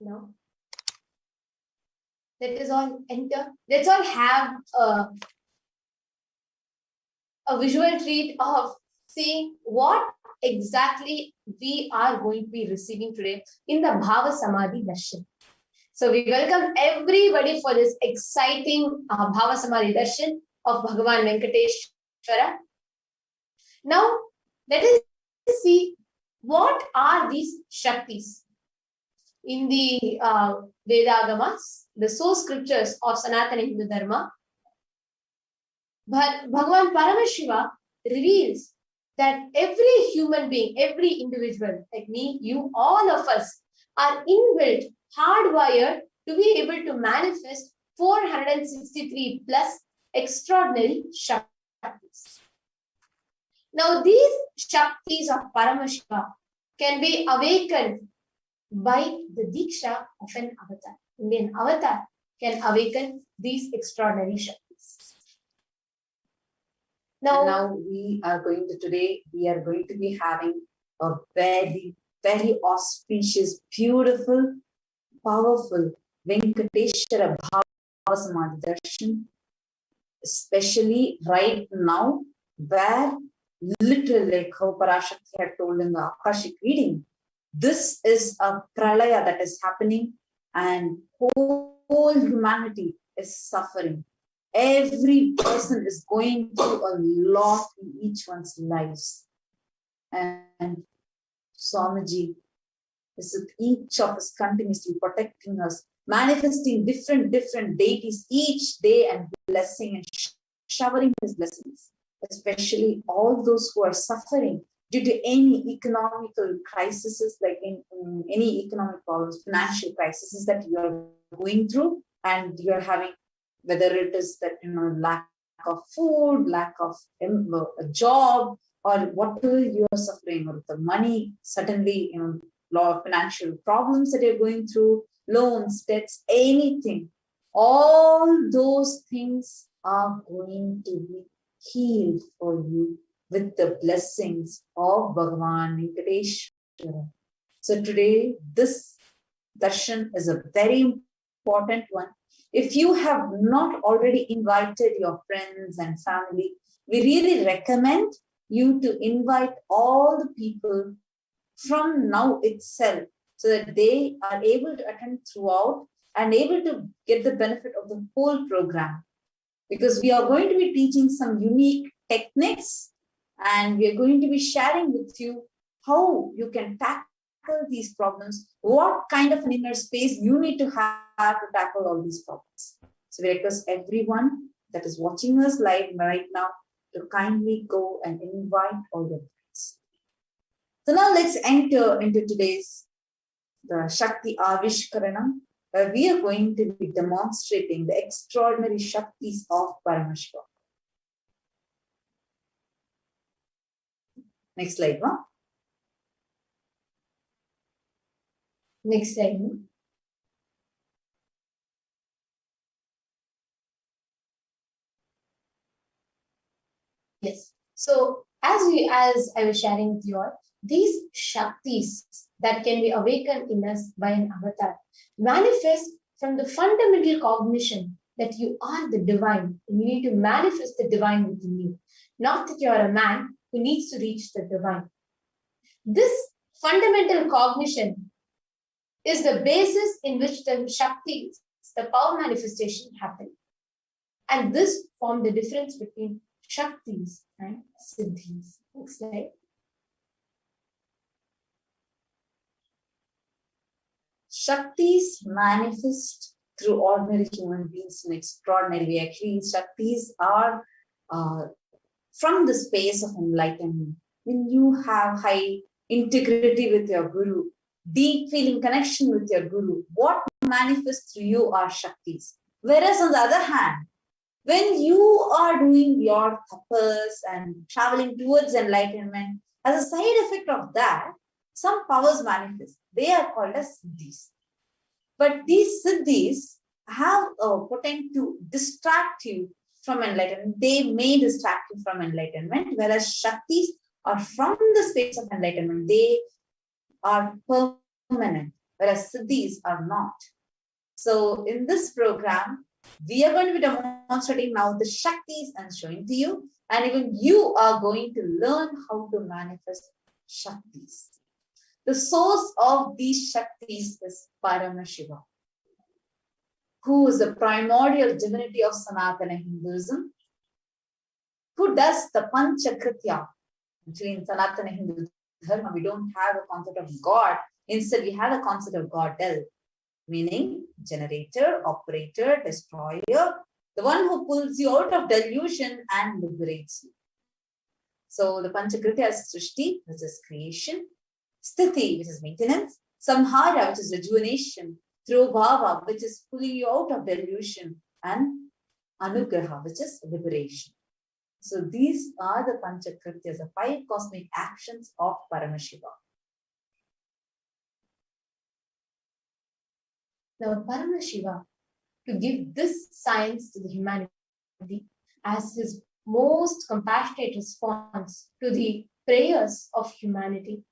No. Let us all enter. Let's all have a visual treat of seeing what exactly we are going to be receiving today in the Bhava Samadhi Darshan. So we welcome everybody for this exciting Bhava Samadhi Darshan of Bhagavan Venkateshwara. Now, let us see what are these Shaktis. In the Vedagamas, the source scriptures of Sanatana Hindu Dharma, Bhagavan Paramashiva reveals that every human being, every individual, like me, you, all of us, are inbuilt, hardwired to be able to manifest 463 plus extraordinary Shaktis. Now, these Shaktis of Paramashiva can be awakened by the Diksha of an avatar. Only an avatar can awaken these extraordinary Shaktis. Now we are going to be having a very, very auspicious, beautiful, powerful Venkateshwara Bhava Samadhi Darshan, especially right now, where literally, like how Parashakti had told in the Akashic reading, this is a pralaya that is happening and whole humanity is suffering. Every person is going through a lot in each one's lives. And Swamiji is with each of us continuously protecting us, manifesting different deities each day and blessing and showering his blessings, especially all those who are suffering due to any economical crises, like in any economic problems, financial crises that you are going through, and you are having, whether it is that, lack of food, lack of a job, or whatever you are suffering, or the money, suddenly, lot of financial problems that you're going through, loans, debts, anything, all those things are going to be healed for you with the blessings of Bhagavan Venkateshwara. So today, this darshan is a very important one. If you have not already invited your friends and family, we really recommend you to invite all the people from now itself, so that they are able to attend throughout and able to get the benefit of the whole program. Because we are going to be teaching some unique techniques, and we are going to be sharing with you how you can tackle these problems, what kind of an inner space you need to have to tackle all these problems. So we request everyone that is watching us live right now to kindly go and invite all your friends. So now let's enter into today's the Shakti Avishkaranam, where we are going to be demonstrating the extraordinary Shaktis of Paramashivoham. Next slide, ma. Next slide. Yes. So as I was sharing with you all, these Shaktis that can be awakened in us by an avatar manifest from the fundamental cognition that you are the divine. You need to manifest the divine within you. Not that you are a man who needs to reach the divine. This fundamental cognition is the basis in which the Shaktis, the power manifestation, happen. And this forms the difference between Shaktis and Siddhis. Next slide. Shaktis manifest through ordinary human beings in extraordinary way. Actually, Shaktis are from the space of enlightenment. When you have high integrity with your Guru, deep feeling connection with your Guru, what manifests through you are Shaktis. Whereas on the other hand, when you are doing your tapas and traveling towards enlightenment, as a side effect of that, some powers manifest. They are called as Siddhis. But these Siddhis have a potential to distract you from enlightenment. They may distract you from enlightenment, whereas Shaktis are from the space of enlightenment. They are permanent. whereas siddhis are not. So in this program, we are going to be demonstrating now the Shaktis and showing to you, and even you are going to learn how to manifest Shaktis. The source of these Shaktis is Paramashiva, who is the primordial divinity of Sanatana Hinduism, who does the Panchakritya. Actually, in Sanatana Hindu Dharma, we don't have a concept of God. Instead, we have a concept of Godel, meaning generator, operator, destroyer, the one who pulls you out of delusion and liberates you. So the Panchakritya is Srishti, which is creation, Sthiti, which is maintenance, Samhara, which is rejuvenation, through Bhava, which is pulling you out of delusion, and Anugraha, which is liberation. So these are the Panchakrityas, the 5 cosmic actions of Paramashiva. Now, Paramashiva, to give this science to the humanity as his most compassionate response to the prayers of humanity,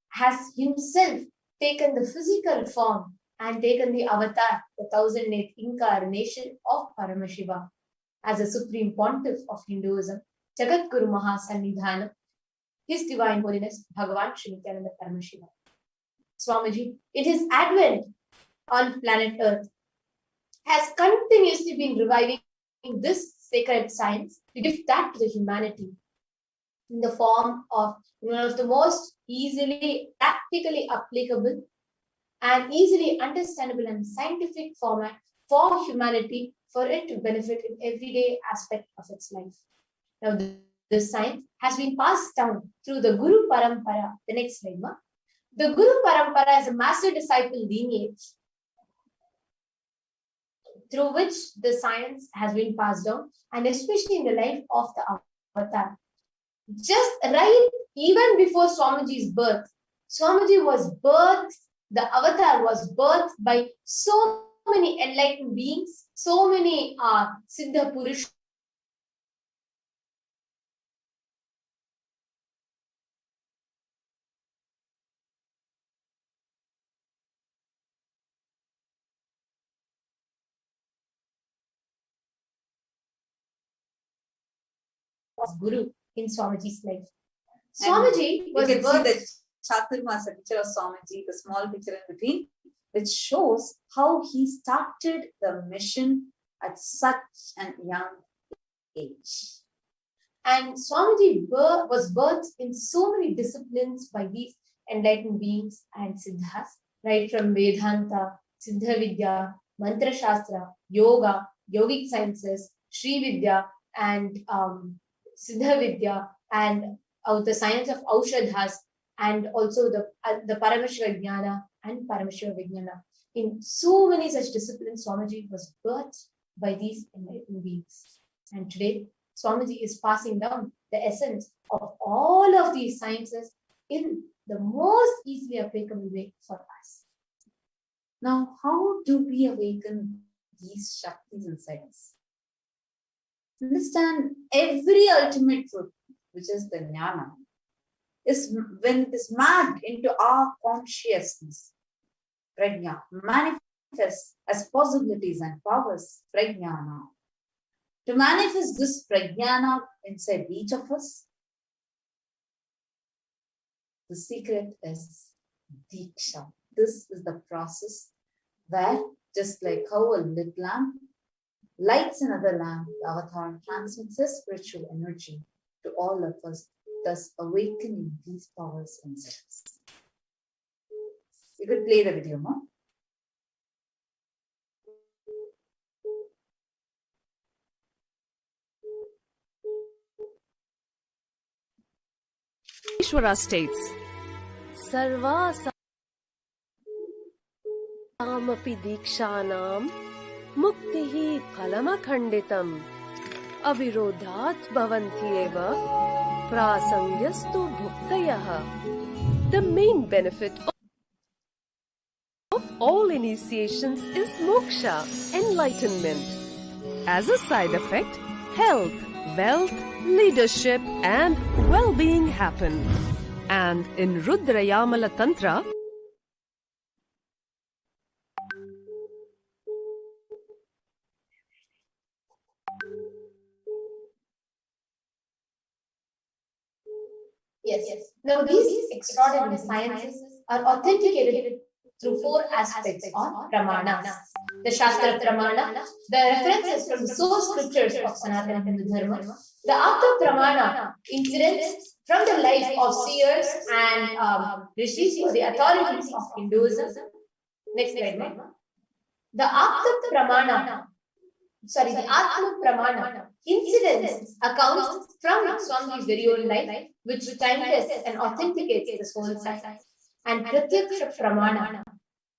has himself taken the physical form and taken the avatar, the 1008th incarnation of Paramashiva, as a supreme pontiff of Hinduism, Jagat Guru Mahasannidhanam, His Divine Holiness Bhagavan Sri Nithyananda Paramashivam. Swamiji, in his advent on planet Earth, has continuously been reviving this sacred science to give that to the humanity in the form of one of the most easily, practically applicable and easily understandable and scientific format for humanity, for it to benefit in everyday aspect of its life. Now, this science has been passed down through the Guru Parampara. The next slide, ma. The Guru Parampara is a master disciple lineage through which the science has been passed down, and especially in the life of the avatar. Just right even before Swamiji's birth, Swamiji was birthed, the avatar was birthed by so many enlightened beings, so many Siddha Purush of Guru in Swamiji's life. Swamiji was you can birthed. see the Chaturmasa picture of Swamiji, the small picture in between, which shows how he started the mission at such an young age. And Swamiji was birthed in so many disciplines by these enlightened beings and Siddhas, right from Vedanta, Siddha Vidya, Mantra Shastra, Yoga, Yogic Sciences, Sri Vidya, and Siddha Vidya, and the science of Aushadhas, and also the Paramashiva Jnana and Paramashiva Vijnana. In so many such disciplines, Swamiji was birthed by these enlightened beings. And today, Swamiji is passing down the essence of all of these sciences in the most easily applicable way for us. Now, how do we awaken these Shaktis inside us? Understand, every ultimate truth, which is the Jnana, is when it is mapped into our consciousness, Prajna, manifests as possibilities and powers, Prajnana. To manifest this Prajnana inside each of us, the secret is Diksha. This is the process where, just like how a lit lamp lights another lamp, the avatar transmits his spiritual energy to all of us, thus awakening these powers inside us. You could play the video, no? Venkateshwara states, Sarva Samapi Dikshanam Muktihi Phalamakhanditam Avirodhat Bhavantyeva Prasangyastu Bhuktayaha. The main benefit of all initiations is moksha, enlightenment. As a side effect, health, wealth, leadership and well-being happen. And in Rudrayamala Tantra, Yes. Now, these extraordinary sciences are authenticated through four aspects or pramanas. The Shastra Pramana, the references from the source scriptures of Sanatana Hindu Dharma. The Apta Pramana, incidents from the life of seers and rishis, or the authorities of Hinduism. Next slide, ma'am. The Apta Pramana, the Atma Pramana, incidents, accounts from Swamiji's very own life, which time tests and authenticates the soul science. And Pratyaksha Pramana,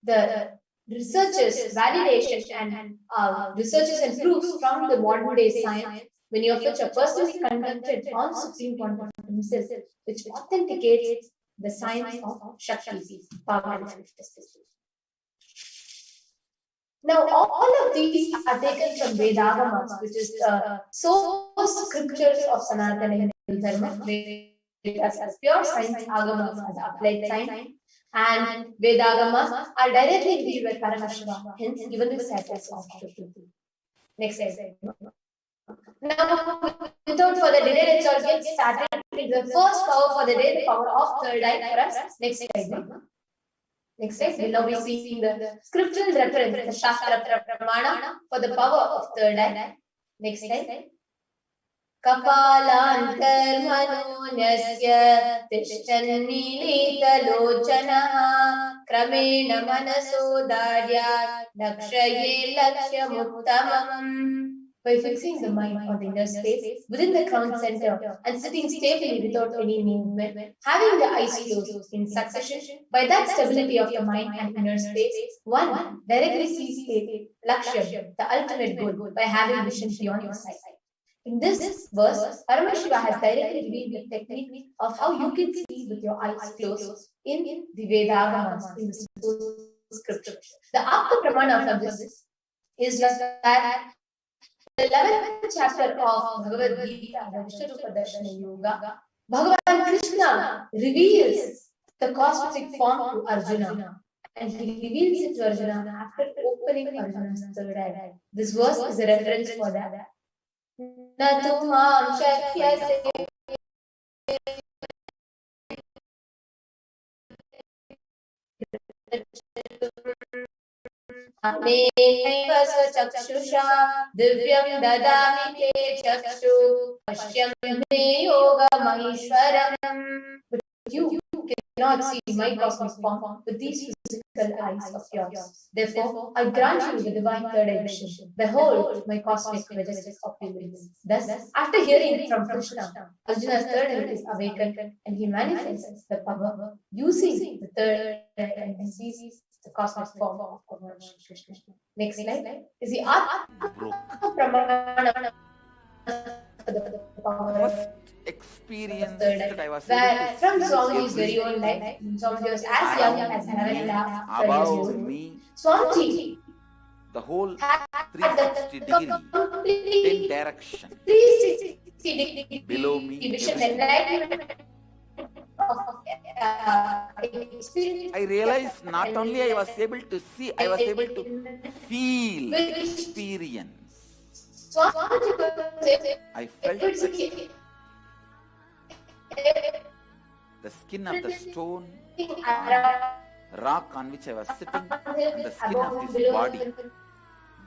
the researches, validation, and researches and proofs from the modern day science, many of which are personally conducted on Supreme Pontiff himself, which authenticates the science of Shakti, power and manifestation. Now, all of these are taken from Vedagamas, which is the source scriptures of Sanatana Hindu Dharma, Vedas as pure science, Agamas as applied science, and Vedagamas are directly revealed by Paramashivoham, hence given the status of Shakti. Next slide. Now, without further delay, let's all get started. The first power for the day, the power of third eye for us. Next slide. Next slide, we'll now be seeing the scriptural reference, the Shastra Pramana for the power of third eye. Next slide. Kapalantar manonyasya tishtannilita lochanaha kramena manaso daryat dakshaye lakshya muttamam. By fixing the mind on the inner space within the crown center and sitting stably without any movement, having the eyes closed in succession, by that stability of the mind and inner space, one directly sees the lakshya, the ultimate goal, by having vision beyond the sight. In this verse, Paramashiva has directly revealed the technique of how you can see with your eyes closed in the Vedagamas, in the scripture. The Apta Pramana from this is that the 11th chapter of Bhagavad Gita, the Vishwarupa Darshana Yoga, Bhagavan Krishna reveals the cosmic form to Arjuna, and he reveals it to Arjuna after opening Arjuna's third eye. This verse is a reference for that. Natumam shakyase Anenaiva chakshusha divyam dadami te chakshu pashyam me yoga mahishwaram. But you cannot see my cosmic form with these physical eyes of yours. Therefore, I grant you the divine third eye vision. Behold my cosmic majestic opulence. Thus, after hearing from Krishna, Arjuna's third eye is awakened and he manifests the power using the third eye and he sees the cosmic form of Krishna. Next slide is the Atma Pramana for the power of experience that I was able to from see Swamiji's every very own life. Swamiji was as young as 11.5 about me, Swamiji the whole had 360 degree, 10 direction 360 degree below me, vision, everything. enlightenment of experience. I realized not only I was able to see, I was able to feel, experience. I felt the skin of the stone, rock on which I was sitting, and the skin of this body,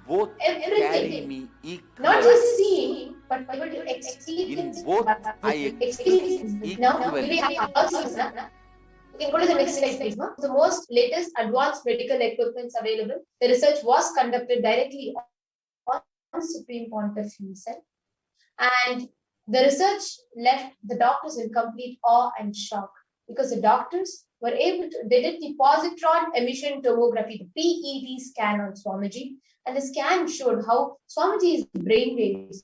both carry me equally. Not just seeing, but able to experience. In both, I experience Now, we equally. have also, you can go to the next slide, please. The most latest advanced medical equipment available. The research was conducted directly on Supreme Pontiff himself, and the research left the doctors in complete awe and shock because the doctors were able to. They did the positron emission tomography, the PET scan on Swamiji, and the scan showed how Swamiji's brain waves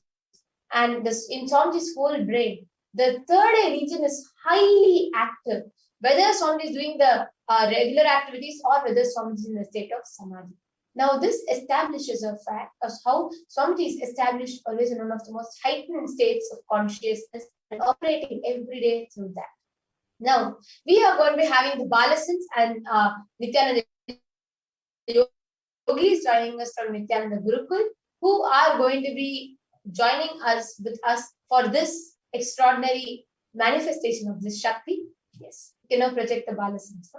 and in Swamiji's whole brain, the third eye region is highly active. Whether Swamiji is doing the regular activities or whether Swamiji is in the state of Samadhi. Now, this establishes a fact of how Swamiji is established always in one of the most heightened states of consciousness and operating every day through that. Now, we are going to be having the Balasins and Nithyananda Yogis joining us from Nithyananda Gurukul, who are going to be joining us with us for this extraordinary manifestation of this Shakti. Yes, you can now project the Bala sense.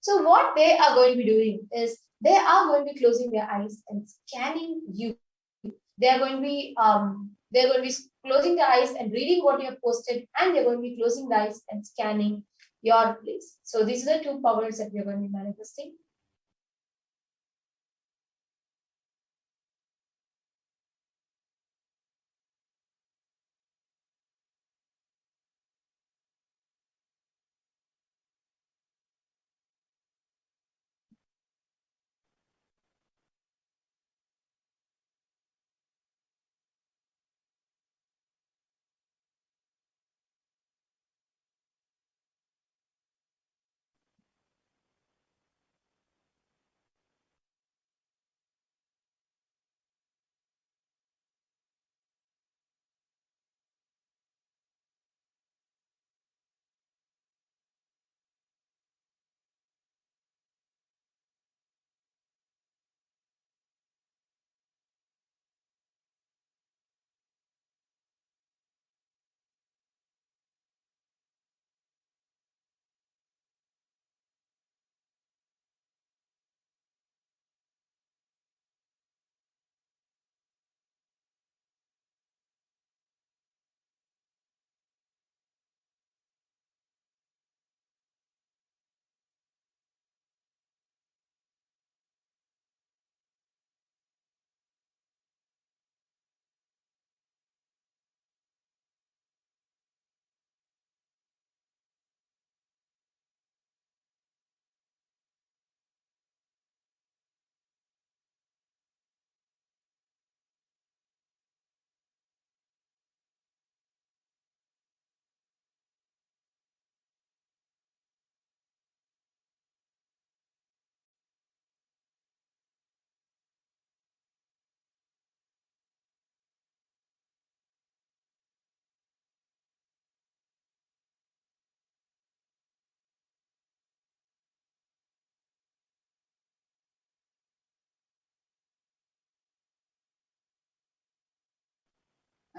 So what they are going to be doing is they are going to be closing their eyes and scanning you. They are going to be closing their eyes and reading what you have posted, and they're going to be closing the eyes and scanning your place. So these are the two powers that we are going to be manifesting.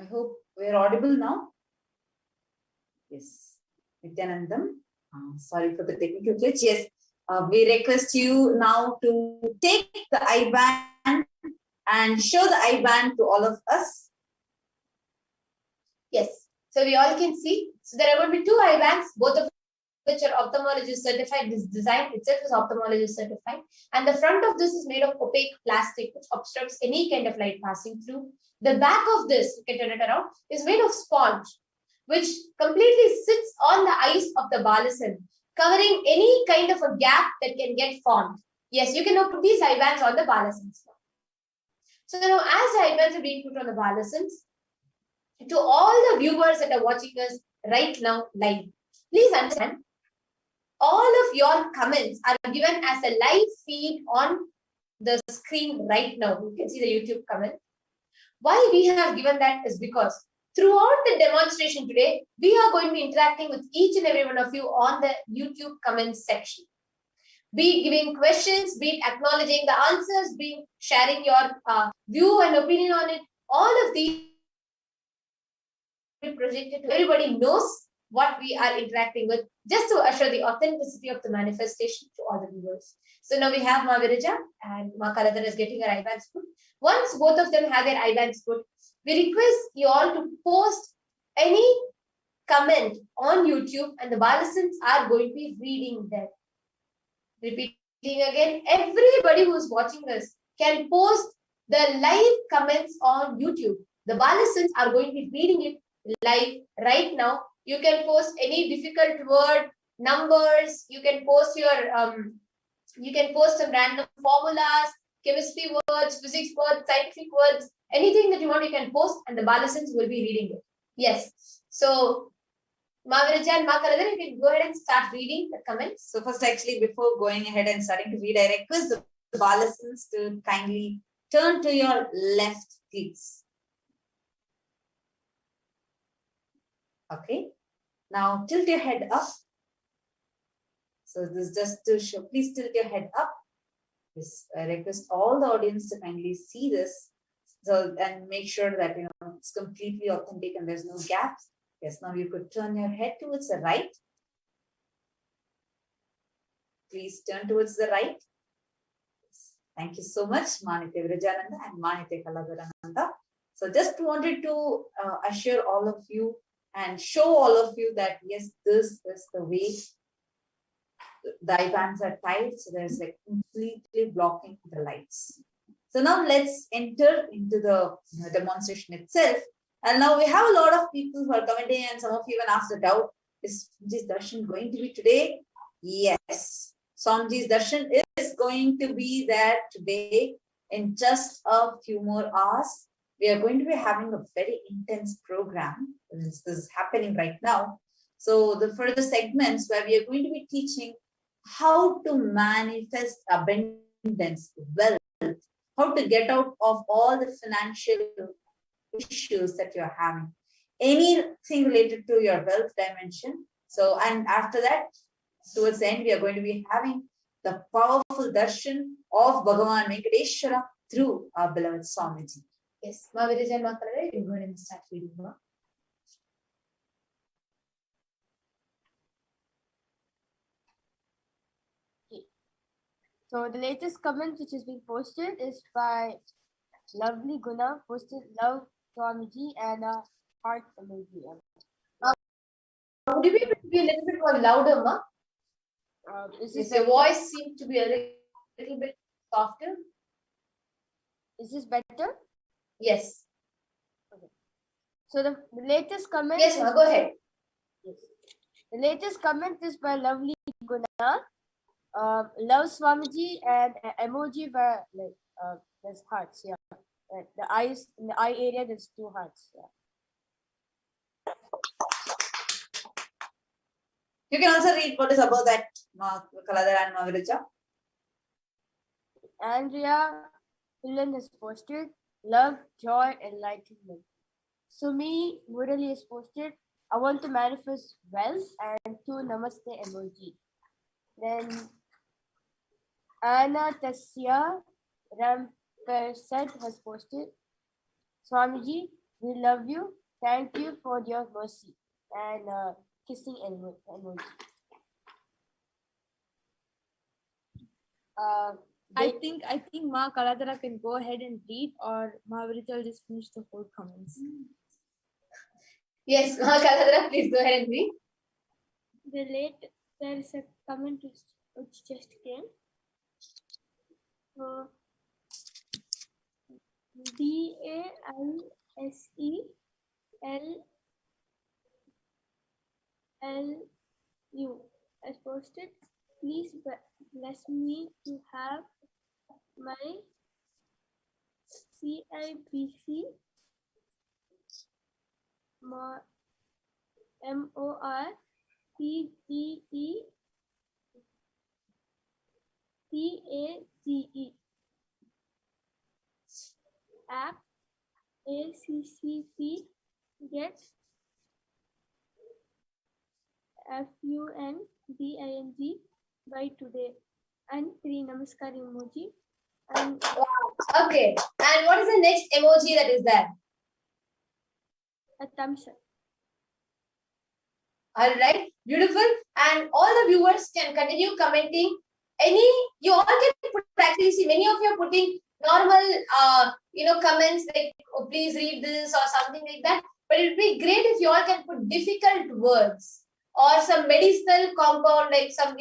I hope we're audible now. Yes. Nithyanandam, sorry for the technical glitch. Yes, we request you now to take the I-band and show the I-band to all of us. Yes, so we all can see. So there are going to be two I-bands, both of which are ophthalmologist certified. This design itself is ophthalmologist certified. And the front of this is made of opaque plastic, which obstructs any kind of light passing through. The back of this, you can turn it around, is made of sponge, which completely sits on the eyes of the balasan, covering any kind of a gap that can get formed. Yes, you can now put these I-bands on the balasans. So now as the I-bands are being put on the balasans, to all the viewers that are watching us right now live, please understand, all of your comments are given as a live feed on the screen right now. You can see the YouTube comment. Why we have given that is because throughout the demonstration today, we are going to be interacting with each and every one of you on the YouTube comments section. Be it giving questions, be it acknowledging the answers, be it sharing your view and opinion on it. All of these will be projected to everybody knows what we are interacting with, just to assure the authenticity of the manifestation to all the viewers. So now we have Ma Virija and Ma Kalabhairava is getting her I-bands put. Once both of them have their I-bands put, we request you all to post any comment on YouTube, and the balasans are going to be reading that. Repeating again, everybody who is watching us can post the live comments on YouTube. The balasans are going to be reading it live right now. You can post any difficult word, numbers. You can post some random formulas, chemistry words, physics words, scientific words, anything that you want, you can post, and the balasans will be reading it. Yes. So, Ma Virija and Ma Kalabhairava, you can go ahead and start reading the comments. So first, actually, before going ahead and starting to read, I request the balasans to kindly turn to your left, please. Okay. Now tilt your head up. So this is just to show, please tilt your head up. Yes, I request all the audience to kindly see this. So, and make sure that it's completely authentic and there's no gaps. Yes, now you could turn your head towards the right. Please turn towards the right. Thank you so much, Manite Virajananda and Manite Kalabhairava. So just wanted to assure all of you and show all of you that yes, this is the way. The icons are tied, so there's like completely blocking the lights. So now let's enter into the demonstration itself. And now we have a lot of people who are commenting, and some of you even asked a doubt: is Swamiji's darshan going to be today? Yes, Swamiji's darshan is going to be there today. In just a few more hours, we are going to be having a very intense program. This is happening right now. So the further segments where we are going to be teaching how to manifest abundance, wealth, how to get out of all the financial issues that you're having, anything related to your wealth dimension. So, and after that, towards the end, we are going to be having the powerful darshan of Bhagavan Venkateshwara through our beloved Swamiji. Yes, Ma Virajan Makarare, we're going to start reading. So the latest comment which has been posted is by Lovely Guna, posted Love Swamiji and a heart emoji. Would you be able to be a little bit more louder, Ma? Your voice seems to be a little bit softer. Is this better? Yes. Okay. So the latest comment. Yes, Ma, go ahead. Yes. The latest comment is by Lovely Guna. Love Swamiji and emoji where like there's hearts, yeah. The eyes in the eye area there's 2 hearts. Yeah. You can also read what is above that, Kaladara and Mavirija. Andrea Hillen has posted love, joy, enlightenment. Sumi Murali has posted I want to manifest wealth and 2 namaste emoji. Then Anna Tasya Rampersad has posted Swamiji, we love you. Thank you for your mercy. And kissing emoji. I think Ma Kaladara can go ahead and read, or Mahavrita will just finish the whole comments. Yes, Ma Kaladara, please go ahead and read. There is a comment which just came. BALSELLU as posted. Please bless me to have my CIBC MORPGEPACE app ACCP get FUNDING by today, and 3 namaskar emoji. And okay, and what is the next emoji that is there? A thumbs up. All right, beautiful. And all the viewers can continue commenting. You all can put, actually see many of you are putting normal comments like, oh, please read this or something like that. But it would be great if you all can put difficult words or some medicinal compound, like some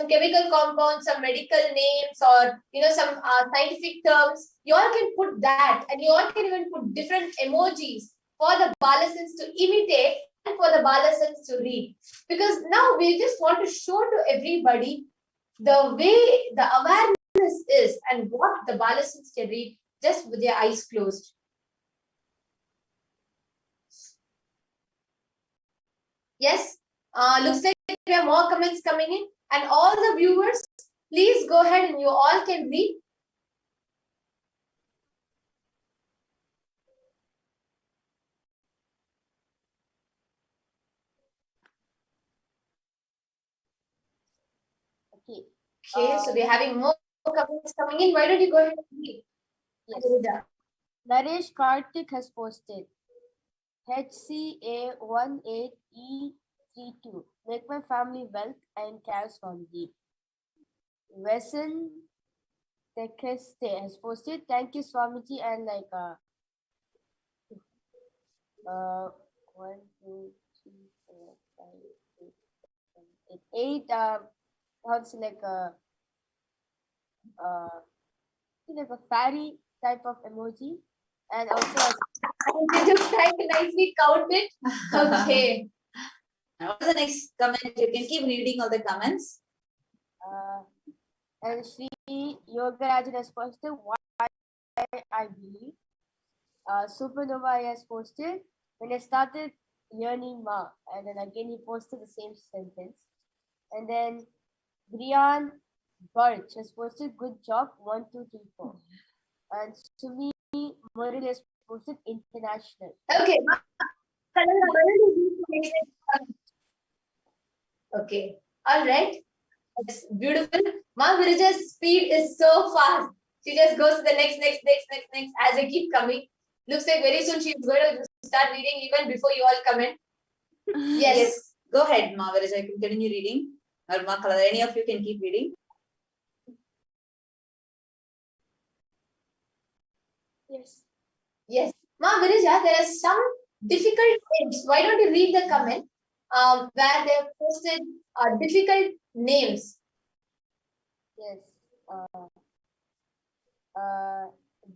chemical compounds, some medical names, or some scientific terms. You all can put that, and you all can even put different emojis for the balasans to imitate and for the balasans to read. Because now we just want to show to everybody the way the awareness is and what the balasans can read just with their eyes closed. Yes, looks like there are more comments coming in, and all the viewers, please go ahead and you all can read. Okay. Okay, so we're having more comments coming in. Why don't you go ahead and read? Yes. Naresh Karthik has posted HCA18E32. Make my family wealth and cares from thee. Vesan Tekeste has posted. Thank you, Swamiji, and 1, 2, 3, 4, 5, 6, 7, 8. How to say like a fairy type of emoji, and also Did you try to nicely count it? Okay. Now, what's the next comment? You can keep reading all the comments. and Sri Yogarajan has posted why I believe. Supernova has posted when I started learning Ma, and then again he posted the same sentence. And then Brian Birch has posted good job 1, 2, 3, 4. And Sumi Murali has posted international. Okay. Okay. All right. It's beautiful. Ma Viraja's speed is so fast. She just goes to the next. As they keep coming. Looks like very soon she's going to start reading even before you all come in. Yes. Go ahead, Ma Viraja. You can continue reading. Or Ma Kalada, any of you can keep reading. Yes. Yes. Ma Viraja, there are some difficult names. Why don't you read the comment where they have posted difficult names? Yes.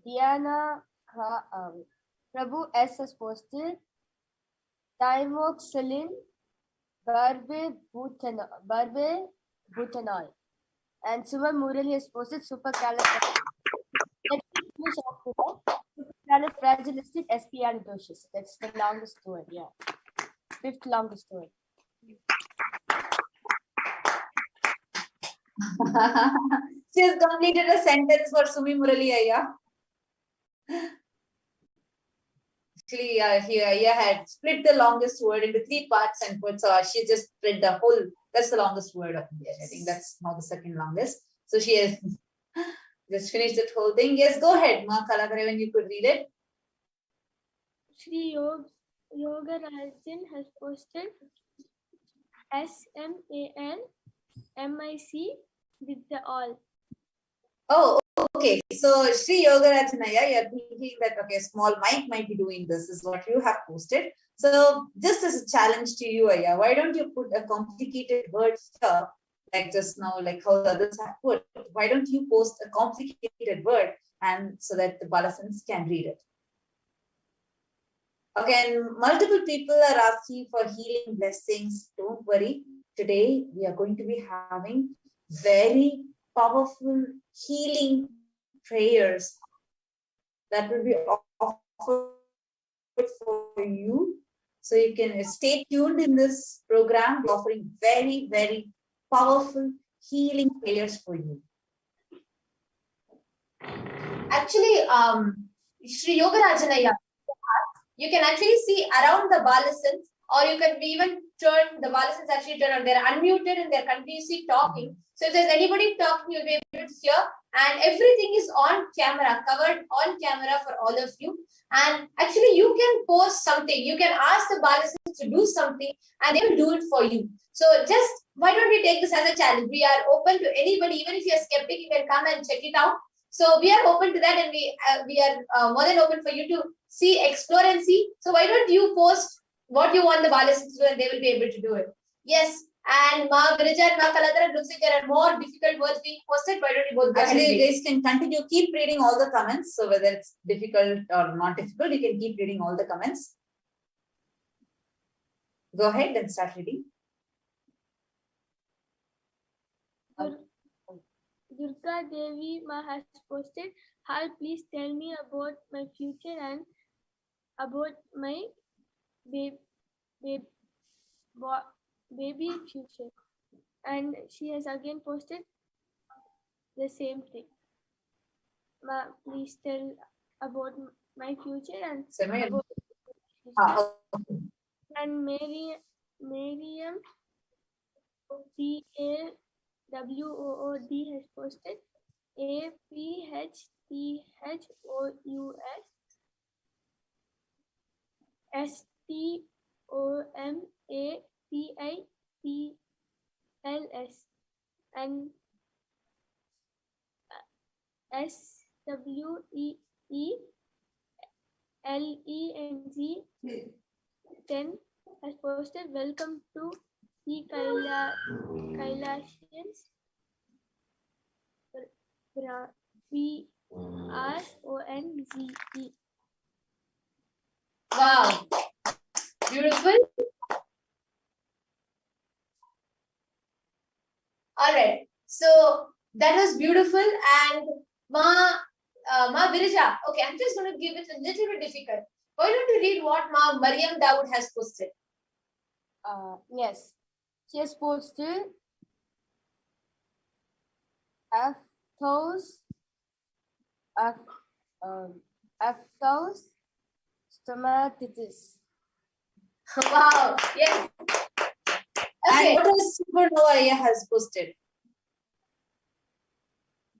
Diana Prabhu S has posted Thymoxylin barbibutanol. And Suman Murali has posted supercalifragilisticexpialidocious. That's the longest word, yeah. 5th longest word. She has completed a sentence for Sumi Murali Ayya. Actually, Ayya had split the longest word into 3 parts and put, so she just split the whole, that's the longest word of India. I think that's now the second longest. So she has just finished that whole thing. Yes, go ahead, Ma Kalabhairava, when you could read it. Sri Yogarajan has posted SMANMIC with the all. Oh, okay. So Sri Yogarajanaya, you're thinking that okay, small mic might be doing this, is what you have posted. So just as a challenge to you, Aya, why don't you put a complicated word here, like just now, like how the others have put? Why don't you post a complicated word and so that the Balasans can read it? Okay, and multiple people are asking for healing blessings. Don't worry. Today we are going to be having very powerful healing prayers that will be offered for you. So you can stay tuned in this program. We're offering very, very powerful healing prayers for you. Actually, Sri Yogarajanaya, you can actually see around the Balasans, or you can even turn the Balasans actually turn on. They're unmuted and they're continuously talking. So if there's anybody talking, you'll be able to hear. And everything is on camera, covered on camera for all of you. And actually, you can post something. You can ask the Balasans to do something, and they will do it for you. So just why don't we take this as a challenge? We are open to anybody, even if you're skeptic, you can come and check it out. So we are open to that, and we are more than open for you to see, explore, and see. So why don't you post what you want the Balasans to do, and they will be able to do it. Yes. And Ma Virija and Ma Kaladhara, looks like there are more difficult words being posted. Why don't you both go ahead? Actually, you guys can continue, keep reading all the comments. So whether it's difficult or not difficult, you can keep reading all the comments. Go ahead and start reading. Durga Devi Ma has posted, "Hi, please tell me about my future and about my baby future." And she has again posted the same thing. Ma, please tell about my future and about and Miriam CAWOOD has posted APHTHOUS TOMATIPLS and SWEELENG 10 has posted, welcome to the Kailasians. PRONZE. Wow, beautiful. All right, so that was beautiful. And Ma Virija, okay, I'm just going to give it a little bit difficult. Why don't you read what Ma Mariam Dawood has posted? Yes, she has posted Aphthous stomatitis. Wow, yes. And Okay. what else Supernova has posted?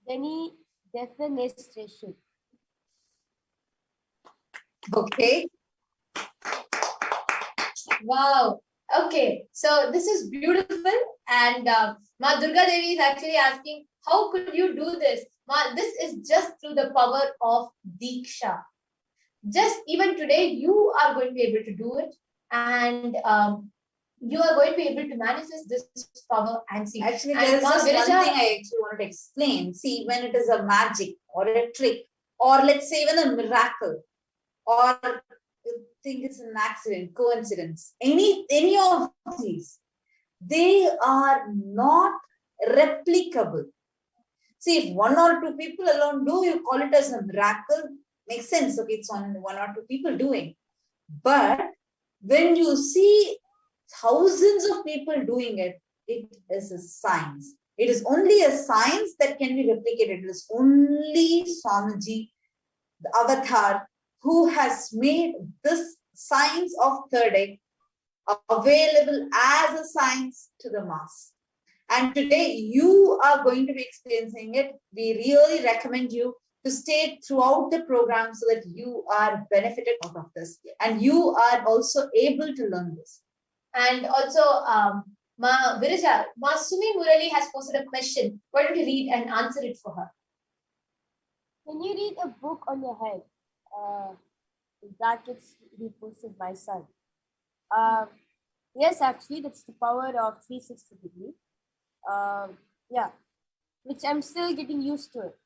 Any defenestration. Okay. Wow. Okay. So this is beautiful. And Ma Durga Devi is actually asking, how could you do this? Ma, this is just through the power of Diksha. Just even today, you are going to be able to do it. And you are going to be able to manifest this power and see. Actually, And there is Ma just Virija, one thing I actually wanted to explain. See, when it is a magic or a trick, or let's say even a miracle, or you think it's an accident, coincidence, any of these, they are not replicable. See, if one or two people alone do, you call it as a miracle, makes sense. Okay, it's on one or two people doing. But when you see thousands of people doing it, it is a science. It is only a science that can be replicated. It is only Swamiji, the avatar, who has made this science of third eye available as a science to the mass. And today you are going to be experiencing it. We really recommend you to stay throughout the program so that you are benefited out of this. And you are also able to learn this. and also Ma Virija, Ma Sumi Murali has posted a question. Why don't you read and answer it for her? Can you read a book on your head? In brackets, reposted by son. Yes, actually, that's the power of 360 degree. Yeah, which I'm still getting used to it.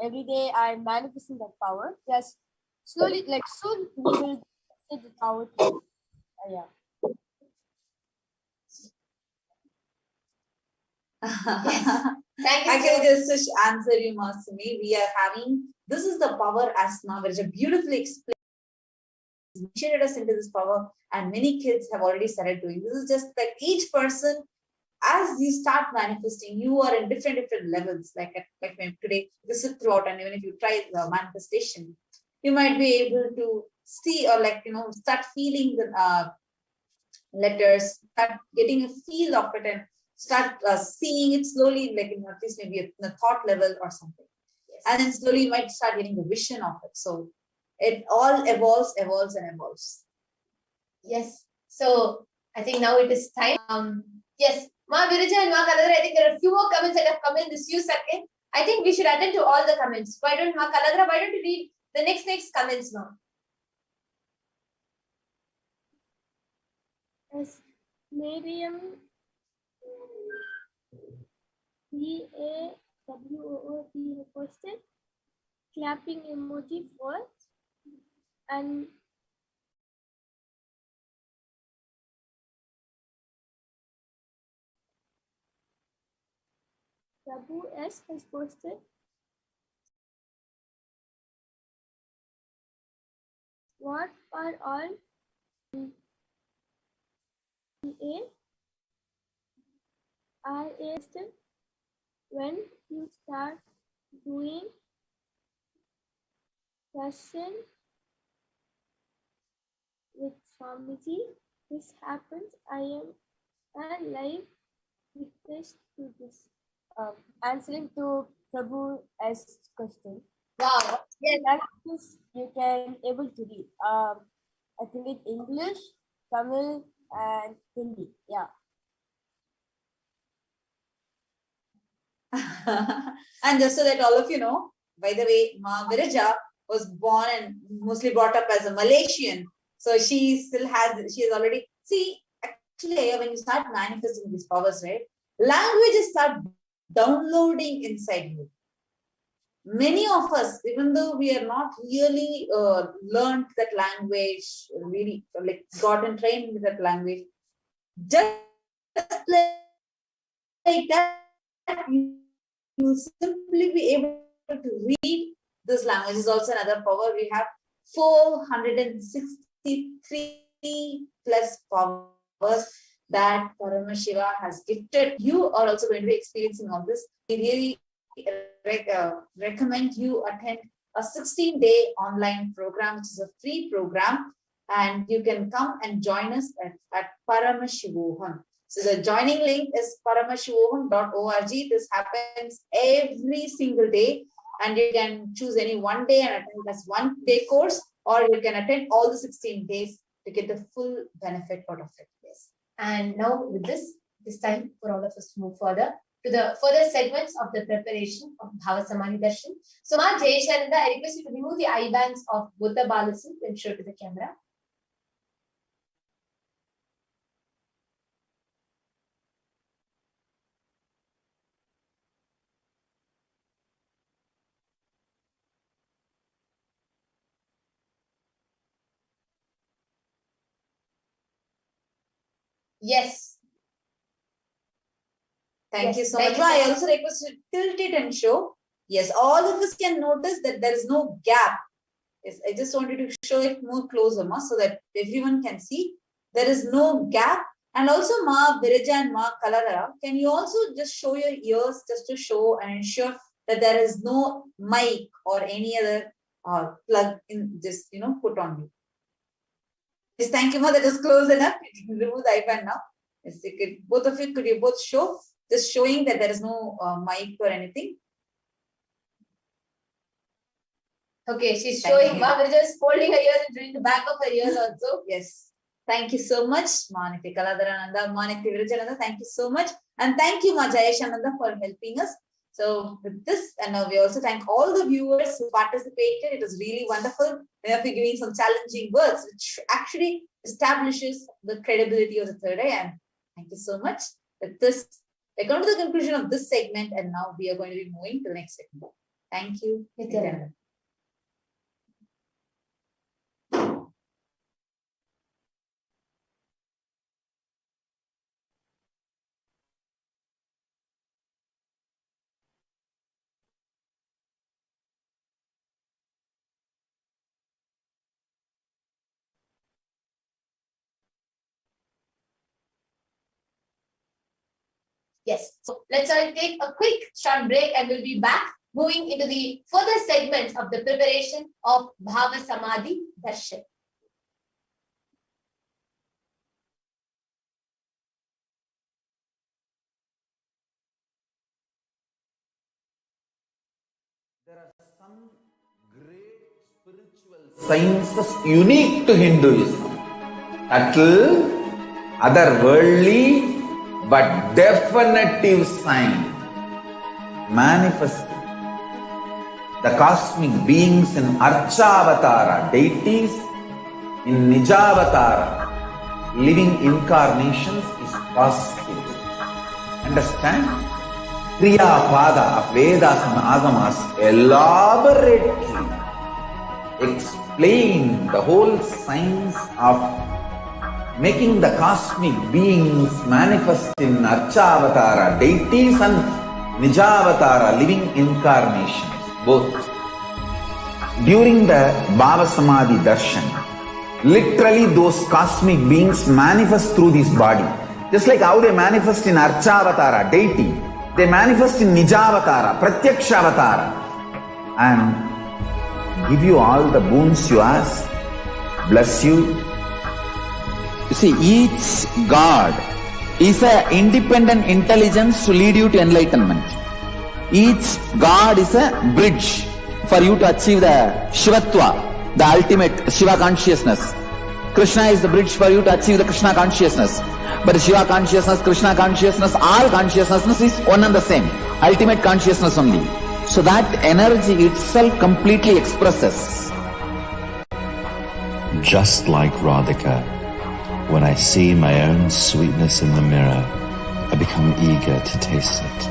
Every day I'm manifesting that power. Yes, slowly, like soon we will get the power to yeah. Thank you. Actually, just to answer you, Masumi, we are having, this is the power as Navarja beautifully explained. Initiated us into this power, and many kids have already started doing. This is just like each person, as you start manifesting, you are in different levels. Like today, you sit throughout, and even if you try the manifestation, you might be able to see or start feeling the letters, start getting a feel of it, and start seeing it slowly, like at least maybe at the thought level or something. Yes. And then slowly you might start getting the vision of it. So it all evolves. Yes. So I think now it is time. Yes. Ma Virija and Ma Kaladra, I think there are a few more comments that have come in this few seconds. I think we should attend to all the comments. Why don't Ma Kaladra, why don't you read the next comments now? As Miriam BAWOOT posted, clapping emoji first, and Prabhu S has posted, what are all RA when you start doing session with Swamiji, this happens. I am a live witness to this. Answering to Prabhu S question. Wow. Yes. That is, you can able to read. I think it's English, Tamil, and Hindi. Yeah. And just so that all of you know, by the way, Ma Viraja was born and mostly brought up as a Malaysian. So she has already, see, actually, when you start manifesting these powers, right, languages start downloading inside you. Many of us, even though we are not really learned that language, really like gotten trained with that language, just like that, you will simply be able to read this language. Is also another power. We have 463 plus powers that Paramashiva has gifted. You are also going to be experiencing all this. We really recommend you attend a 16-day online program, which is a free program, and you can come and join us at Paramashivoham. So the joining link is paramashivoham.org. This happens every single day, and you can choose any one day and attend this 1 day course, or you can attend all the 16 days to get the full benefit out of it. Yes. And now with this, it's time for all of us to move further to the further segments of the preparation of Bhava Samadhi Darshan. So, Ma Jayashananda, I request you to remove the eye bands of both the balancing and show to the camera. Yes. Thank you so much. I also request you to tilt it and show. Yes, all of us can notice that there is no gap. Yes, I just wanted to show it more closer, Ma, so that everyone can see. There is no gap. And also, Ma Viraja and Ma Kalabhairava, can you also just show your ears just to show and ensure that there is no mic or any other plug in just, put on you. Yes, thank you, Ma. That is close enough. You can remove the iPad now. Yes, you could, both of you, could you both show? Just showing that there is no mic or anything. Okay, she's showing. Ma Viraja is holding her ears and doing the back of her ears also. Yes. Thank you so much, Ma Nithyananda, Ma Nithyananda. Thank you so much. And thank you, Ma Jayashananda, for helping us. So with this, and we also thank all the viewers who participated. It was really wonderful. We have been giving some challenging words, which actually establishes the credibility of the third eye. And thank you so much. With this, we're going to the conclusion of this segment, and now we are going to be moving to the next segment. Thank you, Nithyananda. Yes. So let's all take a quick short break and we'll be back moving into the further segments of the preparation of Bhava Samadhi Darshan. There are some great spiritual sciences unique to Hinduism. Subtle, otherworldly, but definitive sign. Manifesting the cosmic beings in Archavatara, deities in Nijavatara, living incarnations is possible. Understand? Kriya Pada of Vedas and Agamas elaborately explain the whole science of making the cosmic beings manifest in Archavatara, deities and Nijavatara, living incarnations, both. During the Bhava Samadhi Darshan, literally those cosmic beings manifest through this body. Just like how they manifest in Archavatara, deity, they manifest in Nijavatara, Pratyakshavatara, and give you all the boons you ask, bless you. You see, each God is an independent intelligence to lead you to enlightenment. Each God is a bridge for you to achieve the Shivatva, the ultimate Shiva consciousness. Krishna is the bridge for you to achieve the Krishna consciousness. But Shiva consciousness, Krishna consciousness, all consciousness is one and the same. Ultimate consciousness only. So that energy itself completely expresses. Just like Radhika, when I see my own sweetness in the mirror, I become eager to taste it.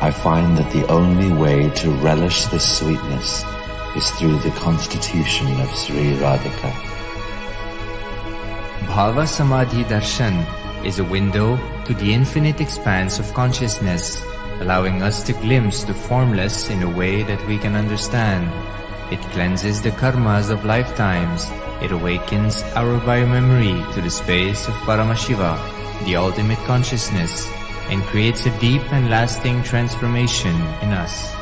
I find that the only way to relish this sweetness is through the constitution of Sri Radhika. Bhava Samadhi Darshan is a window to the infinite expanse of consciousness, allowing us to glimpse the formless in a way that we can understand. It cleanses the karmas of lifetimes. It awakens our biomemory to the space of Paramashiva, the ultimate consciousness, and creates a deep and lasting transformation in us.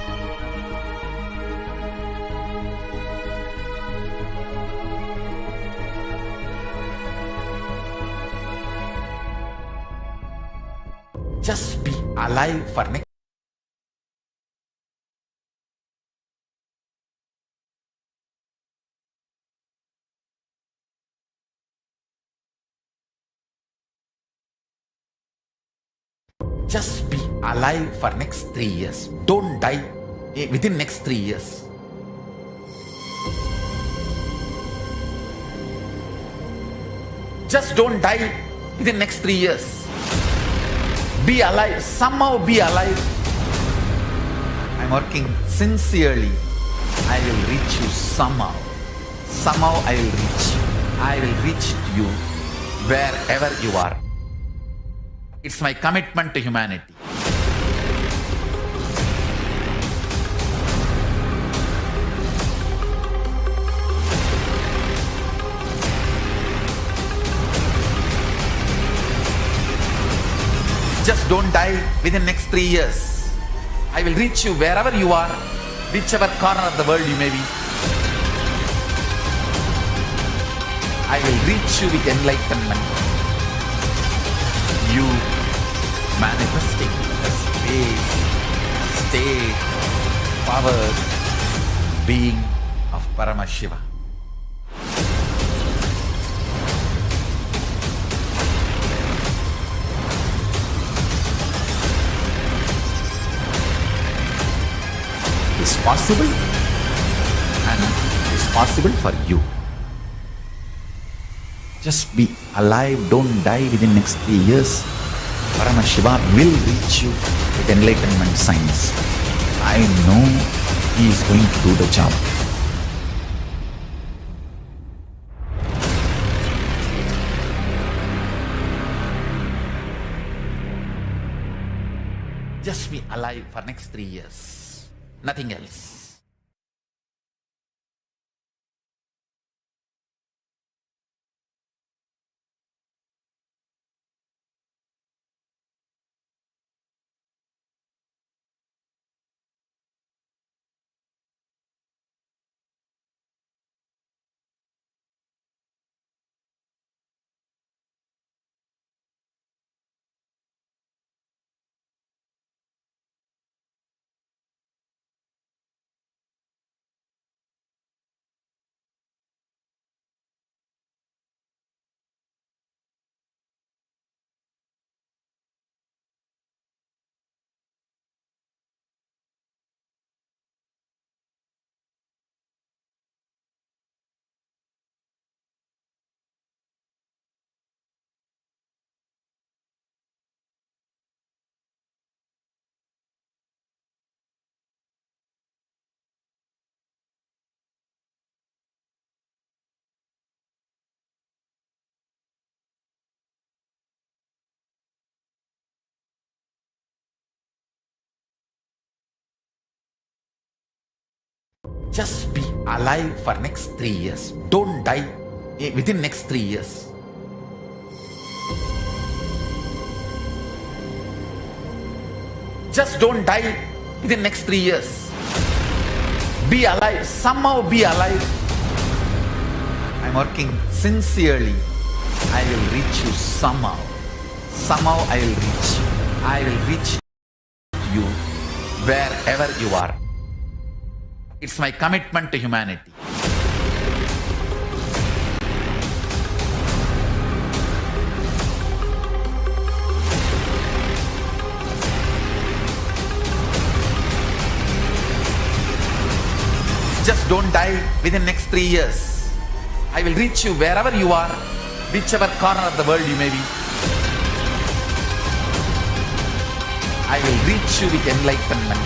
Just be alive for next. Just be alive for next 3 years. Don't die within next 3 years. Just don't die within next 3 years. Be alive. Somehow be alive. I'm working sincerely. I will reach you somehow. Somehow I will reach you. I will reach you wherever you are. It's my commitment to humanity. Just don't die within next 3 years. I will reach you wherever you are, whichever corner of the world you may be. I will reach you with enlightenment. You manifesting the space, state, powers, being of Paramashiva. It's possible, and it's possible for you. Just be alive, don't die within next 3 years. Paramashiva will reach you with enlightenment signs. I know he is going to do the job. Just be alive for next 3 years. Nothing else. Just be alive for next 3 years. Don't die within next 3 years. Just don't die within next 3 years. Be alive. Somehow be alive. I'm working sincerely. I will reach you somehow. Somehow I will reach you. I will reach you wherever you are. It's my commitment to humanity. Just don't die within next 3 years. I will reach you wherever you are, whichever corner of the world you may be. I will reach you with enlightenment.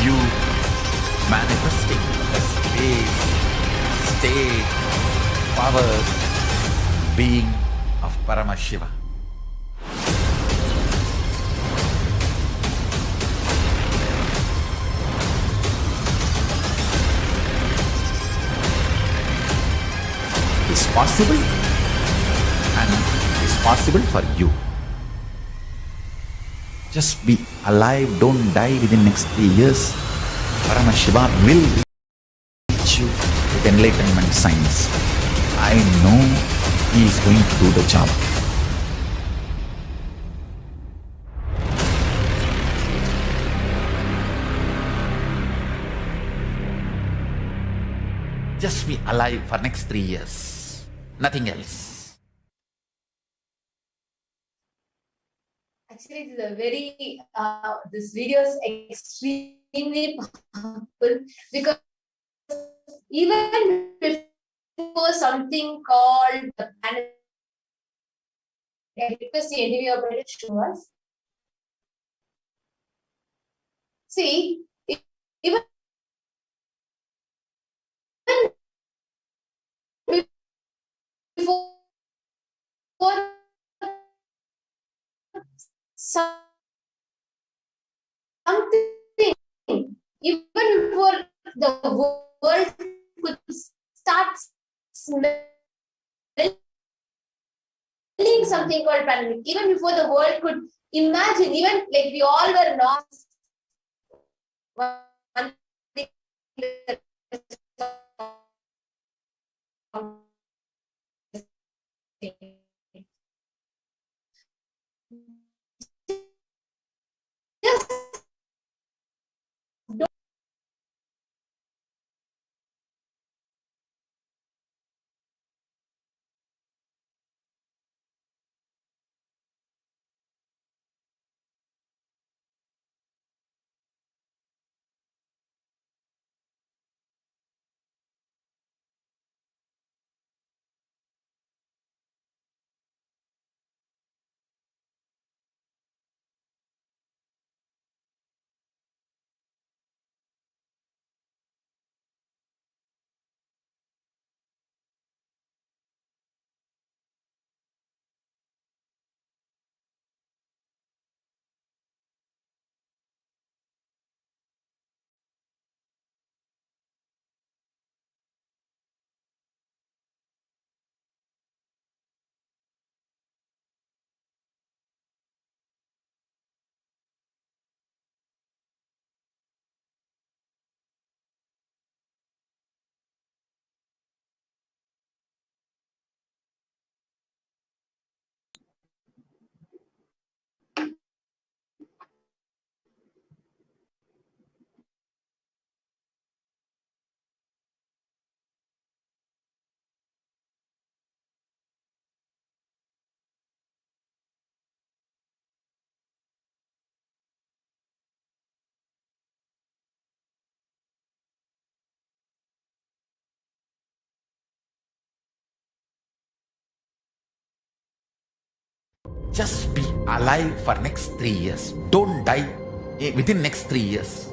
You manifesting the space, state, powers, being of Paramashiva. It's possible, and it's possible for you. Just be alive, don't die within next 3 years. Paramashiva will reach you with enlightenment signs. I know he is going to do the job. Just be alive for next 3 years. Nothing else. Actually, this is a very, this video is extremely powerful because even before something called the planet, I request the interview operator to show us. See, even before something, even before the world could start smelling something called pandemic, even before the world could imagine, even like we all were not one thing Just be alive for next 3 years. Don't die within next 3 years.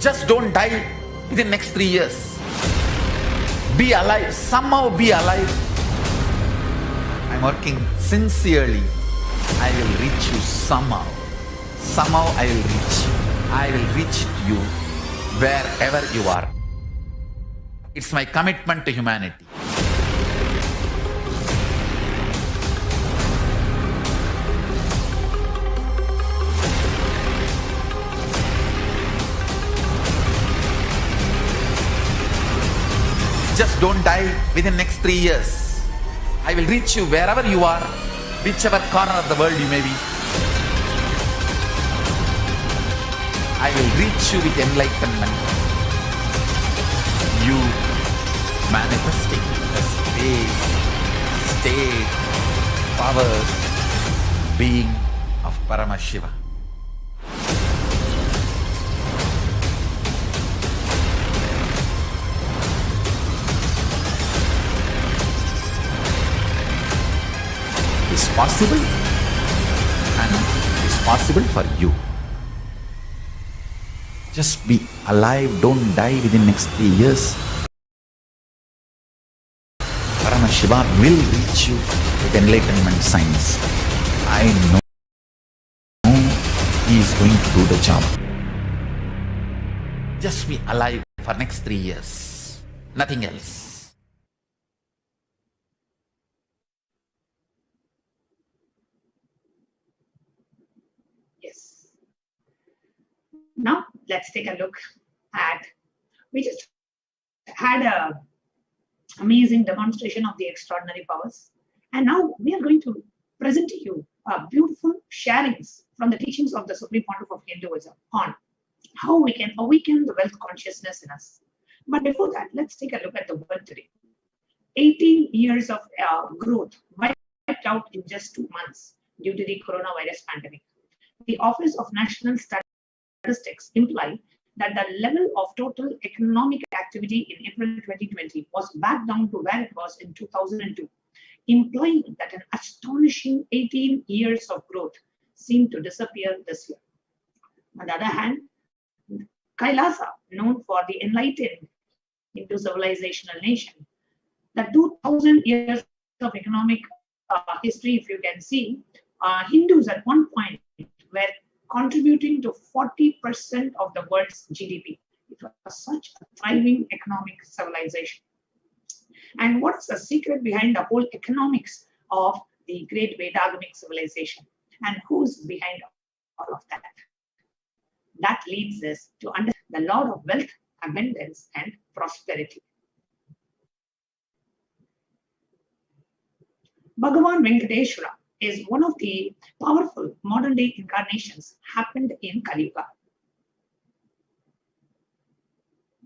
Just don't die within next 3 years. Be alive. Somehow be alive. I'm working sincerely. I will reach you somehow. Somehow I will reach you. I will reach you wherever you are. It's my commitment to humanity. Just don't die within next 3 years. I will reach you wherever you are, whichever corner of the world you may be. I will reach you with enlightenment. You manifesting the space, state, powers, being of of Paramashiva. Is possible and is possible for you. Just be alive, don't die within next 3 years. Paramashiva will reach you with enlightenment signs. I know he is going to do the job. Just be alive for next 3 years. Nothing else. Yes. Now let's take a look at, we just had a amazing demonstration of the extraordinary powers, and now we are going to present to you beautiful sharings from the teachings of the Supreme Pontiff of Hinduism on how we can awaken the wealth consciousness in us. But before that, let's take a look at the world today. 18 years of growth wiped out in just 2 months due to the coronavirus pandemic. The Office of National Statistics imply that the level of total economic activity in April 2020 was back down to where it was in 2002, implying that an astonishing 18 years of growth seemed to disappear this year. On the other hand, Kailasa, known for the enlightened Hindu civilizational nation, the 2000 years of economic history, if you can see, Hindus at one point were contributing to 40% of the world's GDP. It was such a thriving economic civilization. And what's the secret behind the whole economics of the great Vedagamic civilization? And who's behind all of that? That leads us to understand the law of wealth, abundance, and prosperity. Bhagavan Venkateshwara is one of the powerful modern day incarnations happened in Kailasa.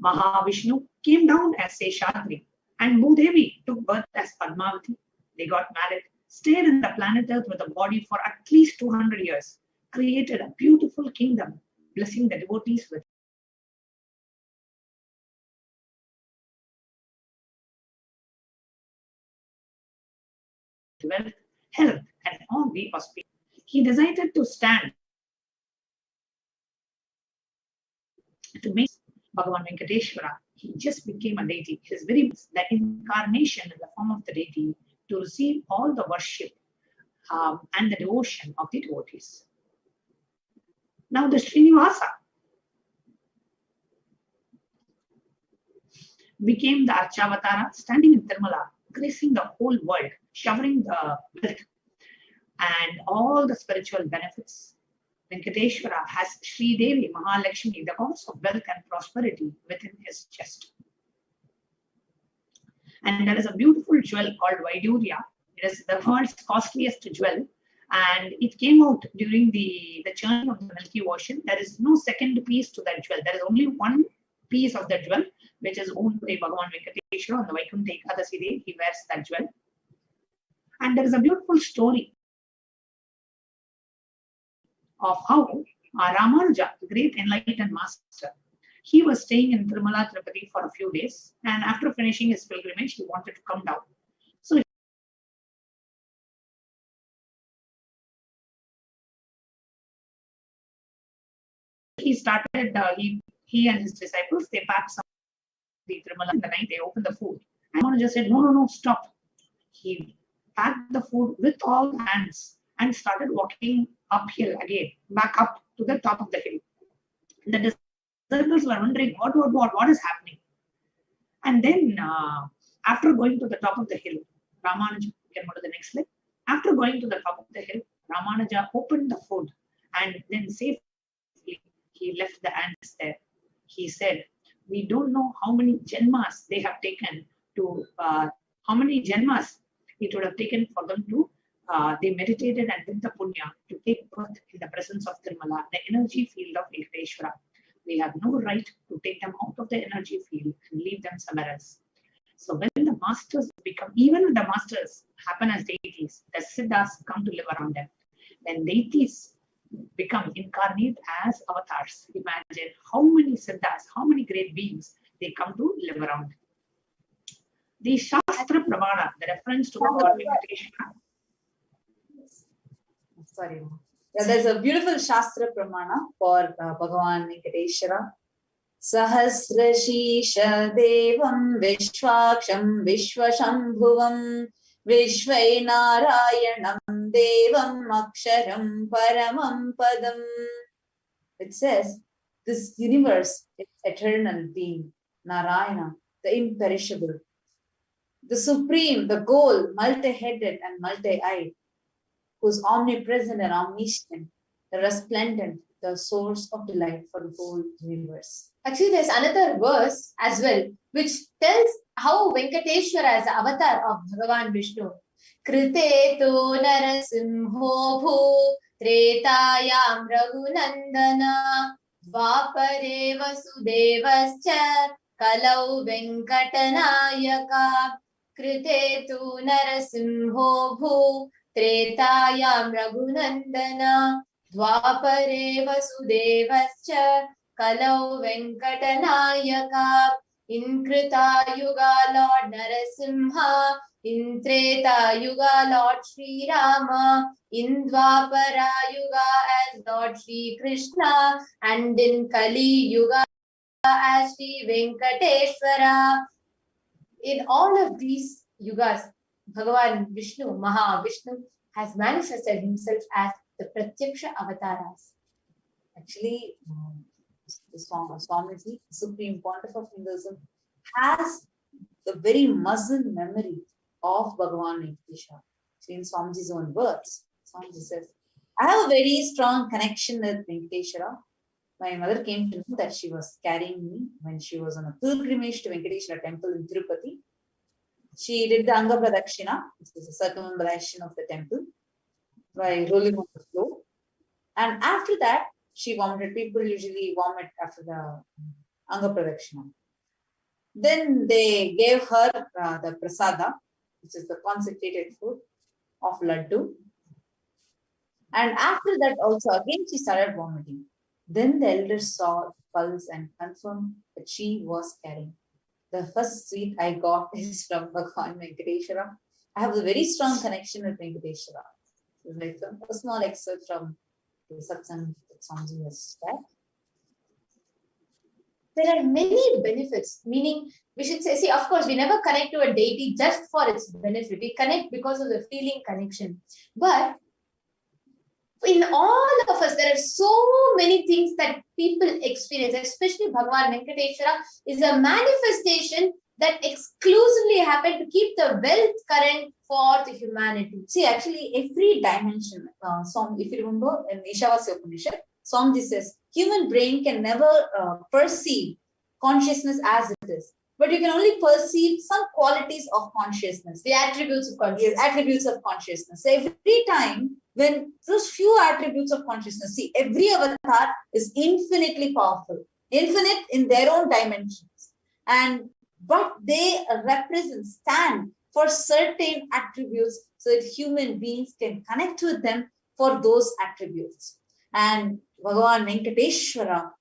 Mahavishnu came down as Seshadri and Bhudevi took birth as Padmavati. They got married, stayed in the planet Earth with a body for at least 200 years, created a beautiful kingdom, blessing the devotees with wealth, health, and all the auspicious. He decided to stand to make Bhagavan Venkateshwara. He just became a deity. His very the incarnation in the form of the deity to receive all the worship and the devotion of the devotees. Now the Srinivasa became the Archavatara, standing in Tirumala, gracing the whole world, showering the wealth and all the spiritual benefits. Venkateshwara has Sri Devi Mahalakshmi, the goddess of wealth and prosperity, within his chest. And there is a beautiful jewel called Vaidurya. It is the world's costliest jewel, and it came out during the churning of the Milky Ocean. There is no second piece to that jewel. There is only one piece of the jewel, which is owned by Bhagavan Venkateshwara. On the Vaikuntha Ekadasi day, he wears that jewel. And there is a beautiful story of how Ramanuja, the great enlightened master, he was staying in Tirumala Tirupati for a few days, and after finishing his pilgrimage, he wanted to come down. So he started, he and his disciples, they packed some of the Tirumala in the night, they opened the food. And Ramanuja said, no, stop. He packed the food with all hands and started walking uphill again, back up to the top of the hill. The disciples were wondering, what is happening? And then after going to the top of the hill, Ramanuja, you can go to the next slide. After going to the top of the hill, Ramanuja opened the food and then safely he left the ants there. He said, we don't know how many janmas they have taken to, how many janmas it would have taken for them to, they meditated and did the punya to take birth in the presence of Tirumala, the energy field of Venkateshwara. We have no right to take them out of the energy field and leave them somewhere else. So when the masters become, even when the masters happen as deities, the siddhas come to live around them. When deities become incarnate as avatars. Imagine how many siddhas, how many great beings they come to live around. The Shastra Pramana, the reference to Bhagavan Venkateshwara. Sorry. Yeah, there's a beautiful Shastra Pramana for Bhagavan Venkateshwara. Sahasrashisha Devam Vishwaksham Vishwashambhuvam Vishvainarayanam Devam Aksharam Paramam Padam. It says, this universe is eternal being, Narayana, the imperishable, the supreme, the goal, multi-headed and multi-eyed, who's omnipresent and omniscient, the resplendent, the source of delight for the whole universe. Actually, there's another verse as well, which tells how Venkateshwara is the avatar of Bhagavan Vishnu. Krite tu narasimho bhu tretayam raghunandana dvapare vasudevascha kalau venkatanayaka. Krite tu narasimho bhu tretayam raghunandana dvapare vasudevascha kalau venkatanayaka. In Krita Yuga Lord Narasimha, in Treta Yuga Lord Sri Rama, in Dvapara Yuga as Lord Sri Krishna, and in Kali Yuga as Sri Venkateshwara. In all of these yugas, Bhagavan Vishnu, Mahavishnu, has manifested himself as the Pratyaksha avatars. Actually, the Swamiji, Supreme Pontiff of Hinduism, has the very muscle memory of Bhagavan Venkateshwara. In Swamiji's own words, Swamiji says, I have a very strong connection with Venkateshwara. My mother came to know that she was carrying me when she was on a pilgrimage to Venkateshwara temple in Tirupati. She did the Anga Pradakshina, which is a circumambulation of the temple, by rolling on the floor. And after that, she vomited. People usually vomit after the Anga Pradakshina. Then they gave her the prasada, which is the consecrated food of laddu. And after that also, again, she started vomiting. Then the elders saw the pulse and confirmed that she was carrying. The first sweet I got is from Bhagavan Venkateshwara. I have a very strong connection with Venkateshwara. It's like a small excerpt from the satsang that Swamiji has shared. There are many benefits, meaning we should say, see, of course, we never connect to a deity just for its benefit. We connect because of the feeling connection. But in all of us, there are so many things that people experience, especially Bhagavan Venkateshwara is a manifestation that exclusively happened to keep the wealth current for the humanity. See, actually, every dimension, if you remember in Ishavasya Upanishad, Swamiji says, human brain can never perceive consciousness as it is. But you can only perceive some qualities of consciousness. The attributes of consciousness. Yes, attributes of consciousness. So every time when those few attributes of consciousness, see, every avatar is infinitely powerful, infinite in their own dimensions. But they represent, stand for certain attributes so that human beings can connect with them for those attributes. And Bhagavan Venkateshwara,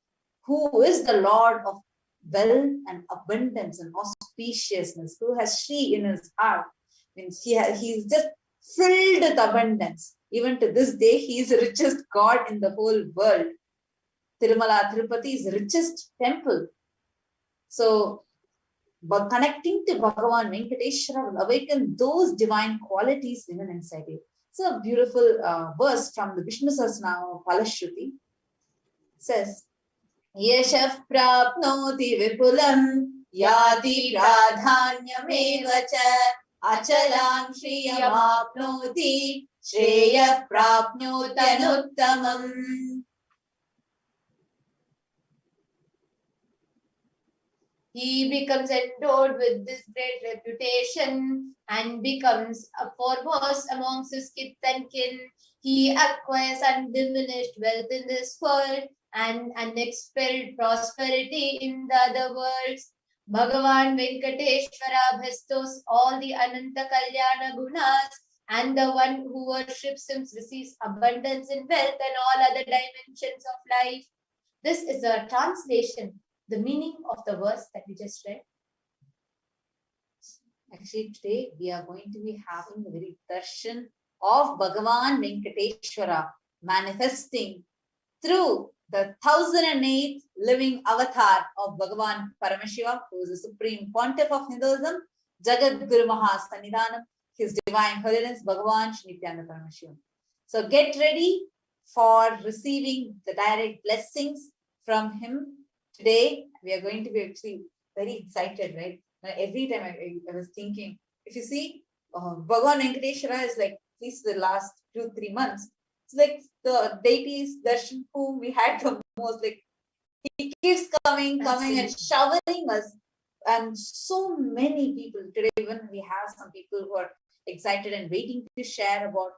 who is the Lord of wealth and abundance and auspiciousness, who has Shri in his heart, means he's just filled with abundance. Even to this day, he is the richest God in the whole world. Tirumala Tirupati is the richest temple. So, by connecting to Bhagavan Venkateshwara will awaken those divine qualities even inside you. It's a beautiful verse from the Vishnu Sahasranama Parashakti. Says, Yeshaf prapnoti vipulam yati pradhanyamevacha achalam shriyam apnoti shreya prapnyotanuttamam. He becomes endowed with this great reputation and becomes a foremost amongst his kith and kin. He acquires undiminished wealth in this world and unexpelled prosperity in the other worlds. Bhagavan Venkateshwara bestows all the Ananta Kalyana Gunas and the one who worships him receives abundance in wealth and all other dimensions of life. This is a translation, the meaning of the verse that we just read. Actually, today we are going to be having the very darshan of Bhagavan Venkateshwara manifesting through the 1008th living avatar of Bhagavan Paramashivoham, who is the Supreme Pontiff of Hinduism, Jagat Guru Mahasannidhanam, His Divine Holiness Bhagavan Nithyananda Paramashivam. So get ready for receiving the direct blessings from him. Today, we are going to be actually very excited, right? Every time I was thinking, if you see, Bhagavan Venkateshwara is like, at least the last 2-3 months, it's like the deities darshan whom we had the most. Like, he keeps coming and showering us. And so many people today, even we have some people who are excited and waiting to share about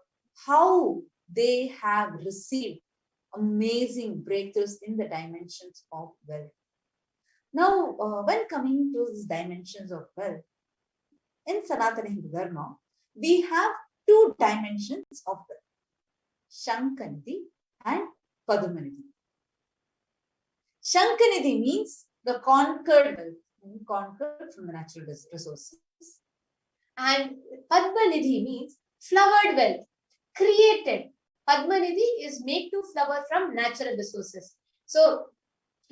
how they have received amazing breakthroughs in the dimensions of wealth. Now, when coming to these dimensions of wealth, in Sanatana Hindu Dharma, we have 2 dimensions of wealth, Shankanidhi and Padmanidhi. Shankanidhi means the conquered wealth, conquered from the natural resources. And Padmanidhi means flowered wealth, created. Padmanidhi is made to flower from natural resources. So,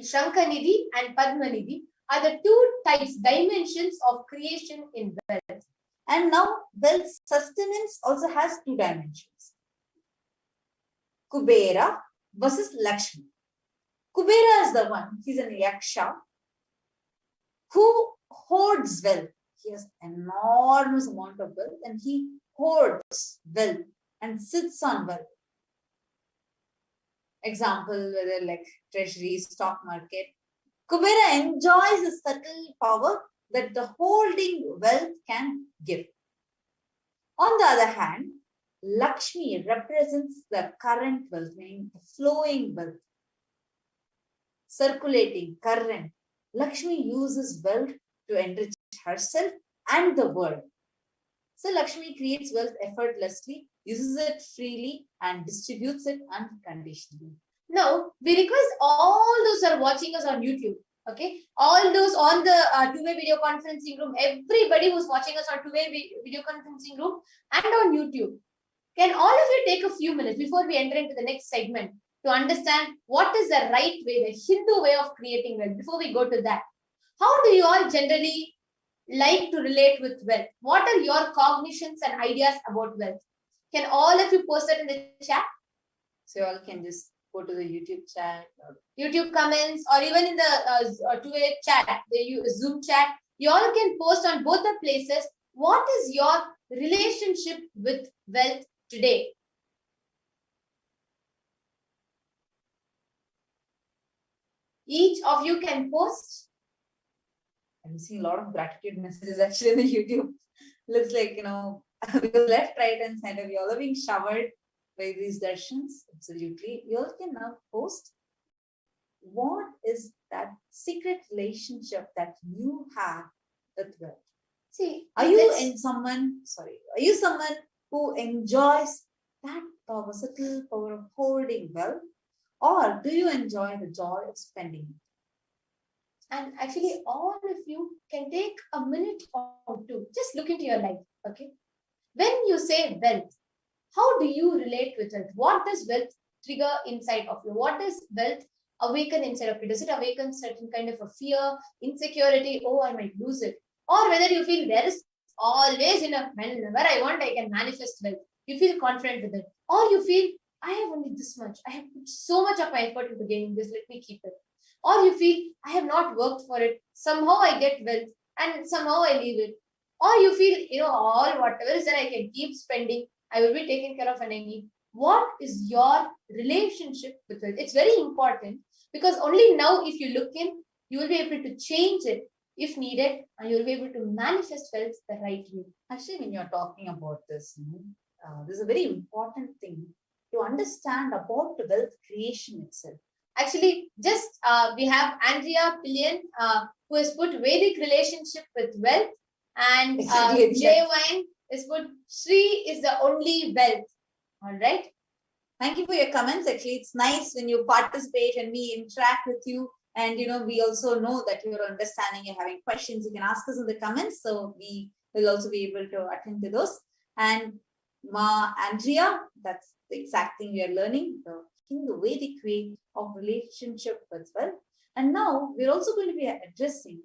Shankanidhi and Padmanidhi are the 2 types, dimensions of creation in wealth. And now, wealth sustenance also has 2 dimensions. Kubera versus Lakshmi. Kubera is the one, he's an yaksha, who hoards wealth. He has enormous amount of wealth and he hoards wealth and sits on wealth. Example, whether like treasury, stock market. Kubera enjoys the subtle power that the holding wealth can give. On the other hand, Lakshmi represents the current wealth, meaning the flowing wealth, circulating, current. Lakshmi uses wealth to enrich herself and the world. So Lakshmi creates wealth effortlessly, uses it freely and distributes it unconditionally. Now, we request all those who are watching us on YouTube, okay? All those on the two-way video conferencing room, everybody who's watching us on two-way video conferencing room and on YouTube. Can all of you take a few minutes before we enter into the next segment to understand what is the right way, the Hindu way of creating wealth? Before we go to that, how do you all generally like to relate with wealth? What are your cognitions and ideas about wealth? Can all of you post that in the chat? So you all can just go to the YouTube chat, or YouTube comments, or even in the two-way chat, the Zoom chat. You all can post on both the places. What is your relationship with wealth today? Each of you can post. I'm seeing a lot of gratitude messages actually in the YouTube. Looks like, because left, right, and center, we all are being showered by these darshans. Absolutely. You all can now post. What is that secret relationship that you have with wealth? See, are you someone who enjoys that power, subtle power of holding wealth, or do you enjoy the joy of spending it? And actually, all of you can take a minute or two. Just look into your life, okay? When you say wealth, how do you relate with it? What does wealth trigger inside of you? What does wealth awaken inside of you? Does it awaken certain kind of a fear, insecurity? Oh, I might lose it. Or whether you feel there is always enough, whenever I want, I can manifest wealth. You feel confident with it. Or you feel, I have only this much. I have put so much of my effort into gaining this. Let me keep it. Or you feel, I have not worked for it. Somehow I get wealth and somehow I leave it. Or you feel, all whatever is that I can keep spending. I will be taken care of and I need. What is your relationship with wealth? It's very important because only now if you look in, you will be able to change it if needed and you will be able to manifest wealth the right way. Actually, when you're talking about this, this is a very important thing to understand about the wealth creation itself. Actually, just we have Andrea Pillion who has put Vedic relationship with wealth, and Jay Wine is put, Sri is the only wealth. All right. Thank you for your comments. Actually, it's nice when you participate and we interact with you. And, we also know that you're understanding and having questions. You can ask us in the comments. So we will also be able to attend to those. And Ma Andrea, that's the exact thing we are learning, the Vedic way of relationship with wealth. And now we're also going to be addressing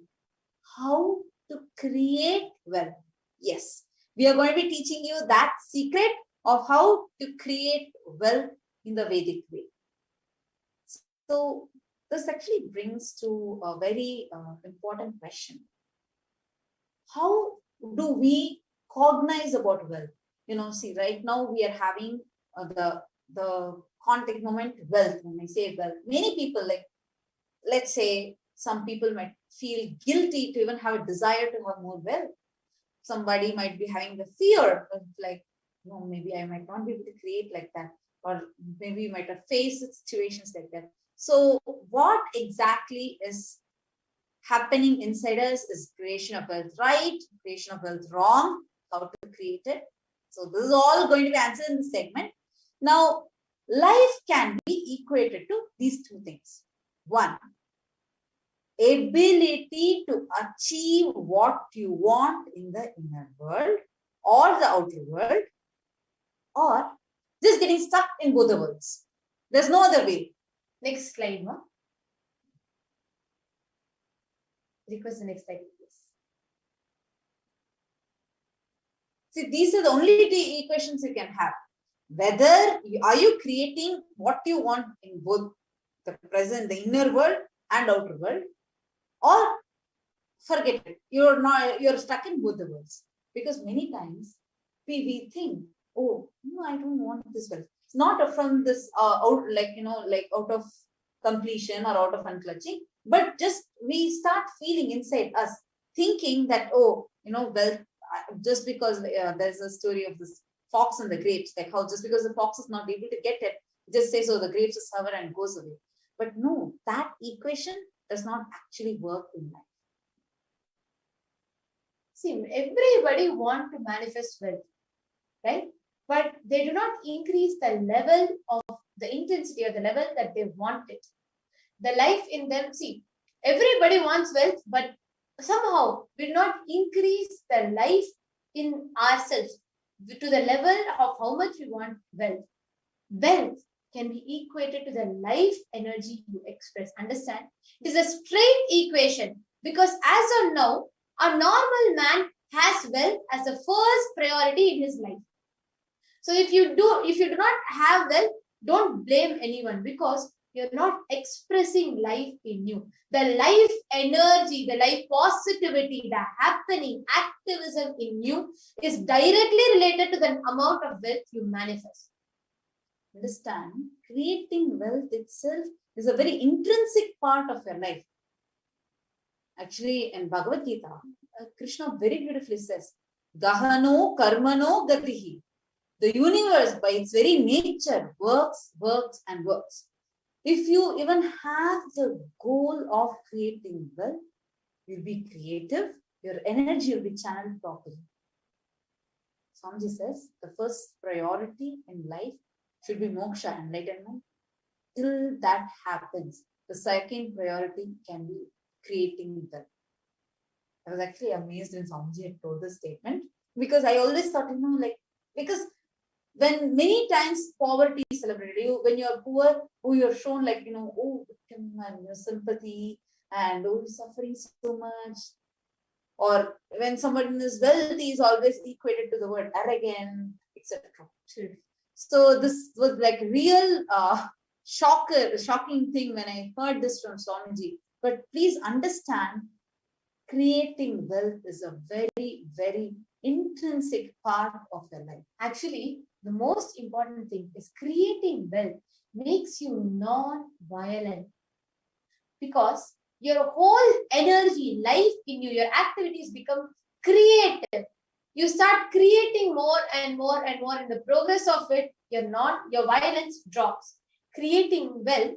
how to create wealth. Yes, we are going to be teaching you that secret of how to create wealth in the Vedic way. So this actually brings to a very important question. How do we cognize about wealth? See, right now we are having the context moment wealth. When I say wealth, many people, like, let's say some people might feel guilty to even have a desire to have more wealth. Somebody might be having the fear of, like, no, maybe I might not be able to create like that, or maybe you might have faced situations like that. So what exactly is happening inside us is creation of wealth right, creation of wealth wrong, how to create it. So this is all going to be answered in this segment. Now, life can be equated to these two things. One, ability to achieve what you want in the inner world or the outer world, or just getting stuck in both the worlds. There's no other way. Next slide, Ma. Request the next slide, please. See, these are the only two equations you can have. Whether are you creating what you want in both the present, the inner world and outer world, or forget it. You're stuck in both the worlds. Because many times we think, oh, no, I don't want this wealth. It's not from this out of completion or out of unclutching, but just we start feeling inside us, thinking that, oh, wealth, just because there's a story of this fox and the grapes, like how just because the fox is not able to get it, just says, oh, the grapes is sour and goes away. But no, that equation does not actually work in life. See, everybody wants to manifest wealth, right? But they do not increase the level of the intensity or the level that they want it. The life in them, see, everybody wants wealth, but somehow we do not increase the life in ourselves to the level of how much we want wealth. Wealth can be equated to the life energy you express. Understand? It is a straight equation because as of now, a normal man has wealth as the first priority in his life. So if you do not have wealth, don't blame anyone because you're not expressing life in you. The life energy, the life positivity, the happening, activism in you is directly related to the amount of wealth you manifest. Understand, creating wealth itself is a very intrinsic part of your life. Actually, in Bhagavad Gita, Krishna very beautifully says, Gahano karmano gatihi. The universe, by its very nature, works, works, and works. If you even have the goal of creating wealth, you'll be creative, your energy will be channeled properly. Swamiji says, the first priority in life should be moksha, enlightenment. Till that happens, the second priority can be creating wealth. I was actually amazed when Swamiji had told this statement because I always thought, because when many times poverty is celebrated, when you're poor, you're shown victim and your sympathy and you're suffering so much. Or when somebody is wealthy is always equated to the word arrogant, etc. So this was like real shocking thing when I heard this from Swamiji. But please understand, creating wealth is a very, very intrinsic part of your life. Actually, the most important thing is creating wealth makes you non-violent because your whole energy, life in you, your activities become creative. You start creating more and more and more. In the progress of it, your violence drops. Creating wealth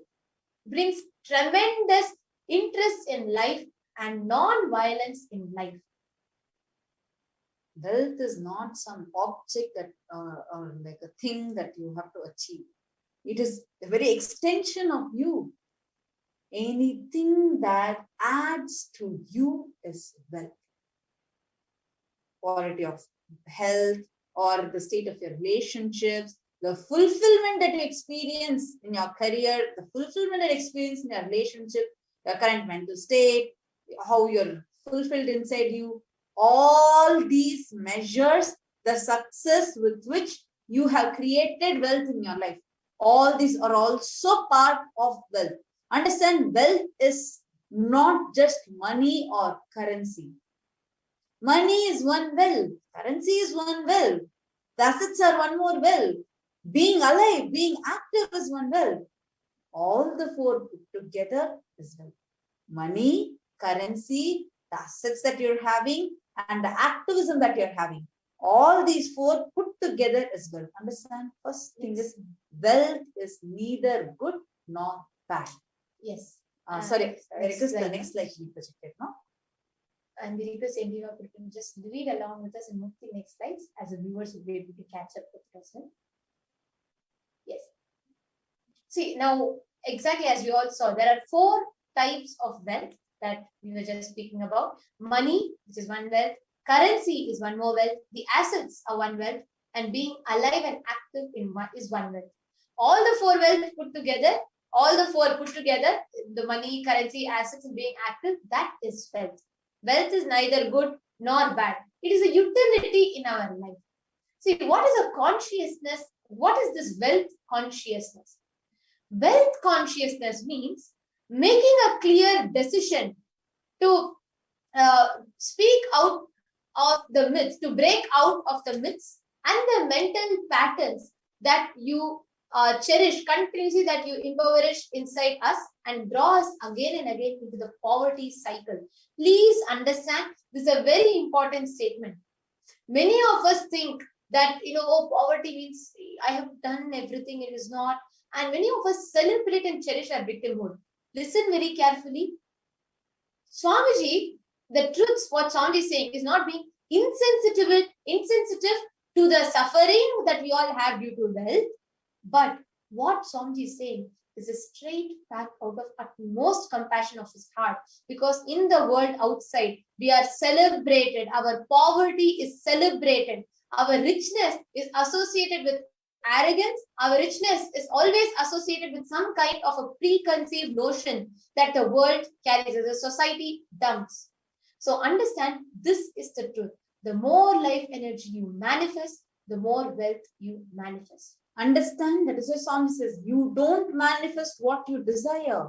brings tremendous interest in life and non-violence in life. Wealth is not some object that, or like a thing that you have to achieve. It is a very extension of you. Anything that adds to you is wealth. Quality of health or the state of your relationships, the fulfillment that you experience in your career, the fulfillment that you experience in your relationship, your current mental state, how you're fulfilled inside you, all these measures the success with which you have created wealth in your life. All these are also part of wealth. Understand, wealth is not just money or currency. Money is one wealth. Currency is one wealth. The assets are one more wealth. Being alive, being active is one wealth. All the four put together is wealth. Money, currency, the assets that you're having, and the activism that you're having. All these four put together is wealth. Understand? First thing is, wealth is neither good nor bad. Yes. Sorry, request the next slide to be projected, no? And we request everyone to just read along with us and move to the next slides, as the viewers will be able to catch up with us. Yes. See, now, exactly as you all saw, there are 4 types of wealth that we were just speaking about. Money, which is one wealth. Currency is one more wealth. The assets are one wealth. And being alive and active in one is one wealth. All the 4 wealth put together, the money, currency, assets, and being active, that is wealth. Wealth is neither good nor bad. It is a utility in our life. See, what is a consciousness? What is this wealth consciousness? Wealth consciousness means making a clear decision to speak out of the myths, to break out of the myths and the mental patterns that you cherish continuously, that you impoverish inside us and draw us again and again into the poverty cycle. Please understand, this is a very important statement. Many of us think that, oh, poverty means I have done everything, it is not. And many of us celebrate and cherish our victimhood. Listen very carefully. Swamiji, the truth, what Swamiji is saying, is not being insensitive to the suffering that we all have due to wealth. But what Swamiji is saying is a straight fact out of utmost compassion of his heart. Because in the world outside, we are celebrated. Our poverty is celebrated. Our richness is associated with arrogance. Our richness is always associated with some kind of a preconceived notion that the world carries, as a society dumps. So understand, this is the truth. The more life energy you manifest, the more wealth you manifest. Understand, that is why Swami says, you don't manifest what you desire.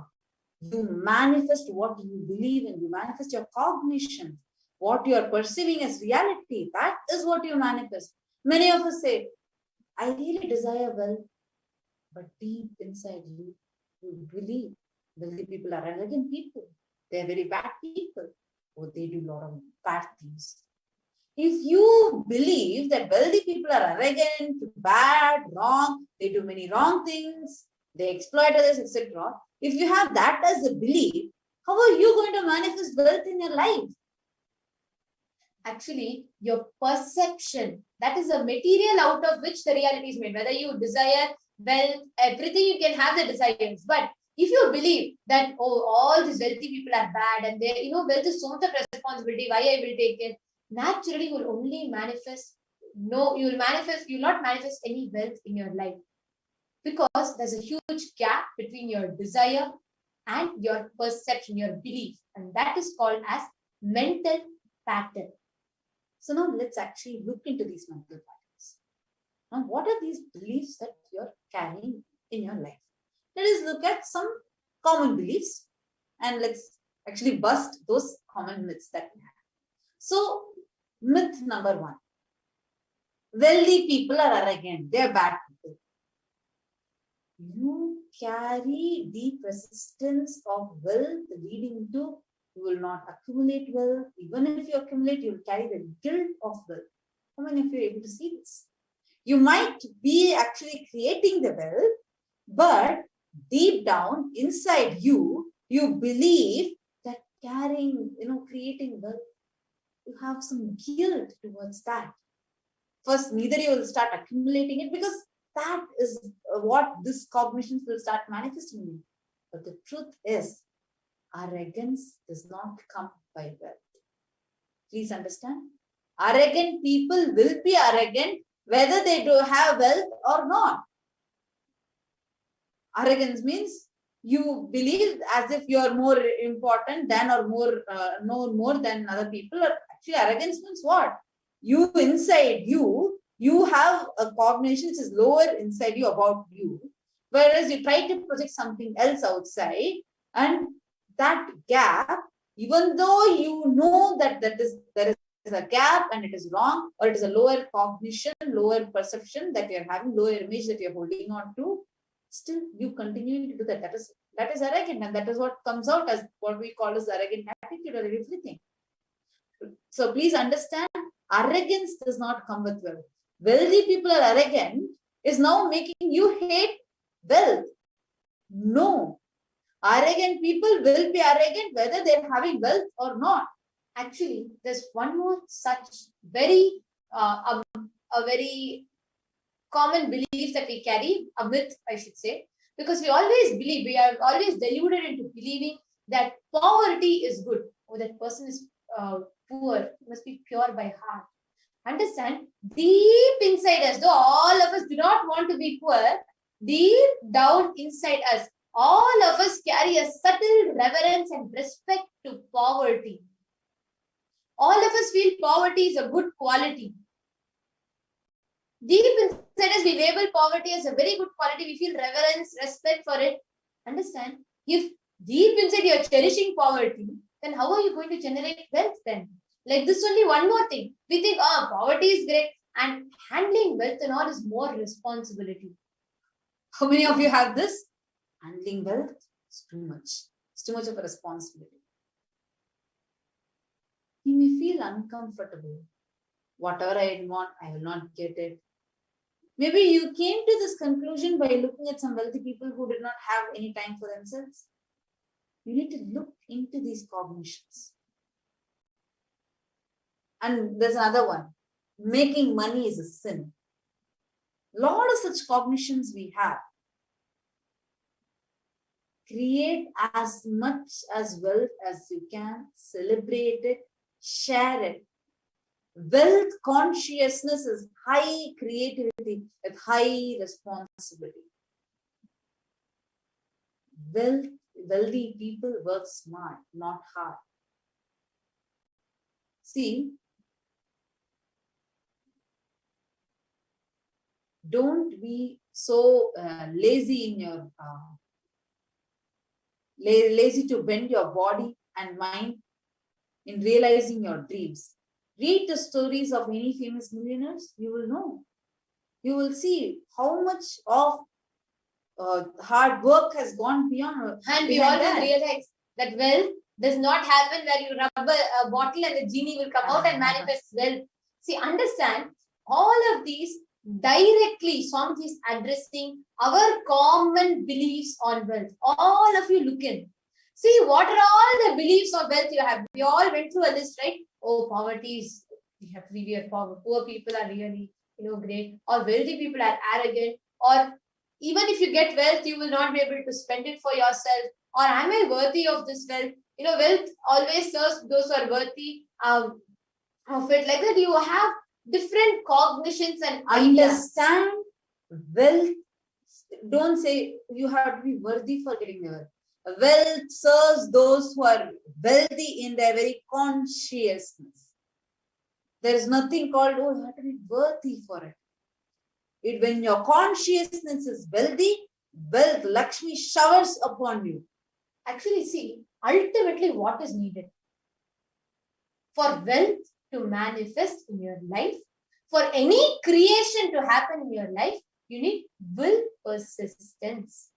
You manifest what you believe in. You manifest your cognition. What you are perceiving as reality, that is what you manifest. Many of us say, I really desire wealth, but deep inside you, you believe wealthy people are arrogant people. They are very bad people. Or they do a lot of bad things. If you believe that wealthy people are arrogant, bad, wrong, they do many wrong things, they exploit others, etc. If you have that as a belief, how are you going to manifest wealth in your life? Actually, your perception, that is a material out of which the reality is made. Whether you desire wealth, everything, you can have the desires. But if you believe that, oh, all these wealthy people are bad and they, wealth is so much of responsibility, why I will take it? Naturally, you will only manifest, you will not manifest any wealth in your life. Because there's a huge gap between your desire and your perception, your belief. And that is called as mental pattern. So now let's actually look into these mental patterns. Now, what are these beliefs that you're carrying in your life? Let us look at some common beliefs and let's actually bust those common myths that we have. So, myth number 1. Wealthy people are arrogant. They are bad people. You carry deep resistance of wealth leading to you will not accumulate wealth. Even if you accumulate, you will carry the guilt of wealth. How many of you are able to see this? You might be actually creating the wealth, but deep down inside you, you believe that carrying, creating wealth you have some guilt towards that. First, neither you will start accumulating it because that is what this cognition will start manifesting in you. But the truth is, arrogance does not come by wealth. Please understand. Arrogant people will be arrogant whether they do have wealth or not. Arrogance means you believe as if you are more important than or more know more than other people. Or actually, arrogance means what? You inside you have a cognition which is lower inside you about you, whereas you try to project something else outside, and that gap, even though you know that there is a gap and it is wrong, or it is a lower cognition, lower perception that you are having, lower image that you are holding on to, still you continue to do that. That is arrogant, and that is what comes out as what we call as arrogant attitude or everything. So please understand, arrogance does not come with wealth. Wealthy people are arrogant is now making you hate wealth. No. Arrogant people will be arrogant whether they're having wealth or not. Actually, there's one more such very, a very common belief that we carry, a myth, I should say, because we are always deluded into believing that poverty is good, or that person is poor, must be pure by heart. Understand, deep inside us, though all of us do not want to be poor, deep down inside us, all of us carry a subtle reverence and respect to poverty. All of us feel poverty is a good quality. Deep inside us, we label poverty as a very good quality. We feel reverence, respect for it. Understand? If deep inside you are cherishing poverty, then how are you going to generate wealth then? Like this only one more thing. We think, poverty is great, and handling wealth and all is more responsibility. How many of you have this? Handling wealth is too much. It's too much of a responsibility. You may feel uncomfortable. Whatever I want, I will not get it. Maybe you came to this conclusion by looking at some wealthy people who did not have any time for themselves. You need to look into these cognitions. And there's another one. Making money is a sin. A lot of such cognitions we have. Create as much as wealth as you can. Celebrate it. Share it. Wealth consciousness is high creativity with high responsibility. Wealthy people work smart, not hard. See, don't be so lazy in your lazy to bend your body and mind in realizing your dreams. Read the stories of any famous millionaires, you will know. You will see how much of hard work has gone beyond. And we always realize that wealth does not happen where you rub a bottle and the genie will come out and manifest wealth. See, understand, all of these directly, Swamiji is addressing our common beliefs on wealth. All of you look in. See, what are all the beliefs of wealth you have? We all went through a list, right? Oh, poverty is, we have to be poor. Poor people are really, great. Or wealthy people are arrogant. Or even if you get wealth, you will not be able to spend it for yourself. Or am I worthy of this wealth? Wealth always serves those who are worthy of it. Like that, you have different cognitions and understand wealth. Don't say you have to be worthy for getting the wealth. Wealth serves those who are wealthy in their very consciousness. There is nothing called, you have to be worthy for it. When your consciousness is wealthy, wealth, Lakshmi showers upon you. Actually, see, ultimately what is needed? For wealth to manifest in your life, for any creation to happen in your life, you need will persistence.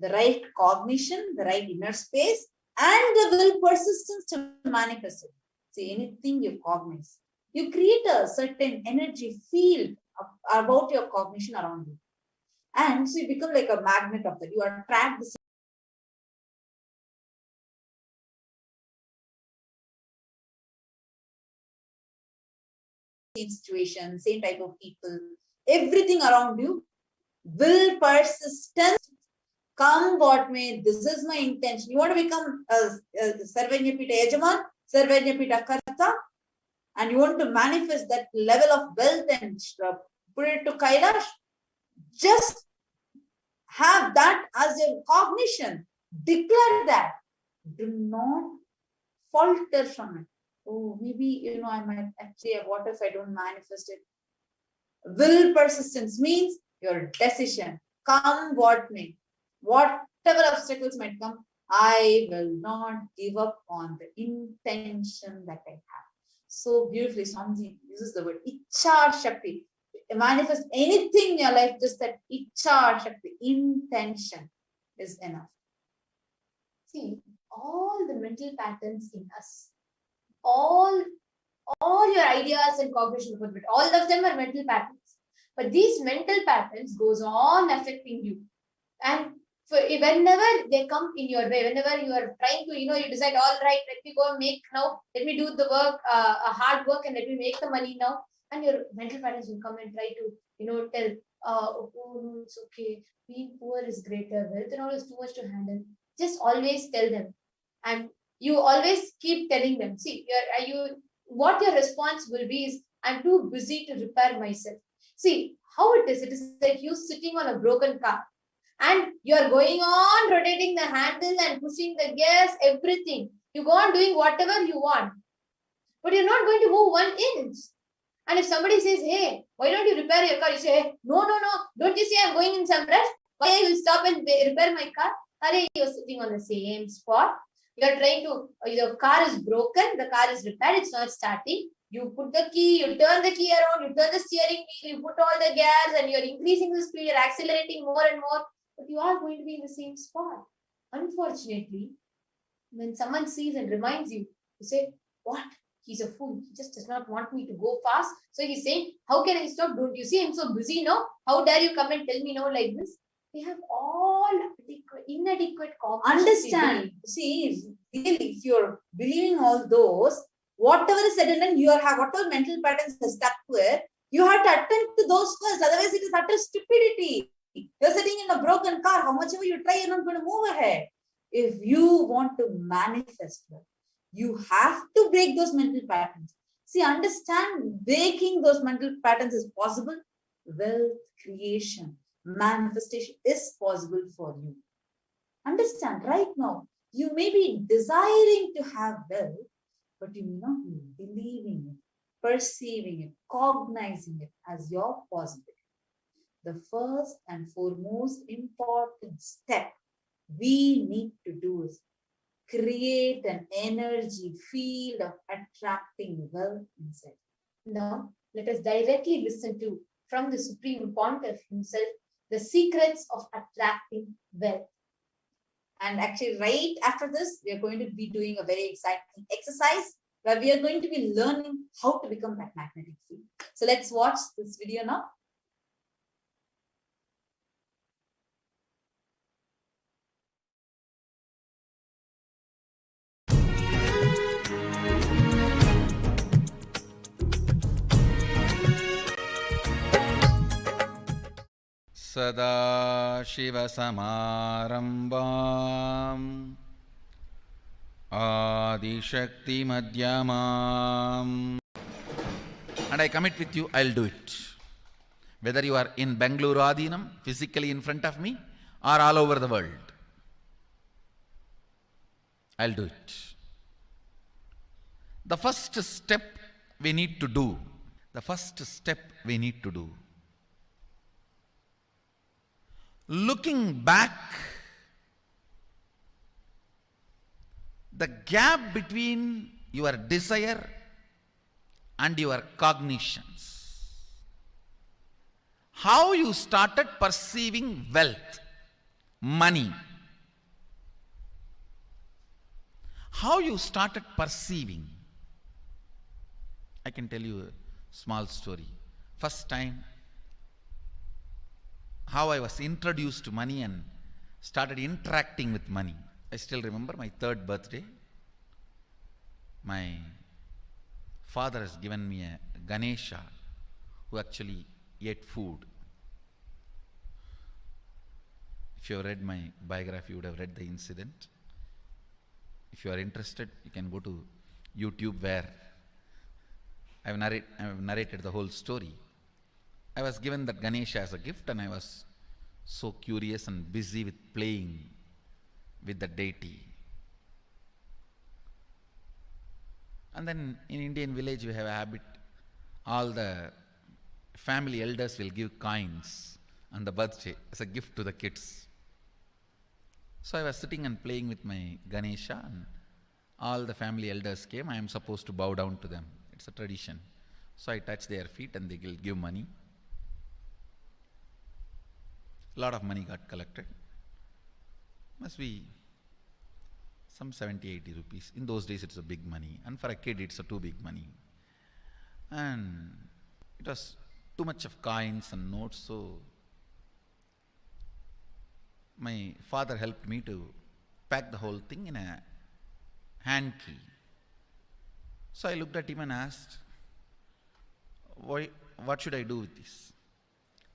The right cognition, the right inner space, and the will persistence to manifest it. See, anything you cognize, you create a certain energy field about your cognition around you. And so you become like a magnet of that. You attract the same situation, same type of people, everything around you, will persistence, come what may, this is my intention. You want to become a Sarvanyapita Yajaman, Sarvanyapita Karta, and you want to manifest that level of wealth and put it to Kailash, just have that as your cognition. Declare that. Do not falter from it. Oh, maybe, I might actually, what if I don't manifest it? Will persistence means your decision. Come what may. Whatever obstacles might come, I will not give up on the intention that I have. So beautifully, Swamiji uses the word Ichcha Shakti. Manifest anything in your life, just that Ichcha Shakti, intention is enough. See, all the mental patterns in us, all your ideas and cognition, all of them are mental patterns. But these mental patterns goes on affecting you. And whenever they come in your way, whenever you are trying to, you decide, all right, let me go make now, let me do the work, a hard work, and let me make the money now. And your mental patterns will come and try to, tell, oh, no, it's okay. Being poor is greater. Wealth and all is too much to handle. Just always tell them. And you always keep telling them, see, what your response will be is, I'm too busy to repair myself. See, how it is like you sitting on a broken car and you are going on rotating the handle and pushing the gears, everything. You go on doing whatever you want, but you're not going to move 1 inch. And if somebody says, hey, why don't you repair your car? You say, hey, no, don't you see I'm going in some rush? Why will stop and repair my car? Are you're sitting on the same spot. You're trying to, your car is broken, the car is repaired, it's not starting. You put the key, you turn the key around, you turn the steering wheel, you put all the gears, and you're increasing the speed, you're accelerating more and more, but you are going to be in the same spot. Unfortunately, when someone sees and reminds you, you say, what? He's a fool. He just does not want me to go fast. So he's saying, how can I stop? Don't you see him so busy now? How dare you come and tell me no like this? They have all inadequate cognition. Understand. See, really, if you're believing all those, whatever is said and done, you have whatever mental patterns are stuck with, you have to attend to those first. Otherwise, it is utter stupidity. You're sitting in a broken car. How much ever you try, you're not going to move ahead. If you want to manifest it, you have to break those mental patterns. See, understand, breaking those mental patterns is possible. Wealth creation, manifestation is possible for you. Understand, right now, you may be desiring to have wealth, but you may not be believing it, perceiving it, cognizing it as your possibility. The first and foremost important step we need to do is create an energy field of attracting wealth inside. Now, let us directly listen to, from the Supreme Pontiff himself, the secrets of attracting wealth. And actually, right after this, we are going to be doing a very exciting exercise where we are going to be learning how to become that magnetic field. So let's watch this video now. Sadashivasamarambam Adishakti Madhyamam. And I commit with you, I'll do it. Whether you are in Bangalore Adinam, physically in front of me, or all over the world, I'll do it. The first step we need to do, looking back, the gap between your desire and your cognitions, how you started perceiving wealth, money, how you started perceiving. I can tell you a small story. First time, how I was introduced to money and started interacting with money. I still remember my 3rd birthday. My father has given me a Ganesha who actually ate food. If you have read my biography, you would have read the incident. If you are interested, you can go to YouTube where I have narrated the whole story. I was given that Ganesha as a gift and I was so curious and busy with playing with the deity. And then in Indian village we have a habit, all the family elders will give coins on the birthday as a gift to the kids. So I was sitting and playing with my Ganesha and all the family elders came. I am supposed to bow down to them. It's a tradition. So I touch their feet and they will give money. A lot of money got collected. Must be some 70, 80 rupees. In those days it's a big money. And for a kid it's a too big money. And it was too much of coins and notes, so my father helped me to pack the whole thing in a hand key. So I looked at him and asked, what should I do with this?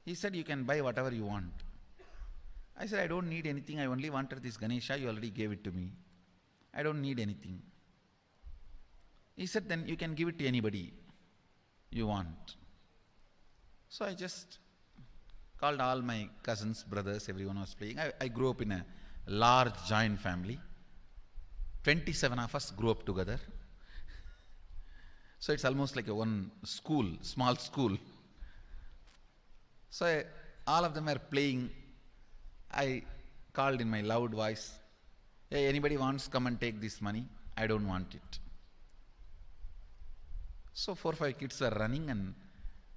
He said, you can buy whatever you want. I said, I don't need anything. I only wanted this Ganesha. You already gave it to me. I don't need anything. He said, then you can give it to anybody you want. So I just called all my cousins, brothers, everyone was playing. I grew up in a large joint family. 27 of us grew up together. So it's almost like a one school, small school. So all of them were playing. I called in my loud voice, hey, anybody wants, come and take this money. I don't want it. So 4 or 5 kids were running and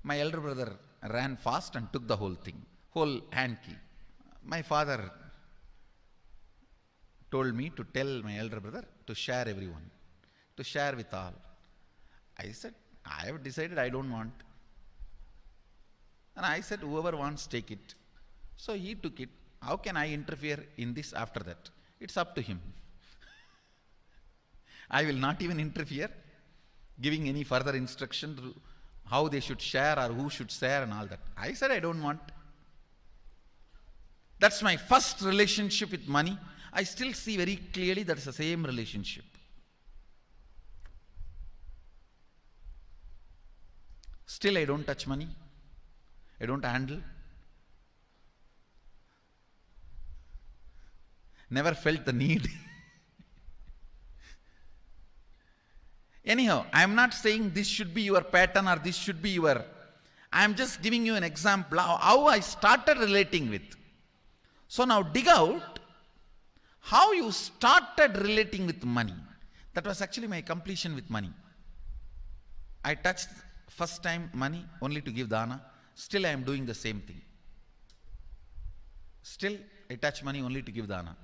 my elder brother ran fast and took the whole thing, whole hand key. My father told me to tell my elder brother to share everyone, to share with all. I said, I have decided I don't want. And I said, whoever wants, take it. So he took it. How can I interfere in this after that? It's up to him. I will not even interfere, giving any further instruction to how they should share or who should share and all that. I said, I don't want. That's my first relationship with money. I still see very clearly that's the same relationship. Still I don't touch money. I don't handle. Never felt the need. Anyhow, I am not saying this should be your pattern or this should be your... I am just giving you an example of how I started relating with. So now dig out how you started relating with money. That was actually my completion with money. I touched first time money only to give dana. Still I am doing the same thing. Still I touch money only to give dana.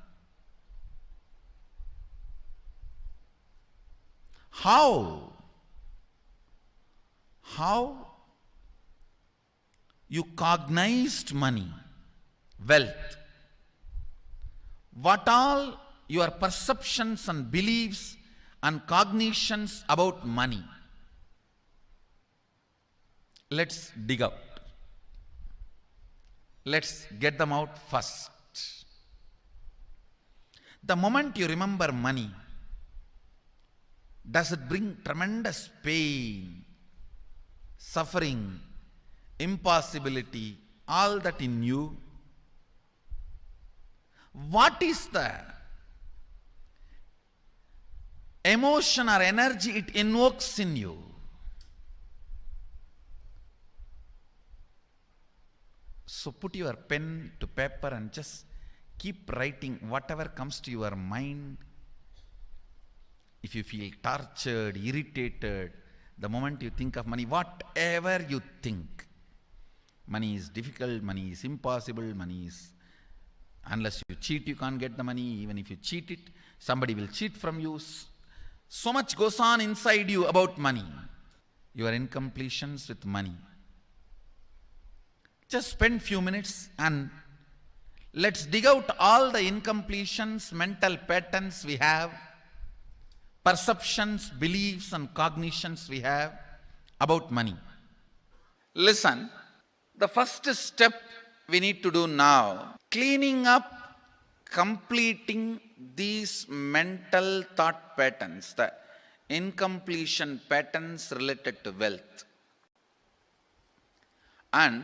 How you cognized money, wealth, what all your perceptions and beliefs and cognitions about money. Let's dig out. Let's get them out first. The moment you remember money, does it bring tremendous pain, suffering, impossibility, all that in you? What is the emotion or energy it invokes in you? So put your pen to paper and just keep writing whatever comes to your mind. If you feel tortured, irritated, the moment you think of money, whatever you think, money is difficult, money is impossible, money is, unless you cheat, you can't get the money. Even if you cheat it, somebody will cheat from you. So much goes on inside you about money. Your incompletions with money. Just spend few minutes and let's dig out all the incompletions, mental patterns we have, perceptions, beliefs and cognitions we have about money. Listen, the first step we need to do now, cleaning up, completing these mental thought patterns, the incompletion patterns related to wealth, and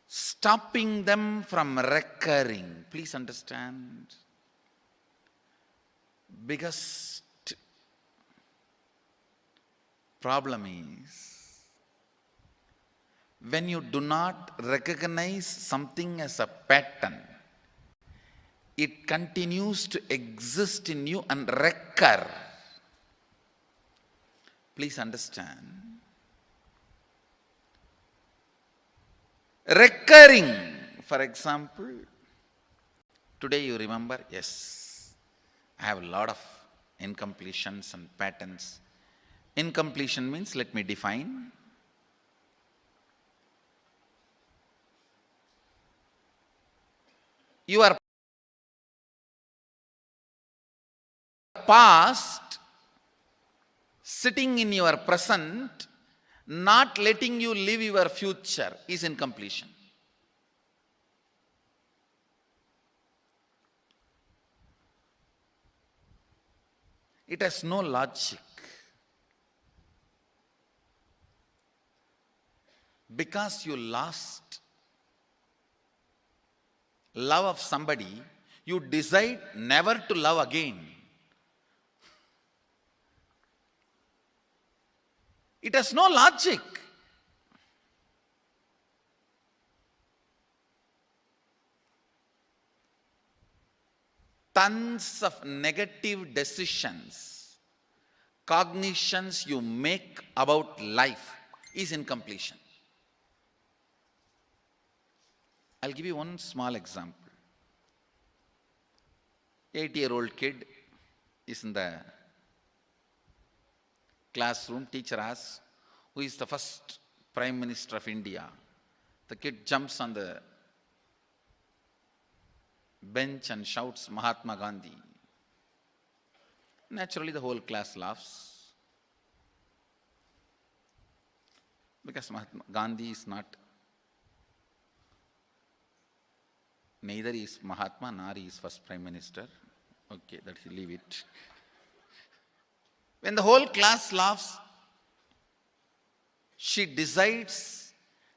stopping them from recurring. Please understand. Biggest problem is when you do not recognize something as a pattern, it continues to exist in you and recur. Please understand. Recurring, for example, today you remember, yes, I have a lot of incompletions and patterns. Incompletion means, let me define. Your past sitting in your present, not letting you live your future, is incompletion. It has no logic. Because you lost love of somebody, you decide never to love again. It has no logic. Tons of negative decisions, cognitions you make about life is incompletion. I'll give you one small example. 8-year-old kid is in the classroom. Teacher asks, who is the first Prime Minister of India? The kid jumps on the bench and shouts, Mahatma Gandhi. Naturally, the whole class laughs. Because Mahatma Gandhi is not, neither is Mahatma nor is first Prime Minister. Okay, that you leave it. When the whole class laughs, she decides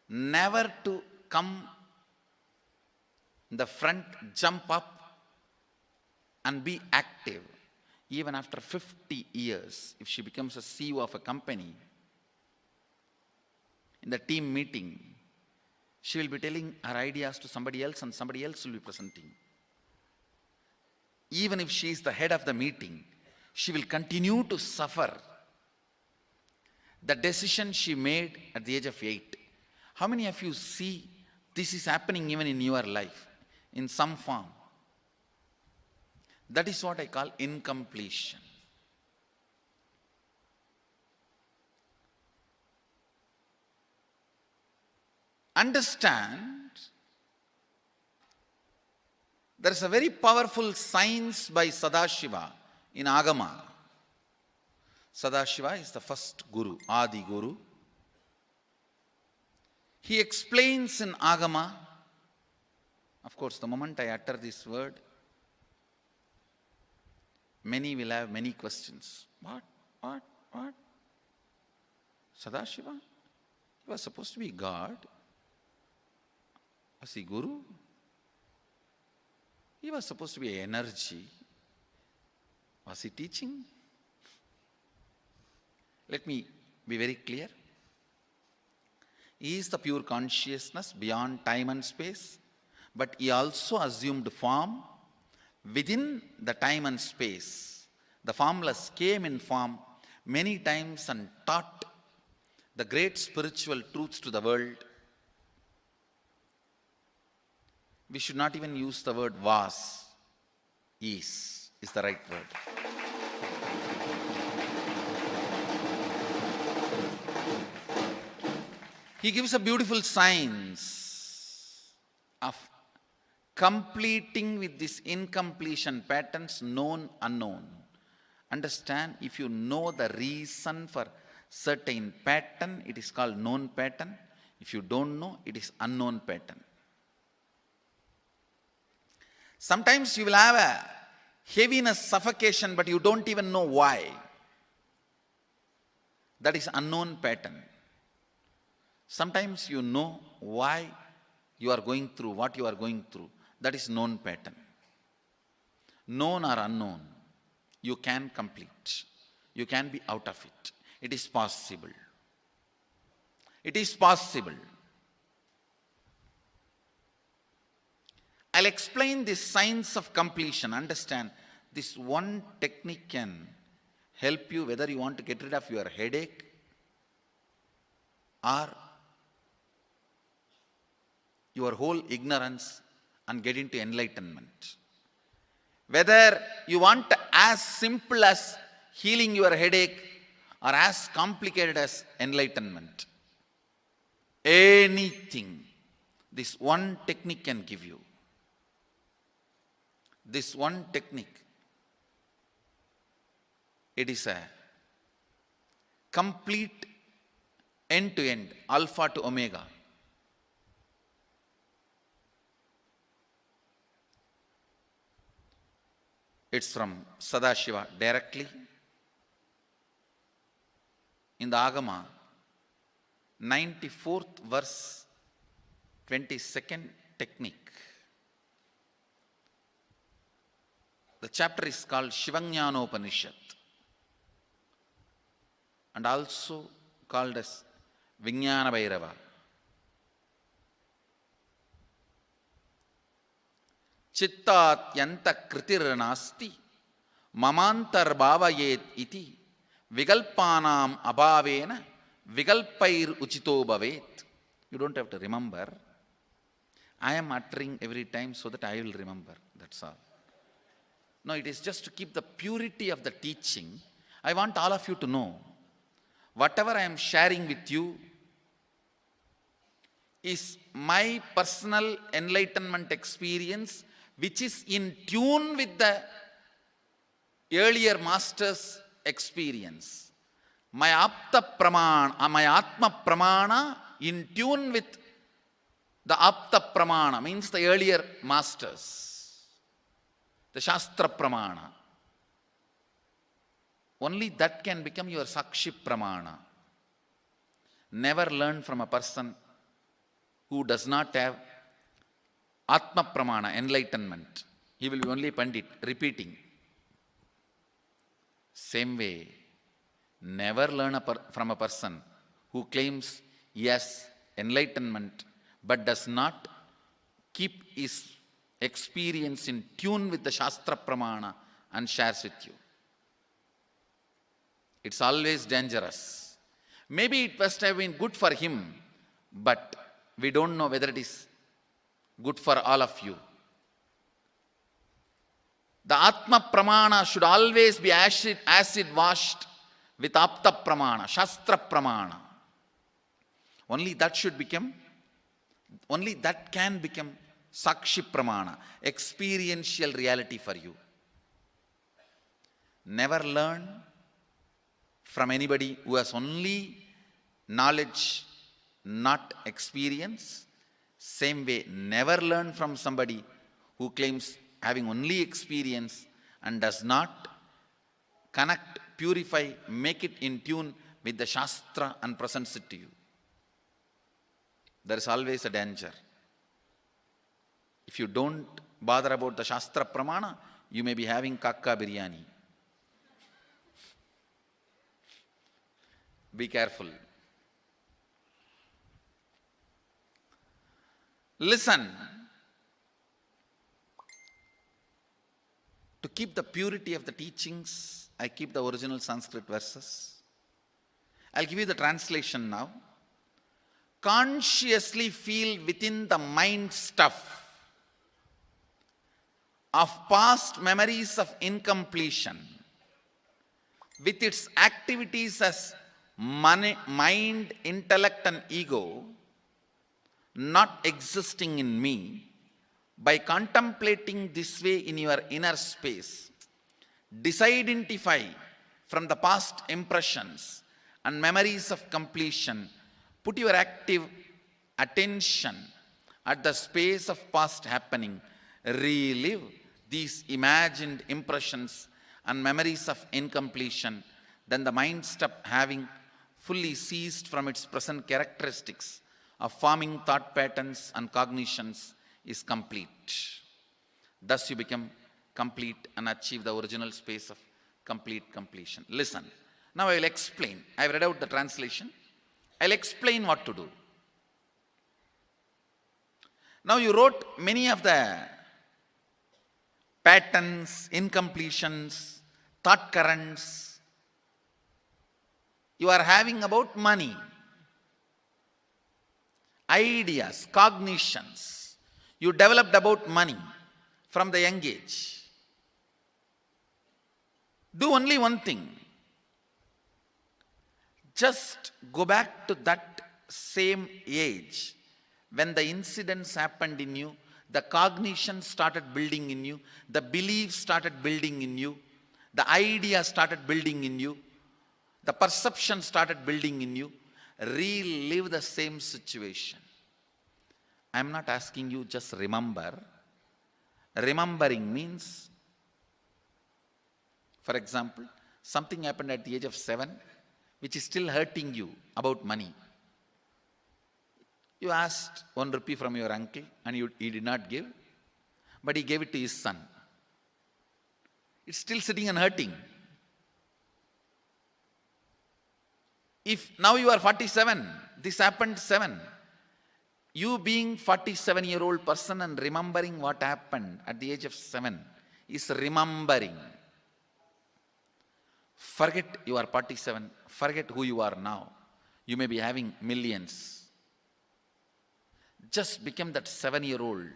never to come in the front, jump up and be active. Even after 50 years, if she becomes a CEO of a company, in the team meeting, she will be telling her ideas to somebody else and somebody else will be presenting. Even if she is the head of the meeting, she will continue to suffer the decision she made at the age of 8. How many of you see this is happening even in your life in some form? That is what I call incompletion. Understand, there is a very powerful science by Sadashiva in Agama. Sadashiva is the first Guru, Adi Guru. He explains in Agama, of course, the moment I utter this word, many will have many questions. What? Sadashiva? He was supposed to be God. Was he Guru? He was supposed to be energy. Was he teaching? Let me be very clear. He is the pure consciousness beyond time and space, but he also assumed form within the time and space. The formless came in form many times and taught the great spiritual truths to the world. We should not even use the word was. Is the right word. He gives a beautiful science of completing with this incompletion patterns, known, unknown. Understand, if you know the reason for certain pattern, it is called known pattern. If you don't know, it is unknown pattern. Sometimes you will have a heaviness, suffocation, but you don't even know why. That is unknown pattern. Sometimes you know why you are going through what you are going through. That is known pattern. Known or unknown, you can complete. You can be out of it. It is possible. It is possible. I'll explain this science of completion. Understand, this one technique can help you whether you want to get rid of your headache or your whole ignorance and get into enlightenment. Whether you want as simple as healing your headache or as complicated as enlightenment. Anything, this one technique can give you. This one technique, it is a complete end-to-end, alpha to omega. It's from Sadashiva directly. In the Agama, 94th verse, 22nd technique. The chapter is called Shivajnanopanishad and also called as Kalabhairava. Chittat yanta kritir nasti mamantar bhavayet iti vigalpanam abhavena vigalpair uchito bhavet. You don't have to remember. I am uttering every time so that I will remember. That's all. No, it is just to keep the purity of the teaching. I want all of you to know, whatever I am sharing with you is my personal enlightenment experience, which is in tune with the earlier master's experience. My Apta Pramana, my Atma Pramana in tune with the Apta Pramana, means the earlier masters. The Shastra Pramana. Only that can become your Sakshi Pramana. Never learn from a person who does not have Atma Pramana, enlightenment. He will be only Pandit, repeating. Same way, never learn from a person who claims yes, enlightenment, but does not keep his experience in tune with the Shastra Pramana and shares with you. It's always dangerous. Maybe it must have been good for him, but we don't know whether it is good for all of you. The Atma Pramana should always be acid washed with Apta Pramana, Shastra Pramana. Only that can become Sakshi Pramana, experiential reality for you. Never learn from anybody who has only knowledge, not experience. Same way, never learn from somebody who claims having only experience and does not connect, purify, make it in tune with the Shastra and presents it to you. There is always a danger. If you don't bother about the Shastra Pramana, you may be having kakka biryani. Be careful. Listen. To keep the purity of the teachings, I keep the original Sanskrit verses. I'll give you the translation now. Consciously feel within the mind stuff of past memories of incompletion with its activities as mind, intellect and ego not existing in me. By contemplating this way in your inner space, disidentify from the past impressions and memories of completion. Put your active attention at the space of past happening. Relive these imagined impressions and memories of incompletion. Then the mind stop having fully ceased from its present characteristics of forming thought patterns and cognitions is complete. Thus you become complete and achieve the original space of complete completion. Listen. Now I will explain. I have read out the translation. I will explain what to do. Now you wrote many of the patterns, incompletions, thought currents you are having about money, ideas, cognitions you developed about money from the young age. Do only one thing. Just go back to that same age when the incidents happened in you, the cognition started building in you, the beliefs started building in you, the idea started building in you, the perception started building in you. Relive the same situation. I am not asking you just remember. Remembering means, for example, something happened at the age of 7 which is still hurting you about money. You asked 1 rupee from your uncle and he did not give, but he gave it to his son. It's still sitting and hurting. If now you are 47, this happened 7. You being 47-year-old person and remembering what happened at the age of 7 is remembering. Forget you are 47. Forget who you are now. You may be having millions. Just become that 7-year-old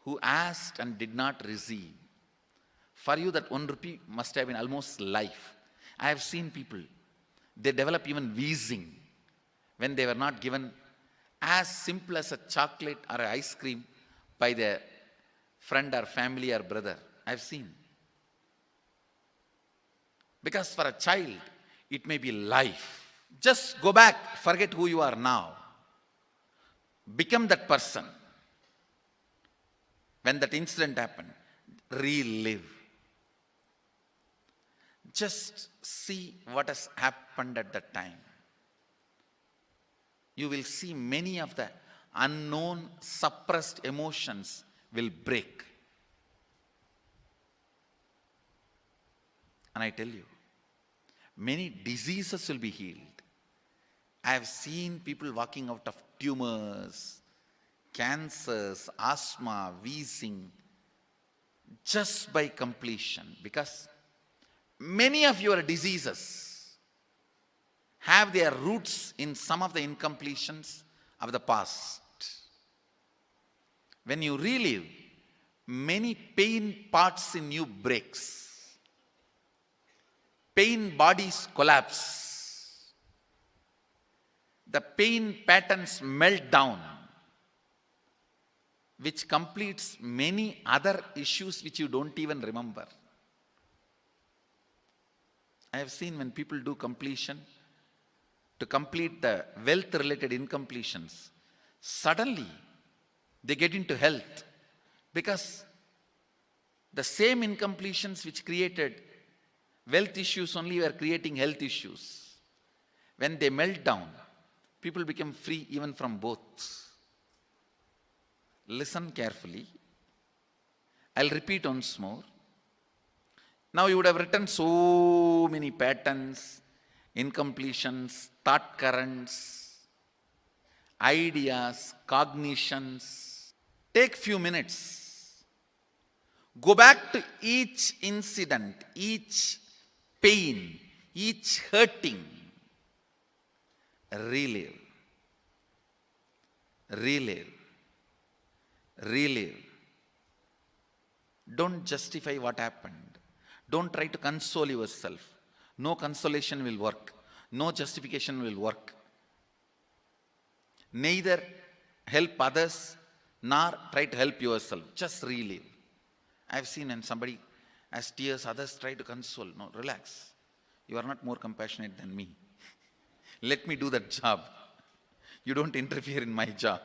who asked and did not receive. For you that 1 rupee must have been almost life. I have seen people, they develop even wheezing when they were not given as simple as a chocolate or an ice cream by their friend or family or brother. I have seen. Because for a child, it may be life. Just go back, forget who you are now. Become that person. When that incident happened, relive. Just see what has happened at that time. You will see many of the unknown, suppressed emotions will break. And I tell you, many diseases will be healed. I have seen people walking out of tumors, cancers, asthma, wheezing, just by completion. Because many of your diseases have their roots in some of the incompletions of the past. When you relive, many pain parts in you breaks. Pain bodies collapse. The pain patterns melt down, which completes many other issues which you don't even remember. I have seen when people do completion, to complete the wealth-related incompletions, suddenly they get into health, because the same incompletions which created wealth issues only were creating health issues. When they melt down, people become free even from both. Listen carefully. I'll repeat once more. Now you would have written so many patterns, incompletions, thought currents, ideas, cognitions. Take few minutes. Go back to each incident, each pain, each hurting. Relive. Relive. Relive. Don't justify what happened. Don't try to console yourself. No consolation will work. No justification will work. Neither help others nor try to help yourself. Just relive. I have seen when somebody has tears, others try to console. No, relax. You are not more compassionate than me. Let me do that job. You don't interfere in my job.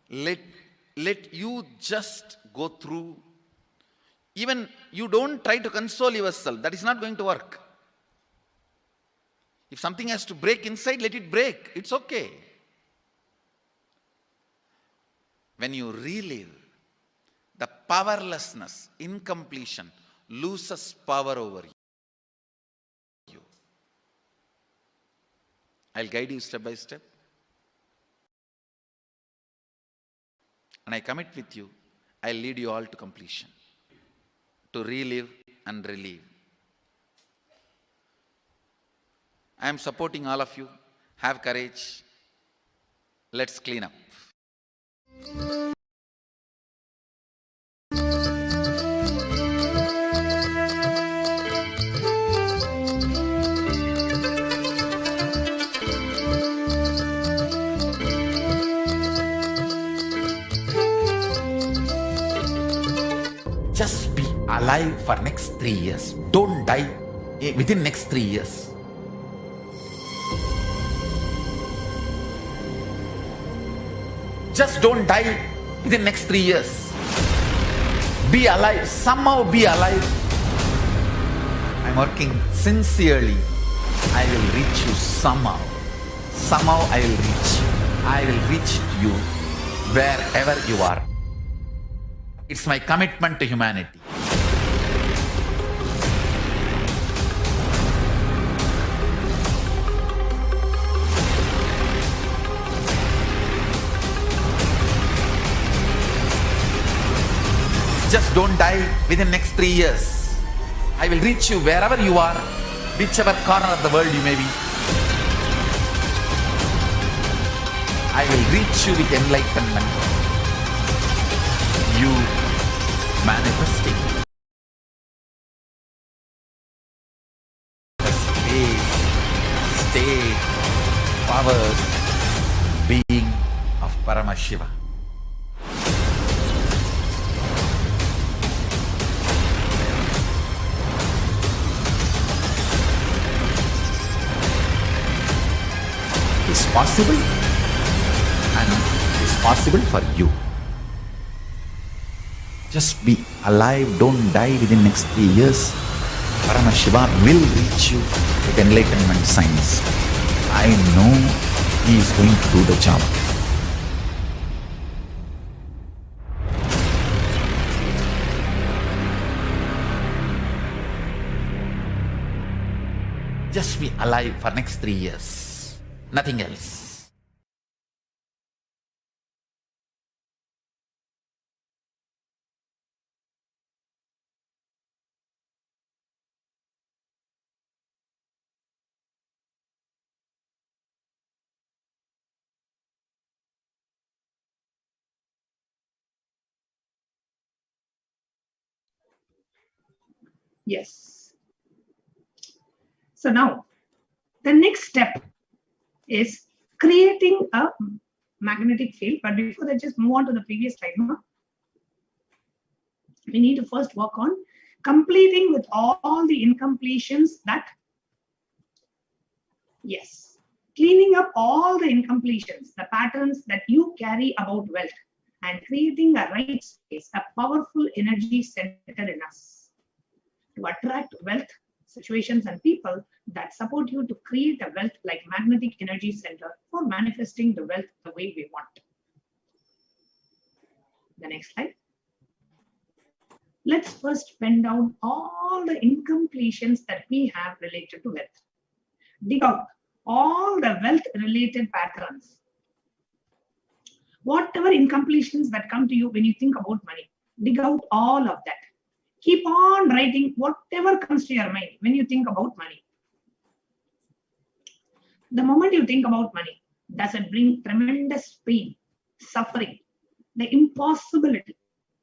Let you just go through. Even you don't try to console yourself. That is not going to work. If something has to break inside, let it break. It's okay. When you relive, the powerlessness, incompletion, loses power over you. I'll guide you step by step. And I commit with you, I'll lead you all to completion, to relive and relive. I am supporting all of you. Have courage. Let's clean up. Just be alive for next 3 years. Don't die within next 3 years. Just don't die within next 3 years. Be alive. Somehow be alive. I'm working sincerely. I will reach you somehow. Somehow I will reach. I will reach you wherever you are. It's my commitment to humanity. Just don't die within next 3 years. I will reach you wherever you are, whichever corner of the world you may be. I will reach you with enlightenment. You manifesting the space, state, power, being of Paramashiva. It's possible, and it's possible for you. Just be alive, don't die within next 3 years. Paramashiva will reach you with enlightenment science. I know he is going to do the job. Just be alive for next 3 years. Nothing else. Yes. So now, the next step is creating a magnetic field. But before that, just move on to the previous slide. No? We need to first work on completing with all the incompletions that, yes, cleaning up all the incompletions, the patterns that you carry about wealth, and creating a right space, a powerful energy center in us to attract wealth, situations, and people that support you to create a wealth like magnetic energy center for manifesting the wealth the way we want. The next slide. Let's first pen down all the incompletions that we have related to wealth. Dig out all the wealth related patterns. Whatever incompletions that come to you when you think about money, dig out all of that. Keep on writing whatever comes to your mind when you think about money. The moment you think about money, does it bring tremendous pain, suffering, the impossibility,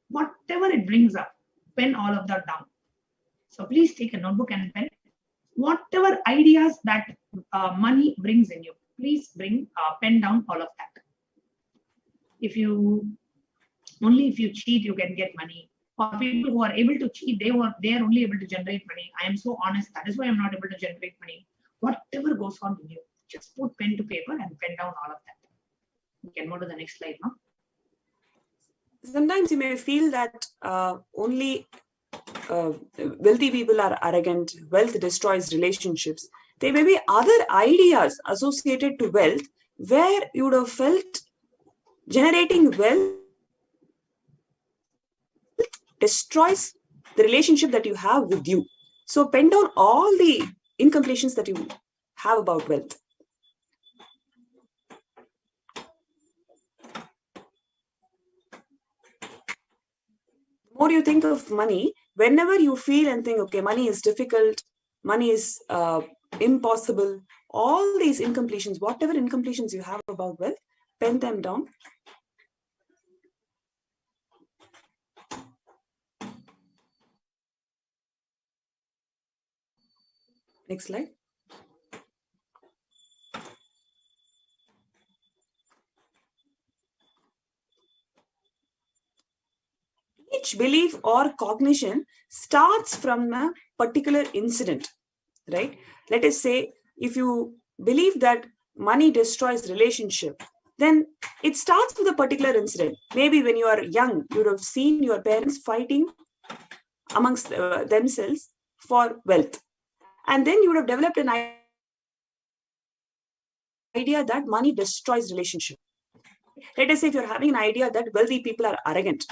whatever it brings up, pen all of that down. So please take a notebook and pen. Whatever ideas that money brings in you, please pen down all of that. If you cheat, you can get money. For people who are able to cheat, they are only able to generate money. I am so honest. That is why I'm not able to generate money. whatever goes on in you. Just put pen to paper and pen down all of that. We can move to the next slide now. Sometimes you may feel that only wealthy people are arrogant, wealth destroys relationships. There may be other ideas associated to wealth where you would have felt generating wealth destroys the relationship that you have with you. So pen down all the incompletions that you have about wealth. The more you think of money, whenever you feel and think, okay, money is difficult, money is impossible, all these incompletions, whatever incompletions you have about wealth, pen them down. Next slide. Each belief or cognition starts from a particular incident, right? Let us say, if you believe that money destroys relationship, then it starts with a particular incident. Maybe when you are young, you would have seen your parents fighting amongst themselves for wealth. And then you would have developed an idea that money destroys relationship. Let us say if you're having an idea that wealthy people are arrogant.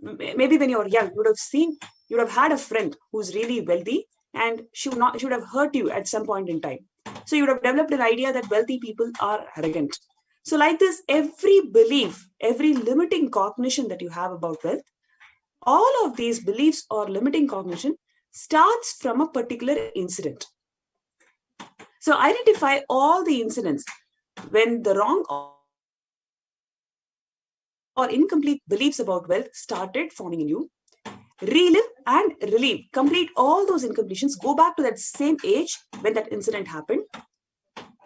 Maybe when you're young, you would have had a friend who's really wealthy and she would have hurt you at some point in time. So you would have developed an idea that wealthy people are arrogant. So like this, every belief, every limiting cognition that you have about wealth, all of these beliefs or limiting cognition starts from a particular incident. So identify all the incidents when the wrong or incomplete beliefs about wealth started forming in you. Relive and relieve. Complete all those incompletions. Go back to that same age when that incident happened.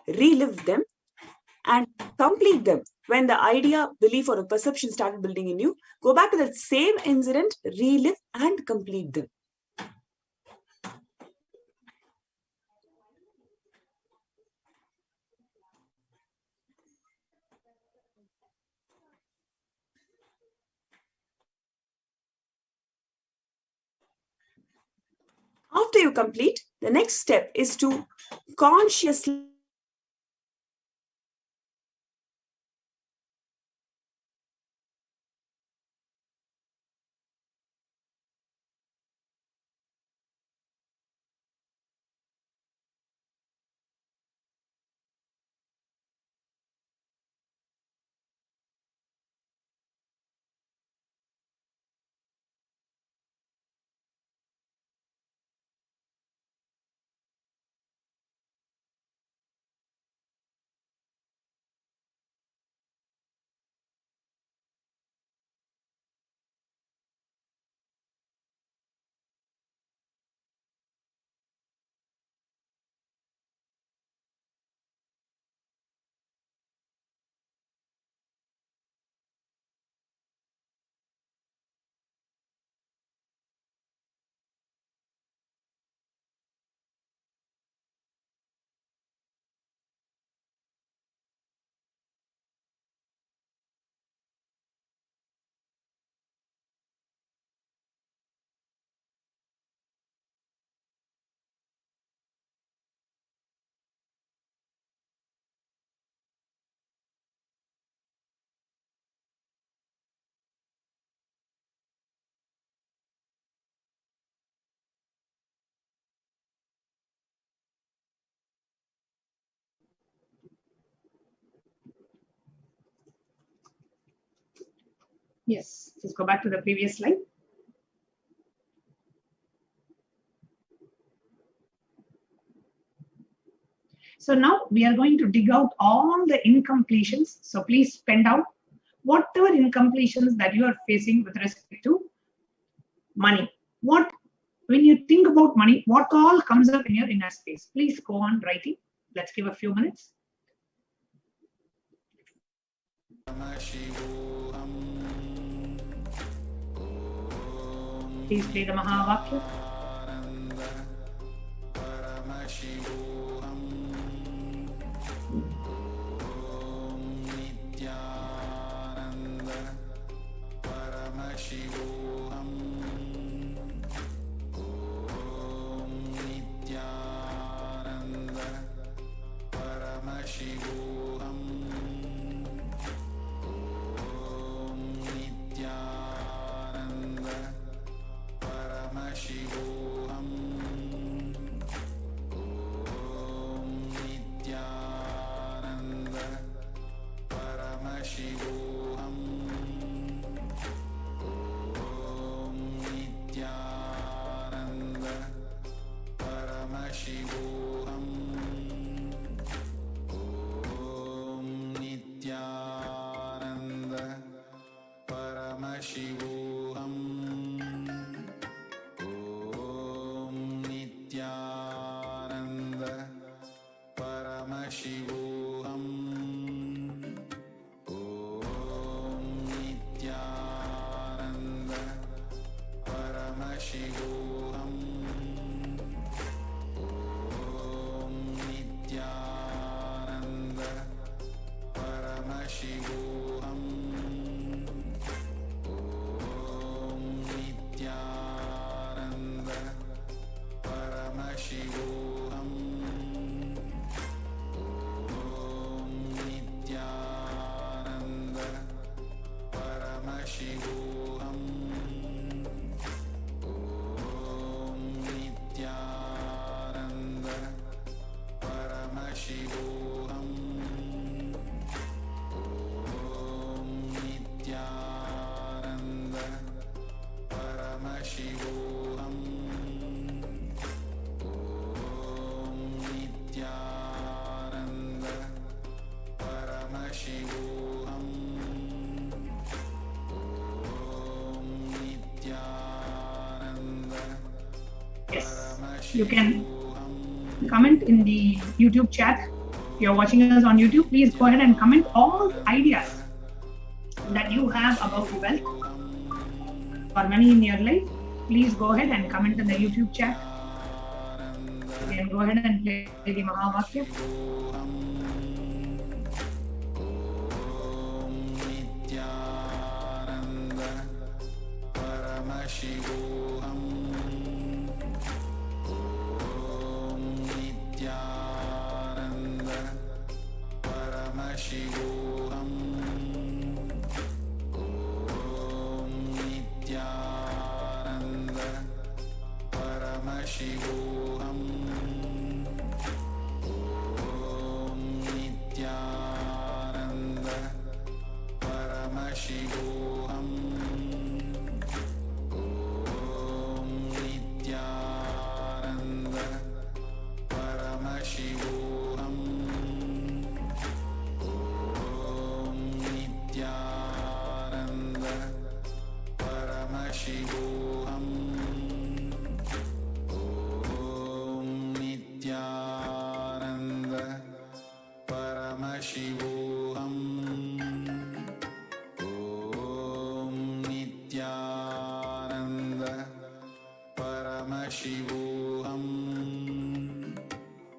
Relive them and complete them. When the idea, belief, or a perception started building in you, go back to that same incident, relive and complete them. After you complete, the next step is to consciously Yes, let's go back to the previous slide. So now we are going to dig out all the incompletions. So please pen down whatever incompletions that you are facing with respect to money. When you think about money, what all comes up in your inner space? Please go on writing. Let's give a few minutes. Please play the Mahavakya. Paramashivoham. Om Nithyananda Paramashivoham. Om Nithyananda Paramashivoham. Om Nithyananda Paramashivoham. Om Nithyananda Paramashivoham. Om Nithyananda Paramashivoham. Om Nithyananda Paramashivoham. Om Nithyananda Paramashivoham. Om Nithyananda Paramashivoham. Om Nithyananda Paramashivoham. Om Nithyananda Paramashivoham. Om Nithyananda Paramashivoham. Om Nithyananda Paramashivoham. Om Nithyananda Yes, you can comment in the YouTube chat. If you're watching us on YouTube, please go ahead and comment all the ideas that you have about wealth or money in your life. Please go ahead and comment in the YouTube chat. You can go ahead and play the Mahavakya. Om Nithyananda Paramashivoham. Om Nithyananda Paramashivoham. Om Nithyananda Paramashivoham. Om Nithyananda Paramashivoham. Om Nithyananda Paramashivoham. Om Nithyananda Paramashivoham. Om Nithyananda Paramashivoham. Om Nithyananda Paramashivoham.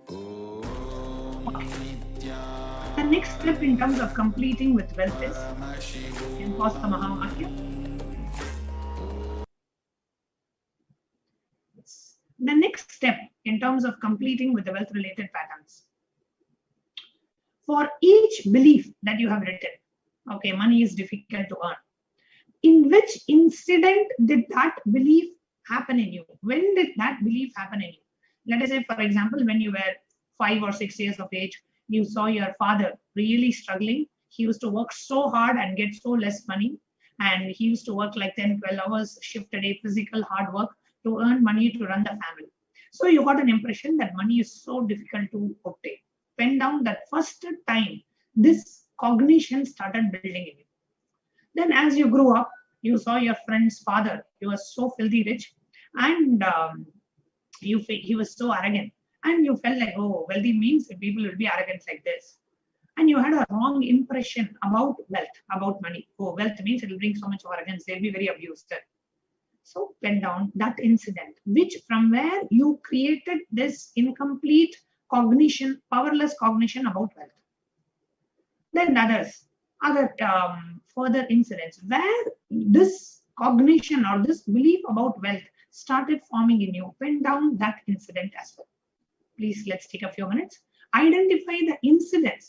Om Nithyananda The next step in terms of completing with wealth is, you can pause the Mahavakya. The next step in terms of completing with the wealth related patterns. For each belief that you have written, okay, money is difficult to earn. In which incident did that belief happen in you? When did that belief happen in you? Let us say, for example, when you were 5 or 6 years of age, you saw your father really struggling. He used to work so hard and get so less money. And he used to work like 10, 12 hours shift a day, physical hard work to earn money to run the family. So you got an impression that money is so difficult to obtain. Pen down that first time this cognition started building in you. Then as you grew up, you saw your friend's father. He was so filthy rich and he was so arrogant. And you felt like, oh, wealthy means people will be arrogant like this. And you had a wrong impression about wealth, about money. Oh, wealth means it will bring so much arrogance. They'll be very abused. So pen down that incident, which from where you created this incomplete cognition, powerless cognition about wealth. Then other further incidents where this cognition or this belief about wealth started forming in you. Pen down that incident as well. Please, let's take a few minutes. Identify the incidents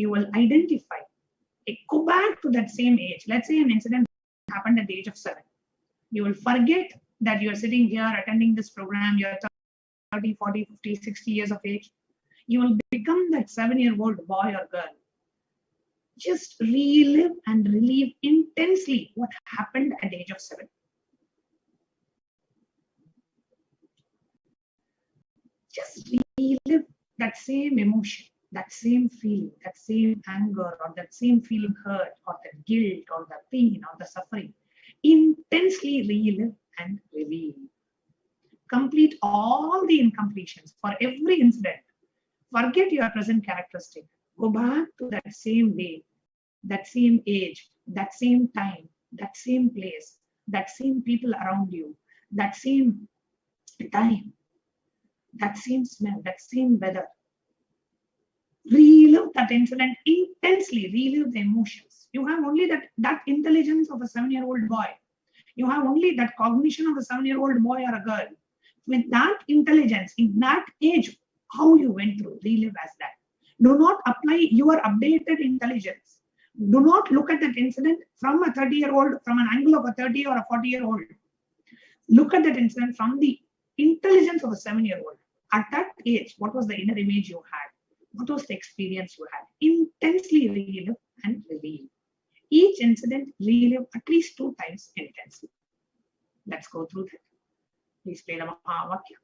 You will identify. Go back to that same age. Let's say an incident happened at the age of 7. You will forget that you are sitting here attending this program. You are 30, 40, 50, 60 years of age. You will become that 7-year-old boy or girl. Just relive and relive intensely what happened at the age of 7. Just relive that same emotion, that same feeling, that same anger, or that same feeling hurt, or the guilt, or the pain, or the suffering. Intensely relive and reveal. Complete all the incompletions for every incident. Forget your present characteristic. Go back to that same day, that same age, that same time, that same place, that same people around you, that same time, that same smell, that same weather. Relive that incident intensely, relive the emotions. You have only that intelligence of a 7-year-old boy. You have only that cognition of a 7-year-old boy or a girl. With that intelligence, in that age, how you went through, relive as that. Do not apply your updated intelligence. Do not look at that incident from a 30-year-old, from an angle of a 30 or a 40-year-old. Look at that incident from the intelligence of a 7-year-old. At that age, what was the inner image you had? What was the experience you had? Intensely relive and reveal. Each incident relive at least 2 times intensely. Let's go through that. Please play the Mahavakya.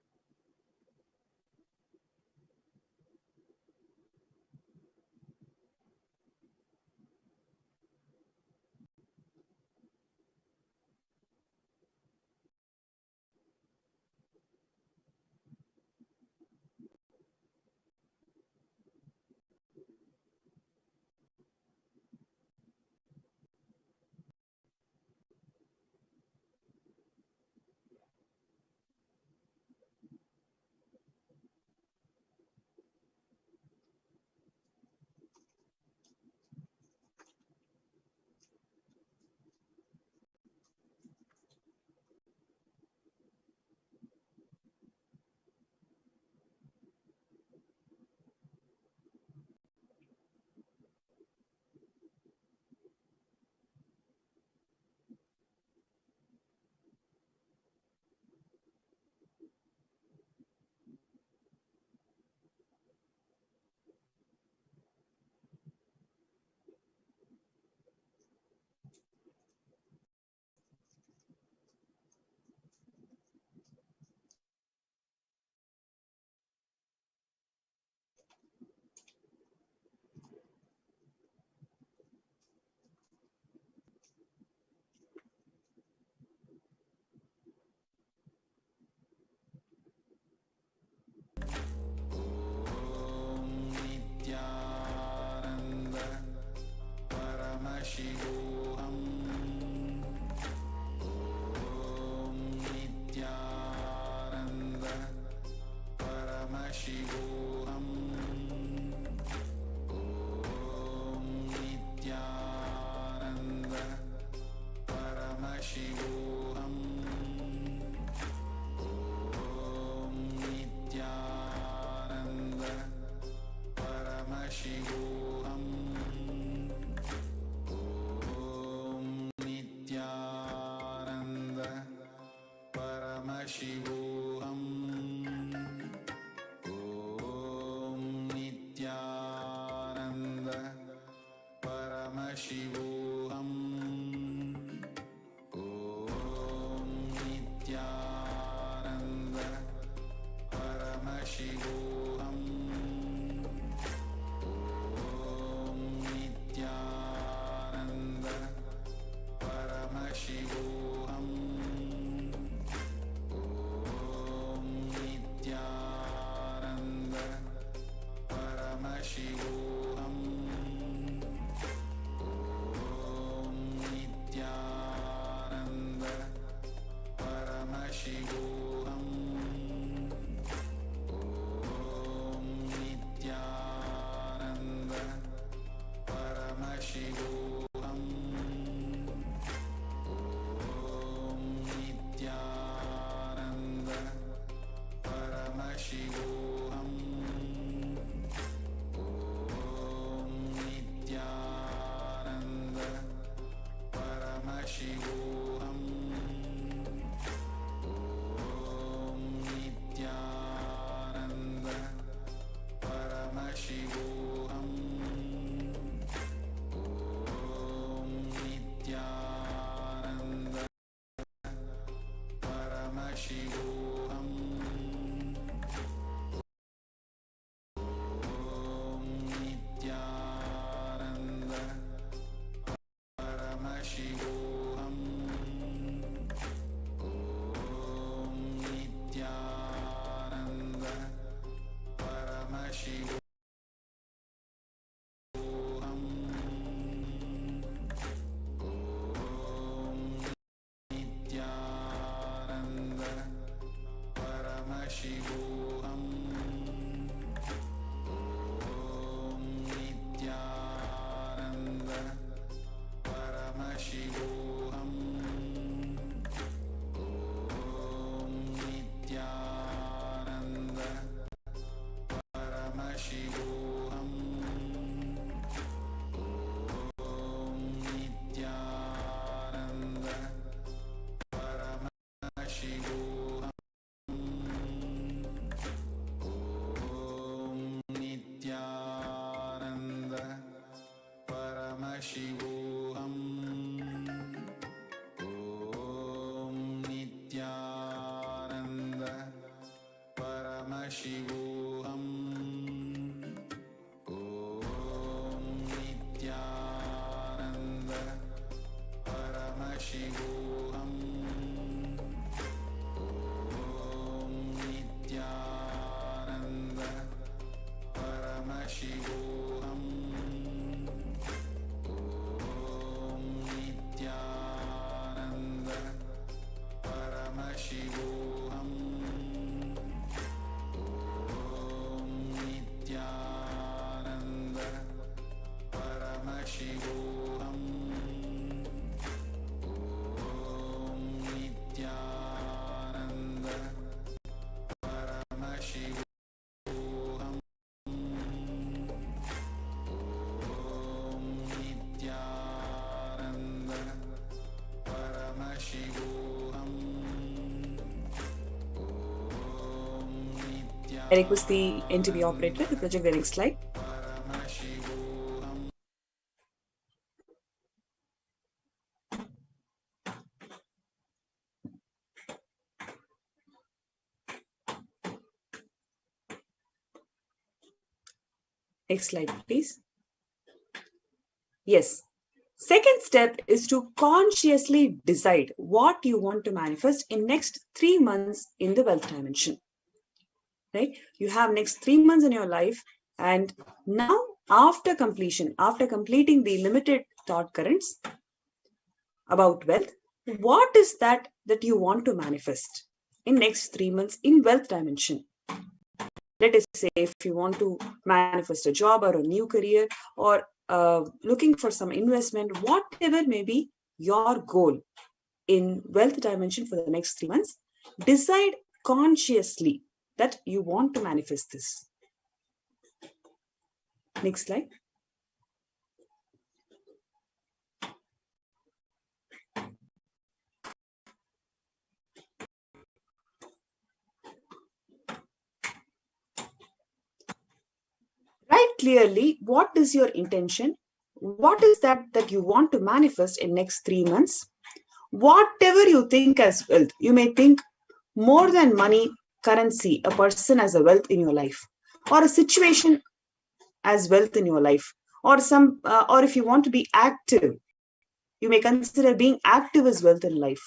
Nithyananda Paramashivoham. Om Nithyananda Paramashivoham. Om Nithyananda Paramashivoham. Om Nithyananda Paramashivoham. Om Nithyananda Paramashivoham. Om Nithyananda Paramashivoham. Om Nithyananda Paramashivoham. Om Nithyananda Paramashivoham. Om Nithyananda Paramashivoham. Om Paramashivoham. Om Nithyananda Paramashivoham. Om Nithyananda Paramashivoham. Om Nithyananda Paramashivoham. Om Nithyananda Paramashivoham. Om Nithyananda Paramashivoham. Om Nithyananda Paramashivoham. Om Nithyananda Paramashivoham. Om I request the NTV operator to project the next slide. Paramashivoham. Next slide, please. Yes. Second step is to consciously decide what you want to manifest in next 3 months in the wealth dimension. Right? You have next 3 months in your life, and now after completing the limited thought currents about wealth, what is that you want to manifest in next 3 months in wealth dimension? Let us say if you want to manifest a job or a new career, or looking for some investment, whatever may be your goal in wealth dimension for the next 3 months, decide consciously that you want to manifest this. Next slide. Write clearly what is your intention, what is that you want to manifest in next 3 months. Whatever you think as wealth, you may think more than money, currency, a person as a wealth in your life, or a situation as wealth in your life, or or if you want to be active, you may consider being active as wealth in life.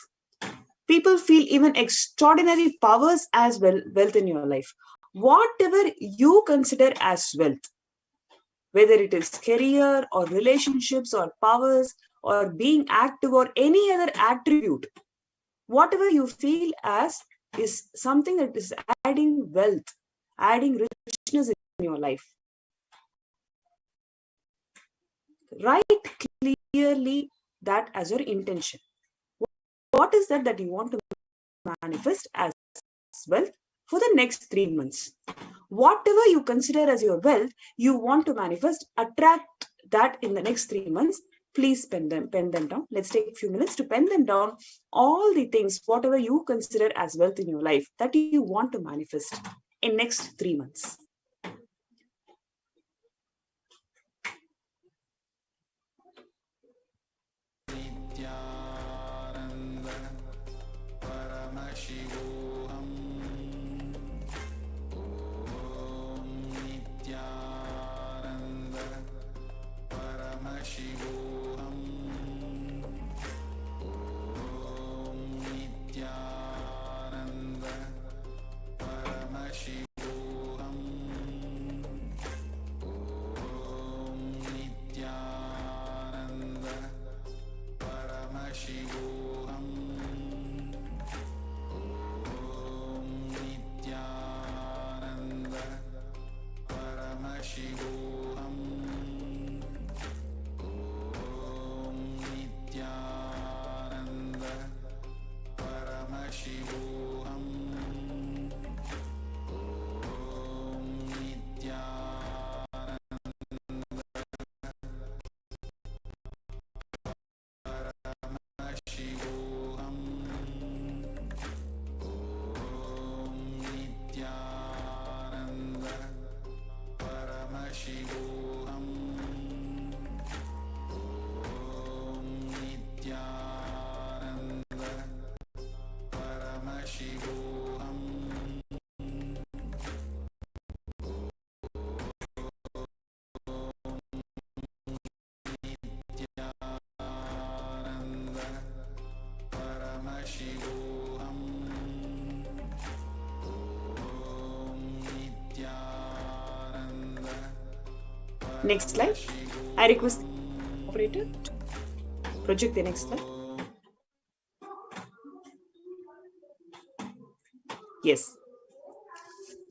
People feel even extraordinary powers as wealth in your life. Whatever you consider as wealth, whether it is career or relationships or powers or being active or any other attribute, whatever you feel as is something that is adding wealth, adding richness in your life. Write clearly that as your intention. What is that you want to manifest as wealth for the next 3 months? Whatever you consider as your wealth, you want to manifest, attract that in the next 3 months. Please pen them down. Let's take a few minutes to pen them down. All the things, whatever you consider as wealth in your life, that you want to manifest in next 3 months. Nithyananda Paramashivoham. Om Nithyananda Paramashivoham. Om Nithyananda Paramashivoham. Next slide. I request the operator to project the next slide. Yes.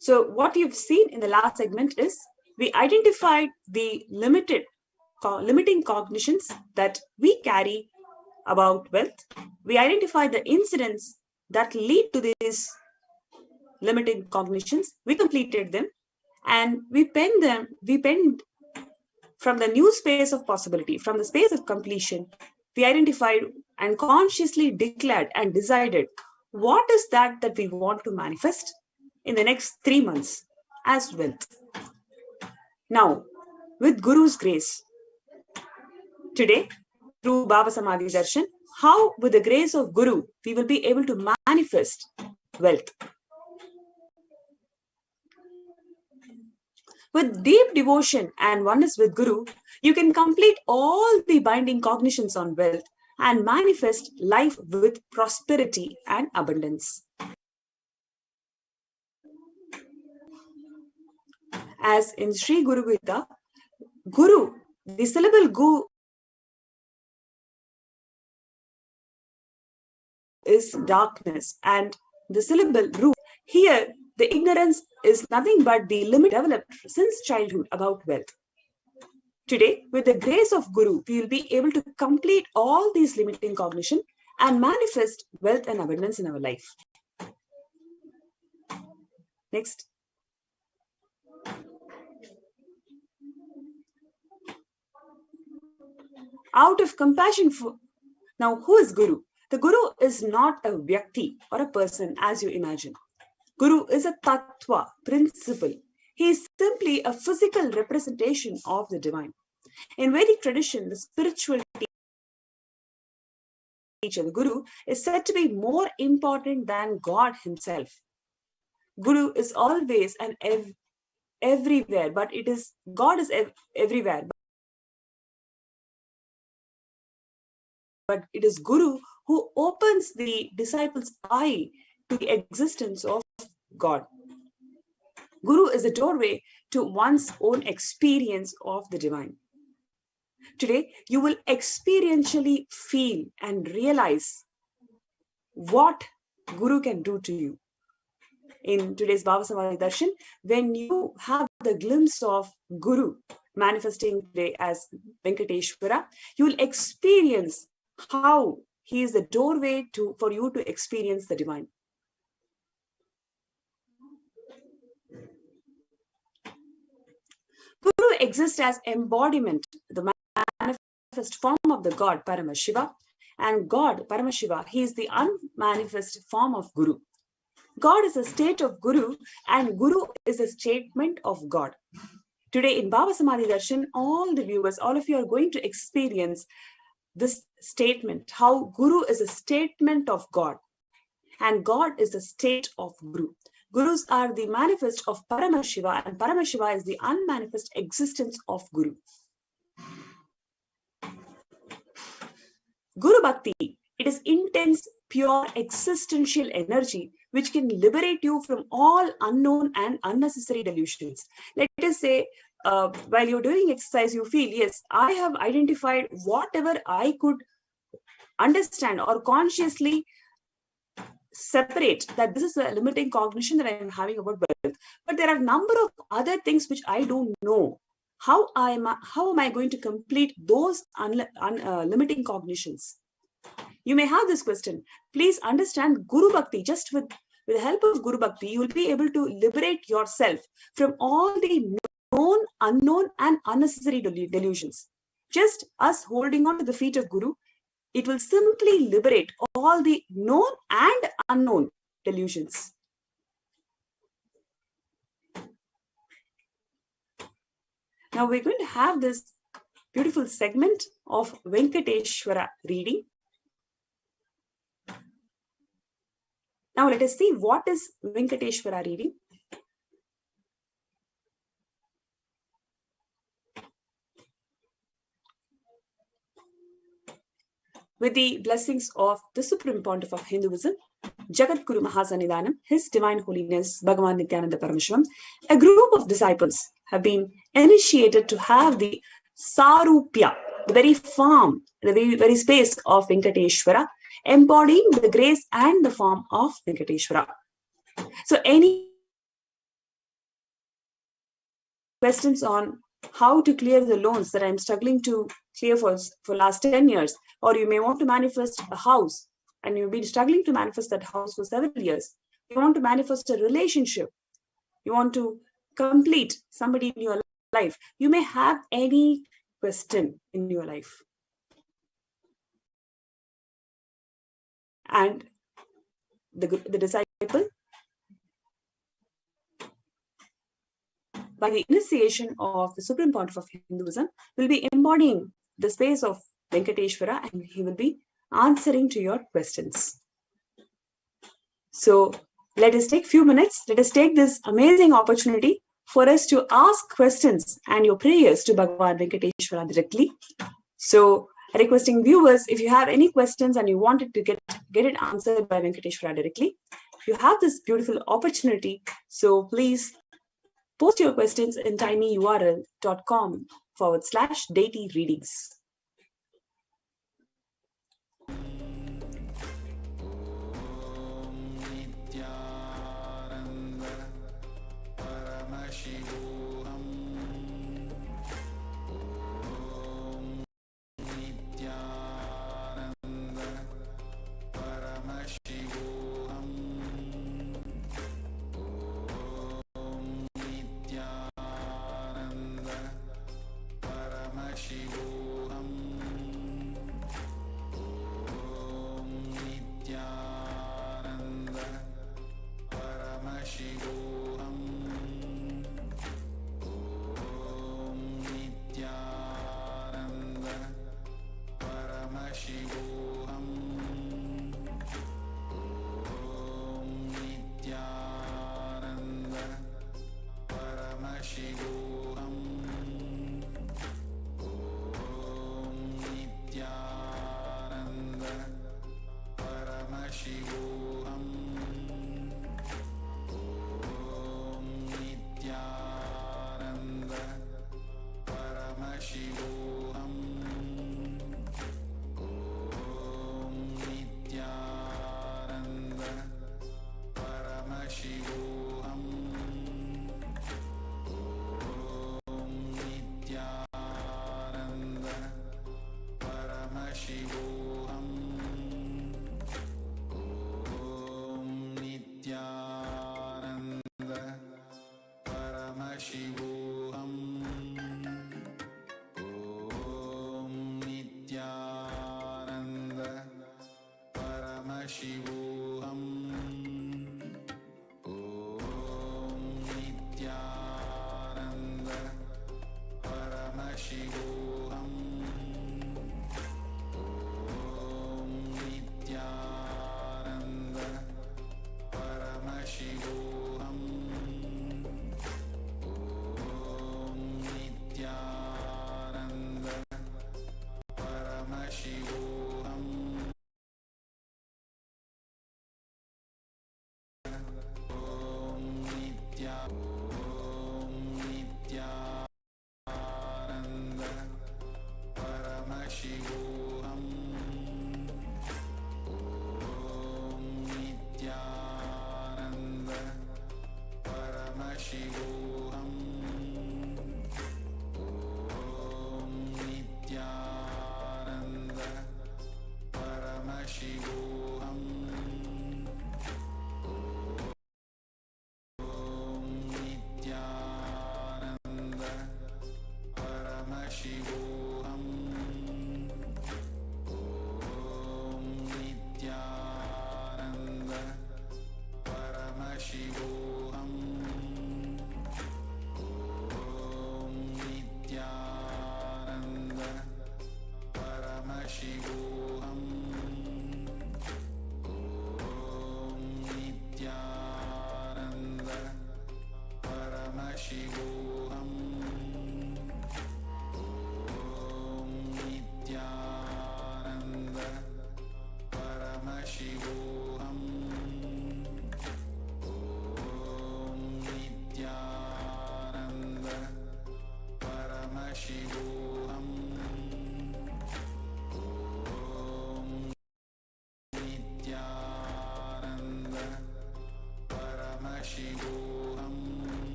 So what you've seen in the last segment is we identified the limiting cognitions that we carry about wealth. We identified the incidents that lead to these limiting cognitions. We completed them and we penned from the new space of possibility, from the space of completion. We identified and consciously declared and decided what is that we want to manifest in the next 3 months as wealth. Now, with Guru's grace, today, through Bhava Samadhi Darshan, how with the grace of Guru, we will be able to manifest wealth. With deep devotion and oneness with Guru, you can complete all the binding cognitions on wealth and manifest life with prosperity and abundance. As in Sri Guru Gita, Guru, the syllable Gu is darkness, and the syllable Ru, here the ignorance is nothing but the limit developed since childhood about wealth. Today, with the grace of Guru, we will be able to complete all these limiting cognition and manifest wealth and abundance in our life. Next. Out of compassion for... Now, who is Guru? The Guru is not a Vyakti or a person as you imagine. Guru is a Tattva, principle. He is simply a physical representation of the divine. In Vedic tradition, the spiritual teacher, the Guru, is said to be more important than God himself. Guru is always and everywhere, but God is everywhere. But it is Guru who opens the disciples' eye to the existence of God. Guru is a doorway to one's own experience of the divine. Today, you will experientially feel and realize what Guru can do to you. In today's Bhava Samadhi Darshan, when you have the glimpse of Guru manifesting today as Venkateshwara, you will experience how he is the doorway for you to experience the divine. Guru exists as embodiment, the manifest form of the God Paramashiva, and God Paramashiva, he is the unmanifest form of Guru. God is a state of Guru and Guru is a statement of God. Today in Bhava Samadhi Darshan, all the viewers, all of you are going to experience this statement, how Guru is a statement of God and God is the state of Guru. Gurus are the manifest of Paramashiva and Paramashiva is the unmanifest existence of Guru. Guru Bhakti, it is intense, pure, existential energy which can liberate you from all unknown and unnecessary delusions. Let us say, while you're doing exercise, you feel, yes, I have identified whatever I could understand or consciously separate that this is a limiting cognition that I am having about wealth. But there are a number of other things which I don't know. How am I going to complete those limiting cognitions? You may have this question. Please understand Guru Bhakti. Just with the help of Guru Bhakti, you will be able to liberate yourself from all the known, unknown, and unnecessary delusions. Just us holding on to the feet of Guru, it will simply liberate all the known and unknown delusions. Now we're going to have this beautiful segment of Venkateshwara reading. Now let us see what is Venkateshwara reading. With the blessings of the Supreme Pontiff of Hinduism, Jagat Guru Mahasannidhanam, His Divine Holiness Bhagavan Nithyananda Paramashivam, a group of disciples have been initiated to have the Sarupya, the very form, the very space of Venkateshwara, embodying the grace and the form of Venkateshwara. So any questions on how to clear the loans that I'm struggling to clear for last 10 years, or you may want to manifest a house and you've been struggling to manifest that house for several years. You want to manifest a relationship. You want to complete somebody in your life. You may have any question in your life. And the disciple, by the initiation of the supreme pontiff of Hinduism, will be embodying the space of Venkateshwara, and he will be answering to your questions. So let us take a few minutes. Let us take this amazing opportunity for us to ask questions and your prayers to Bhagavan Venkateshwara directly. So requesting viewers, if you have any questions and you wanted to get it answered by Venkateshwara directly, you have this beautiful opportunity. So please post your questions in tinyurl.com/deity readings. Nithyananda Paramashivoham. Nithyananda Paramashivoham. Nithyananda Paramashivoham. Nithyananda Paramashivoham. Nithyananda Paramashivoham. Nithyananda Paramashivoham.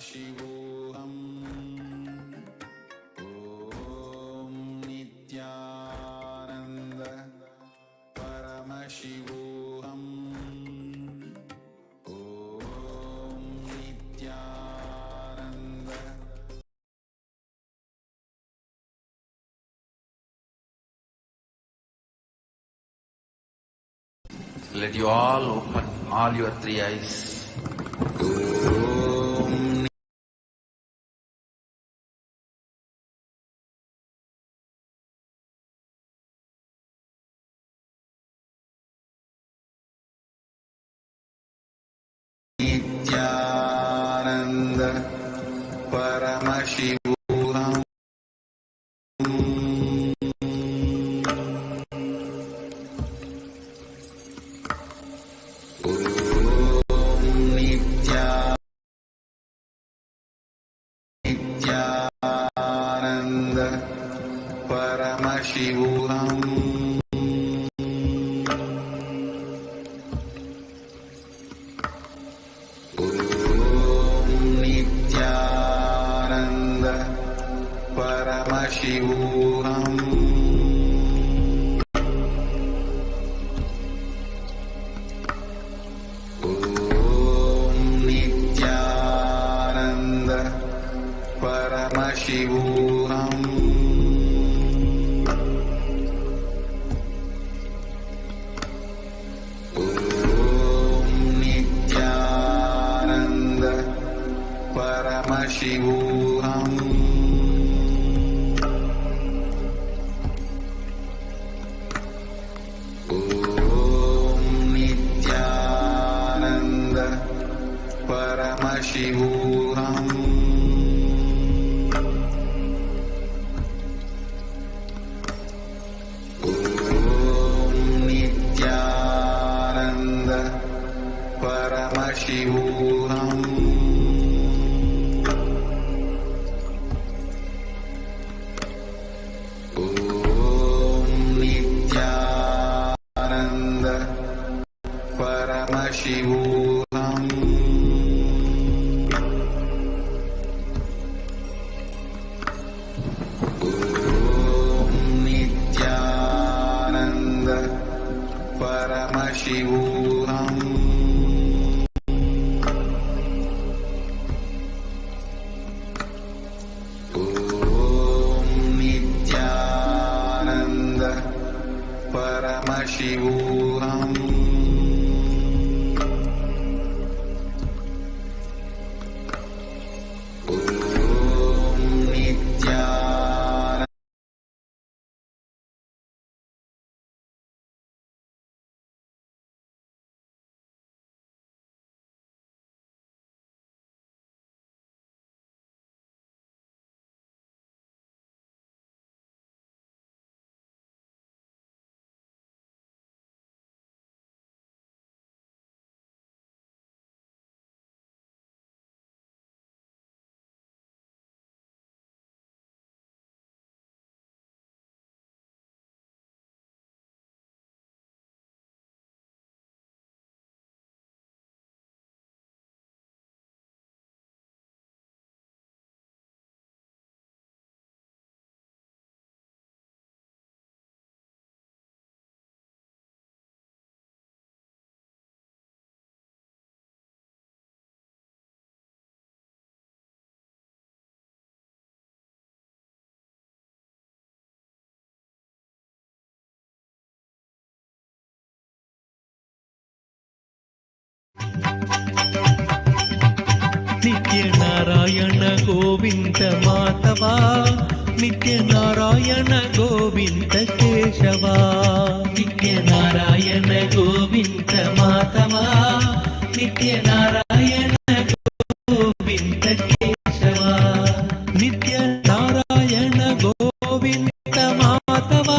Paramashivoham. Om Nithyananda Paramashivoham. Om Nithyananda. Let you all open all your three eyes. Om Nithyananda Paramashivoham. Nithyananda Paramashivoham. Om Nithyananda Paramashivoham. Om Nithyananda Paramashivoham. Om Nithyananda Paramashivoham. Om Nithyananda Paramashivoham. Om Nithyananda Paramashivoham. Om Nithyananda Paramashivoham. Om Nithyananda Paramashivoham. Om Nithyananda Paramashivoham. Om Nithyananda नित्य नारायण गोविंद माधवा, नित्य नारायण गोविंद केशवा, नित्य नारायण गोविंद माधवा, नित्य नारायण गोविंद केशवा, नित्य नारायण गोविंद माधवा,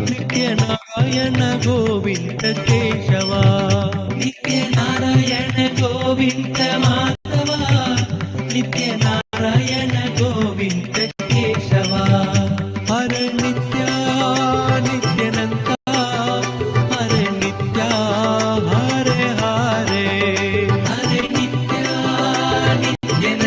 नित्य नारायण गोविंद केशवा, नित्य नारायण गोविंद माधवा, नित्य नारायण गोविंद केशवा, हरे नित्या नित्यानंद, हरे नित्या हरे हरे, हरे नित्या नित्यानंद,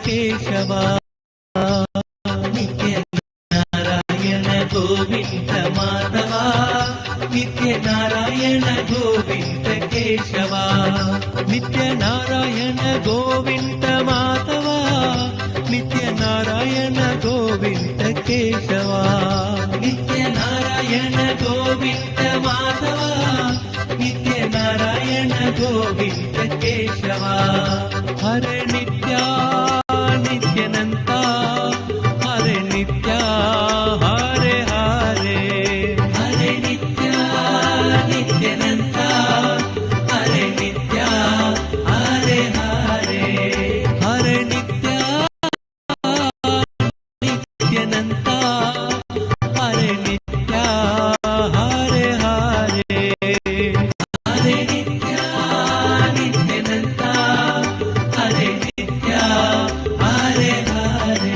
ಕೇಶವ ನಿತ್ಯ ನಾರಾಯಣ ಗೋವಿಂದ ಮಾಧವ ನಿತ್ಯ ನಾರಾಯಣ ಗೋವಿಂದ ಕೇಶವ ನಿತ್ಯ ನಾರಾಯಣ ಗೋವಿಂದ ಮಾಧವ ನಿತ್ಯ ನಾರಾಯಣ ಗೋವಿಂದ ಕೇಶವ ನಿತ್ಯ ನಾರಾಯಣ ಗೋವಿಂದ ಮಾಧವ ನಿತ್ಯ ನಾರಾಯಣ ಗೋವಿಂದ ಕೇಶವ ಹರೆ ನಿತ್ಯ ನಿತ್ಯನಂತ ಹರೆ ನಿತ್ಯ ಹರೆ ಹರೆ ಹರೆ ನಿತ್ಯ ನಿತ್ಯನಂತ ಹರೆ ನಿತ್ಯ ಹರೆ ಹರೆ ಹರೆ ನಿತ್ಯ ನಿತ್ಯನಂತ ಹರೆ ನಿತ್ಯ ಹರೆ ಹರೆ ಹರೆ ನಿತ್ಯ ನಿತ್ಯನಂತ ಹರೆ ನಿತ್ಯ ಹರೆ ಹರೆ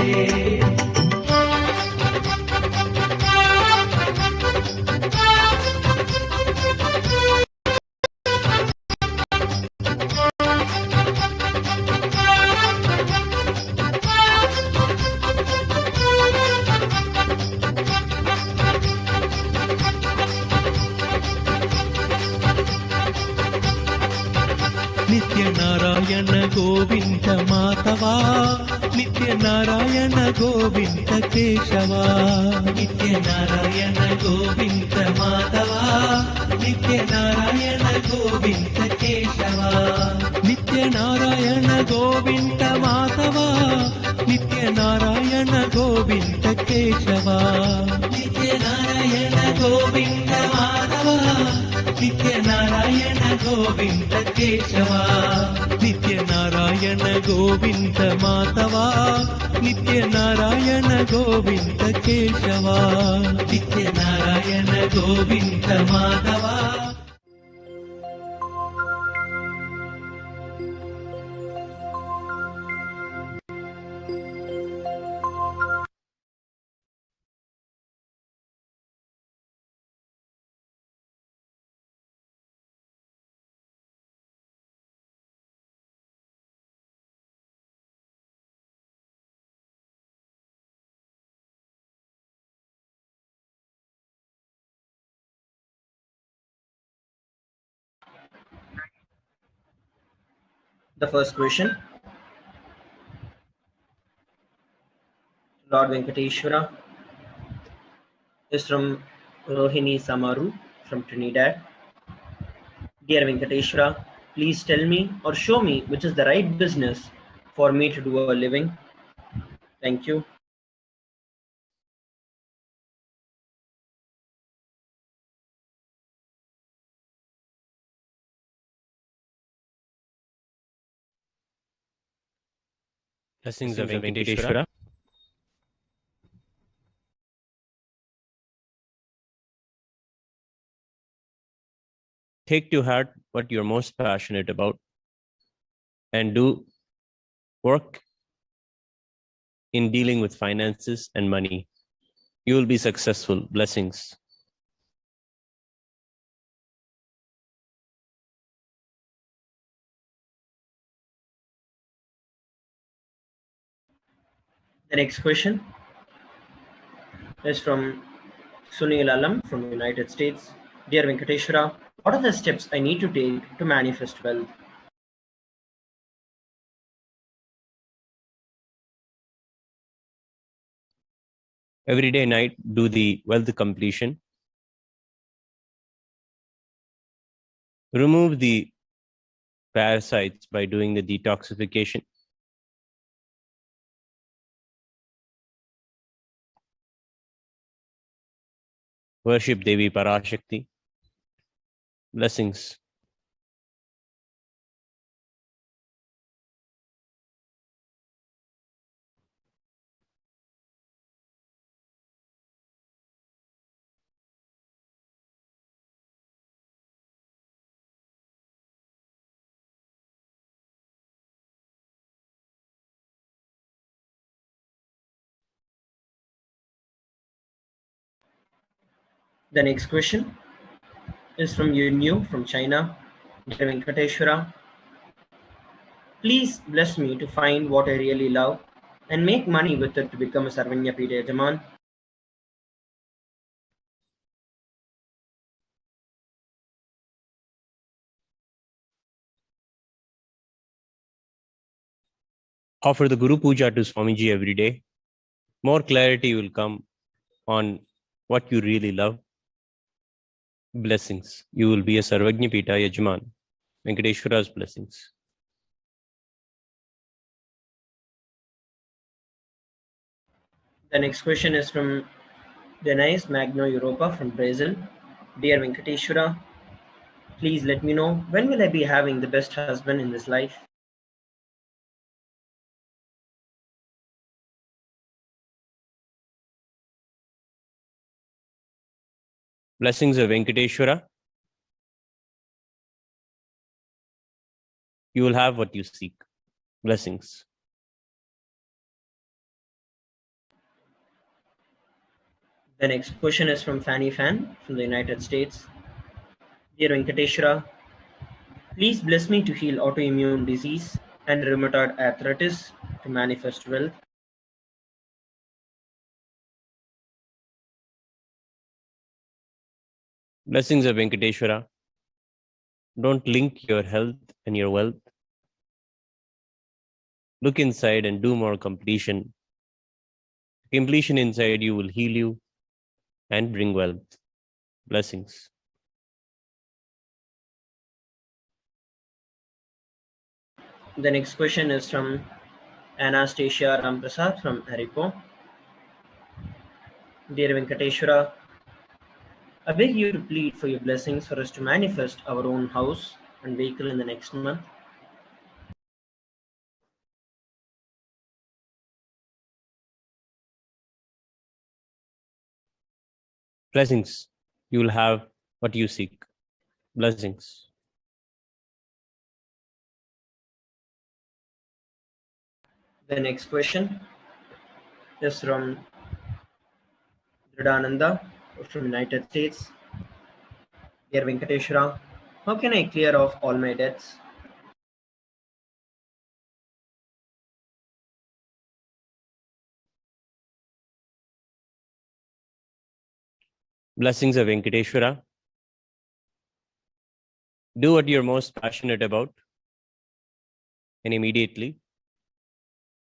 ನಿತ್ಯ ನಾರಾಯಣ ಗೋವಿಂದ ಮಾಧವ ನಿತ್ಯ ನಾರಾಯಣ ಗೋವಿಂದ ಕೇಶವ ನಿತ್ಯ ನಾರಾಯಣ ಗೋವಿಂದ ಮಾಧವ ನಿತ್ಯ ನಾರಾಯಣ ಗೋವಿಂದ ಕೇಶವ ನಿತ್ಯ ನಾರಾಯಣ ಗೋವಿಂದ ಮಾಧವ ನಿತ್ಯ ನಾರಾಯಣ ಗೋವಿಂದ ಕೇಶವ ನಿತ್ಯ ನಾರಾಯಣ ಗೋವಿಂದ ಮಾಧವ ನಿತ್ಯ ನಾರಾಯಣ ಗೋವಿಂದ ಕೇಶವ ನಿತ್ಯ ನಾರಾಯಣ ಗೋವಿಂದ ಮಾಧವ ನಿತ್ಯ ನಾರಾಯಣ ಗೋವಿಂದ ಕೇಶವ ನಿತ್ಯ Narayana Govinda Madhava The first question, Lord Venkateshwara, is from Rohini Samaru from Trinidad. Dear Venkateshwara, please tell me or show me which is the right business for me to do a living. Thank you. Blessings of Venkateshwara. Take to heart what you're most passionate about and do work in dealing with finances and money. You will be successful. Blessings. The next question is from Sunil Alam from the United States. Dear Venkateshwara, what are the steps I need to take to manifest wealth? Every day night, do the wealth completion. Remove the parasites by doing the detoxification. Worship Devi Parashakti. Blessings. The next question is from Yunyu from China. Dear Venkateshwara, Please bless me to find what I really love and make money with it to become a Sarvanya Pita Yajaman. Offer the Guru Puja to Swamiji every day. More clarity will come on what you really love. Blessings. You will be a Sarvajna Pita Yajman. Venkateshwara's blessings. The next question is from Denise Magno Europa from Brazil. Dear Venkateshwara, please let me know, when will I be having the best husband in this life? Blessings of Venkateshwara. You will have what you seek. Blessings. The next question is from Fanny Fan from the United States. Dear Venkateshwara, please bless me to heal autoimmune disease and rheumatoid arthritis to manifest wealth. Blessings of Venkateshwara. Don't link your health and your wealth. Look inside and do more completion. Completion inside you will heal you and bring wealth. Blessings. The next question is from Anastasia Ramprasad from Aripo. Dear Venkateshwara, I beg you to plead for your blessings for us to manifest our own house and vehicle in the next month. Blessings. You will have what you seek. Blessings. The next question is from Dridananda from United States. Dear Venkateshwara, how can I clear off all my debts? Blessings of Venkateshwara. Do what you're most passionate about and immediately.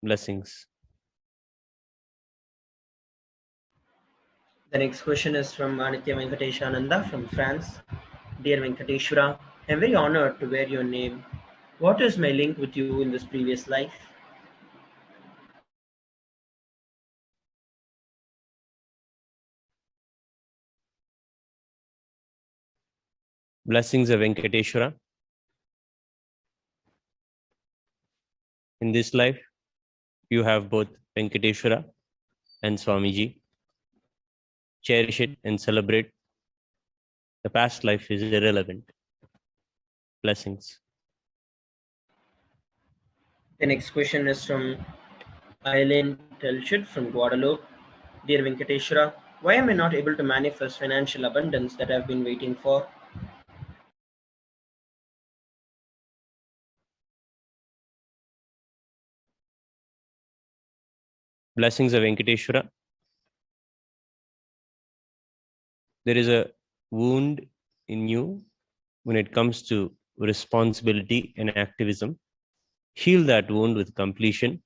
Blessings. The next question is from Anitya Venkateshananda from France. Dear Venkateshwara, I'm very honored to wear your name. What is my link with you in this previous life? Blessings of Venkateshwara. In this life, you have both Venkateshwara and Swamiji. Cherish it and celebrate. The past life is irrelevant. Blessings. The next question is from Eileen Telchit from Guadeloupe. Dear Venkateshwara, why am I not able to manifest financial abundance that I've been waiting for? Blessings of Venkateshwara. There is a wound in you when it comes to responsibility and activism. Heal that wound with completion.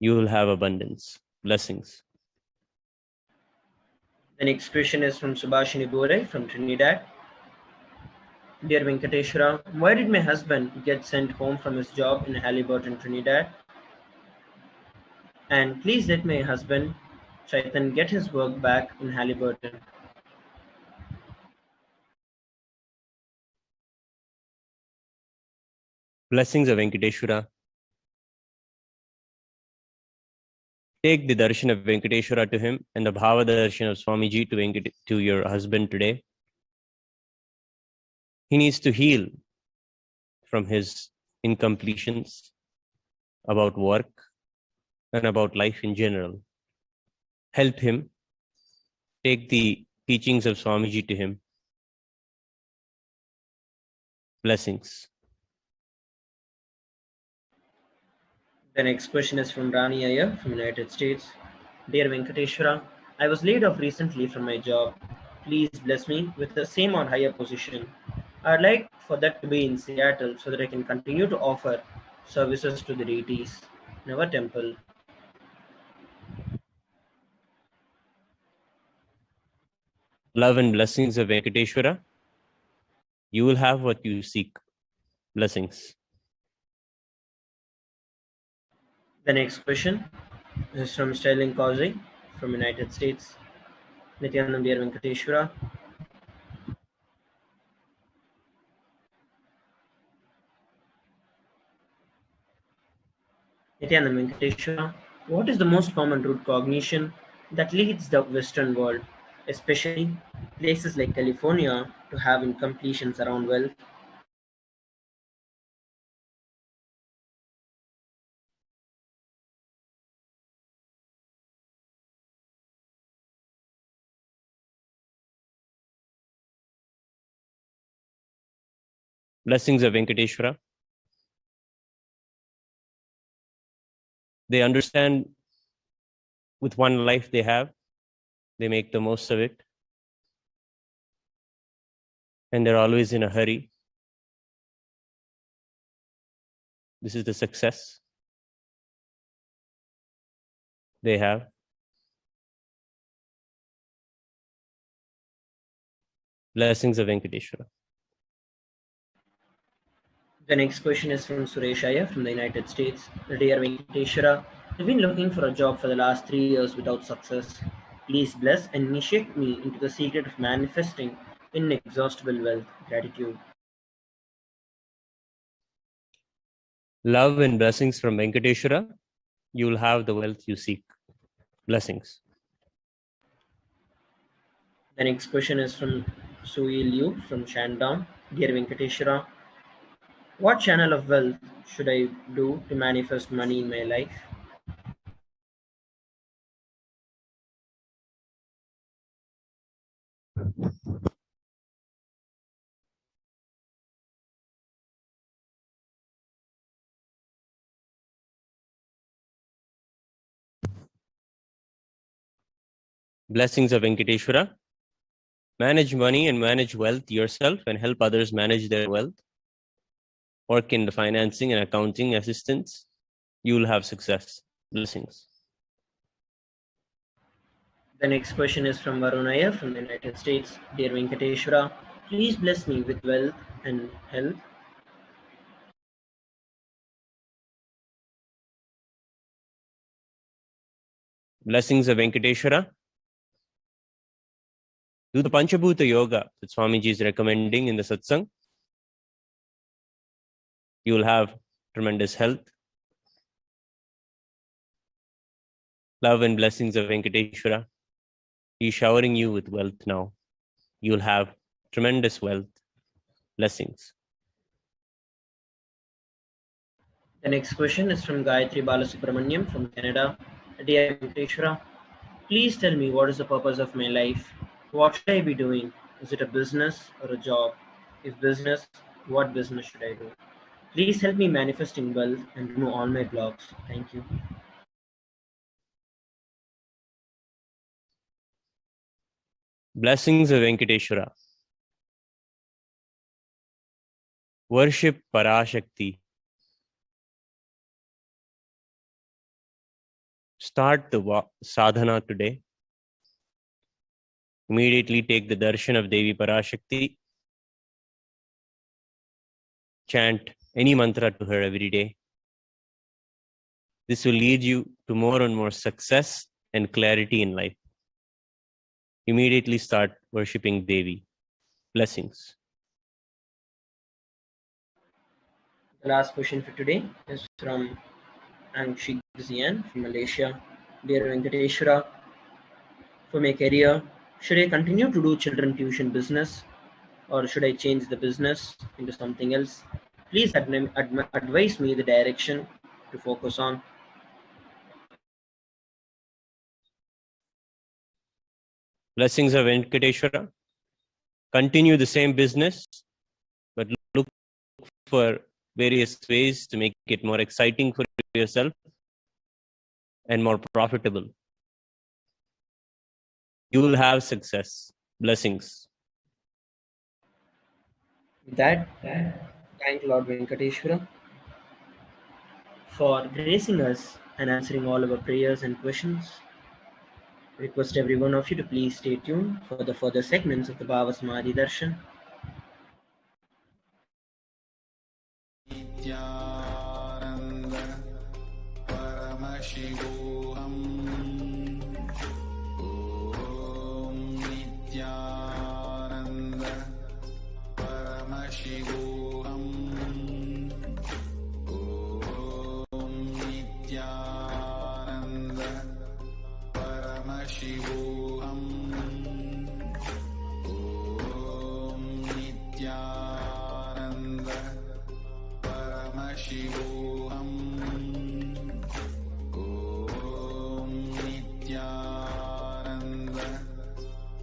You will have abundance. Blessings. The next question is from Subhashini Bore from Trinidad. Dear Venkateshwara, why did my husband get sent home from his job in Halliburton, Trinidad? And please let my husband, Chaitan, get his work back in Halliburton. Blessings of Venkateshwara. Take the darshan of Venkateshwara to him and the Bhava darshan of Swamiji to your husband today. He needs to heal from his incompletions about work and about life in general. Help him. Take the teachings of Swamiji to him. Blessings. The next question is from Rani Iyer from United States. Dear Venkateshwara, I was laid off recently from my job. Please bless me with the same or higher position. I'd like for that to be in Seattle so that I can continue to offer services to the deities in our temple. Love and blessings of Venkateshwara. You will have what you seek. Blessings. The next question is from Sterling Causey from United States. Nithyananda Venkateshwara. Nithyananda Venkateshwara, what is the most common root cognition that leads the Western world, especially places like California, to have incompletions around wealth? Blessings of Venkateshwara. They understand with one life they have, they make the most of it. And they're always in a hurry. This is the success they have. Blessings of Venkateshwara. The next question is from Suresh Iyer from the United States. Dear Venkateshwara, I've been looking for a job for the last 3 years without success. Please bless and initiate me into the secret of manifesting inexhaustible wealth. Gratitude. Love and blessings from Venkateshwara. You will have the wealth you seek. Blessings. The next question is from Sui Liu from Shandong. Dear Venkateshwara, what channel of wealth should I do to manifest money in my life? Blessings of Venkateshwara. Manage money and manage wealth yourself and help others manage their wealth. Work in the financing and accounting assistance. You will have success. Blessings. The next question is from Varun Iyer from the United States. Dear Venkateshwara, please bless me with wealth and health. Blessings of Venkateshwara. Do the Panchabhuta Yoga that Swamiji is recommending in the Satsang. You will have tremendous health. Love and blessings of Venkateshwara. He is showering you with wealth now. You will have tremendous wealth. Blessings. The next question is from Gayatri Balasubramaniam from Canada. Dear Venkateshwara, please tell me what is the purpose of my life? What should I be doing? Is it a business or a job? If business, what business should I do? Please help me manifesting wealth and remove all my blocks. Thank you. Blessings of Venkateshwara. Worship Parashakti. Start the sadhana today. Immediately take the darshan of Devi Parashakti. Chant any mantra to her every day. This will lead you to more and more success and clarity in life. Immediately start worshipping Devi. Blessings. The last question for today is from Akashic from Malaysia. Dear Venkateshwara, for my career, should I continue to do children tuition business or should I change the business into something else? Please advise me the direction to focus on. Blessings of Venkateshwara. Continue the same business, but look for various ways to make it more exciting for yourself and more profitable. You will have success. Blessings. With that, thank Lord Venkateshwara for gracing us and answering all our prayers and questions. Request every one of you to please stay tuned for the further segments of the Bhava Samadhi Darshan. Nithyananda Paramashivoham. Om Nithyananda Paramashivoham. Om Nithyananda Paramashivoham. Om Nithyananda Paramashivoham. Om Nithyananda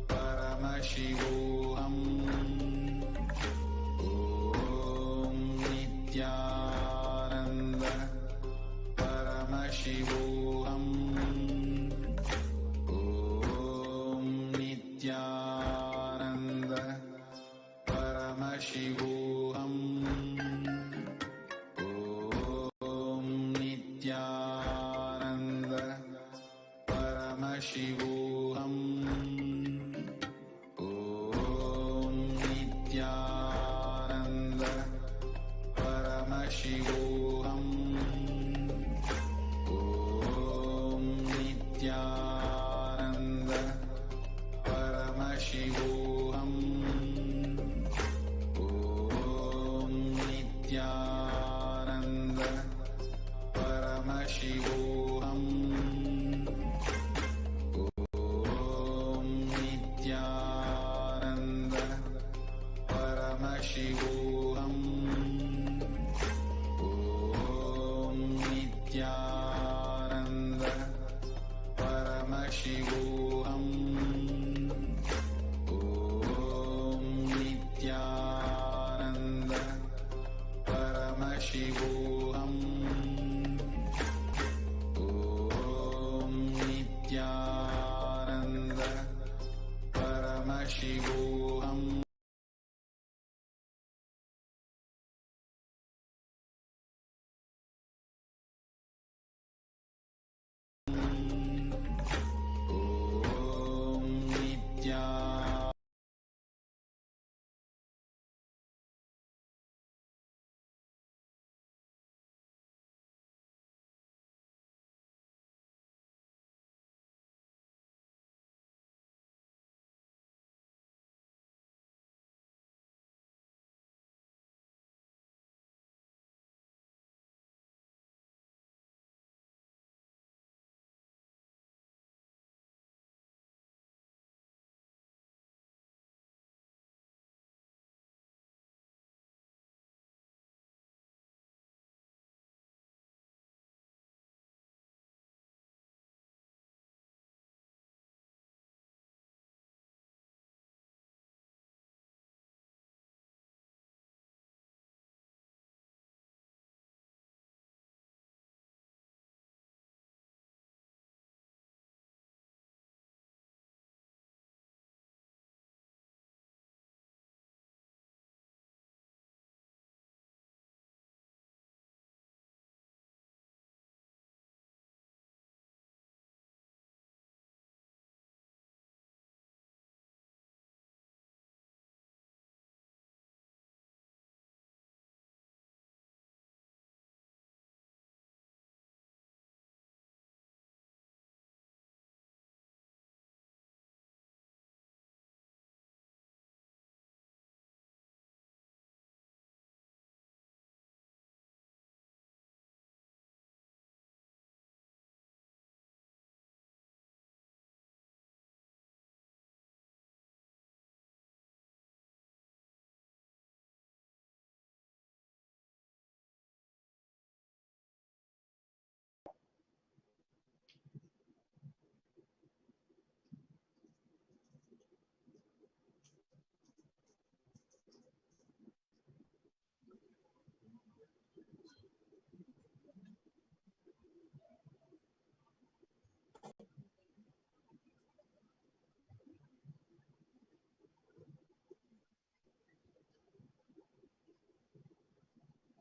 Paramashivoham. Om Nithyananda Paramashivoham. Om Nithyananda Paramashivoham. Om Nithyananda Paramashivoham. Om Nithyananda Paramashivoham. Om Nithyananda Paramashivoham. Om Nithyananda Paramashivoham. Om Nithyananda Paramashivoham. Om Nithyananda Paramashivoham. Om Nithyananda Paramashivoham. Om Nithyananda Paramashivoham.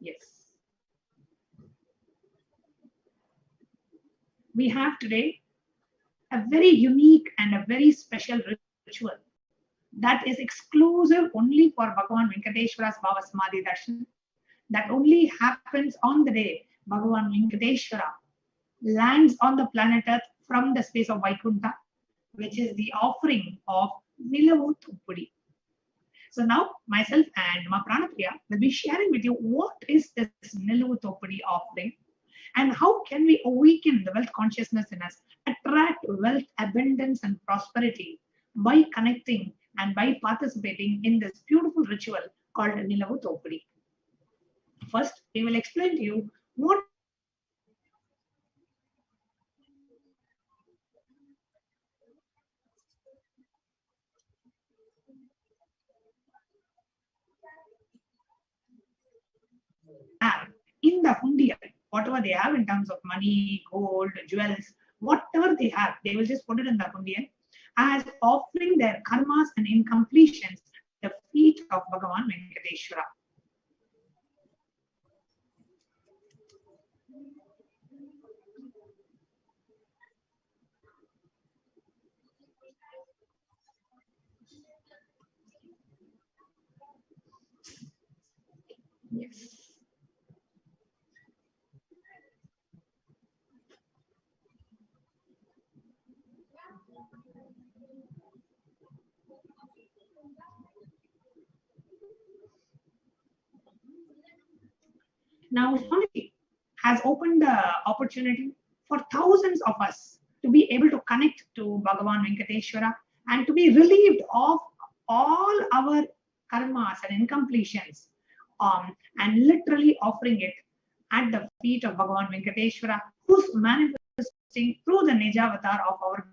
Yes. We have today a very unique and a very special ritual that is exclusive only for Bhagavan Venkateshwara's Bhava Samadhi Darshan, that only happens on the day Bhagavan Venkateshwara lands on the planet Earth from the space of Vaikuntha, which is the offering of Nilavu Thuppudi. So now myself and Ma Pranapriya will be sharing with you what is this Nilavu Thuppudi offering and how can we awaken the wealth consciousness in us, attract wealth, abundance and prosperity by connecting and by participating in this beautiful ritual called Nilavu Thuppudi. First, we will explain to you what have in the hundiya, whatever they have in terms of money, gold, jewels, whatever they have, they will just put it in the hundiya as offering their karmas and incompletions at the feet of Bhagavan Venkateshwara. Yes. Now, Swamiji has opened the opportunity for thousands of us to be able to connect to Bhagavan Venkateshwara and to be relieved of all our karmas and incompletions, and literally offering it at the feet of Bhagavan Venkateshwara, who's manifesting through the Nijavatar of our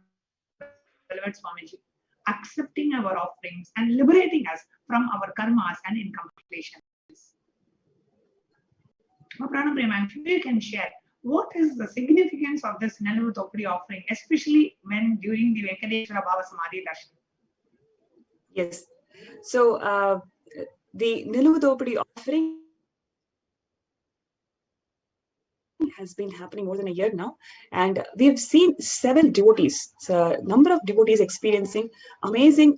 beloved Swamiji, accepting our offerings and liberating us from our karmas and incompletions. Pranaprema, if you can share, what is the significance of this Nilavu Thuppudi offering, especially when during the Venkateshwara Bhava Samadhi Darshan? Yes. So the Nilavu Thuppudi offering has been happening more than a year now, and we have seen several devotees, so number of devotees experiencing amazing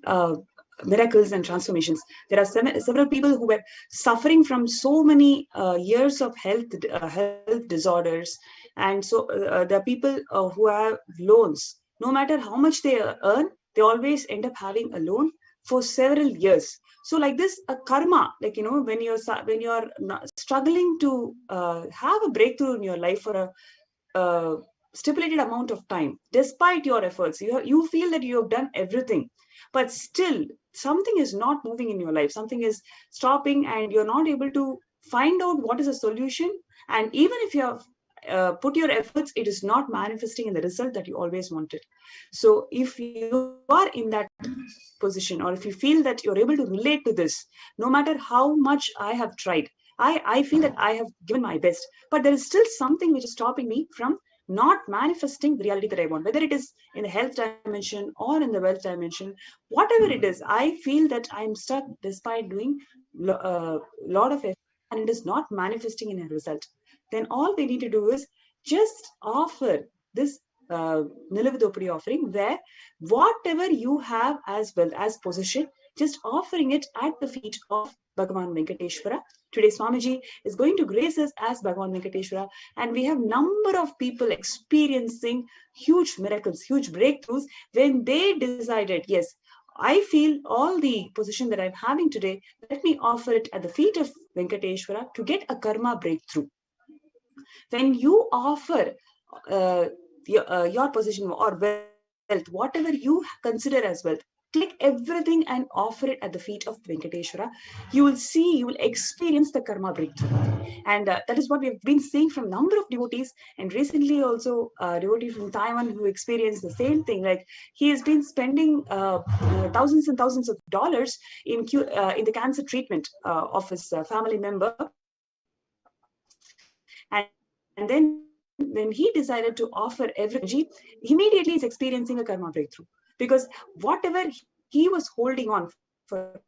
miracles and transformations. There are several people who were suffering from so many years of health disorders, and so the people who have loans, no matter how much they earn, they always end up having a loan for several years. So like this, a karma, like, you know, when you're struggling to have a breakthrough in your life for a stipulated amount of time, despite your efforts, you feel that you have done everything, but still something is not moving in your life, something is stopping, and you're not able to find out what is a solution. And even if you have put your efforts, it is not manifesting in the result that you always wanted. So if you are in that position, or if you feel that you're able to relate to this, no matter how much I have tried, I feel that I have given my best, but there is still something which is stopping me from not manifesting the reality that I want, whether it is in the health dimension or in the wealth dimension, whatever it is, I feel that I'm stuck despite doing a lot of effort and it is not manifesting in a result. Then all we need to do is just offer this Nilavu Thuppudi offering, where whatever you have as well as possession, just offering it at the feet of Bhagavan Venkateshwara. Today Swamiji is going to grace us as Bhagavan Venkateshwara, and we have number of people experiencing huge miracles, huge breakthroughs, when they decided, yes, I feel all the possession that I'm having today, let me offer it at the feet of Venkateshwara to get a karma breakthrough. When you offer your possession or wealth, whatever you consider as wealth, take everything and offer it at the feet of Venkateshwara. You will see, you will experience the karma breakthrough. And that is what we've been seeing from number of devotees, and recently also a devotee from Taiwan who experienced the same thing. Like, he has been spending thousands and thousands of dollars in the cancer treatment of his family member, and then when he decided to offer everything, immediately is experiencing a karma breakthrough, because whatever he was holding on for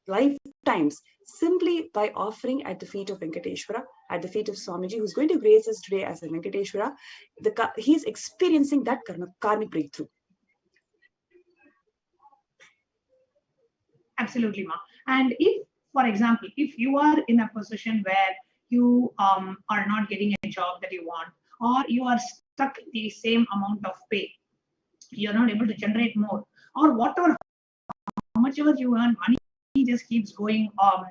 lifetime, times simply by offering at the feet of Venkateshwara, at the feet of Swamiji, who's going to grace us today as a Venkateshwara. He's experiencing that karmic breakthrough. Absolutely, ma. And if, for example, if you are in a position where you are not getting a job that you want, or you are stuck in the same amount of pay, you're not able to generate more, or whatever, how much ever you earn, money just keeps going off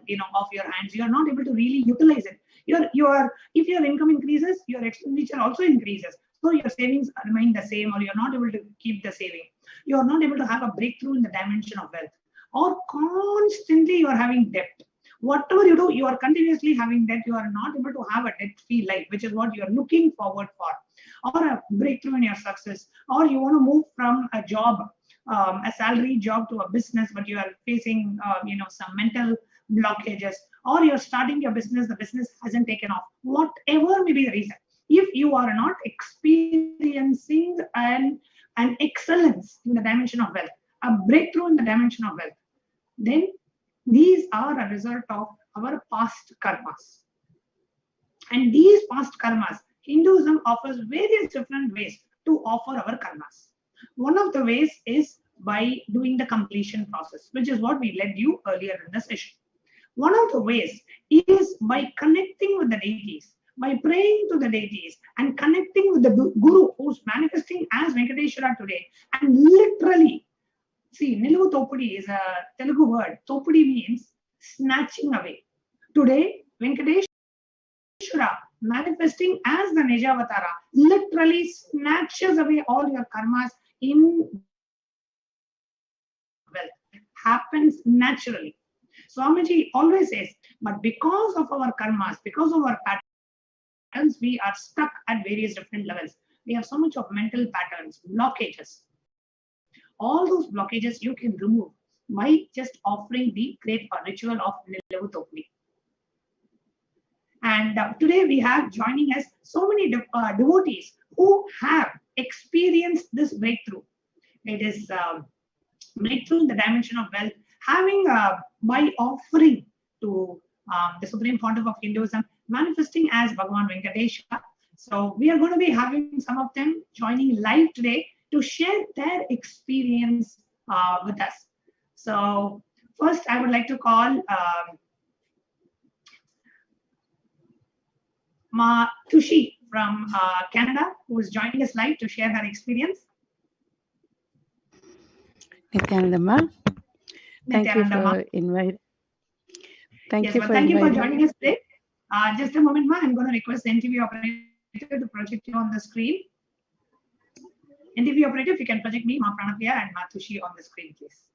your hands. You're not able to really utilize it. If your income increases, your expenditure also increases. So your savings remain the same, or you're not able to keep the saving. You're not able to have a breakthrough in the dimension of wealth, or constantly you are having debt. Whatever you do, you are continuously having debt. You are not able to have a debt-free life, which is what you are looking forward for, or a breakthrough in your success, or you want to move from a job, a salary job, to a business, but you are facing some mental blockages, or you're starting your business, the business hasn't taken off. Whatever may be the reason, if you are not experiencing an excellence in the dimension of wealth, a breakthrough in the dimension of wealth, then these are a result of our past karmas. And these past karmas, Hinduism offers various different ways to offer our karmas. One of the ways is by doing the completion process, which is what we led you earlier in the session. One of the ways is by connecting with the deities, by praying to the deities and connecting with the Guru who's manifesting as Venkateshwara today, and literally, see, Niluvu Topudi is a Telugu word. Topudi means snatching away. Today, Venkateshwara, manifesting as the Nijavatara, literally snatches away all your karmas in wealth. It happens naturally. Swamiji always says, but because of our karmas, because of our patterns, we are stuck at various different levels. We have so much of mental patterns, blockages. All those blockages you can remove by just offering the great ritual of Niluvu Topudi. And today we have joining us so many devotees who have experienced this breakthrough. It is breakthrough in the dimension of wealth, having by offering to the Supreme Pontiff of Hinduism, manifesting as Bhagavan Venkateshwara. So we are going to be having some of them joining live today to share their experience with us. So first I would like to call Ma Tushi from Canada, who is joining us live to share her experience. Nithyananda, thank you for inviting. Thank you for joining us today. Just a moment, ma. I'm going to request the NTV operator to project you on the screen. NTV operator, if you can project me, Ma Pranapriya and Ma Tushi on the screen, please.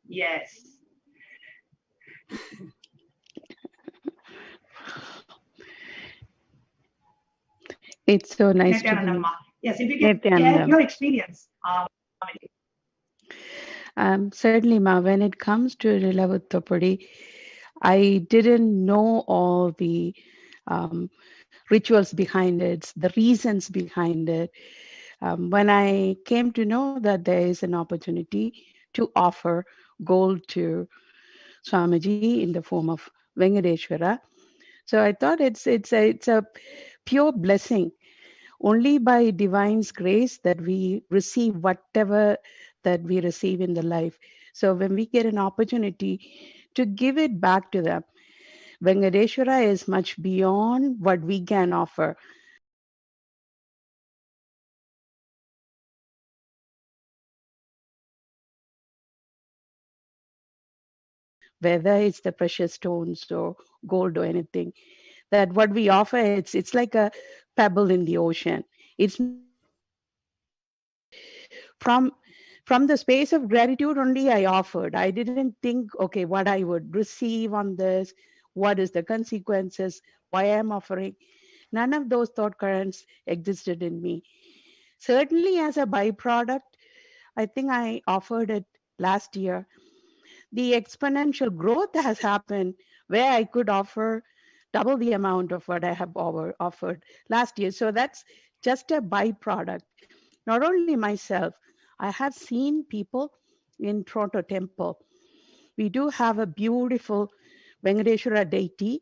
Yes. It's so nice to be. Yes, if you can share your experience. Certainly, Ma, when it comes to Niluvu Topudi, I didn't know all the rituals behind it, the reasons behind it. When I came to know that there is an opportunity to offer gold to Swamiji in the form of Venkateshwara, so I thought it's a pure blessing. Only by divine's grace that we receive whatever that we receive in the life. So when we get an opportunity to give it back to them, Venkateshwara is much beyond what we can offer. Whether it's the precious stones or gold or anything, that what we offer, it's like a pebble in the ocean. It's from the space of gratitude only I offered. I didn't think, okay, what I would receive on this, what is the consequences, why I'm offering. None of those thought currents existed in me. Certainly as a byproduct, I think I offered it last year. The exponential growth has happened where I could offer double the amount of what I have offered last year. So that's just a byproduct. Not only myself, I have seen people in Toronto Temple, we do have a beautiful Venkateshwara deity.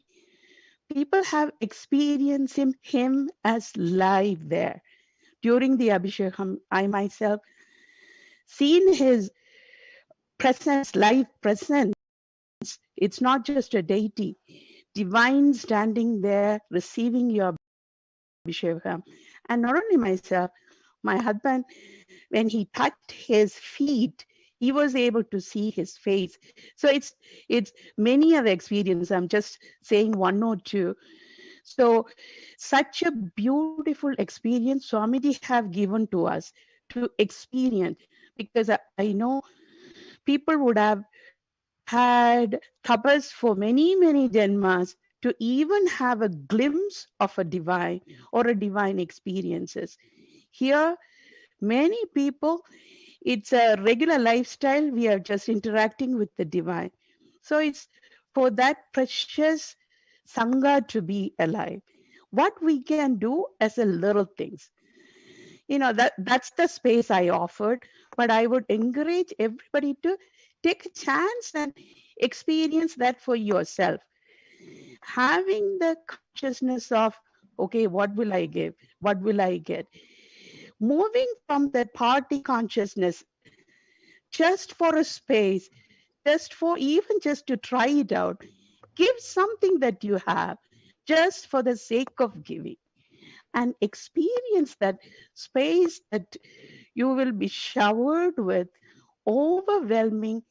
People have experienced him as live there. During the Abhishekam, I myself seen his presence, live presence. It's not just a deity, divine standing there receiving your Abhishekam. And not only myself, my husband, when he touched his feet, he was able to see his face. So it's many other experience. I'm just saying one or two. So such a beautiful experience Swamiji have given to us to experience, because I know people would have had tapas for many, many janmas to even have a glimpse of a divine or a divine experiences. Here, many people, it's a regular lifestyle. We are just interacting with the divine. So it's for that precious Sangha to be alive. What we can do as a little things. That's the space I offered, but I would encourage everybody to take a chance and experience that for yourself. Having the consciousness of, okay, what will I give? What will I get? Moving from that party consciousness just for a space, just to try it out. Give something that you have just for the sake of giving, and experience that space that you will be showered with overwhelming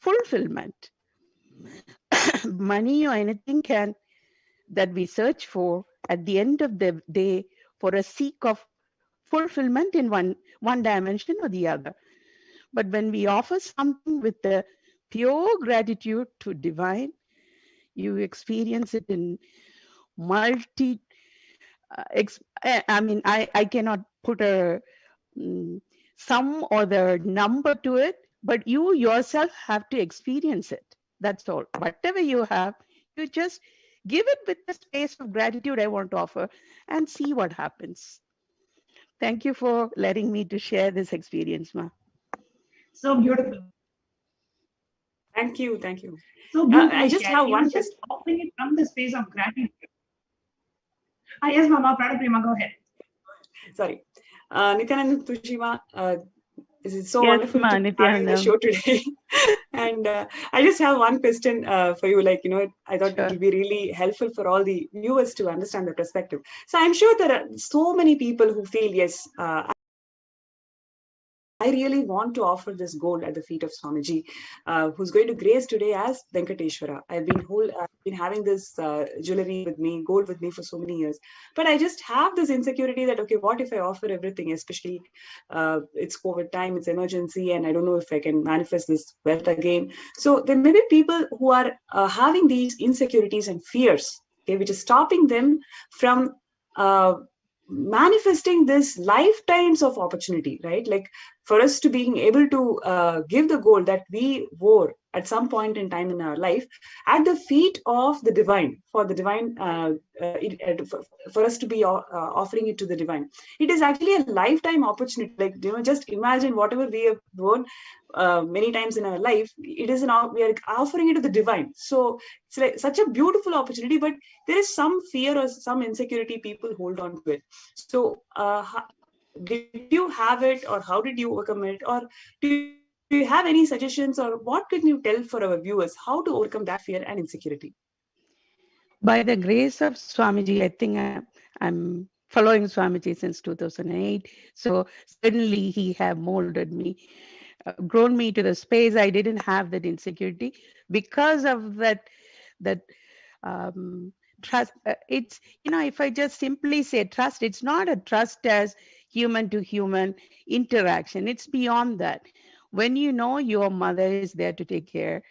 fulfillment. Money or anything that we search for at the end of the day for a seek of fulfillment in one dimension or the other. But when we offer something with the pure gratitude to divine, you experience it in multi. I cannot put a sum or the number to it, but you yourself have to experience it. That's all. Whatever you have, you just give it with the space of gratitude I want to offer and see what happens. Thank you for letting me to share this experience, Ma. So beautiful. Thank you. Thank you. So beautifully I just shared. have Even one just offering it from the space of gratitude. Yes, Mama, Prima, go ahead. Sorry. Nithyananda Tushima, this is so Yes, wonderful Ma, to be having the Nithyanandam. show today. And I just have one question for you. I thought Sure. it will be really helpful for all the viewers to understand the perspective. So I'm sure there are so many people who feel, yes, I really want to offer this gold at the feet of Swamiji, who's going to grace today as Venkateshwara. I've been having this jewelry with me, gold with me for so many years. But I just have this insecurity that, okay, what if I offer everything, especially it's COVID time, it's emergency, and I don't know if I can manifest this wealth again. So there may be people who are having these insecurities and fears, okay, which is stopping them from manifesting this lifetimes of opportunity, right? Like for us to being able to give the gold that we wore at some point in time in our life at the feet of the divine, for the divine, for us to be offering it to the divine. It is actually a lifetime opportunity. Like, just imagine whatever we have worn many times in our life, we are offering it to the divine. So it's like such a beautiful opportunity, but there is some fear or some insecurity people hold on to it. So did you have it, or how did you overcome it, or do you have any suggestions, or what can you tell for our viewers how to overcome that fear and insecurity? By the grace of Swamiji, I think I'm following Swamiji since 2008. So certainly he have molded me, grown me to the space I didn't have that insecurity because of that trust. It's, if I just simply say trust, it's not a trust as human to human interaction. It's beyond that. When you know your mother is there to take care,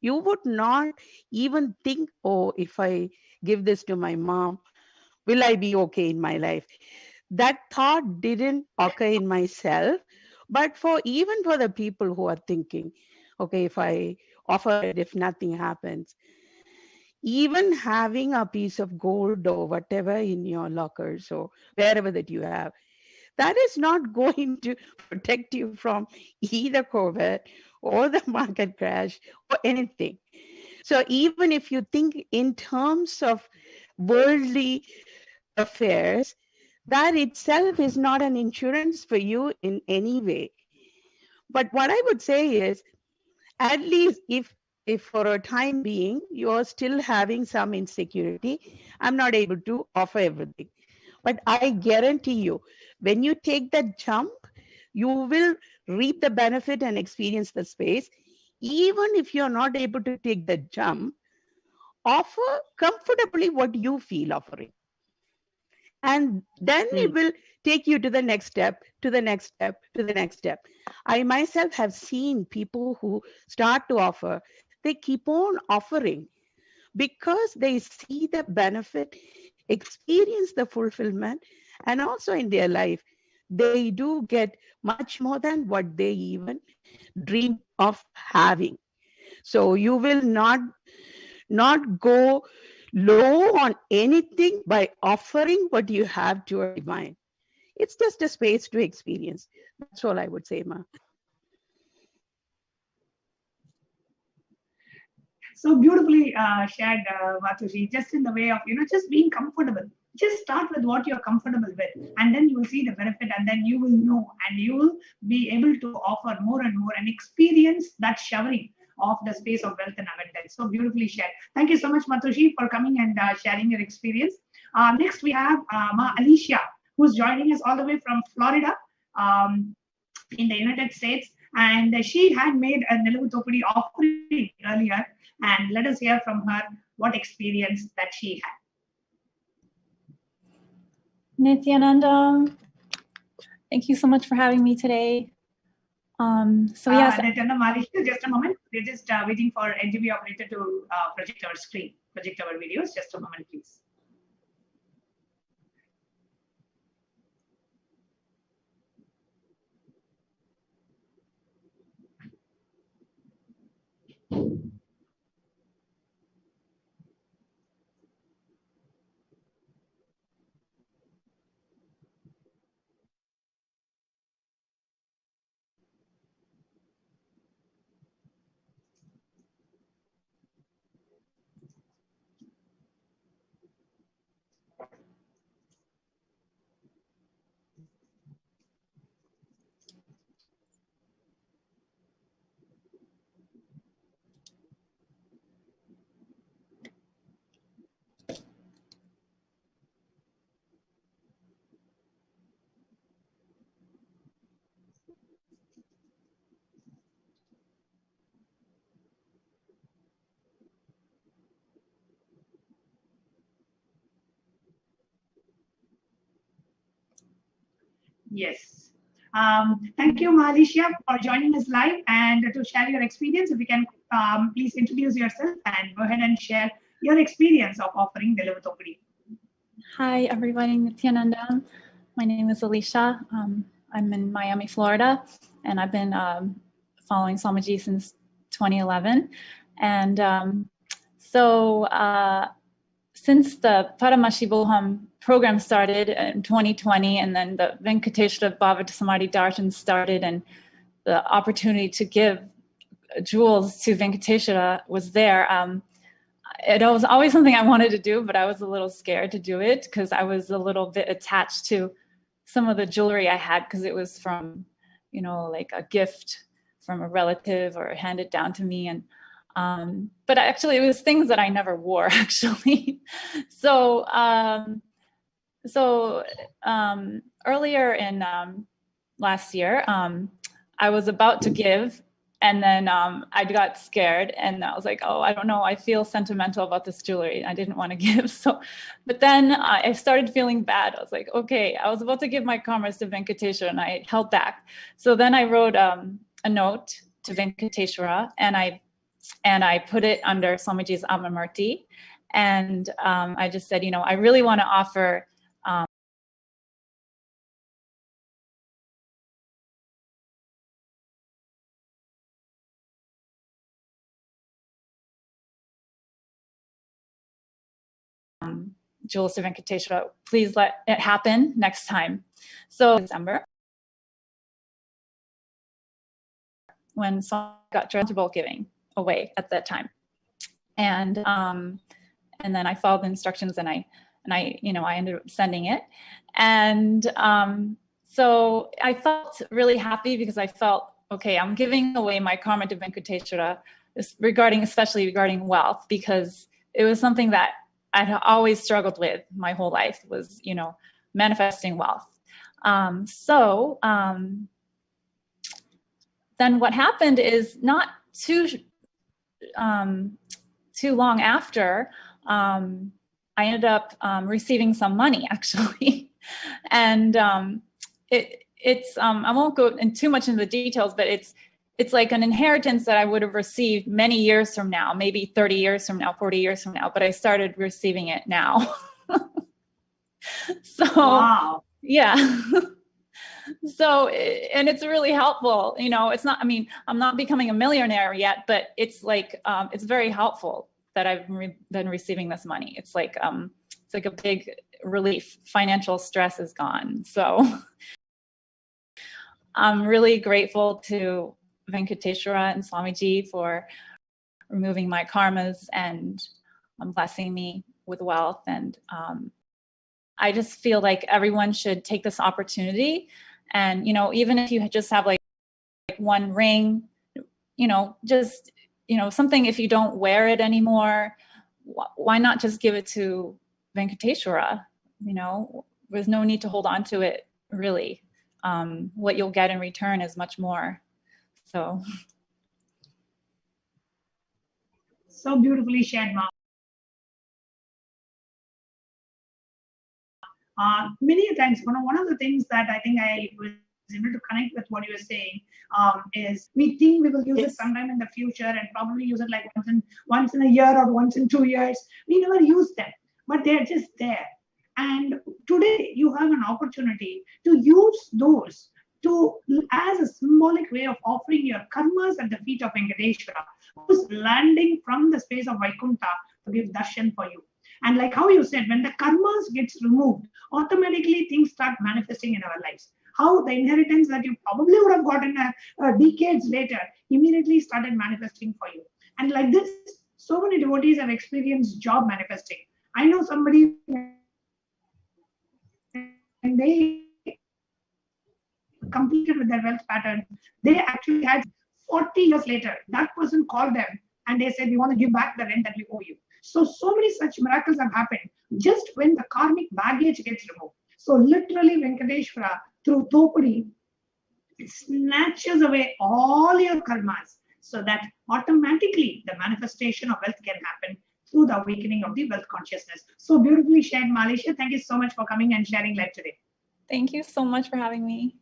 you would not even think, oh, if I give this to my mom, will I be okay in my life? That thought didn't occur in myself, but even for the people who are thinking, okay, if I offer it, if nothing happens, even having a piece of gold or whatever in your lockers or wherever that you have, that is not going to protect you from either COVID or the market crash or anything. So even if you think in terms of worldly affairs, that itself is not an insurance for you in any way. But what I would say is, at least if for a time being you're still having some insecurity, I'm not able to offer everything. But I guarantee you, when you take that jump, you will reap the benefit and experience the space. Even if you're not able to take the jump, offer comfortably what you feel offering. And then it will take you to the next step, to the next step, to the next step. I myself have seen people who start to offer, they keep on offering because they see the benefit, experience the fulfillment, and also in their life, they do get much more than what they even dream of having. So you will not go low on anything by offering what you have to a divine. It's just a space to experience. That's all I would say, Ma. So beautifully shared, Vatushi, just in the way of, just being comfortable. Just start with what you're comfortable with, and then you will see the benefit, and then you will know, and you will be able to offer more and more and experience that showering of the space of wealth and abundance. So beautifully shared. Thank you so much, Matushi, for coming and sharing your experience. Next, we have Ma Alicia, who's joining us all the way from Florida. In the United States, and she had made a Nilavu Thopadi offering earlier, and let us hear from her what experience that she had. Nithyananda, thank you so much for having me today. Yes. Nithyananda, Marisha, just a moment. We're just waiting for NGB operator to project our screen, project our videos. Just a moment, please. Yes. Thank you, Maalisha, for joining us live and to share your experience. If you can please introduce yourself and go ahead and share your experience of offering Nilavu Thopadi. Hi, everybody. Nithyananda. My name is Alicia. I'm in Miami, Florida, and I've been following Samadhi since 2011. And since the Paramashivoham program started in 2020, and then the Venkateshwara Bhava Samadhi Darshan started, and the opportunity to give jewels to Venkateshwara was there. It was always something I wanted to do, but I was a little scared to do it because I was a little bit attached to some of the jewelry I had because it was from, like a gift from a relative or handed down to me. And but actually it was things that I never wore actually. So earlier in last year, I was about to give, and then I got scared, and I was like, oh, I don't know, I feel sentimental about this jewelry. I didn't want to give. But then I started feeling bad. I was like, okay, I was about to give my karmas to Venkateshwara and I held back. So then I wrote a note to Venkateshwara, and I put it under Swamiji's Amamurti. And I just said, I really want to offer Jules Venkateshwara, please let it happen next time. So December, when Swami got dressed bulk giving away at that time. And then I followed the instructions and I ended up sending it. And so I felt really happy because I felt, okay, I'm giving away my karma to Venkateshwara, especially regarding wealth, because it was something that I'd always struggled with my whole life, was, manifesting wealth. Then what happened is not too long after, I ended up receiving some money, actually. And it's I won't go in too much into the details, but it's like an inheritance that I would have received many years from now, maybe 30 years from now, 40 years from now, but I started receiving it now. So, wow. Yeah. So, and it's really helpful, it's not, I'm not becoming a millionaire yet, but it's like, it's very helpful that I've been receiving this money. It's like a big relief. Financial stress is gone. So I'm really grateful to Venkateshwara and Swamiji for removing my karmas and blessing me with wealth. And I just feel like everyone should take this opportunity. And, even if you just have like one ring, just, something, if you don't wear it anymore, why not just give it to Venkateshwara? There's no need to hold on to it, really. What you'll get in return is much more. So beautifully shared, Ma. Many times, one of the things that I think I was able to connect with what you were saying is we think we will use it sometime in the future and probably use it like once in a year or once in 2 years. We never use them, but they're just there. And today you have an opportunity to use those as a symbolic way of offering your karmas at the feet of Venkateshwara, who's landing from the space of Vaikuntha to give darshan for you. And like how you said, when the karmas gets removed, automatically things start manifesting in our lives. How the inheritance that you probably would have gotten decades later immediately started manifesting for you. And like this, so many devotees have experienced job manifesting. I know somebody, and they completed with their wealth pattern, they actually had 40 years later, that person called them and they said, we want to give back the rent that we owe you. So many such miracles have happened just when the karmic baggage gets removed. So literally Venkateshwara, through Thopadi, snatches away all your karmas so that automatically the manifestation of wealth can happen through the awakening of the wealth consciousness. So beautifully shared, Malaysia. Thank you so much for coming and sharing live today. Thank you so much for having me.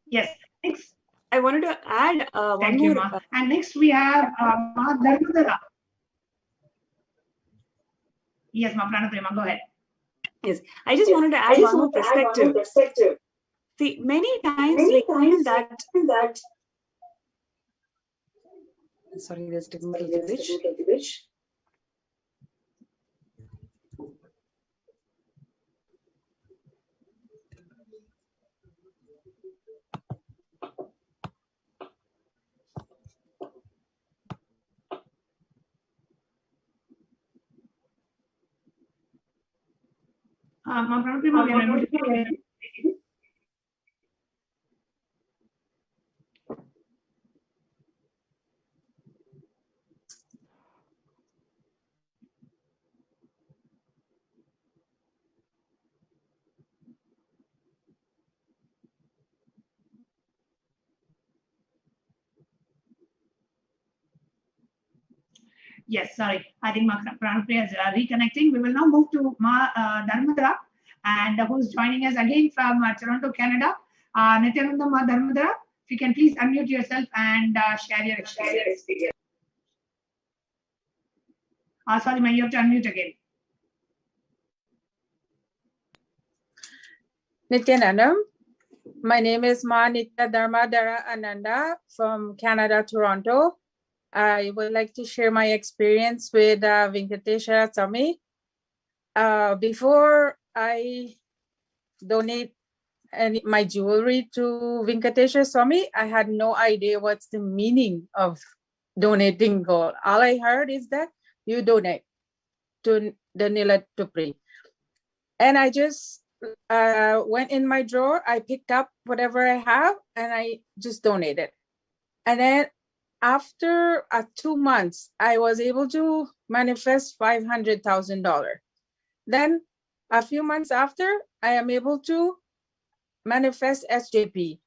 Yes, thanks. I wanted to add one more. Ma. And next we have Ma Dharmadara. Yes, Ma Pranaprema, go ahead. Yes, I just wanted to add one more perspective. See, many times, that. Sorry, there's technical glitch. Ma Pranaprema, we are able to hear you. Yes, sorry. I think Ma Pranapriya is reconnecting. We will now move to Ma Dharmadara, and who's joining us again from Toronto, Canada. Nithyananda Ma Dharmadara, if you can please unmute yourself and share your experience. Sorry, Ma, you have to unmute again. Nithyanandam, my name is Ma Nitya Dharmadara Ananda from Canada, Toronto. I would like to share my experience with Venkateshwara Swami. before I donate my jewelry to Venkateshwara Swami, I had no idea what's the meaning of donating gold. All I heard is that you donate to the Nila Tupri. And I just went in my drawer, I picked up whatever I have, and I just donated. And then after 2 months, I was able to manifest $500,000. Then a few months after, I am able to manifest SJP.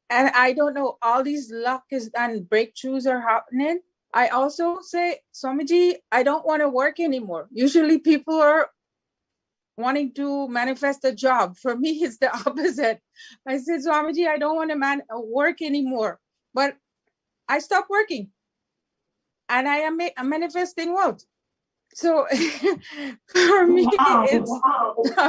And I don't know, all these luck and breakthroughs are happening. I also say, Swamiji, I don't want to work anymore. Usually people are wanting to manifest a job. For me, it's the opposite. I said, Swamiji, I don't want to work anymore. But I stopped working. And I am manifesting wealth. So for me, it's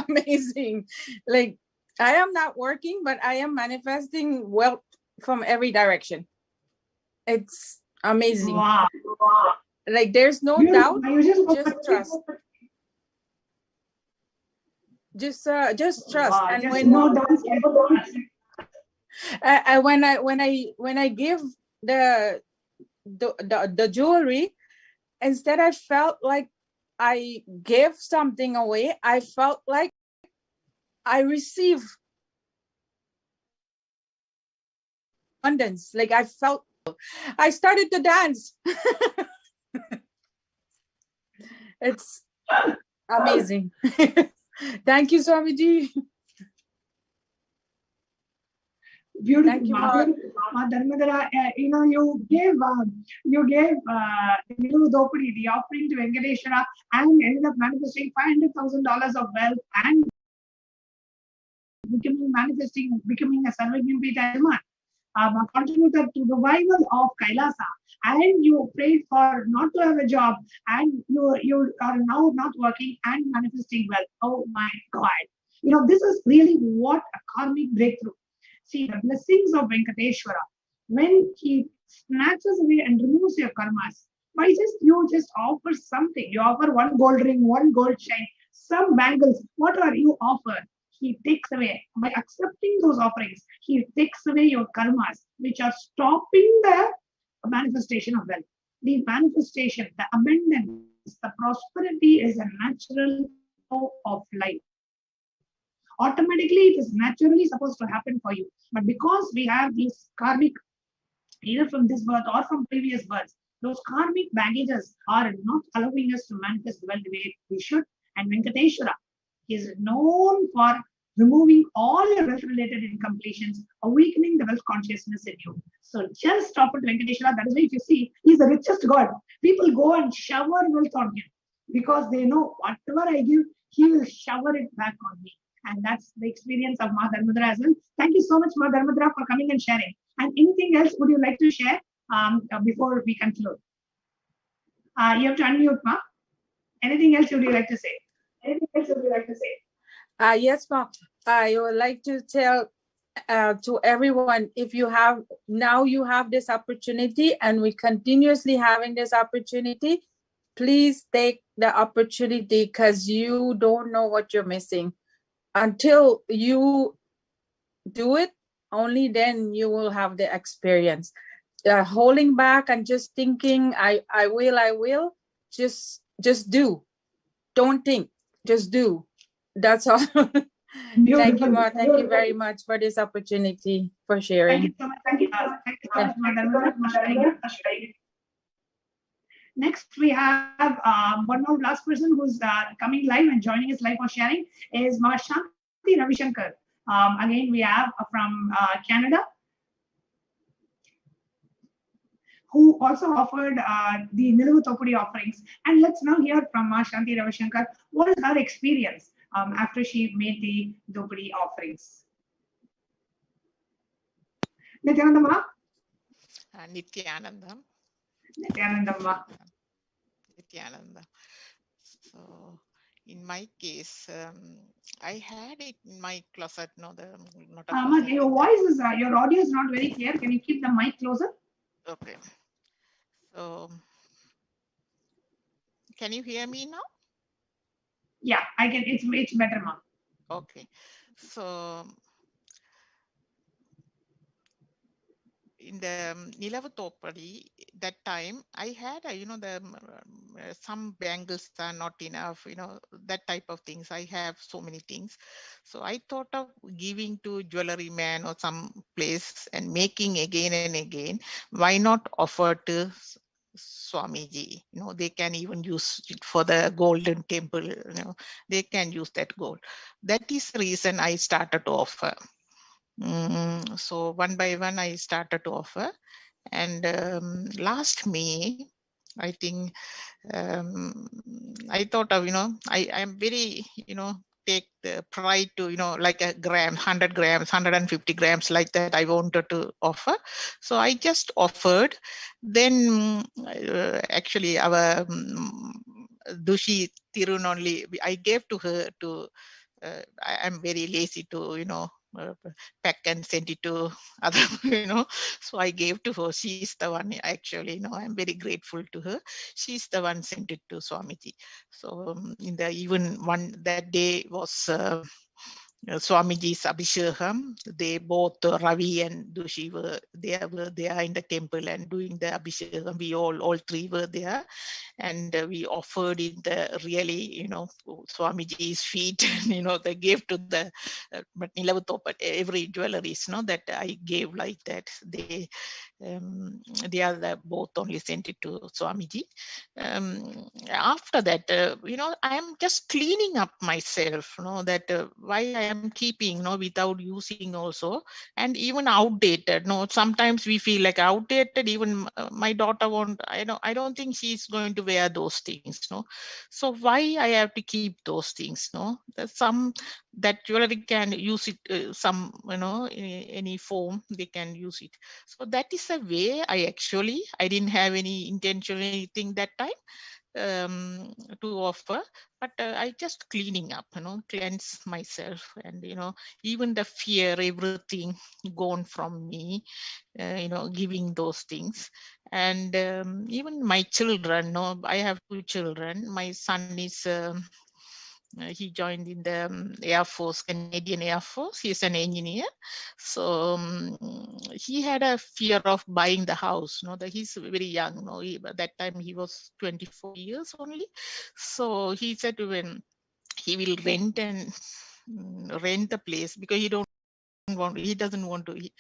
amazing. Like, I am not working, but I am manifesting wealth from every direction. It's amazing. Wow. Like, there's no doubt, just trust. Just trust. Wow, And just when no doubt, when I give the jewelry, instead I felt like I gave something away. I felt like I received abundance. Like, I started to dance. It's amazing. Thank you, Swamiji. Beautiful. Thank you, Dharmadhara, you gave Nilu Dopudi, the offering to Venkateshwara, and ended up manifesting $500,000 of wealth and becoming a serving Pita contributed to the revival of Kailasa, and you prayed for not to have a job, and you are now not working and manifesting wealth. Oh my God! This is really what a karmic breakthrough. See, the blessings of Venkateshwara, when he snatches away and removes your karmas, you just offer something. You offer one gold ring, one gold chain, some bangles, whatever you offer. He takes away. By accepting those offerings, he takes away your karmas, which are stopping the manifestation of wealth. The manifestation, the abundance, the prosperity is a natural flow of life. Automatically, it is naturally supposed to happen for you. But because we have these karmic, either from this birth or from previous births, those karmic baggages are not allowing us to manifest well the way we should. And Venkateshwara is known for removing all your wealth-related incompletions, awakening the wealth consciousness in you. So just stop at Venkateshwara. That is why if you see, he's the richest God. People go and shower wealth on him because they know whatever I give, he will shower it back on me. And that's the experience of Ma Dharmadhara as well. Thank you so much, Ma Dharmadhara, for coming and sharing. And anything else would you like to share before we conclude? You have to unmute, Ma. Anything else would you like to say? Anything else would you like to say? Yes, Ma. I would like to tell to everyone, if you have this opportunity, and we continuously having this opportunity, please take the opportunity, because you don't know what you're missing. Until you do it, only then you will have the experience. Holding back and just thinking, I will, just do. Don't think, just do. That's all. Thank you, Ma. Thank you very much for this opportunity, for sharing. Thank you so much. Thank you so much, Ma Dharmadhara. Next, we have one more last person who's coming live and joining us live for sharing is Ma Shanti Ravishankar. Again, we have from Canada, who also offered the Nilu Topudi offerings. And let's now hear from Ma Shanti Ravishankar. What is her experience after she made the Topudi offerings? Nithyananda Ma? Nithyananda. Nithyananda Ma. Nithyananda. So, in my case, I had it in my closet. No, not a closet. Your voice is, your audio is not very clear. Can you keep the mic closer? Okay. So, can you hear me now? Yeah, I can. It's better, ma'am. Okay. So in the Nilavatopadi, that time I had, some bangles are not enough, that type of things. I have so many things. So I thought of giving to jewelry man or some place and making again and again. Why not offer to Swamiji? They can even use it for the golden temple, they can use that gold. That is the reason I started to offer. So one by one, I started to offer. And last May, I think I thought of, I am very, take the pride to, like a gram, 100 grams, 150 grams, like that I wanted to offer. So I just offered. Then actually our Dushi Tirun only, I gave to her to, I'm very lazy to, pack and send it to other, so I gave to her. She's the one actually, I'm very grateful to her. She's the one sent it to Swamiji. So in the even one that day was Swamiji's Abhishekam. They both Ravi and Dushi were there in the temple and doing the Abhishekam. We all three were there, and we offered in the really, Swamiji's feet. They gave to the but every jewelries, that I gave like that. They are both only sent it to Swamiji. After that, I am just cleaning up myself, that why I am keeping, without using also, and even outdated. Sometimes we feel like outdated. Even my daughter won't. I don't think she's going to wear those things. So why I have to keep those things? There's some that jewelry can use it. Some in any form they can use it. So that is a way I didn't have any intention anything that time to offer, but I just cleaning up, cleanse myself, and even the fear, everything gone from me, giving those things. And even my children, I have two children. My son is he joined in the Air Force, Canadian Air Force. He's an engineer. So he had a fear of buying the house. That he's very young. At that time he was 24 years only. So he said when he will rent and rent the place, because he doesn't want to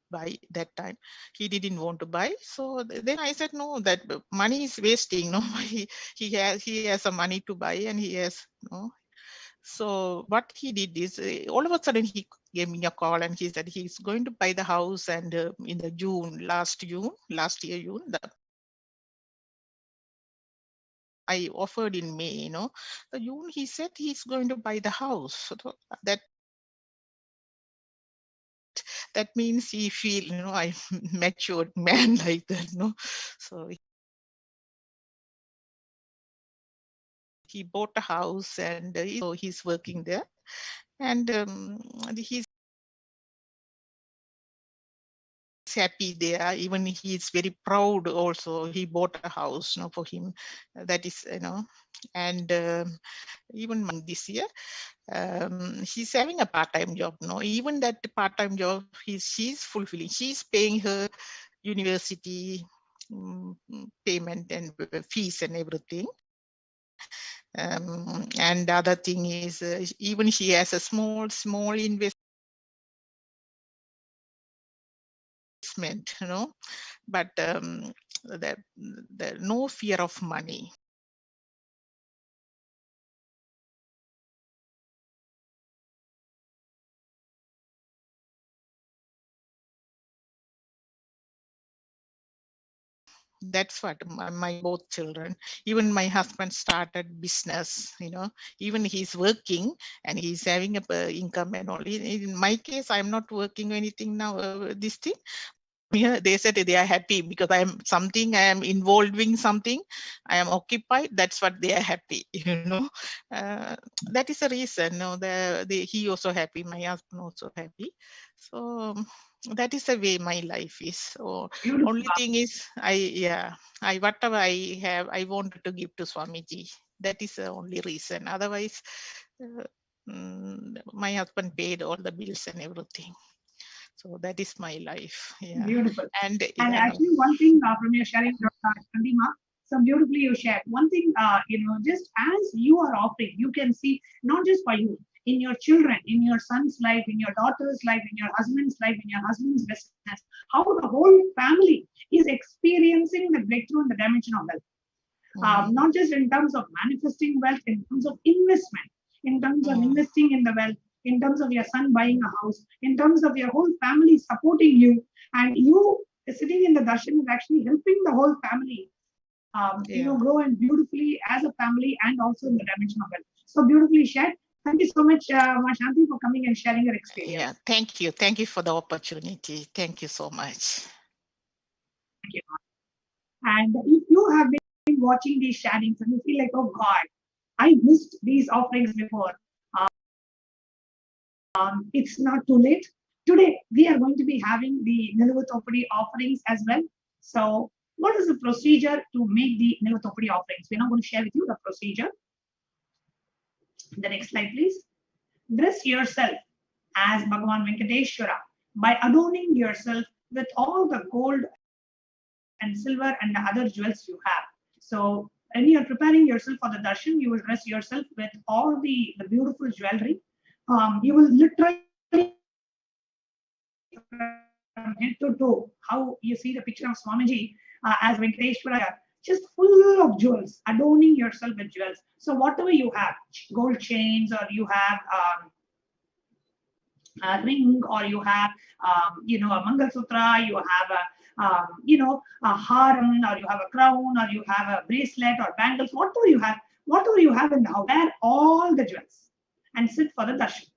buy that time. He didn't want to buy. So then I said, no, that money is wasting. He has some money to buy, and he has So what he did is, all of a sudden he gave me a call and he said he's going to buy the house. And in the last year June, I offered in May, the June, he said he's going to buy the house. So that means he feel, I matured man like that, So he bought a house, and he's working there, and he's happy there. Even he's very proud also. He bought a house for him. That is, and even this year, she's having a part-time job. Even that part-time job, she's fulfilling. She's paying her university payment and fees and everything. And the other thing is, even she has a small investment, but the no fear of money. That's what my both children. Even my husband started business. Even he's working and he's having a income and all. In my case, I'm not working or anything now. This thing. Yeah, they said they are happy because I am involving something, I am occupied. That's what they are happy. That is the reason. He also happy, my husband also happy. So that is the way my life is. So only thing is, whatever I have, I wanted to give to Swamiji. That is the only reason. Otherwise, my husband paid all the bills and everything. So that is my life. Yeah. Beautiful. And Actually, one thing from your sharing, Chandima, so beautifully you shared. One thing, just as you are offering, you can see not just for you, in your children, in your son's life, in your daughter's life, in your husband's life, in your husband's business, how the whole family is experiencing the breakthrough in the dimension of wealth. Not just in terms of manifesting wealth, in terms of investment, in terms of investing in the wealth, in terms of your son buying a house, in terms of your whole family supporting you, and you sitting in the darshan is actually helping the whole family, grow and beautifully as a family and also in the dimension of wealth. So beautifully shared. Thank you so much, Shanti, for coming and sharing your experience. Yeah, thank you. Thank you for the opportunity. Thank you so much. Thank you. And if you have been watching these sharings and you feel like, oh God, I missed these offerings before, it's not too late. Today, we are going to be having the Nilavathopadi offerings as well. So, what is the procedure to make the Nilavathopadi offerings? We're not going to share with you the procedure. The next slide, please. Dress yourself as Bhagavan Venkateshwara by adorning yourself with all the gold and silver and the other jewels you have. So, when you are preparing yourself for the darshan, you will dress yourself with all the beautiful jewelry. You will literally from head to toe, how you see the picture of Swamiji as Venkateshwara, just full of jewels, adorning yourself with jewels. So whatever you have, gold chains, or you have a ring, or you have a Mangal Sutra, you have a haram, or you have a crown, or you have a bracelet or bangles, whatever you have in the house, wear all the jewels and sit for the darshan.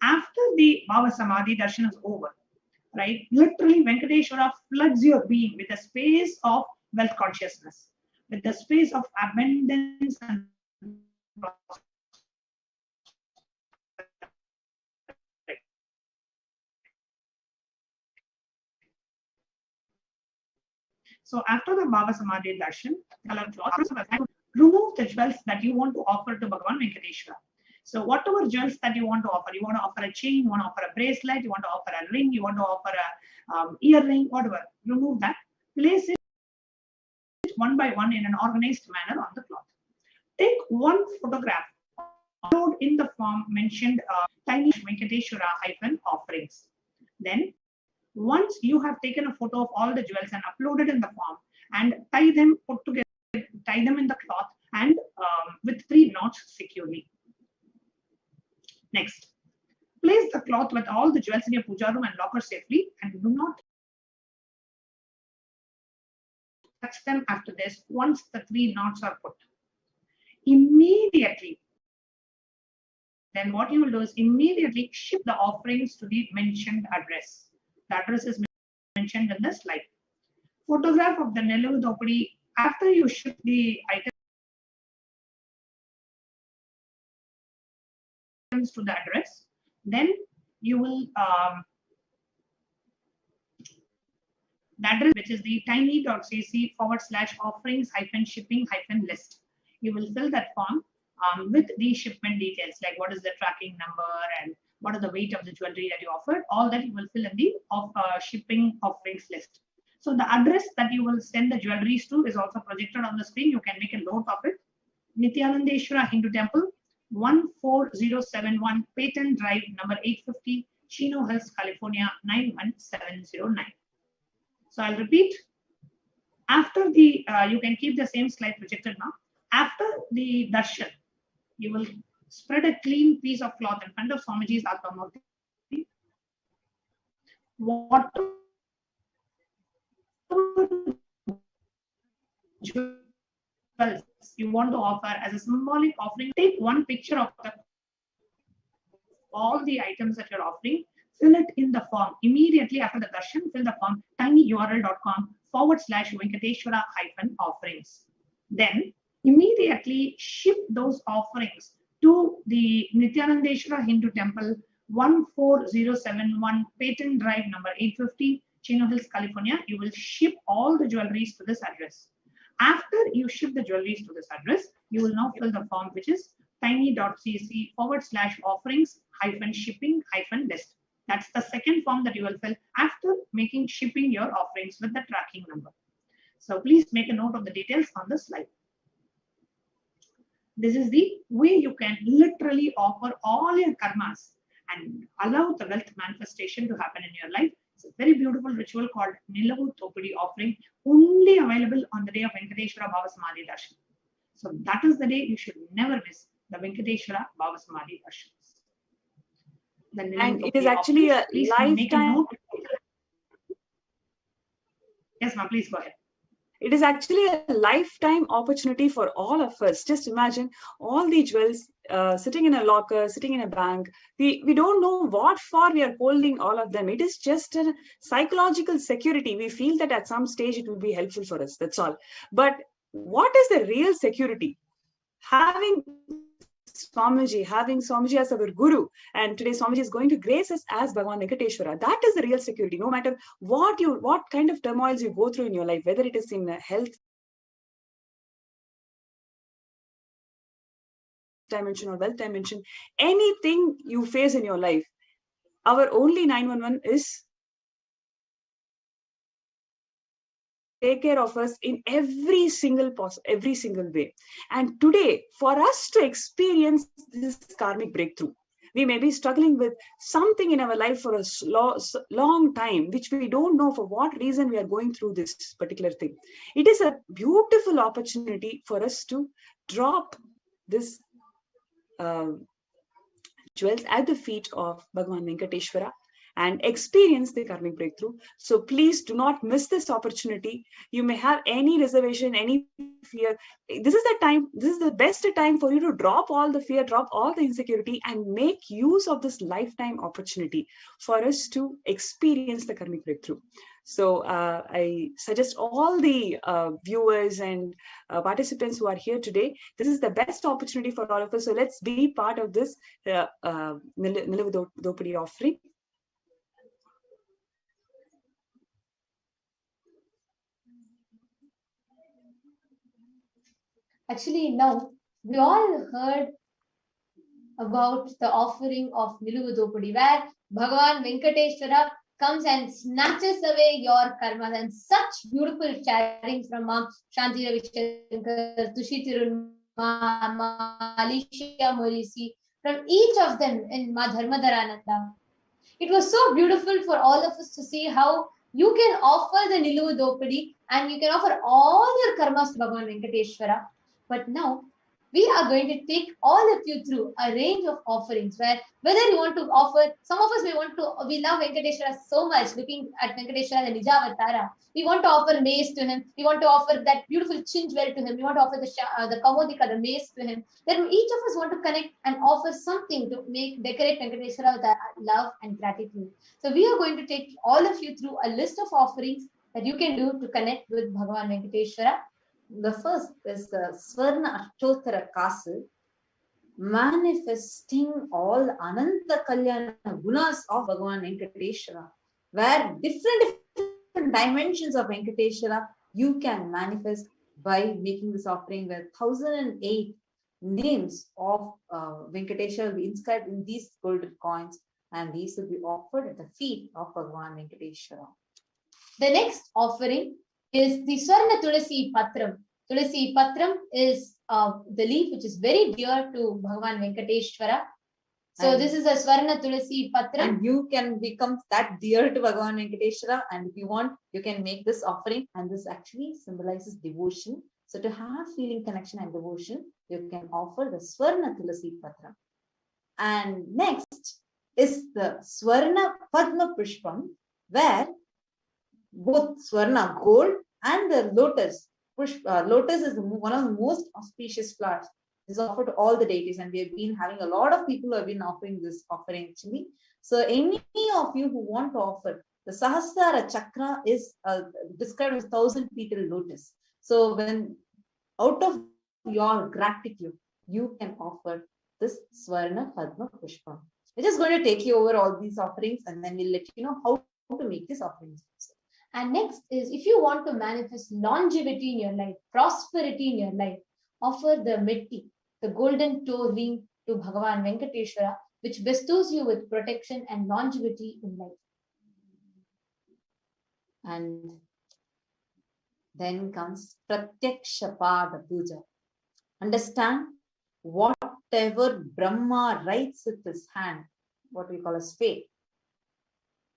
After the Bhava Samadhi darshan is over, right? Literally, Venkateshwara floods your being with a space of wealth consciousness, with the space of abundance and so after the Bhava Samadhi darshan, remove the jewels that you want to offer to Bhagavan Venkateshwara. So whatever jewels that you want to offer a chain, you want to offer a bracelet, you want to offer a ring, you want to offer a earring, whatever, remove that. Place it one by one in an organized manner on the cloth. Take one photograph, upload in the form mentioned tiny Venkateshwara-offerings. Then, once you have taken a photo of all the jewels and uploaded in the form, and tie them in the cloth and with 3 knots securely. Next, place the cloth with all the jewels in your puja room and locker safely, and do not touch them after this once the 3 knots are put. Immediately, then what you will do is immediately ship the offerings to the mentioned address. The address is mentioned in the slide. Photograph of the Nilavathopadi after you ship the items to the address. Then you will the address, which is the tiny.cc/offerings-shipping-list. You will fill that form with the shipment details, like what is the tracking number and what is the weight of the jewelry that you offered. All that you will fill in the shipping offerings list. So the address that you will send the jewelries to is also projected on the screen. You can make a note of it. Nithyanandeshwara Hindu Temple, 14071 Patent Drive, number 850, Chino Hills, California, 91709. So I'll repeat. After the, you can keep the same slide projected now. After the darshan, you will spread a clean piece of cloth in front of Swamiji's Atmamurti. What jewels you want to offer as a symbolic offering, take one picture of all the items that you're offering, fill it in the form. Immediately after the darshan, fill the form tinyurl.com/Venkateshwara-offerings. Then immediately ship those offerings to the Nithyanandeshwara Hindu Temple, 14071 Patent Drive, number 850, Chino Hills, California. You will ship all the jewelries to this address. After you ship the jewelries to this address, you will now fill the form, which is tiny.cc/offerings-shipping-list. That's the second form that you will fill after shipping your offerings with the tracking number. So please make a note of the details on the slide. This is the way you can literally offer all your karmas and allow the wealth manifestation to happen in your life. It's a very beautiful ritual called Nilavu Thopudi offering, only available on the day of Venkateshwara Bhava Samadhi Darshan. So that is the day you should never miss the Venkateshwara Bhava Samadhi Darshan. And it is actually a lifetime. Yes, ma'am, please go ahead. It is actually a lifetime opportunity for all of us. Just imagine all the jewels sitting in a locker, sitting in a bank. We don't know what for we are holding all of them. It is just a psychological security. We feel that at some stage it will be helpful for us. That's all. But what is the real security? Having Swamiji as our guru, and today Swamiji is going to grace us as Bhagavan Venkateshwara. That is the real security. No matter what kind of turmoils you go through in your life, whether it is in health dimension or wealth dimension, anything you face in your life, our only 911 is take care of us in every single way. And today, for us to experience this karmic breakthrough, we may be struggling with something in our life for a long time, which we don't know for what reason we are going through this particular thing. It is a beautiful opportunity for us to drop this jewels at the feet of Bhagavan Venkateshwara and experience the karmic breakthrough. So please do not miss this opportunity. You may have any reservation, any fear. This is the time, this is the best time for you to drop all the fear, drop all the insecurity, and make use of this lifetime opportunity for us to experience the karmic breakthrough. So I suggest all the viewers and participants who are here today, this is the best opportunity for all of us. So let's be part of this Nilavu Thopudi offering. Actually, now we all heard about the offering of Nilavu Thopudi, where Bhagavan Venkateshwara comes and snatches away your karma. And such beautiful sharing from Mom Shanti Ravishankar, Tushi Tirunma, Alicia Morisi, from each of them in Ma Dharmadharananda. It was so beautiful for all of us to see how you can offer the Nilavu Thopudi and you can offer all your karmas to Bhagavan Venkateshwara. But now, we are going to take all of you through a range of offerings where whether you want to offer, some of us we love Venkateshwara so much, looking at Venkateshwara, the Nijavatara. We want to offer mace to him. We want to offer that beautiful chin jewel to him. We want to offer the Kamodika, the mace to him. Then each of us want to connect and offer something to decorate Venkateshwara with love and gratitude. So we are going to take all of you through a list of offerings that you can do to connect with Bhagavan Venkateshwara. The first is the Swarna Ashtottara Castle, manifesting all Ananta Kalyana gunas of Bhagavan Venkateshwara, where different dimensions of Venkateshwara you can manifest by making this offering, where 1008 names of Venkateshwara will be inscribed in these golden coins, and these will be offered at the feet of Bhagavan Venkateshwara. The next offering is the Swarna Tulasi Patram. Tulasi Patram is the leaf which is very dear to Bhagavan Venkateshwara. So this is a Swarna Tulasi Patram. And you can become that dear to Bhagavan Venkateshwara, and if you want, you can make this offering, and this actually symbolizes devotion. So to have feeling connection and devotion, you can offer the Swarna Tulasi Patram. And next is the Swarna Padma Pushpam, where both Swarna gold and the lotus. Lotus is one of the most auspicious flowers. This is offered to all the deities, and we have been having a lot of people who have been offering this offering actually. So any of you who want to offer, the Sahasrara Chakra is described as 1,000-petal lotus. So when out of your gratitude, you can offer this Swarna Padma Pushpam. We're just going to take you over all these offerings, and then we'll let you know how to make these offerings. And next is, if you want to manifest longevity in your life, prosperity in your life, offer the metti, the golden toe ring, to Bhagavan Venkateshwara, which bestows you with protection and longevity in life. And then comes Pratyakshapada Puja. Understand, whatever Brahma writes with his hand, what we call as fate,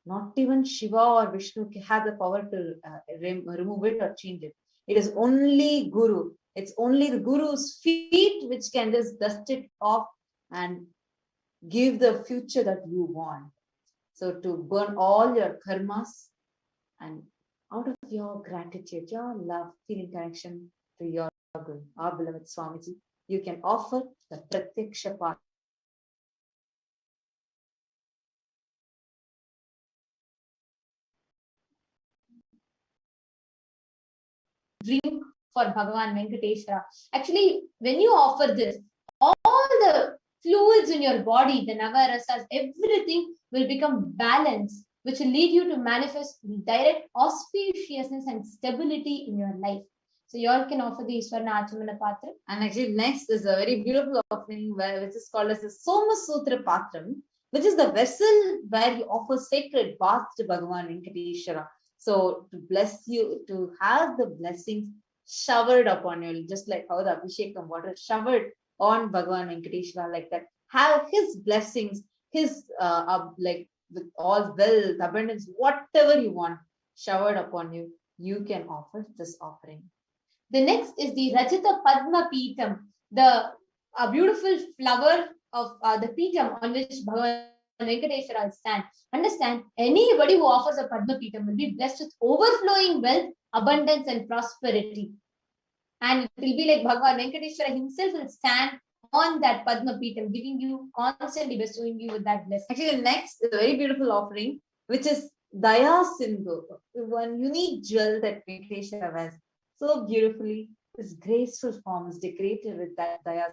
not even Shiva or Vishnu have the power to remove it or change it. It is only Guru. It's only the Guru's feet which can just dust it off and give the future that you want. So to burn all your karmas, and out of your gratitude, your love, feeling connection to your Guru, our beloved Swamiji, you can offer the Pratyakshapada. Drink for Bhagavan Venkateshwara. Actually, when you offer this, all the fluids in your body, the navarasas, everything will become balanced, which will lead you to manifest direct auspiciousness and stability in your life. So you all can offer the Iswarna Achamana Patra. And actually next is a very beautiful offering which is called as the Soma Sutra Patram, which is the vessel where you offer sacred bath to Bhagavan Venkateshwara. So to bless you, to have the blessings showered upon you, just like how the Abhishekam water showered on Bhagavan Venkateshwara, like that. Have his blessings, his like with all wealth, abundance, whatever you want showered upon you, you can offer this offering. The next is the Rajata Padma Peetam, the beautiful flower of the Peetam on which Bhagavan Venkateshwara will stand. Understand, anybody who offers a Padma Peetam will be blessed with overflowing wealth, abundance, and prosperity. And it will be like Bhagavan Venkateshwara himself will stand on that Padma Peetam, giving you, constantly bestowing you with that blessing. Actually, next is a very beautiful offering, which is Daya Sindhu, one unique jewel that Venkateshwara has. So beautifully, this graceful form is decorated with that Daya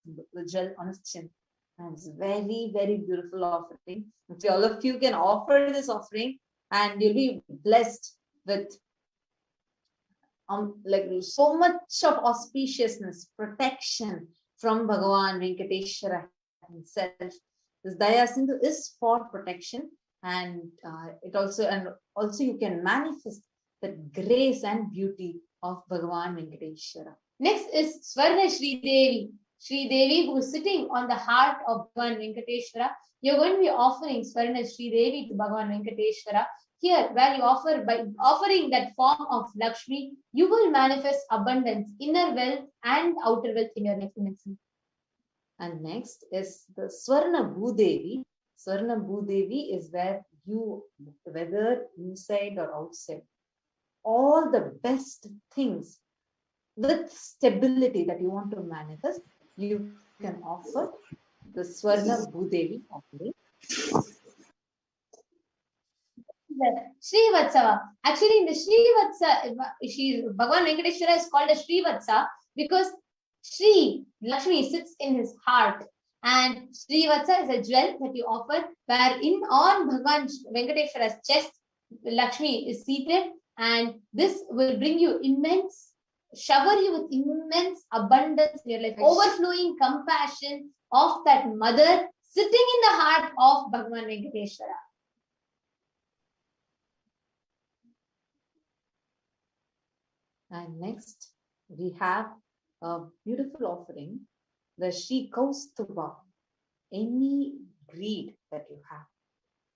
Sindhu, the jewel on his chin. And it's very, very beautiful offering. So all of you can offer this offering and you'll be blessed with like so much of auspiciousness, protection from Bhagavan Venkateshwara himself. This Daya Sindhu is for protection, and it also you can manifest the grace and beauty of Bhagavan Venkateshwara. Next is Swarna Shri Devi. Shri Devi, who is sitting on the heart of Bhagavan Venkateshwara. You're going to be offering Swarna Shri Devi to Bhagavan Venkateshwara. Here, where you offer, by offering that form of Lakshmi, you will manifest abundance, inner wealth and outer wealth in your life. And next is the Swarna Bhudevi. Swarna Bhudevi is where you, whether inside or outside, all the best things with stability that you want to manifest, you can offer the Swarna Bhudevi offering. Srivatsava. Actually, in the Srivatsa, Bhagavan Venkateshwara is called a Srivatsa because Sri Lakshmi sits in his heart, and Srivatsa is a jewel that you offer, wherein on Bhagavan Venkateshwara's chest, Lakshmi is seated, and this will bring you immense, shower you with immense abundance in your life, overflowing compassion of that mother sitting in the heart of Bhagavan Venkateshwara. And next, we have a beautiful offering, the Shri Kaustubha. Any greed that you have,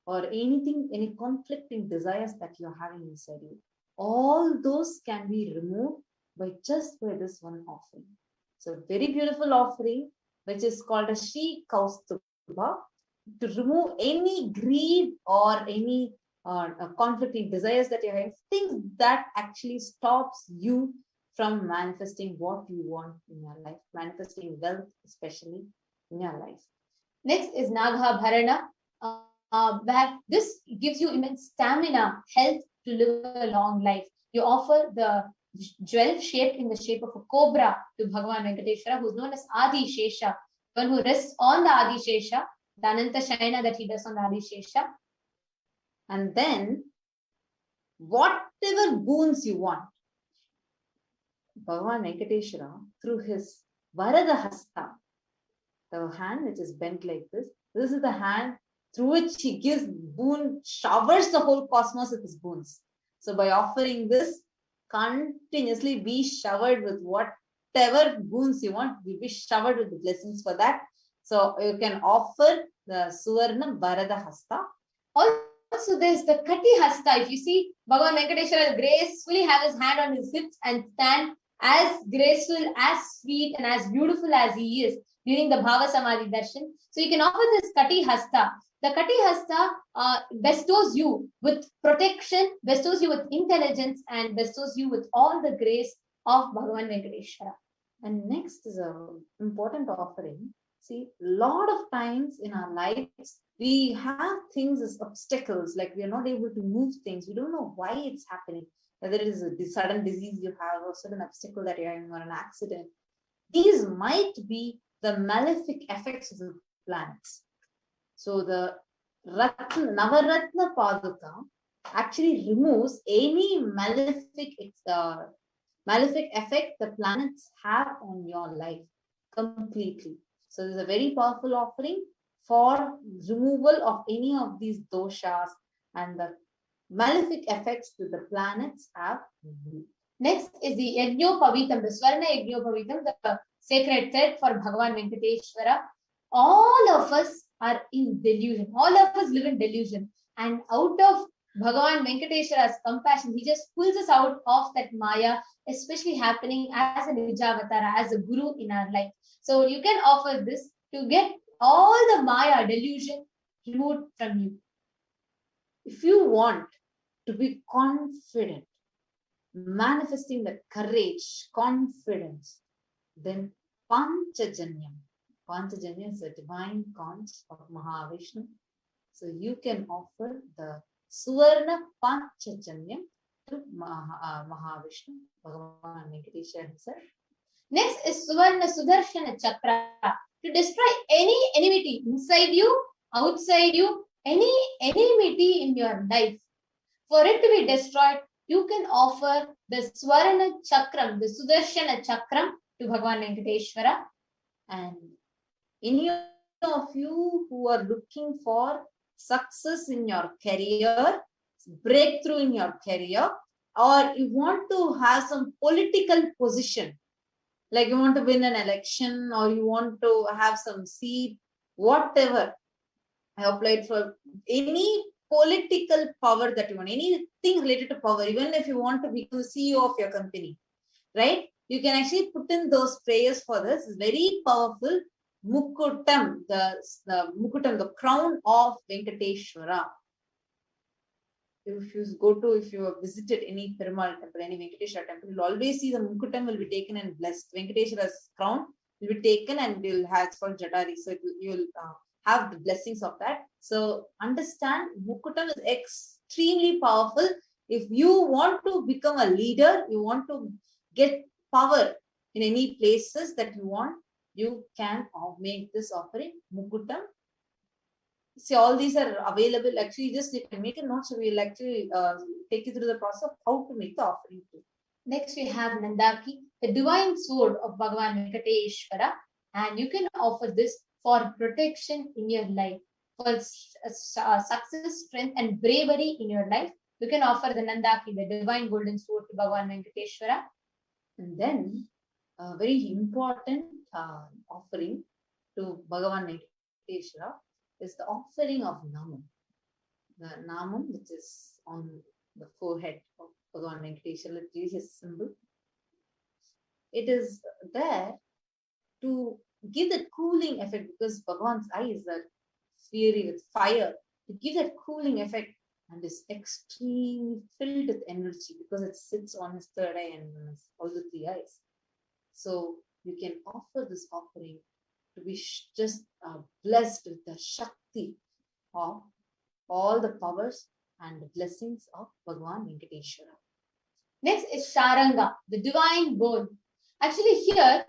or anything, any conflicting desires that you're having inside you, all those can be removed by this one offering. So very beautiful offering, which is called a Shri Kaustubha, to remove any greed or any conflicting desires that you have, things that actually stops you from manifesting what you want in your life, manifesting wealth, especially in your life. Next is Nagha Bharana, where this gives you immense stamina, health to live a long life. You offer the jewel shaped in the shape of a cobra to Bhagavan Venkateshwara, who is known as Adi Shesha, one who rests on the Adi Shesha, the Ananta Shayana that he does on the Adi Shesha. And then whatever boons you want. Bhagavan Venkateshwara, through his Varada Hasta, the hand which is bent like this is the hand through which he gives boon, showers the whole cosmos with his boons. So by offering this, continuously be showered with whatever boons you want, you'll be showered with the blessings for that. So you can offer the Suvarna Varada Hasta. Also, there's the Kati Hasta. If you see, Bhagavan Venkateshwara gracefully have his hand on his hips and stand as graceful, as sweet, and as beautiful as he is during the Bhava Samadhi Darshan. So you can offer this Kati Hasta. The Kati Hasta bestows you with protection, bestows you with intelligence, and bestows you with all the grace of Bhagavan Venkateshwara. And next is an important offering. See, a lot of times in our lives, we have things as obstacles, like we are not able to move things. We don't know why it's happening, whether it is a sudden disease you have or sudden obstacle that you're having or an accident. These might be the malefic effects of the planets. So the Navaratna Paduka actually removes any malefic effect the planets have on your life completely. So this is a very powerful offering for removal of any of these doshas and the malefic effects that the planets have. Next is the Yajnopavitam, the Swarna Yajnopavitam, the sacred thread for Bhagavan Venkateshwara. All of us are in delusion. All of us live in delusion. And out of Bhagavan Venkateshwara's compassion, he just pulls us out of that Maya, especially happening as a Nijavatara, as a Guru in our life. So you can offer this to get all the Maya delusion removed from you. If you want to be confident, manifesting that courage, confidence, then Panchajanyam. Panchajanyam is the divine conch of Mahavishnu. So you can offer the Suvarna Panchajanyam to Mahavishnu, Bhagavan Venkateshwara himself. Next is Suvarna Sudarshana Chakra, to destroy any enmity inside you, outside you, any enmity in your life. For it to be destroyed, you can offer the Swarna Chakram, the Sudarshana Chakram to Bhagavan Venkateshwara. And any of you who are looking for success in your career, breakthrough in your career, or you want to have some political position, like you want to win an election or you want to have some seat, whatever. I applied for any political power that you want, anything related to power, even if you want to become the CEO of your company, right? You can actually put in those prayers for this. It's very powerful. Mukutam, Mukutam, the crown of Venkateshwara. If you have visited any Perumal temple, any Venkateshwara temple, you'll always see the Mukutam will be taken and blessed. Venkateshwara's crown will be taken and you'll have, it's called Jatari. So you'll have the blessings of that. So understand, Mukutam is extremely powerful. If you want to become a leader, you want to get power in any places that you want, you can make this offering, Mukutam. See, all these are available. Actually, just you can make a note. So we'll actually take you through the process of how to make the offering too. Next, we have Nandaki, the divine sword of Bhagavan Venkateshwara, and you can offer this for protection in your life, for success, strength, and bravery in your life. You can offer the Nandaki, the divine golden sword, to Bhagavan Venkateshwara. And then a very important offering to Bhagavan Venkateshwara is the offering of Namam. The Namam, which is on the forehead of Bhagavan Venkateshwara, it is his symbol. It is there to give that cooling effect, because Bhagavan's eyes are fiery with fire, to give that cooling effect, and is extremely filled with energy because it sits on his third eye and all the three eyes. So you can offer this offering to be just blessed with the Shakti of all the powers and the blessings of Bhagavan Venkateshwara. Next is Sharanga, the divine bowl. Actually, here,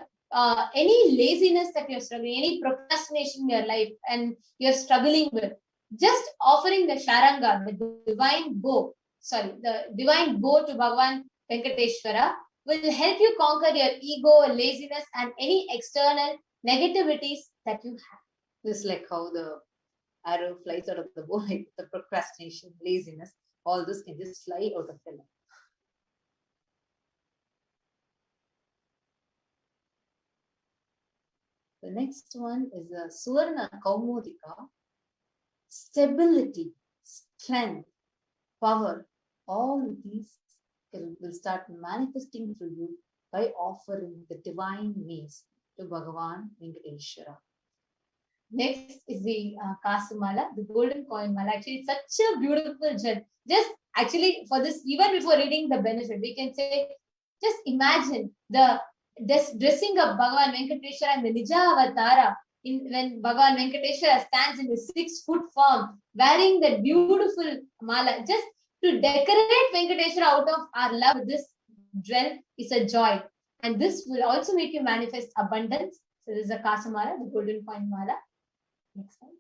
any laziness that you're struggling, any procrastination in your life and you're struggling with, just offering the Sharanga, the divine bow, the divine bow to Bhagavan Venkateshwara will help you conquer your ego, laziness, and any external negativities that you have. Just like how the arrow flies out of the bow, like the procrastination, laziness, all this can just fly out of the life. The next one is a Suvarna Kaumudika. Stability, strength, power, all these will start manifesting through you by offering the divine means to Bhagavan Venkateshwara. Next is the Kasamala, the golden coin mala. Actually, it's such a beautiful gem. Just actually for this, even before reading the benefit, we can say, just imagine this dressing of Bhagavan Venkateshwara and the Nija Avatara when Bhagavan Venkateshwara stands in his 6-foot form, wearing that beautiful mala, just to decorate Venkateshwara out of our love. This jewel is a joy, and this will also make you manifest abundance. So this is a Kasamala, the golden coin mala. Next slide.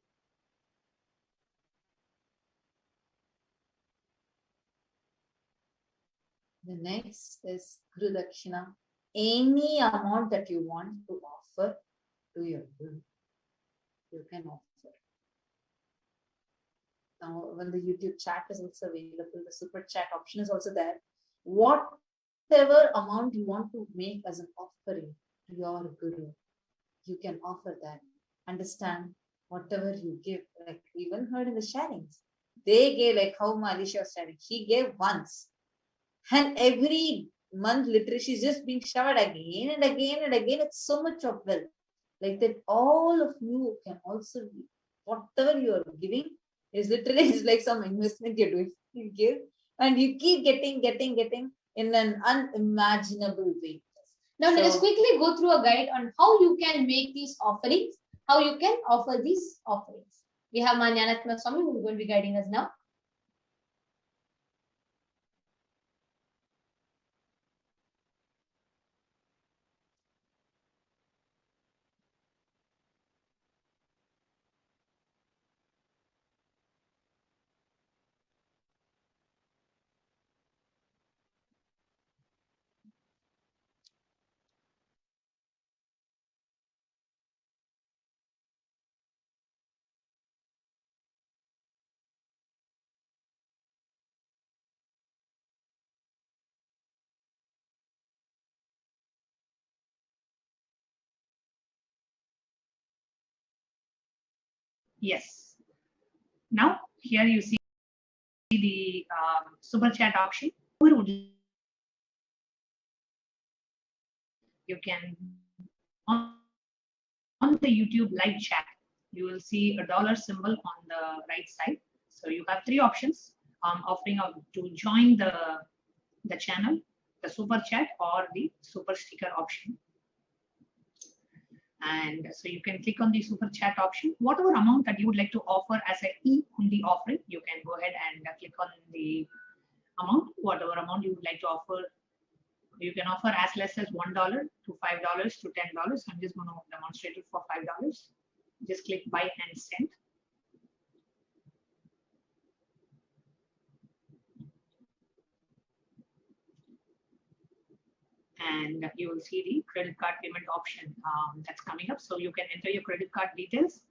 The next is Guru Dakshina. Any amount that you want to offer to your Guru, you can offer. Now, when the YouTube chat is also available, the super chat option is also there. Whatever amount you want to make as an offering to your Guru, you can offer that. Understand, whatever you give, like we even heard in the sharings, they gave, like how Malisha was sharing, he gave once. And every month, literally, she's just being showered again and again and again. It's so much of wealth. Like that, all of you can also be, whatever you are giving is literally is like some investment you're doing. You give and you keep getting in an unimaginable way. Now let us quickly go through a guide on how you can make these offerings, how you can offer these offerings. We have Manyanatma Swami who is going to be guiding us now. Yes. Now, here you see the super chat option. You can, on the YouTube live chat, you will see a dollar symbol on the right side. So you have 3 options, offering to join the channel, the super chat, or the super sticker option. And so you can click on the super chat option. Whatever amount that you would like to offer as a e-hundi offering, you can go ahead and click on the amount. Whatever amount you would like to offer, you can offer as less as $1 to $5 to $10. I'm just going to demonstrate it for $5. Just click buy and send. And you will see the credit card payment option that's coming up. So you can enter your credit card details.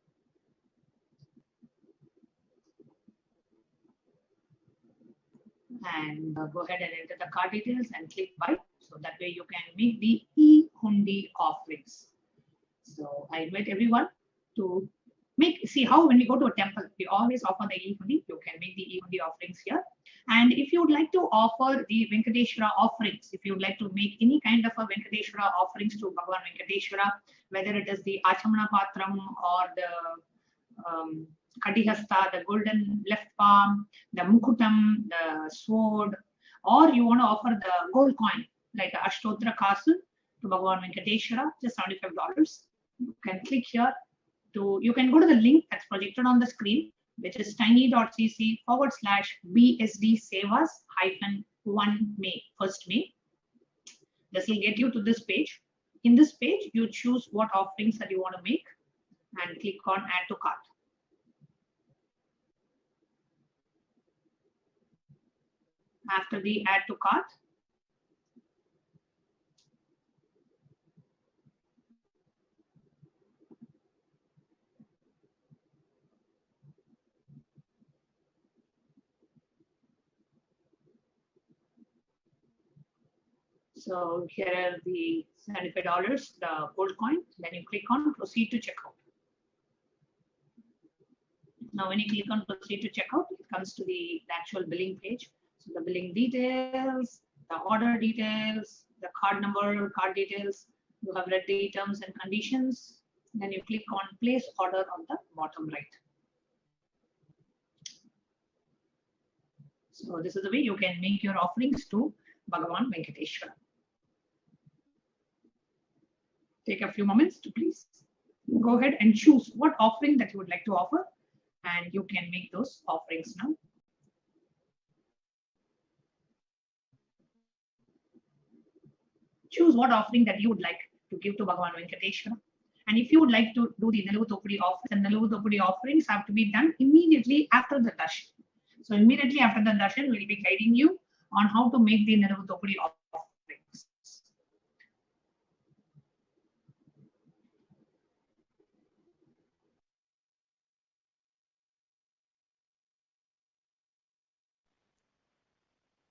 And go ahead and enter the card details and click buy. So that way you can make the e-hundi offerings. So I invite everyone to see how when we go to a temple, we always offer the e-hundi. You can make the e-hundi offerings here. And if you would like to offer the Venkateshwara offerings, if you would like to make any kind of a Venkateshwara offerings to Bhagavan Venkateshwara, whether it is the Achamana Patram or the Kadihasta, the golden left palm, the Mukutam, the sword, or you want to offer the gold coin like the Ashtotra Castle to Bhagavan Venkateshwara, just $75. You can click here you can go to the link that's projected on the screen, which is tiny.cc/BSD Sevas-1 May, 1st May. This will get you to this page. In this page, you choose what offerings that you want to make and click on add to cart. after the add to cart. So here are the $75, the gold coin. Then you click on proceed to checkout. Now when you click on proceed to checkout, it comes to the actual billing page. So the billing details, the order details, the card number, card details. You have read the terms and conditions. Then you click on place order on the bottom right. So this is the way you can make your offerings to Bhagavan Venkateshwara. Take a few moments to please go ahead and choose what offering that you would like to offer, and you can make those offerings now. Choose what offering that you would like to give to Bhagavan Venkateshwara. And if you would like to do the Nalavu Thopudi offerings, the Nalavu Thopudi offerings have to be done immediately after the darshan. So immediately after the darshan, we will be guiding you on how to make the Nalavu Thopudi offerings.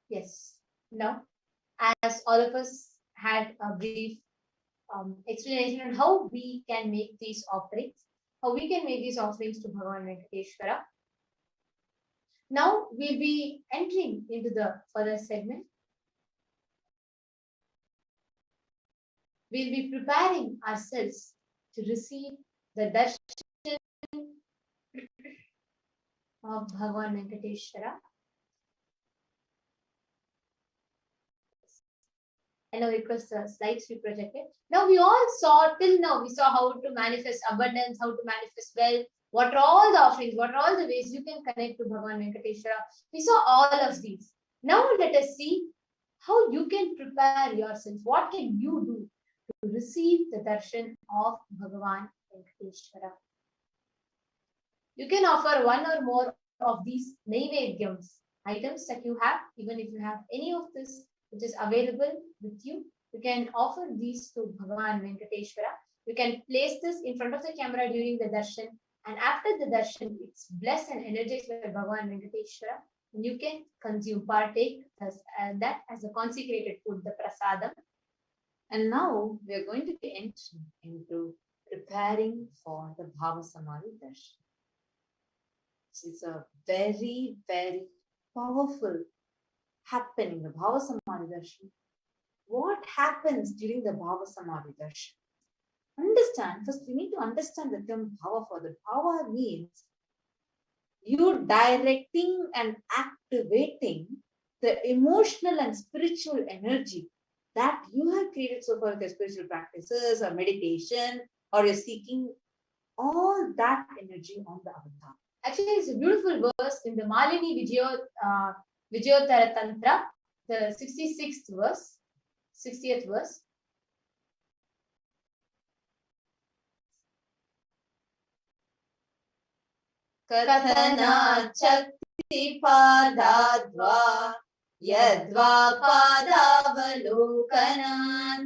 Yes. Now, as all of us had a brief explanation on how we can make these offerings, to Bhagavan Venkateshwara. Now we'll be entering into the further segment. We'll be preparing ourselves to receive the darshan of Bhagavan Venkateshwara. And now request the slides be projected. Now we all saw, till now, we saw how to manifest abundance, how to manifest wealth, what are all the offerings, what are all the ways you can connect to Bhagavan Venkateshwara. We saw all of these. Now let us see how you can prepare yourself. What can you do to receive the darshan of Bhagavan Venkateshwara? You can offer one or more of these naivedyams, items that you have, even if you have any of this which is available with you. You can offer these to Bhagavan Venkateshwara. You can place this in front of the camera during the darshan, and after the darshan, it's blessed and energized by Bhagavan Venkateshwara. And you can consume, partake that as a consecrated food, the prasadam. And now we are going to be entering into preparing for the Bhava Samadhi Darshan. It's a very, very powerful happening, the Bhava Samadhi Darshan. What happens during the Bhava Samadhi Darshan? Understand, first we need to understand the term Bhava. For the Bhava means you directing and activating the emotional and spiritual energy that you have created so far with your spiritual practices or meditation, or you're seeking all that energy on the avatar. Actually, it's a beautiful verse in the Malini Vijayottara Tantra, the 60th verse. Kathana Chakti Padadva Yadva Padavalokanan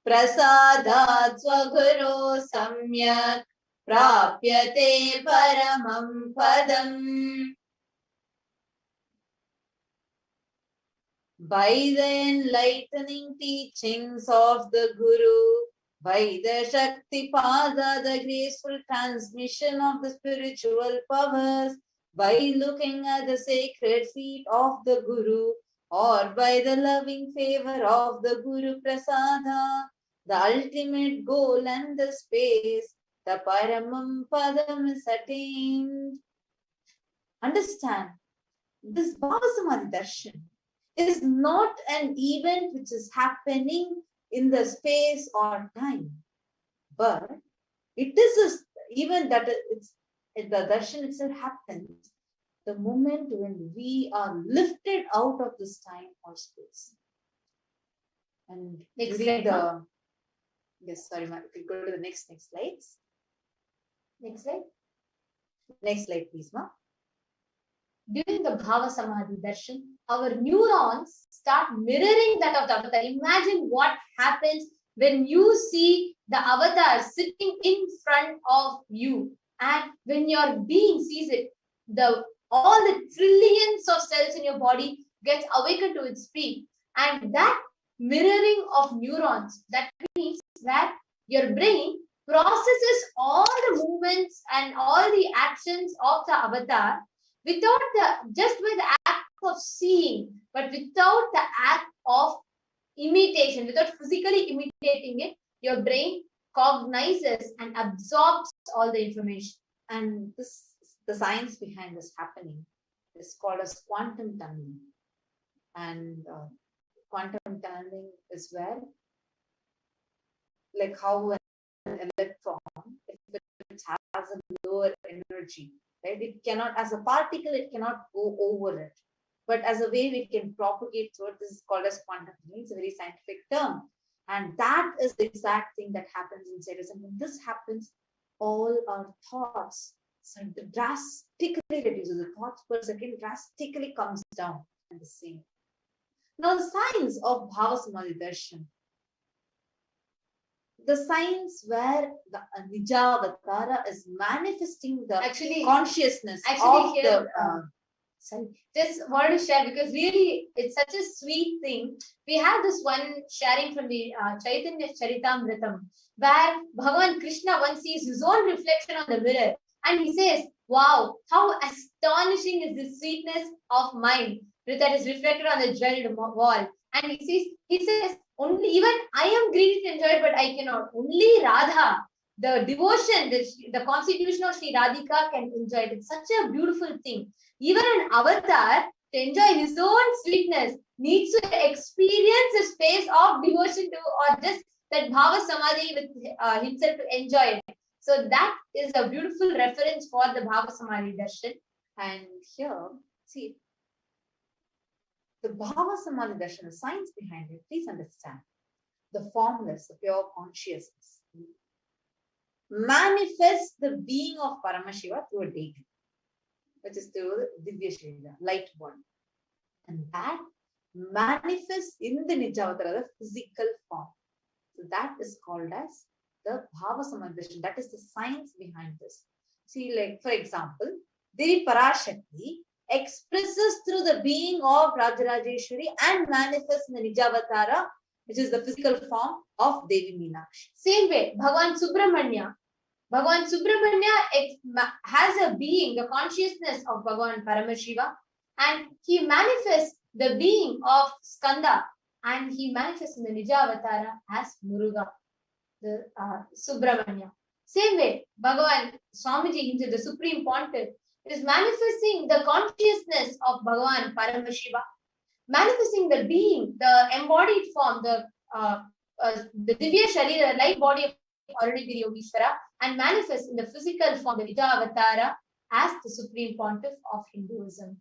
Prasadat Swaguru Samyak Prapyate Paramam Padam. By the enlightening teachings of the Guru, by the Shakti Pada, the graceful transmission of the spiritual powers, by looking at the sacred feet of the Guru, or by the loving favor of the Guru Prasada, the ultimate goal and the space, the Paramam Padam is attained. Understand, this Bhava Samadhi Darshan is not an event which is happening in the space or time, but it is an event that the darshan itself happens the moment when we are lifted out of this time or space. And next during slide, yes, sorry, ma, we go to the next slides. Next slide. Next slide, please, ma. during the Bhava Samadhi Darshan, our neurons start mirroring that of the avatar. Imagine what happens when you see the avatar sitting in front of you, and when your being sees it, all the trillions of cells in your body gets awakened to its peak. And that mirroring of neurons, that means that your brain processes all the movements and all the actions of the avatar without just with the act of seeing, but without the act of imitation, without physically imitating it. Your brain cognizes and absorbs all the information. And the science behind this happening is called as quantum tunneling. And quantum tunneling is where, like how an electron, if it has a lower energy, right? It cannot, as a particle, it cannot go over it. But as a wave, it can propagate through it. This is called as quantum tunneling. It's a very scientific term. And that is the exact thing that happens inside us. And when this happens, all our thoughts drastically reduces. The thoughts per second drastically comes down and the same. Now, the science of Bhava Samadhi Darshan, the science where the Nijavatara is manifesting the consciousness of here, sorry, just wanted to share because really it's such a sweet thing. We have this one sharing from the Chaitanya Charitamritam where Bhagavan Krishna once sees his own reflection on the mirror and he says, wow, how astonishing is this sweetness of mind that is reflected on the jeweled wall. And he says, only even I am greedy to enjoy it, but I cannot. Only Radha, the devotion, the constitution of Sri Radhika can enjoy it. It's such a beautiful thing. Even an avatar, to enjoy his own sweetness, needs to experience a space of devotion to, or just that Bhava Samadhi with himself to enjoy it. So that is a beautiful reference for the Bhava Samadhi Darshan. And here, see, the Bhava Samadhi Darshan, the science behind it, please understand. The formless, the pure consciousness manifests the being of Paramashiva through a deity, which is through the Divya Shrija, light body. And that manifests in the Nijavatara, the physical form. So that is called as the Bhava Samadhi Darshan. That is the science behind this. See, like for example, Devi Parashakti expresses through the being of Rajarajeshwari and manifests in the Nijavatara, which is the physical form of Devi Meenakshi. Same way, Bhagavan Subramanya has a being, the consciousness of Bhagavan Paramashiva, and he manifests the being of Skanda, and he manifests in the Nijavatara as Muruga, the Subramanya. Same way, Bhagavan Swamiji himself, the Supreme Pontiff, is manifesting the consciousness of Bhagavan Paramashiva, manifesting the being, the embodied form, the Divya Sharira, the light body of Arunagiri Yogeshwara, and manifests in the physical form, the Nijavatara, as the Supreme Pontiff of Hinduism.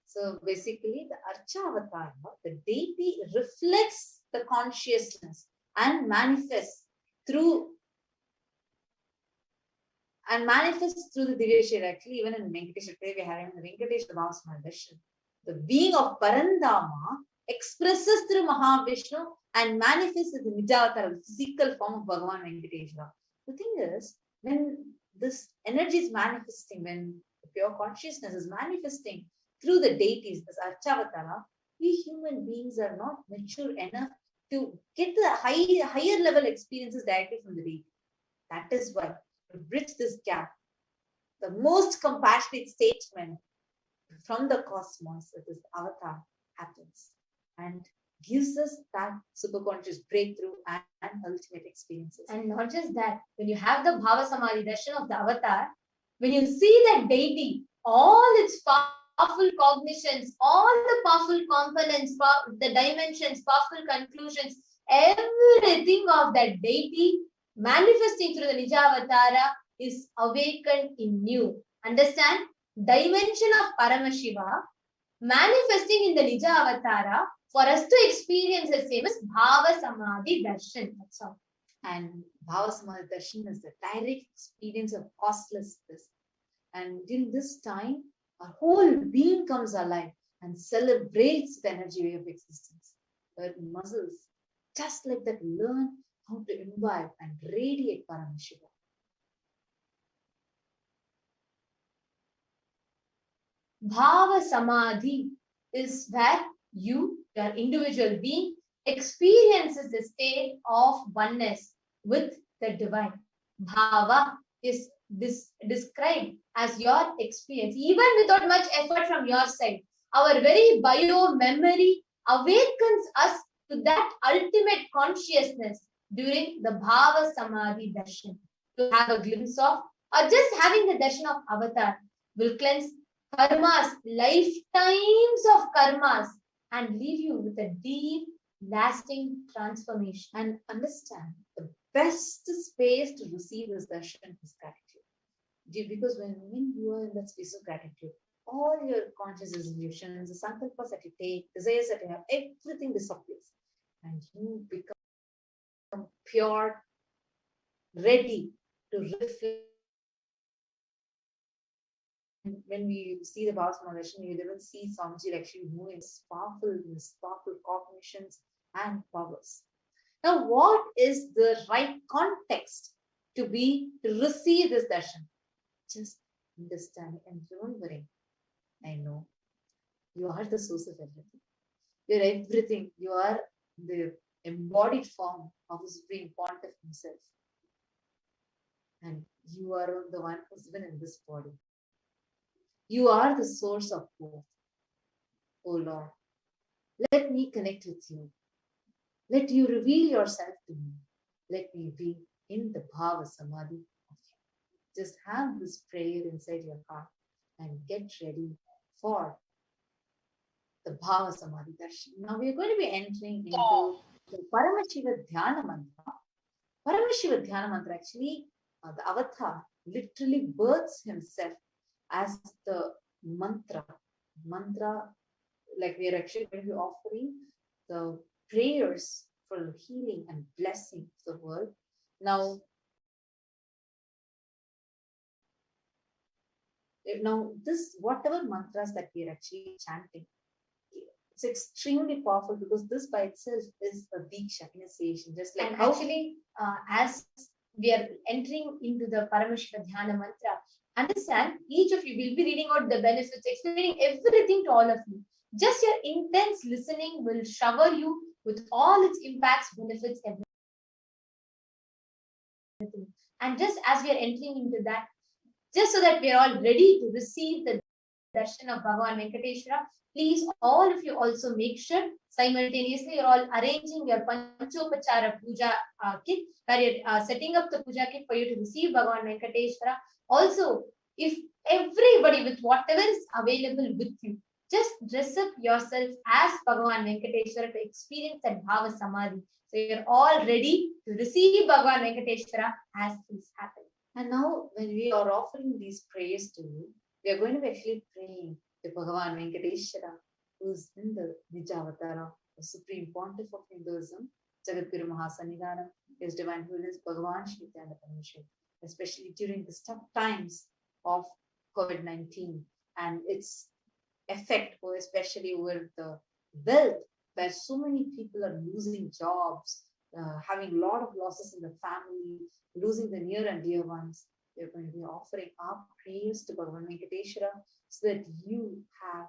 So basically, the Archavatara, the deity, reflects the consciousness and manifests through the Divya Sharira. Actually, even in Venkateshwara, we are having the Venkateshwara Bhava Samadhi Darshan. The being of Parandama expresses through Mahavishnu and manifests in the Nijavatara, the physical form of Bhagavan Venkateshwara. The thing is, when this energy is manifesting, when the pure consciousness is manifesting through the deities, this Archavatara, we human beings are not mature enough to get the higher level experiences directly from the deity. That is why, to bridge this gap, the most compassionate statement from the cosmos, that is the avatar, happens and gives us that superconscious breakthrough and ultimate experiences. And not just that, when you have the Bhava Samadhi Darshan of the avatar, when you see that deity, all its powerful cognitions, all the powerful components, the dimensions, powerful conclusions, everything of that deity manifesting through the Nijavatara is awakened in you. Understand? Dimension of Paramashiva manifesting in the Nijavatara for us to experience the same as Bhava Samadhi Darshan. That's all. And Bhava Samadhi Darshan is the direct experience of costlessness. And during this time, our whole being comes alive and celebrates the energy wave of existence. Our muscles, just like that, learn how to imbibe and radiate Paramashivoham. Bhava Samadhi is where your individual being, experiences the state of oneness with the divine. Bhava is described as your experience, even without much effort from your side. Our very bio memory awakens us to that ultimate consciousness during the Bhava Samadhi Darshan. To have a glimpse of, or just having the darshan of avatar, will cleanse karmas, lifetimes of karmas, and leave you with a deep, lasting transformation. And understand, the best space to receive this darshan is gratitude. Because when you are in that space of gratitude, all your conscious resolutions, the sankalpas that you take, desires that you have, everything disappears. And you become pure, ready to reflect. When we see the Bhava Samadhi Darshan, you will see Swamiji actually moving powerful cognitions and powers. Now, what is the right context to receive this darshan? Just understanding and remembering. I know you are the source of everything. You're everything. You are the embodied form of the Supreme Pontiff himself. And you are the one who's been in this body. You are the source of both. Oh Lord, let me connect with you. Let you reveal yourself to me. Let me be in the Bhava Samadhi of you. Just have this prayer inside your heart and get ready for the Bhava Samadhi Darshan. Now we are going to be entering into the Paramashiva Dhyana Mantra. Paramashiva Dhyana Mantra, actually, the avatar literally births himself as the mantra. Mantra, like we are actually going to be offering the prayers for healing and blessing of the world. Now this, whatever mantras that we are actually chanting, it's extremely powerful because this by itself is a diksha, initiation. Just like and actually, as we are entering into the Paramashiva Dhyana Mantra, understand, each of you will be reading out the benefits, explaining everything to all of you. Just your intense listening will shower you with all its impacts, benefits, everything. And just as we are entering into that, just so that we are all ready to receive the darshan of Bhagavan Venkateshwara, please all of you also make sure simultaneously you're all arranging your Panchopachara Puja kit, where you're setting up the Puja kit for you to receive Bhagavan Venkateshwara. Also, if everybody with whatever is available with you, just dress up yourself as Bhagavan Venkateshwara to experience that Bhava Samadhi. So you're all ready to receive Bhagavan Venkateshwara as this happens. And now, when we are offering these prayers to you, we are going to be actually praying to Bhagavan Venkateshwara, who's in the Nijavatara, the Supreme Pontiff of Hinduism, Jagadguru Mahasannidhanam, His Divine Holiness Bhagavan Nithyananda Paramashivam, especially during the tough times of COVID-19 and its effect, especially over the wealth, where so many people are losing jobs, having a lot of losses in the family, losing the near and dear ones. We're going to be offering our prayers to Bhagavan Venkateshwara so that you have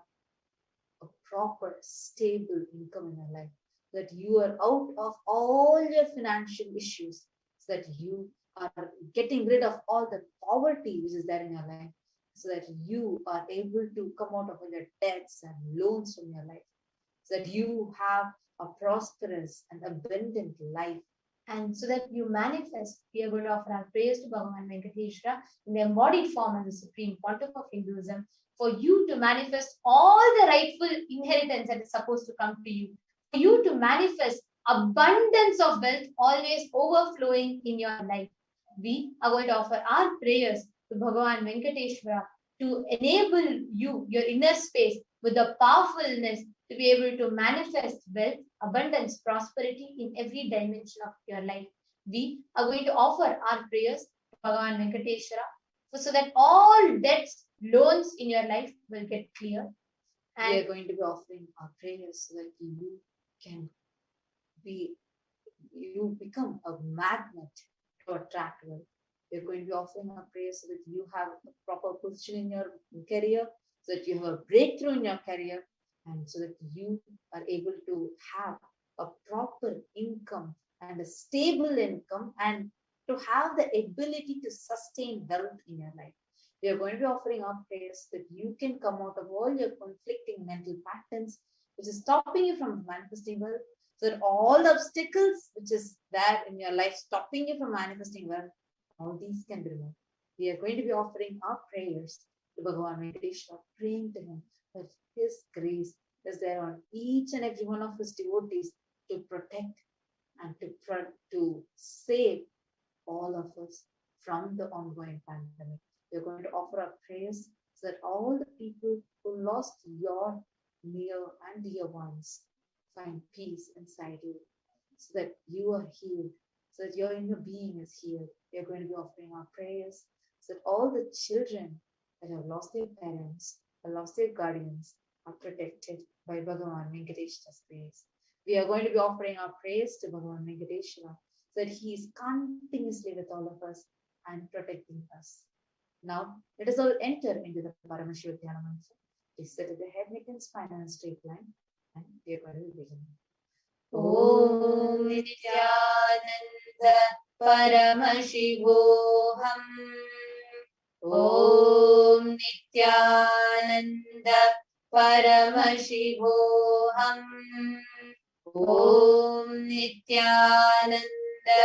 a proper, stable income in your life, that you are out of all your financial issues, so that you are getting rid of all the poverty which is there in your life, so that you are able to come out of all your debts and loans from your life, so that you have a prosperous and abundant life. And so that you manifest, we are going to offer our prayers to Bhagavan Venkateshwara in the embodied form as the Supreme Pontiff of Hinduism, for you to manifest all the rightful inheritance that is supposed to come to you, for you to manifest abundance of wealth always overflowing in your life. We are going to offer our prayers to Bhagavan Venkateshwara to enable you, your inner space, with the powerfulness to be able to manifest wealth, abundance, prosperity in every dimension of your life. We are going to offer our prayers to Bhagavan Venkateshwara so that all debts, loans in your life will get clear. And we are going to be offering our prayers so that you become a magnet to attract wealth. We are going to be offering our prayers so that you have a proper position in your career, so that you have a breakthrough in your career, and so that you are able to have a proper income and a stable income, and to have the ability to sustain wealth in your life. We are going to be offering our prayers that you can come out of all your conflicting mental patterns, which is stopping you from manifesting wealth, so that all the obstacles which is there in your life stopping you from manifesting wealth, all these can be removed. We are going to be offering our prayers to Bhagavan Venkateshwara, praying to him that his grace is there on each and every one of his devotees to protect and to save all of us from the ongoing pandemic. We are going to offer our prayers so that all the people who lost your near and dear ones find peace inside you, so that you are healed, so that your inner being is healed. We are going to be offering our prayers so that all the children that have lost their parents or lost their guardians are protected by Bhagavan Venkateshwara's grace. We are going to be offering our praise to Bhagavan Venkateshwara so that he is continuously with all of us and protecting us. Now, let us all enter into the Paramashivoham mantra. Please sit at the head, neck, and spine on a straight line, and we are going to begin. Om Nithyananda Paramashivoham. Om Nithyananda Paramashivoham. Om Nithyananda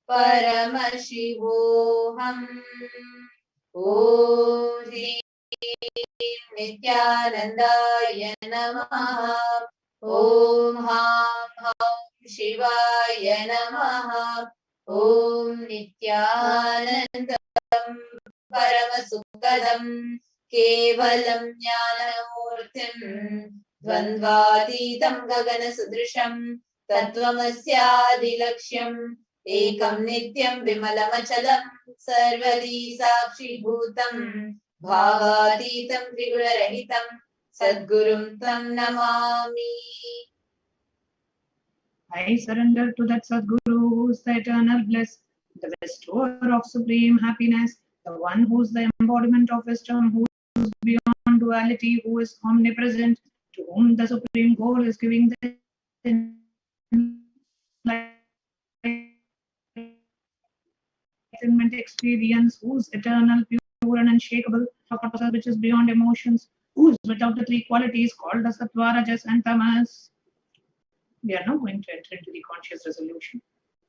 Paramashivoham. Om Nithyanandaya Namaha. Om Ham Ham Shivaya Namaha. Om Nithyanandam Paramasukadam Kevalam Jnanamurtim Dvandvatitam Gagana Sudrisham Tattvamasyaadilaksham Ekam Nityam Vimalamachalam Sarvadi Sakshi Bhutam Bhavatitam Trigurarahitam Sadgurum Tam Namami. I surrender to that Sadguru who is the eternal bliss, the bestower of supreme happiness, the one who is the embodiment of wisdom, who is beyond duality, who is omnipresent, to whom the supreme goal is giving the enlightenment experience, who is eternal, pure and unshakable, which is beyond emotions, who is without the three qualities called as Sattva, Rajas and Tamas. We are now going to enter into the conscious resolution.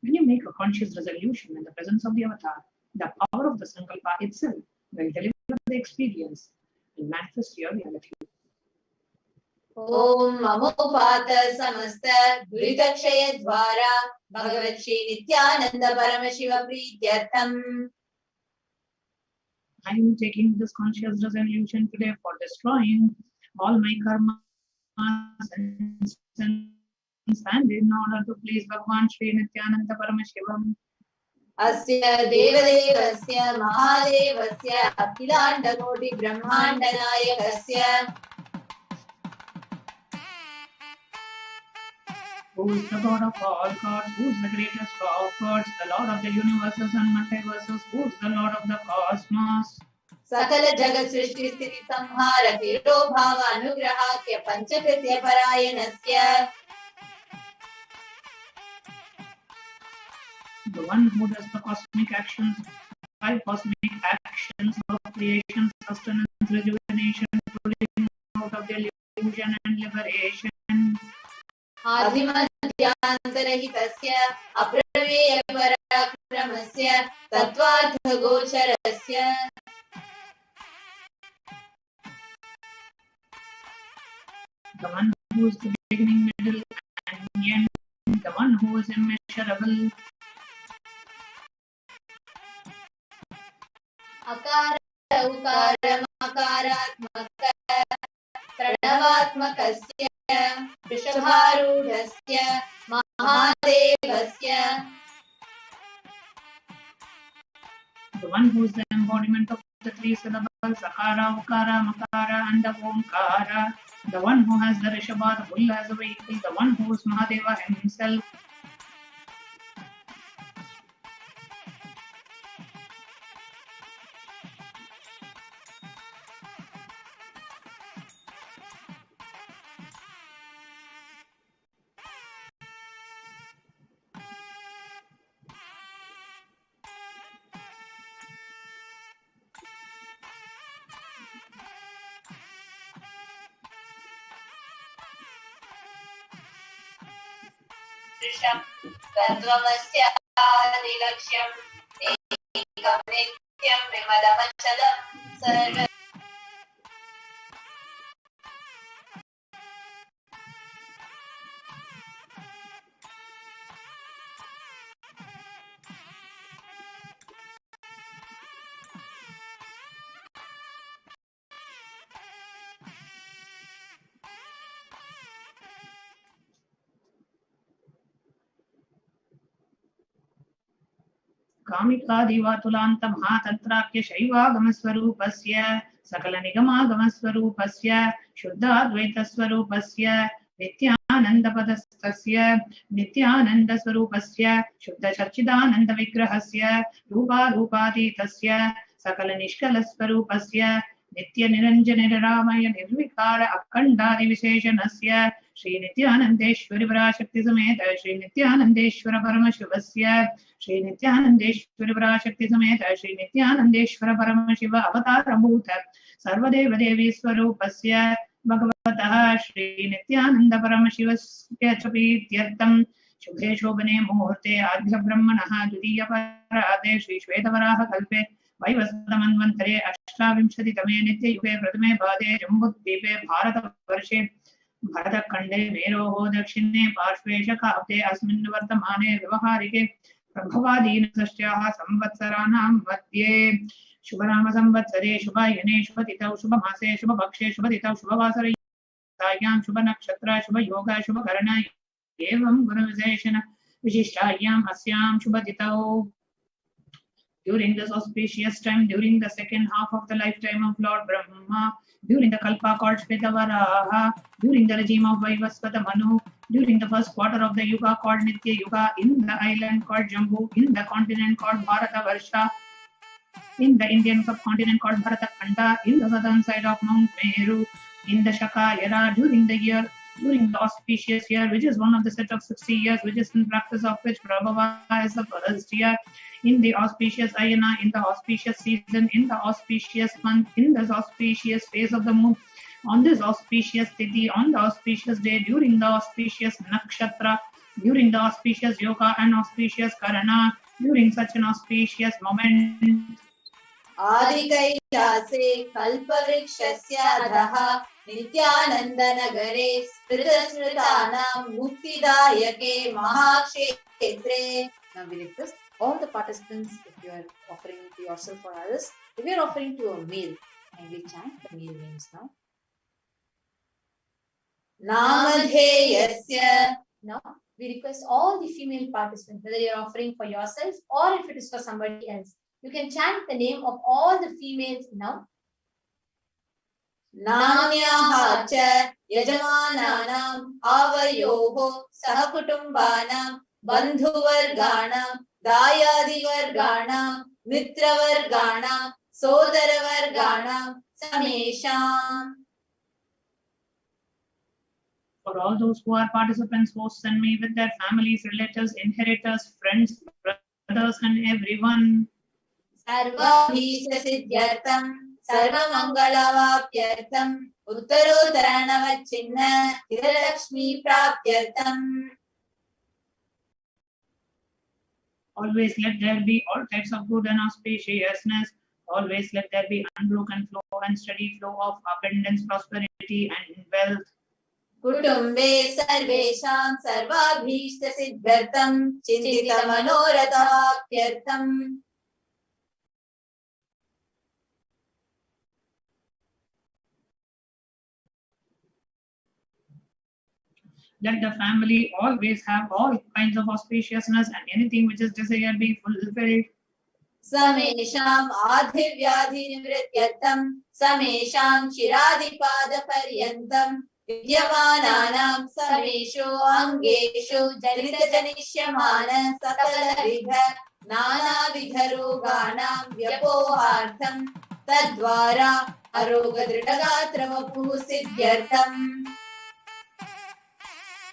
When you make a conscious resolution in the presence of the avatar, the power of the Sankalpa itself will deliver the experience and manifest your reality. Om Mamopata Samasta Duritakshaya Dvara Bhagavat Shri Nithyananda Paramashiva Prityartham. I am taking this conscious resolution today for destroying all my karmas and in order to please Bhagavan Shri Nithyananda Paramashivam. Asya Devadevasya Mahadevasya Akhilanda Koti Brahmanda Nayakasya. Who is the God of all gods, who is the greatest of gods, the Lord of the universes and multiverses, who is the Lord of the cosmos. Sakala Jagat Srishti Sthiti Samhara Tiro Bhava Anugrahakya Panchakritya Parayanasya. The one who does the cosmic actions, 5 cosmic actions of creation, sustenance, rejuvenation, pulling out of the illusion and liberation. Adhimadhyantarhitasya aprameya parakramasya tattvartha gocharasya. The one who is the beginning, middle, and end, the one who is immeasurable. Akara ukara makaratmaka pranavatmakasya vrishabharudhasya mahadevasya. The one who is the embodiment of the three syllables, Sakara, Ukara, Makara, and the Omkara. The one who has the Rishabha, the bull as a vehicle, the one who is Mahadeva himself. कामिकादिवातुलान्त महातन्त्राख्य शैवागमस्वरूपस्य सकलनिगमागमस्वरूपस्य शुद्धाद्वैतस्वरूपस्य नित्यानन्दपदस्थस्य नित्यानन्दस्वरूपस्य शुद्धसच्चिदानन्दविग्रहस्य रूपारूपातीतस्य सकलनिष्कलस्वरूपस्य नित्यनिरञ्जनिरामय निर्विकार अखण्डादिविशेषणस्य श्री नित्यानन्देश्वरि पराशक्ति समेत श्री नित्यानन्देश्वर परमशिवस्य श्री नित्यानन्देश्वरि पराशक्ति समेत श्री नित्यानन्देश्वर परमशिव अवतारभूत सर्वदेव देवी स्वरूपस्य भगवतः श्री नित्यानन्द परमशिवस्य च प्रीत्यर्थं शुभे शोभने मुहूर्ते आद्य ब्रह्मणः द्वितीय परादे श्री श्वेतवराह कल्पे वैवस्वतमन्वन्तरे अष्टाविंशतितमे नित्ययुगे प्रथमे पादे जम्बुद्वीपे भारतवर्षे भरतखण्डे मेरोः दक्षिणे पार्श्वे शकाब्दे अस्मिन् वर्तमाने व्यवहारिके प्रभवादीनषष्ट्याः संवत्सराणां मध्ये शुभनाम संवत्सरे शुभायने शुभतिथौ शुभमासे शुभपक्षे शुभतिथौ शुभवासरयां शुभनक्षत्र शुभयोग शुभकरण एवं गुणविशेषण विशिष्टायाम् अस्यां शुभतिथौ. During this auspicious time, during the second half of the lifetime of Lord Brahma, during the Kalpa called Shvetavaraha, during the regime of Vaivasvata Manu, during the first quarter of the Yuga called Nitya Yuga, in the island called Jambu, in the continent called Bharatavarsha, in the Indian subcontinent called Bharatakhanda, in the southern side of Mount Meru, in the Shaka era, during the auspicious year, which is one of the set of 60 years, which is in practice of which Bhava is the first year, in the auspicious ayana, in the auspicious season, in the auspicious month, in this auspicious phase of the moon, on this auspicious tithi, on the auspicious day, during the auspicious nakshatra, during the auspicious yoga and auspicious karana, during such an auspicious moment. Adi Kailase Kalpavrikshasya Adhaha Nithyanandanagare Smritasmritanam Muktidayake Mahakshetre. Now we request all the participants, if you are offering to yourself or others, if you are offering to a meal, and we chant the meal names now. Namadheyasya. Now we request all the female participants, whether you are offering for yourself or if it is for somebody else, you can chant the name of all the females now. Namyaha cha yajamananam avayoho sahakutumbanam bandhuvarganam dayadivarganam mitravarganam sodaravarganam samesham. For all those who are participants, hosts and me with their families, relatives, inheritors, friends, brothers and everyone. Sarvabhishta siddhyartam sarvamangalavapyartam uttarodharanavachinna hiralakshmi prapyartam. Always let there be all types of good and auspiciousness. Always let there be unbroken flow and steady flow of abundance, prosperity and wealth. Kutumbe sarvesham sarvabhishta siddhartam chintita manorathapyartam. Let the family always have all kinds of auspiciousness and anything which is desired be fulfilled. समेषाम् आधिर्व्याधिनिवृत्त्यर्थं समेषां शिरादिपादपर्यन्तं विद्यमानानां समेषु अङ्गेषु जनितजनिष्यमान सकलविध नानाविधरोगाणां व्यपोहार्थं तद्वारा अरोगदृढगात्रवपुः सिद्ध्यर्थम्.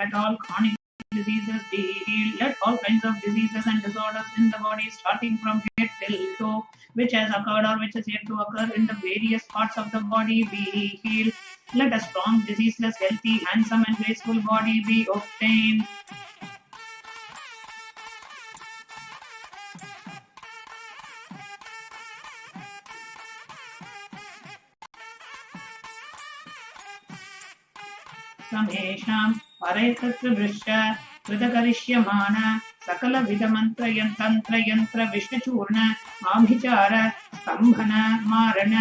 Let all chronic diseases be healed. Let all kinds of diseases and disorders in the body, starting from head till toe, which has occurred or which is yet to occur in the various parts of the body, be healed. Let a strong, diseaseless, healthy, handsome, and graceful body be obtained. समेषां परैतत्वदृश्य कृतकरिष्यमान सकलविधमन्त्रयन्त्र विष्णुचूर्ण आभिचार स्तम्भन मारण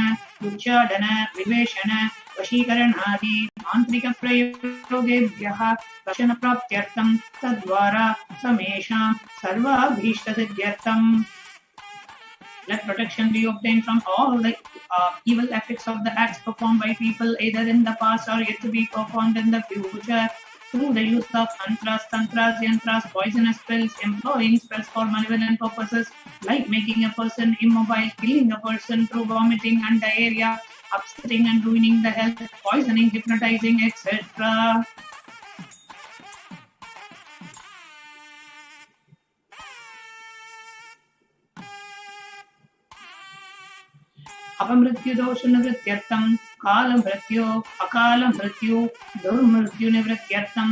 उच्चाडन विवेशन वशीकरणादि मान्त्रिकप्रयोगेभ्यः रक्षणप्राप्त्यर्थं तद्वारा समेषां सर्वाभीष्टसिद्ध्यर्थम्. Let protection be obtained from all the evil effects of the acts performed by people either in the past or yet to be performed in the future through the use of mantras, tantras, yantras, poisonous spells, employing spells for malevolent purposes like making a person immobile, killing a person through vomiting and diarrhea, upsetting and ruining the health, poisoning, hypnotizing, etc. अपमृत्यु दोष निवृत्त्यर्थं काल मृत्यु अकाल मृत्यु दुर्मृत्यु निवृत्त्यर्थं.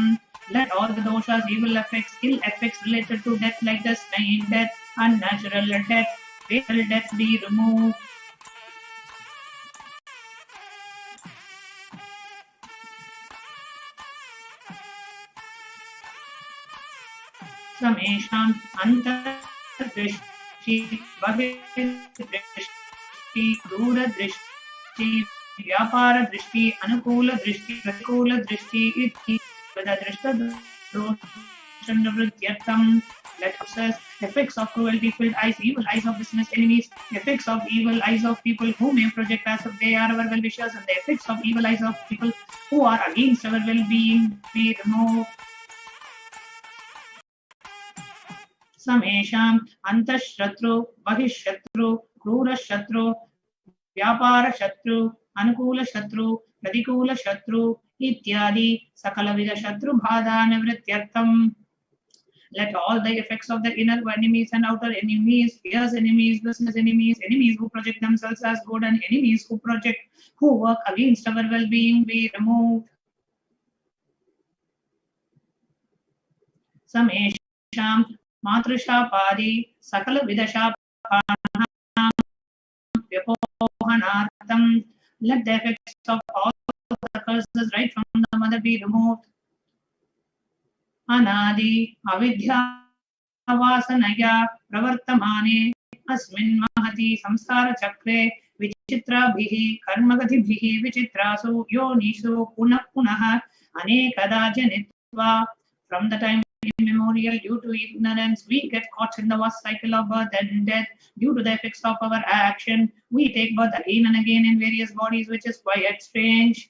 Let all the doshas, evil effects, ill effects related to death like the slain death, unnatural death, fatal death be removed. समेषां अंतर्दृष्टि बहिर्दृष्टि क्रूर दृष्टि व्यापार दृष्टि अनुकूल दृष्टि प्रतिकूल दृष्टि इति निवृत्त्यर्थं. Let obsess effects of cruelty filled eyes, evil eyes of business enemies, effects of evil eyes of people who may project as if they are our well-wishers, and the effects of evil eyes of people who are against our well-being be removed. समेषां अंतःशत्रु बहिःशत्रु क्रूरशत्रु व्यापारशत्रु अनुकूलशत्रु प्रतिकूलशत्रु इत्यादि सकलविध शत्रुबाधा निवृत्त्यर्थं. Let all the effects of the inner enemies and outer enemies, fierce enemies, business enemies, enemies who project themselves as good, and enemies who work against our well-being be removed. समेषां मातृशापादि सकलविधशापानां व्यपोहनार्थं. Let the effects of all the curses right from the mother be removed. अनादि अविद्या वासनया प्रवर्तमाने अस्मिन् महति संसार चक्रे विचित्राभिः कर्मगतिभिः विचित्रासु योनिषु पुनः पुनः अनेकदा जनित्वा. From the time immemorial, due to ignorance, we get caught in the vast cycle of birth and death. Due to the effects of our action, we take birth again and again in various bodies, which is quite strange.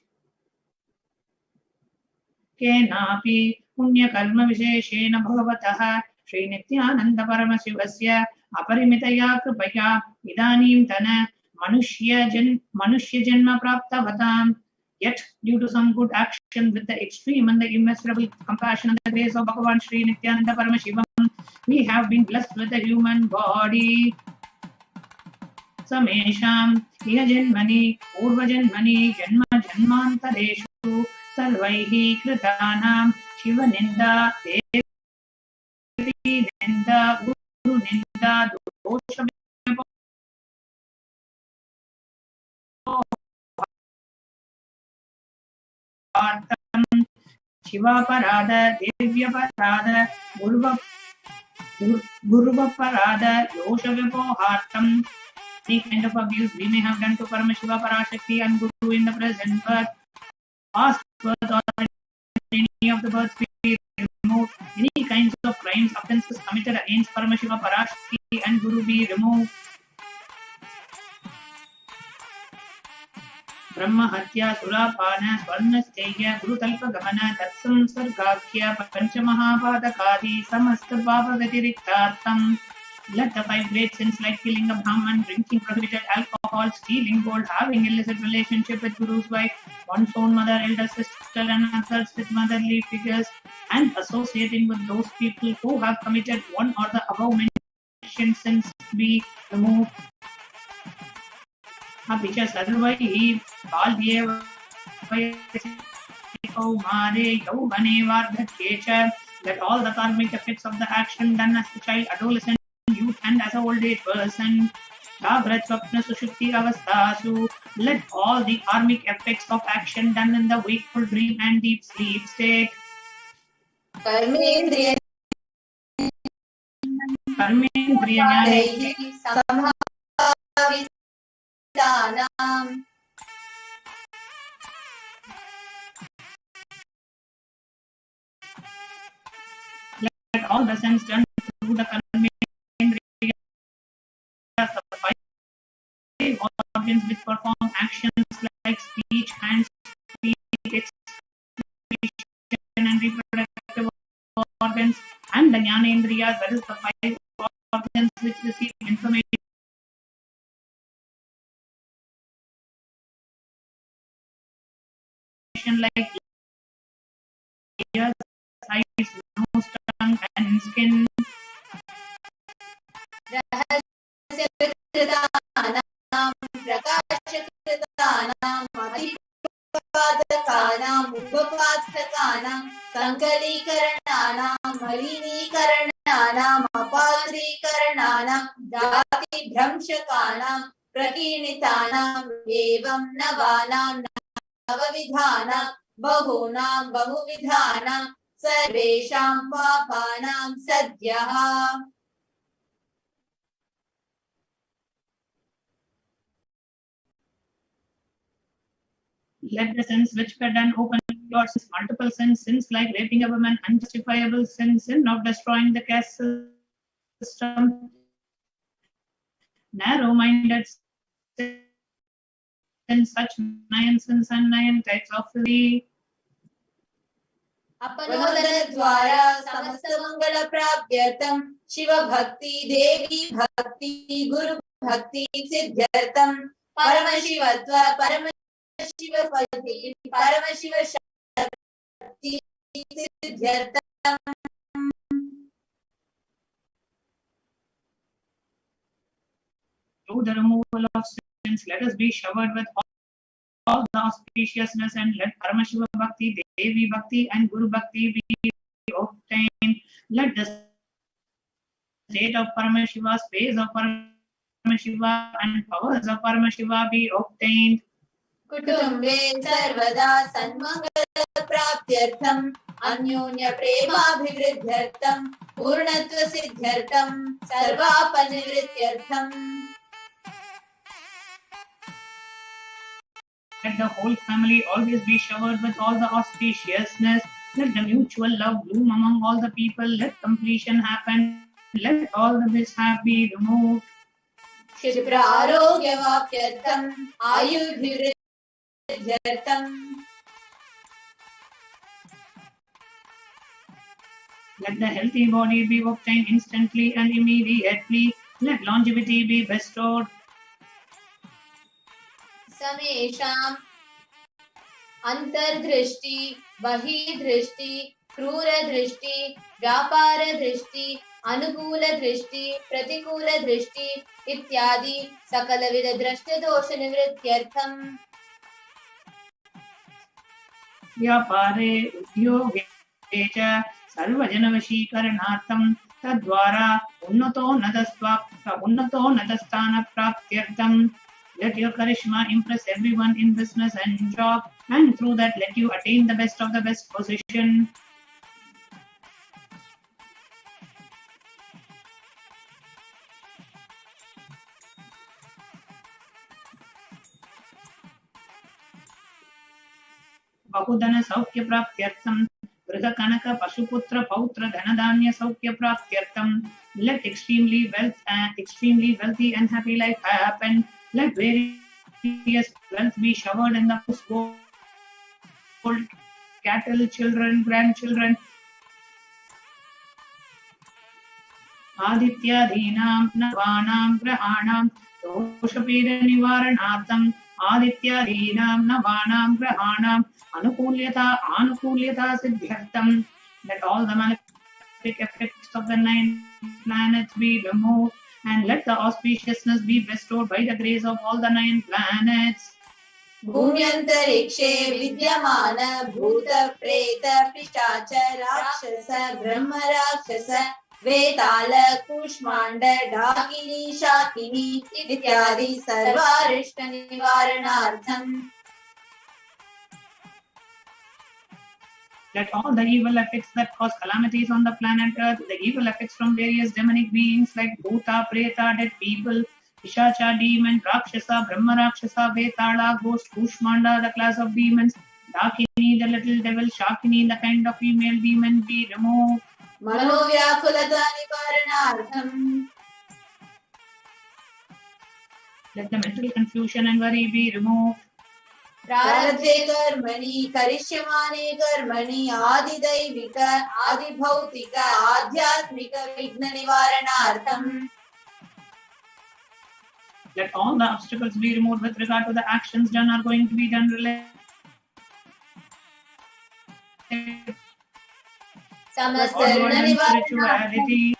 केनापि पुण्यकर्म विशेषेण भगवतः श्री नित्यानंद परमशिवस्य अपरिमितया कृपया इदानीन्तन मनुष्य जन्म प्राप्तवताम्. Yet, due to some good action with the extreme and the immeasurable compassion and the grace of Bhagavan Sri Nithyananda Paramashivam, we have been blessed with a human body. Samesham Janmani Purvajanmani Janma Janmantareshu Sarvaihi Kritanam Shiva Ninda Devi Ninda Guru Ninda Dosha Shivaparada, Devyaparada, Guruvaparada, Yoshavipohartam. Any kind of abuse we may have done to Paramashiva, Parashakti and Guru in the present birth, past birth, or any of the births be removed. Any kinds of crimes, offences committed against Paramashiva, Parashakti and Guru be removed. ब्रह्म हत्या सुरापान स्वर्णस्थेय गुरुतल्प गमन तत्संसर्गाख्य पंचमहापातकादि समस्त पाप व्यतिरिक्तार्थम. Let the five great sins like killing a Brahman, drinking prohibited alcohol, stealing gold, having illicit relationship with Guru's wife, one's own mother, elder sister, and others with motherly figures, and associating with those people who have committed one or the above mentioned sins be removed. Apicha sarvaihi balyeva kaumare yauvane vardhakyecha. That all the karmic effects of the action done as a child, adolescent, youth, and as an old age person, let all the karmic effects of action done in the wakeful dream and deep sleep state, let all the sense done through the organs which perform actions like speech, hands, feet, excretion, and reproductive organs, and the jnanendriyas, that is the five organs which receive information like ears, eyes, nose, tongue, and skin. संकलीकरणानां मलिनीकरणानां अपात्रीकरणानां जातिभ्रंशकानां प्रकीर्णितानां एवं नवानां नवविधानां बहूनां बहुविधानां सर्वेषां पापानां सद्यः. Let the sins which were done open your sins, multiple sins like raping a woman, unjustifiable sin of destroying the caste system, narrow-minded sins, such 9 sins and 9 types of filthy. अपनोदन द्वारा समस्त मंगल प्राप्त्यर्थम शिव भक्ति, देवी भक्ति, गुरु भक्ति सिद्ध्यर्थम परमशिवत्व, परमशिवपति, परमशिव शक्ति सिद्ध्यर्थम. Through the removal of sins, let us be showered with all the auspiciousness, and let Paramashiva Bhakti, Devi Bhakti, and Guru Bhakti be obtained. Let the state of Paramashiva, space of Paramashiva, and powers of Paramashiva be obtained. कुटुम्बे सर्वदा सन्मंगल प्राप्त्यर्थम अन्योन्य प्रेमाभिवृद्ध्यर्थम पूर्णत्व सिद्ध्यर्थम सर्वापनिवृत्त्यर्थम. Let the whole family always be showered with all the auspiciousness. Let the mutual love bloom among all the people. Let completion happen. Let all the mishap be removed. क्षिप्र आरोग्यवाप्त्यर्थम आयुर्भिवृद्ध्यर्थम. Let the healthy body be obtained instantly and immediately. Let longevity be bestowed. समेषाम् अंतर्दृष्टि, बहिर्दृष्टि, क्रूर दृष्टि, व्यापार दृष्टि, अनुकूल दृष्टि, प्रतिकूल दृष्टि इत्यादि सकलविध दृष्टि दोष निवृत्त्यर्थम. व्यापारे उद्योगे च सर्वजनवशीकरणार्थं तद्वारा उन्नतोन्नतस्थान प्राप्त्यर्थं. Let your charisma impress everyone in business and job, and through that let you attain the best of the best position. बहुधन सौख्य प्राप्त्यर्थं गृह कनक पशुपुत्र पौत्र धनधान्य सौख्य प्राप्त्यर्थं. Let extremely wealthy and happy life happen. Let various plenteous wealth be showered in the household, cattle, children, grandchildren. Adityadhinam navanam grahanam doshapeda nivaranartham Adityadhinam navanam grahanam anukulyata siddhyartham. Let all the malefic effects of the 9 planets be removed, and let the auspiciousness be bestowed by the grace of all the 9 planets. भूम्यन्तरिक्षे विद्यमान भूत प्रेत पिशाच राक्षस ब्रह्म राक्षस वेताल कूष्मांड डाकिनी शाकिनी इत्यादि सर्वारिष्ट निवारणार्थम. Let all the evil effects that cause calamities on the planet Earth, the evil effects from various demonic beings like Bhuta, Preta, dead people, Pishacha, demon, Rakshasa, Brahma Rakshasa, Vetala, ghost, Kushmanda, the class of demons, Dakini, the little devil, Shakini, the kind of female demon, be removed. Manovyakulata nivaranartham. Let the mental confusion and worry be removed. प्रारब्धे कर्मणि करिष्यमाणे कर्मणि आदिदैविक आदिभौतिक आध्यात्मिक विघ्न निवारणार्थम. Let all the obstacles be removed with regard to the actions done or going to be done related. समस्त ऋण निवारणार्थम.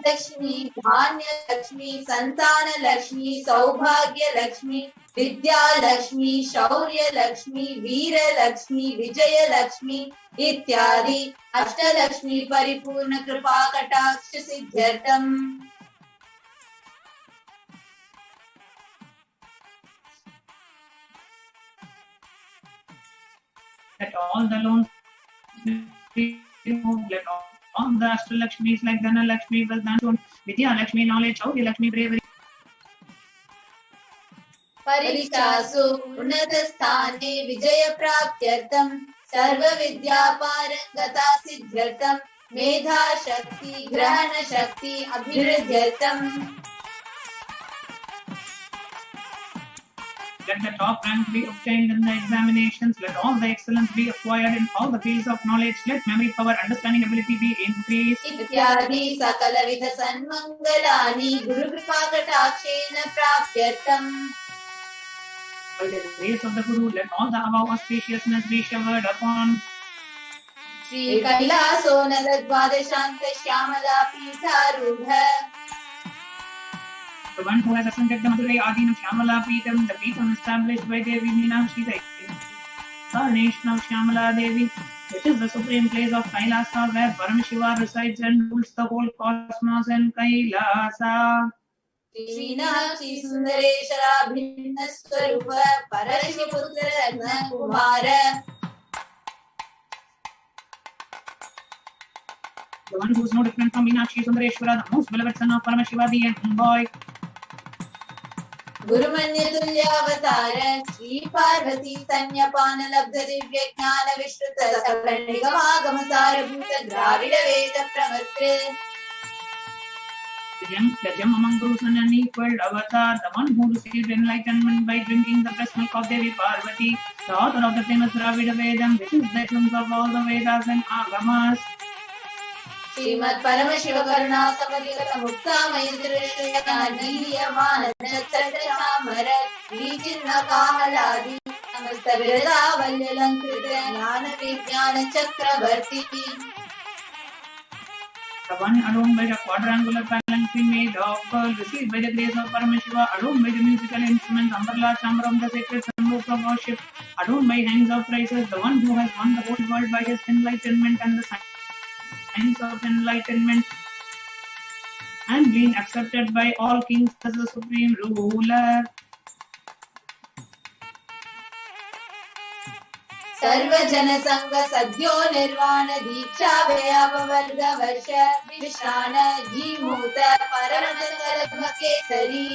लक्ष्मी, धान्य लक्ष्मी, संतान लक्ष्मी, सौभाग्य लक्ष्मी, विद्या लक्ष्मी, शौर्य लक्ष्मी, वीर लक्ष्मी, विजय लक्ष्मी इत्यादि अष्टलक्ष्मी परिपूर्ण कृपा कटाक्ष सिद्ध्यर्थम. Let all the loans be removed. Let all the Ashtalakshmis like Dhana Lakshmi, Valdansun, Vidya Lakshmi, knowledge, Shaurya Lakshmi, bravery. परीक्षासु उन्नत स्थाने विजय प्राप्त्यर्थम सर्व विद्या पारंगता सिद्ध्यर्थम मेधा शक्ति ग्रहण शक्ति अभिवृद्ध्यर्थम. Let the top rank be obtained in the examinations. Let all the excellence be acquired in all the fields of knowledge. Let memory power, understanding ability be increased. इत्यादि सकलविध सन्मंगलानि गुरु कृपा कटाक्षेन प्राप्त्यर्थम. By the grace of the Guru, let all the above auspiciousness be showered upon. Shri कैलासो नरद्वादशांत Shyamala पीठारूढ़. The one who has ascended the Madurai Adinam Shyamala Peetham, the Peetham established by Devi Meenakshi, the incarnation of Shyamala Devi, which is the supreme place of Kailasa, where Paramashiva resides and rules the whole cosmos in Kailasa. श्रीनाक्षी सुंदरेश्वरा भिन्न स्वरूप परशिवपुत्र रत्न Kumar. The one who is no different from Meenakshi Sundareshwara, the most beloved son of Paramashiva, the young boy. गुरुमन्य तुल्यावतार Shri Parvati स्तन्यपान लब्ध दिव्य ज्ञान विश्रुत सकल निगमागम सारभूत द्राविड वेद प्रवर्त. The gem among gurus and unequaled avatar, the one who received enlightenment by drinking the breast milk of Devi Parvati, the author of the famous Dravida Vedam, which is the essence of all the Vedas and Agamas. Shrimad Paramshiva करुणा समर्पित मुक्ता मैत्रेयः नीयमान नक्षत्र चामर श्रीचिन्ह कामलादि समस्त विरदावल्यलंकृत ज्ञान विज्ञान चक्रवर्ती. The one adorned by the quadrangular palanquin made of pearl, received by the grace of Paramashiva, adorned by the musical instruments, umbrella chamber of the sacred symbols of worship, adorned by hands of prices, the one who has won the whole world by his enlightenment and the science of enlightenment, and being accepted by all kings as the supreme ruler. सर्व जन संग सद्यो निर्वाण दीक्षा व्यापवर्ग वर्ष विश्राण जीमूत परम कल्प Kesari.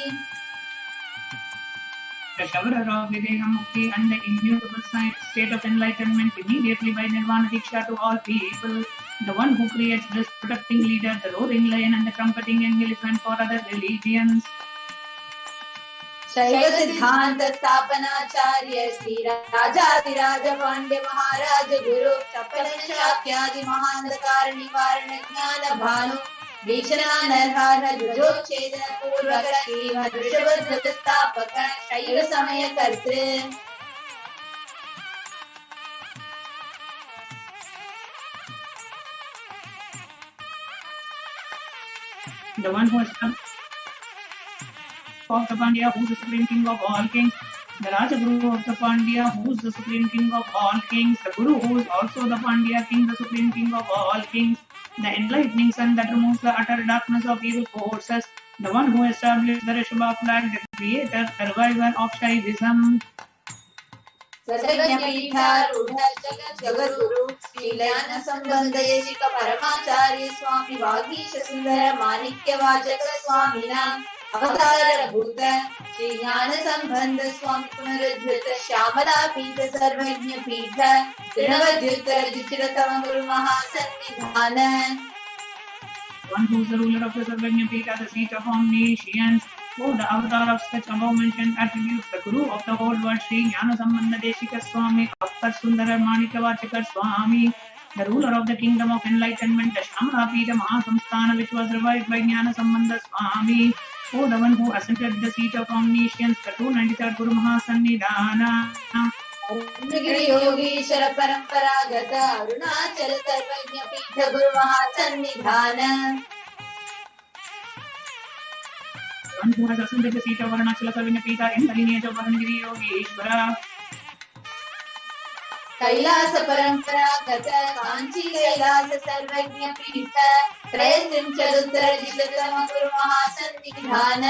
The shower of Videha Mukti and the immutable state of enlightenment immediately by Nirvana Diksha to all people. The one who creates this protecting leader, the roaring lion and the trumpeting elephant for other religions. शैव सिद्धांत स्थापनाचार्य श्री राजाधिराज पांड्य महाराज गुरु सफल शाक्यादि महांधकार निवारण ज्ञान भानु भीषणा नरहार जुजोच्छेदन पूर्वक श्रीमद् ऋषभध्वज स्थापक शैव समय कर्तृ. The one who is of the Pandya, who is the supreme king of all kings, the Raja Guru of the Pandya, who is the supreme king of all kings, the Guru who is also the Pandya king, the supreme king of all kings, the enlightening sun that removes the utter darkness of evil forces, the one who established the Rishabha flag, the creator, the reviver of Shaivism. Jagat Guru Shri ज्ञान संबंध देशिक परमाचार्य स्वामी वागीश सुंदर माणिक्य वाचक स्वामी नाम अवतार भूत श्री ज्ञान संबंध स्वामी पुनरुद्धृत श्यामला पीठ सर्वज्ञ पीठ तृणवद्युत्तर जिचिरतम गुरु महासन्निधान. One who is the ruler of the Sarvajna Pita, the seat of omniscience, who the avatar of such above mentioned attributes, the Guru of the whole world, Sri Jnana Sambandha Deshika Swami, Akkar Sundara Manika Vachakar Swami, the ruler of the kingdom of enlightenment, the Shamra Pita Mahasamsthana, which was revived by Jnana Sambandha Swami, who the one who ascended the seat of omniscience, the 293rd Guru Mahasannidhana. Giri Yogeshwar परंपरागत अरुणाचल सर्वज्ञ पीठ गुरु महासन्निधान. One who has ascended the seat of Arunachala Sarvajna Pita in the lineage of Varnagiri Yogeshwara. Kailash परंपरागत कांची कैलास सर्वज्ञ पीठ त्रयस्त्रिंशदुत्तर जिततम गुरु महासन्निधान.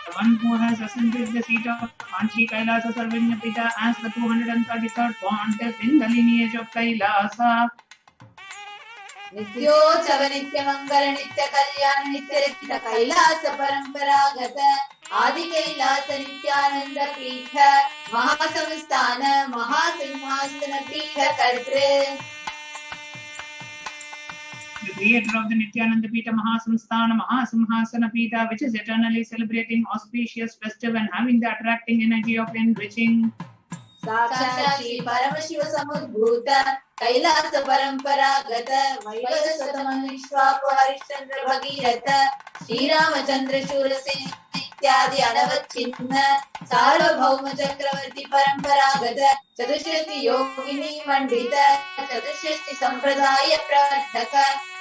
The one who has ascended the seat of Kanchi Kailasa Sarvajna Pita as the 233rd pontiff in the lineage of Kailasa. नित्योत्सव नित्य मंगल नित्य कल्याण नित्य रचित कैलास परंपरागत आदि कैलास नित्यानंद पीठ महासंस्थान महासिंहासन पीठ कर्तृ. The creator of the Nithyananda Pita Mahasamsthana Mahasimhasana Pita, which is eternally celebrating auspicious, festive and having the attracting energy of enriching. साक्षात् श्री परमशिव समुद्भूत कैलास परंपरागत वैवस्वतम विश्वाप हरिश्चंद्र भगीरथ श्री रामचंद्र शूरसेन इत्यादि अनवच्छिन्न सार्वभौम चक्रवर्ती परंपरागत चतुष्षष्टि योगिनी मंडित चतुष्षष्टि संप्रदाय प्रवर्तक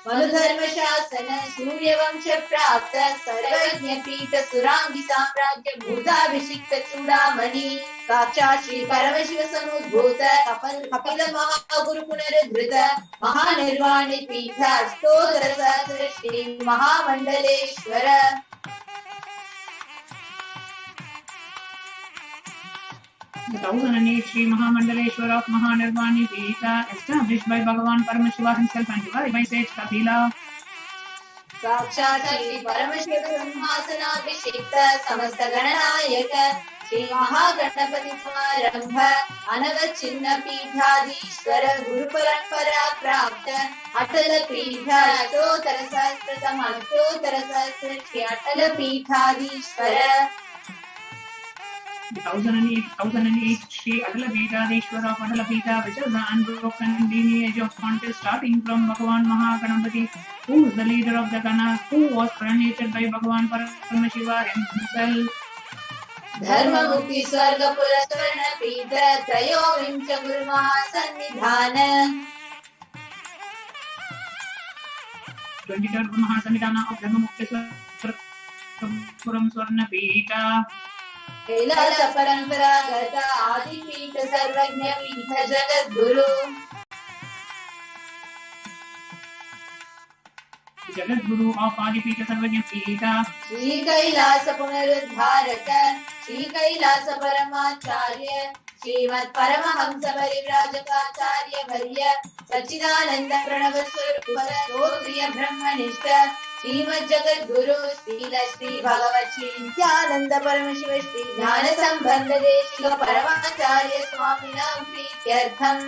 मनुधर्म शासन सूर्यवंश प्राप्त सर्वज्ञ पीठ सुरांगी साम्राज्य भूताभिषिक्त चूड़ामणि साक्षात् श्री परमशिव समुद्भूत कपिल महागुरु पुनरुद्धृत महानिर्वाणी पीठ अष्टोत्तर सहस्र श्री महामंडलेश्वर. The 1008 Sri Mahamandaleshwara of Mahanirvani Pita, established by Bhagavan Paramashiva himself and revived by sage Kapila. साक्षात् श्री परमशिव सिंहासनाभिषिक्त समस्त गणनायक श्री महागणपति समारंभ अनवच्छिन्न पीठाधीश्वर गुरु परंपरा प्राप्त अटल पीठ अष्टोत्तर सहस्र श्री अटल पीठाधीश्वर. 1008 Sri Atala Pita of Atala Pita, which is the unbroken lineage of pontiffs starting from Bhagavan Mahaganapati, who is the leader of the Ganas, who was coronated by Bhagavan Paramashiva himself. धर्म मुक्ति स्वर्ग पुरस्वर्ण पीठ त्रयोविंश गुरु महासन्निधान. 23rd Guru Mahasannidhana of Dharma Mukti Swarna Pita. Kailash परंपरागत आदि पीठ सर्वज्ञ पीठ Jagat Guru. Jagat Guru of Adipita Sarvajna Pita. Shri Kailash पुनरुद्धारक Shri Kailash परमाचार्य श्रीमत् Paramhans परिव्राजकाचार्य वर्य सच्चिदानंद प्रणव स्वरूप श्रोत्रिय ब्रह्मनिष्ठ श्रीमद् जगत गुरु श्रील श्री भगवत श्री नित्यानंद परमशिव श्री ज्ञान संबंध Desika परमाचार्य स्वामिनां प्रीत्यर्थम्.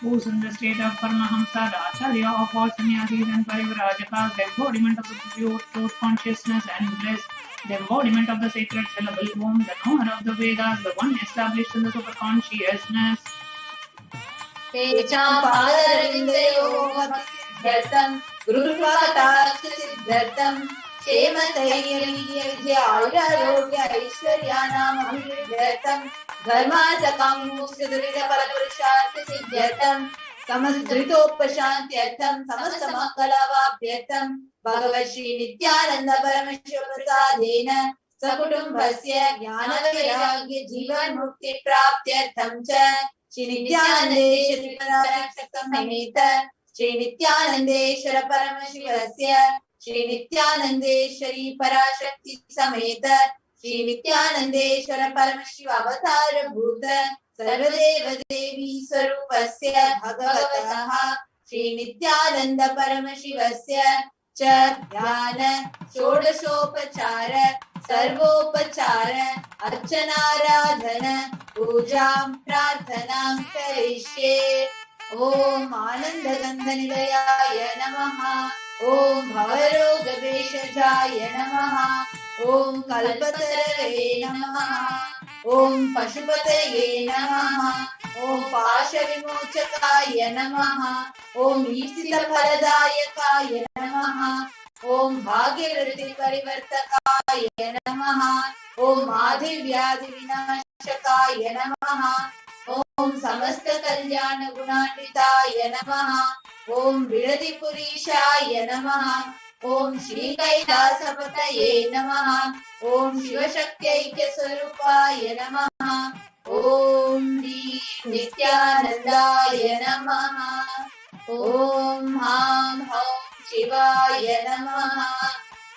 who's in the state of Paramahamsa, the Acharya of all sannyasis and Parivrajakas, the embodiment of the pure truth consciousness and bliss, the embodiment of the sacred syllable Om, the knower of the Vedas, the one established in the super consciousness. Pecham Padaravindayo Bhakti-siddhartam Guru-Kripa-Kataksha-siddhartam Shema-Tairya-Arogya-Aishwarya-Nam-Abhiruddhartam Dharma-Sakam-Mukti-Durida-Parapurushartha-siddhartam Samasdrito-Pashantyartham Samasta-Mangalavabhyartham Bhagavad Shri Nithyananda Paramashivoham Sakutumbhasya Jnana-Vairagya-Jivan-Mukti-Praptyartham Cha Shri Nithyanandeshwara Paramashivoham Shri Nithyanandeshwara Paramashivasya Shri Nithyanandeshwari Parashakti Sameta Shri Nithyanandeshwara Paramashivoham Bhuta Sarvadeva Devi Swarupasya Bhagavataha Shri Nithyananda Paramashivasya Cha Dhyana Shodashopachara Sarvopachara Archanaradhana Pujam Prarthanam Karishye Om Ananda Gandhanidayaya Namaha Om Bhavaroga Veshajaya Namaha Om Kalpatarave Namaha Om Pashupataye Namaha Om Pashavimochakaya Namaha Om Isita Paradayakaya Namaha Om Bhagyavrati Parivartakaya Namaha Om Madhivyadi Vinashakaya Namaha Om Samasta Kalyana Gunanvitaya Namaha Om Viradipurishaya Namaha Om Shri Kailasa-Pataye Namaha Om Shivashakti-Aikya Swarupaya Namaha Om Nithyanandaya Namaha Om Ham Ham Shivaya Namaha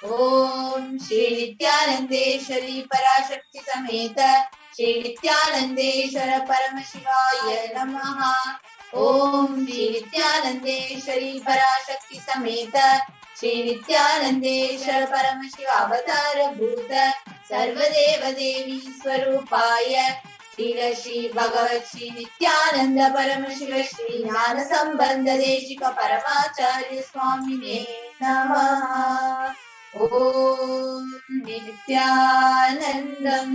Om Shri Nithyanandeshwari Parashakti Sameta Shri Nithyanandeshwara Paramashivaya Namaha Om Shri Nithyanandeshwari Parashakti Sameta Shri Nithyanandeshwara Paramashivoham Bhuta Sarvadeva Devi Swarupaya Shri Shri Bhagavat Shri Nithyananda Paramashiva Shri Jnana Sambandha Deshika Paramacharya Swamine Namaha Om Nithyanandam.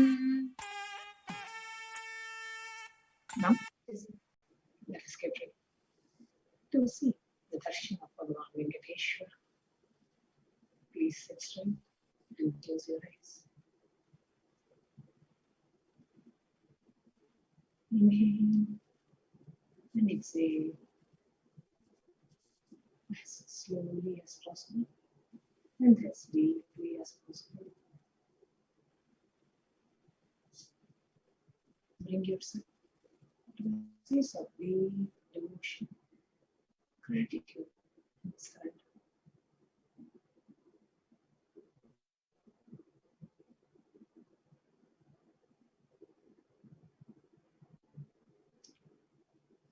Now, let us get ready to see the darshan of Bhagavan Venkateshwara. Please sit straight and close your eyes. Inhale and exhale as slowly as possible and as deeply as possible. Bring yourself to a place of deep devotion, gratitude, and surrender.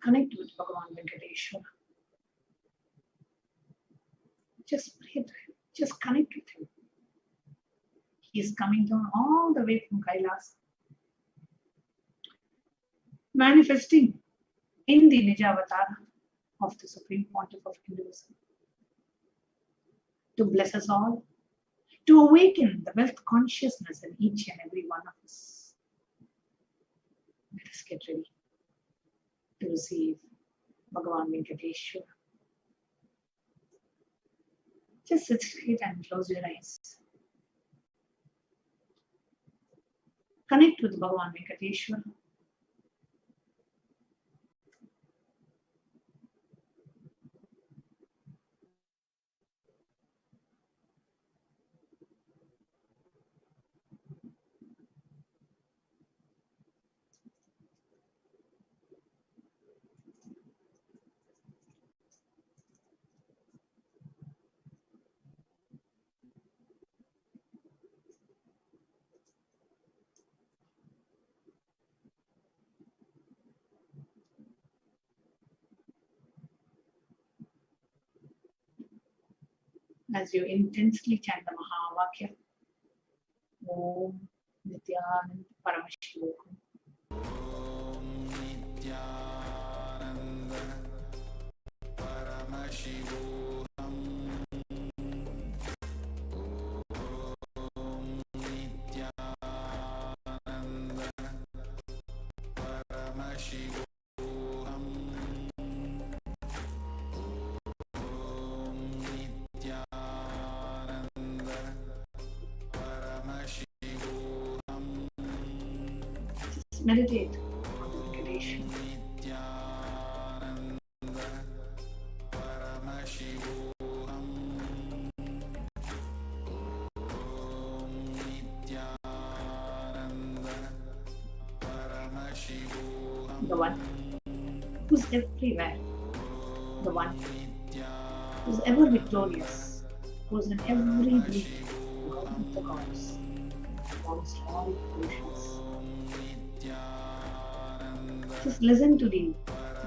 Connect with Bhagavan Venkateshwara. Just pray to him. Just connect with him. He is coming down all the way from Kailasa, manifesting in the Nijavatara of the Supreme Pontiff of Hinduism to bless us all, to awaken the wealth consciousness in each and every one of us. Let us get ready to receive Bhagavan Venkateshwara. Just sit straight and close your eyes. Connect with Bhagavan Venkateshwara. As you intensely chant the Mahavakya, Om Nithyananda Paramashivoham. Om Nithyananda Just meditate on Venkateshwara. The one who's everywhere, the one who's ever victorious, who's in every breath, God of the gods, amongst all creations. Just listen to the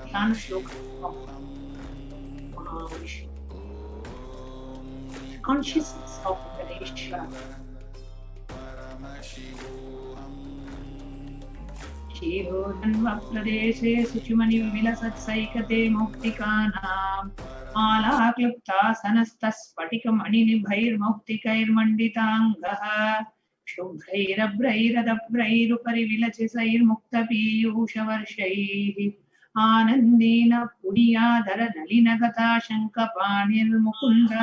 Dhyana Shloka of Mahavishnu. Consciousness of Venkateshwara. Shirodhanvapradeše Suchumani Vilasatsaikate Muktikanam Alaklipta Sanastas Patikamanibhair Muktikair Manditangah Shubhrairabrairadabраirupari Vilachisair Muktapiyushavarshaihi Anandina Pudiyadara Nalinagata Shankapanir Mukunda.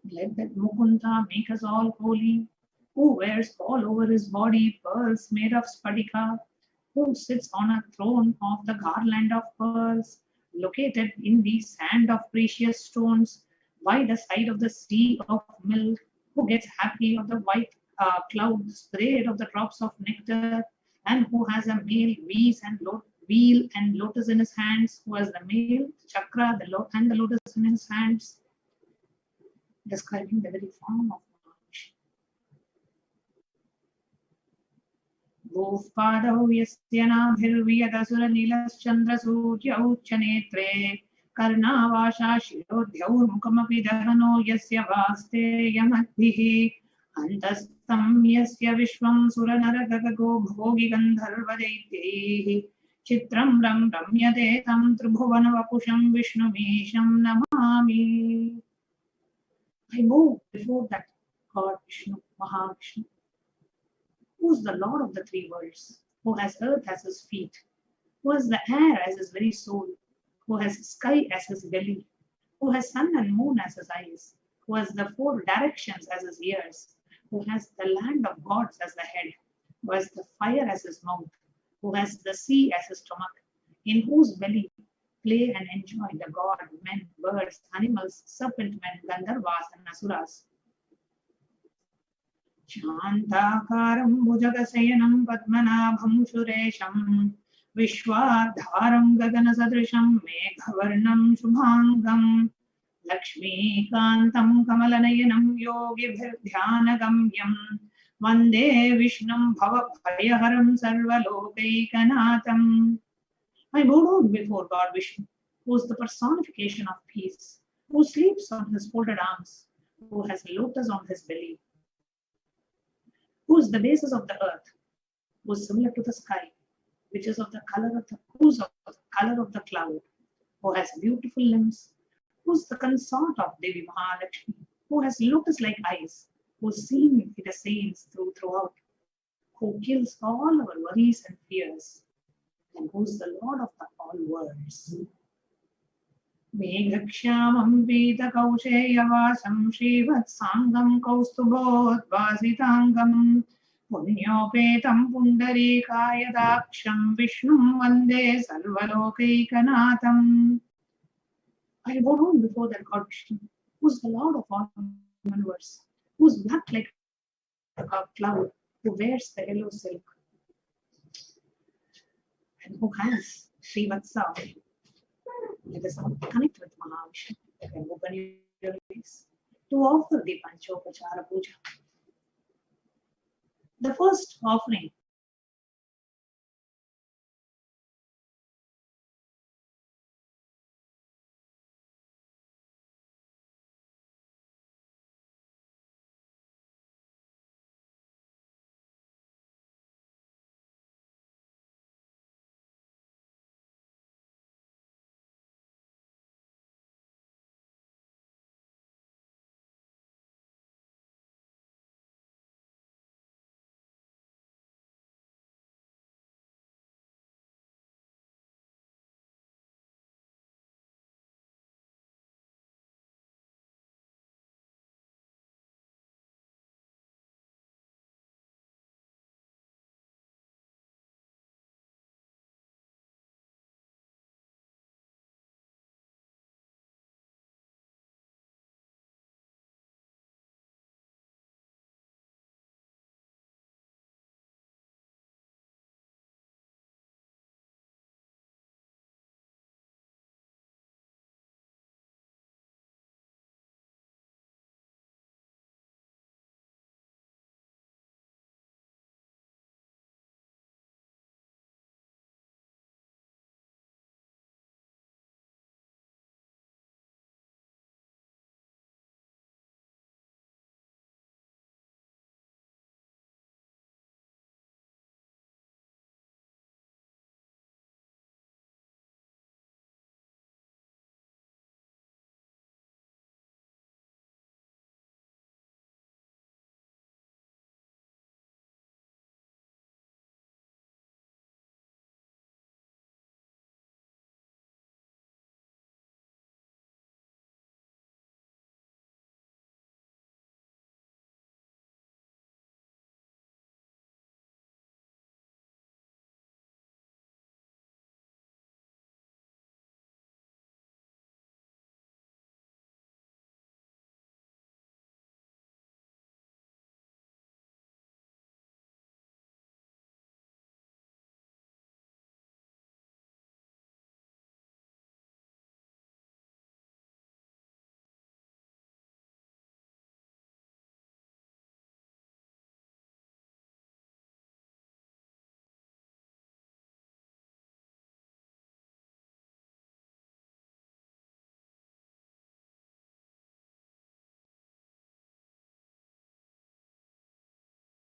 Let that Mukunda make us all holy, who wears all over his body pearls made of spadika, who sits on a throne of the garland of pearls, located in the sand of precious stones, by the side of the sea of milk, who gets happy of the white cloud sprayed of the drops of nectar, and who has a male wheel and lotus in his hands, who has the male chakra and the lotus in his hands, describing the very form of Mahavishnu. Bhuvpadau yasya nabhirviyadasura nilaschandra surya uchchanetre karnavasha shirodhyaur mukamapi dahano yasya vaste yamadhihi antastam yasya vishwam suranaragagago bhogi gandharva daityaihi chitram ram ramyate tam tribhuvana vapusham vishnumisham namami. I move before that God Vishnu, Mahavishnu, who is the Lord of the three worlds, who has earth as his feet, who has the air as his very soul, who has sky as his belly, who has sun and moon as his eyes, who has the four directions as his ears, who has the land of gods as the head, who has the fire as his mouth, who has the sea as his stomach, in whose belly play and enjoy the god, men, birds, animals, serpent men, Gandharvas and Asuras. Shantakaram Bhujagasayanam Padmanabham Suresham Vishwadharam Gaganasadrisham Meghavarnam Shubhangam Lakshmi Kantam Kamalanayanam Yogibhirdhyanagamyam Vande Vishnum Bhava Bhayaharam Sarvalokaikanaatam. I bow down before God Vishnu, who is the personification of peace, who sleeps on his folded arms, who has a lotus on his belly, who is the basis of the earth, who is similar to the sky, which is of the color of the cloud, who has beautiful limbs, who is the consort of Devi Mahalakshmi, who has lotus-like eyes, who is seen in the saints throughout, who kills all our worries and fears, and who is the Lord of all worlds. Meghakshamam Vita Kausheyavasam Srivatsangam Kaustubhodvasitangam Punyopetam Pundarikayadaksham Vishnum Vande Sarvalokaikanaatam. I bow down before that God Vishnu, who is the Lord of all universe, who is black like a cloud, who wears the yellow silk, and who has Srivatsa. Let us connect with Mahavishnu. You can open your eyes to offer the Panchopachara Puja. The first offering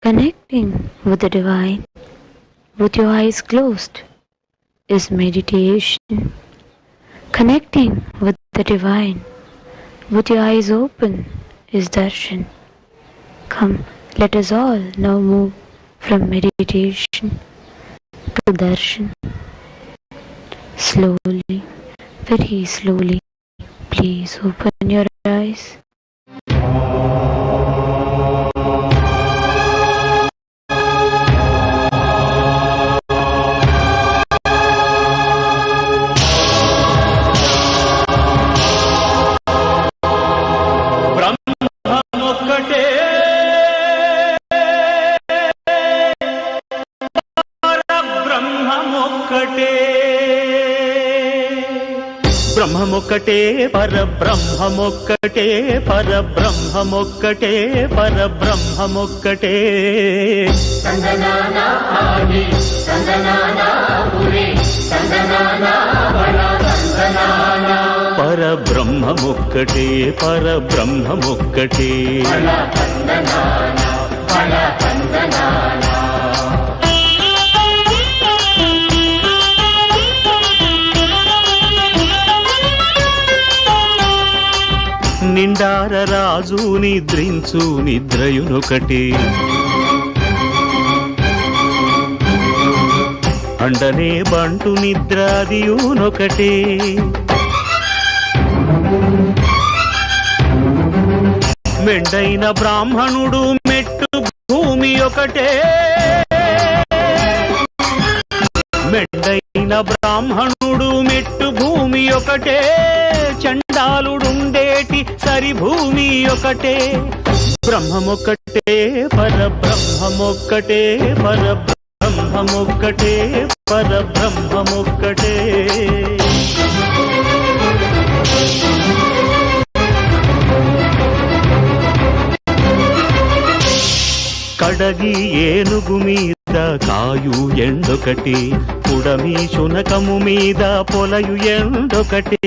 Connecting with the divine with your eyes closed is meditation. Connecting with the divine with your eyes open is darshan. Come, let us all now move from meditation to darshan. Slowly, very slowly, please open your eyes. బ్రహ్మమొక్కటే పరబ్రహ్మమొక్కటే పరబ్రహ్మమొక్కటే పరబ్రహ్మమొక్కటే సంగనానా ఆది సంగనానా పురి సంగనానా బళ సంగనానా పరబ్రహ్మమొక్కటే పరబ్రహ్మమొక్కటే బళ సంగనానా బళ సంగనానా నిండార రాజు నిద్రించు నిద్రయునొకటి అండనే బంటు నిద్రాదియునొకటి మెండైన బ్రాహ్మణుడు మెట్టు భూమి ఒకటే మెండైన బ్రాహ్మణుడు మెట్టు భూమి ఒకటే చండాలుడుండేటి సరి భూమి ఒకటే బ్రహ్మమొక్కటే పరబ్రహ్మమొక్కటే పరబ్రహ్మమొక్కటే పరబ్రహ్మమొక్కటే కడగి ఏనుగు మీద కాయు ఎండొకటి పుడమి శునకము మీద పొలయు ఎండొకటి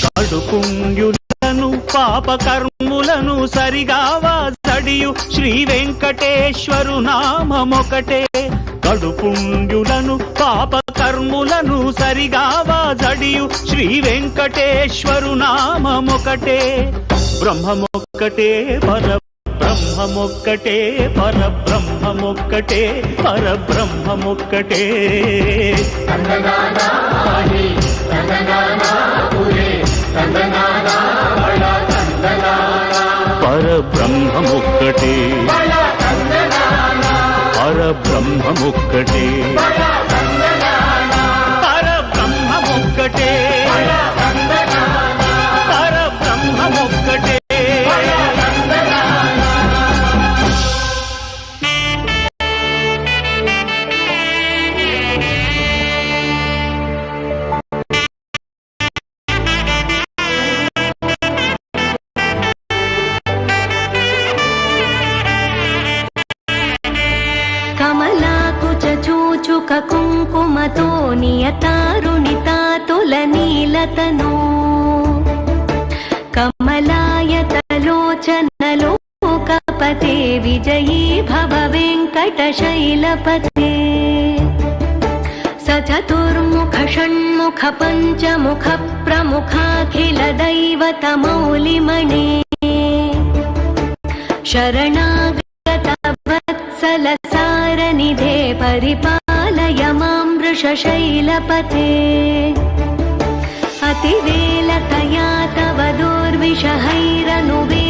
కడుపుంగులను పాప కర్ములను సరిగావా సడియు శ్రీ వెంకటేశ్వరు నామమొకటే కడుపుంగులను పాప కర్ములను సరిగావా సడియు శ్రీ వెంకటేశ్వరు నామమొకటే బ్రహ్మమొక్కటే పరబ్రహ్మమొక్కటే పరబ్రహ్మమొక్కటే పరబ్రహ్మమొక్కటే సంగనానా ఆది సంగనానా పురి సంగనానా బళ సంగనానా పరబ్రహ్మమొక్కటే బళ సంగనానా పరబ్రహ్మమొక్కటే బళ సంగనానా పరబ్రహ్మమొక్కటే బళ సంగనానా పరబ్రహ్మమొక్కటే కమలాకుచూచుక కుంకుమతో నియతారుణితాతుల నీలతను కమలాయతలోచనలోకపతే విజయీ భవ వెంకటశైలపతే సచతుర్ముఖ షణ్ముఖ పంచముఖ ప్రముఖాఖిల దైవత మౌలిమణే శరణాగత వత్సల సారనిధే పరిపాలయ మాం వృషశైలపతే అతివేలతయా తవ దుర్విషహైరనువేల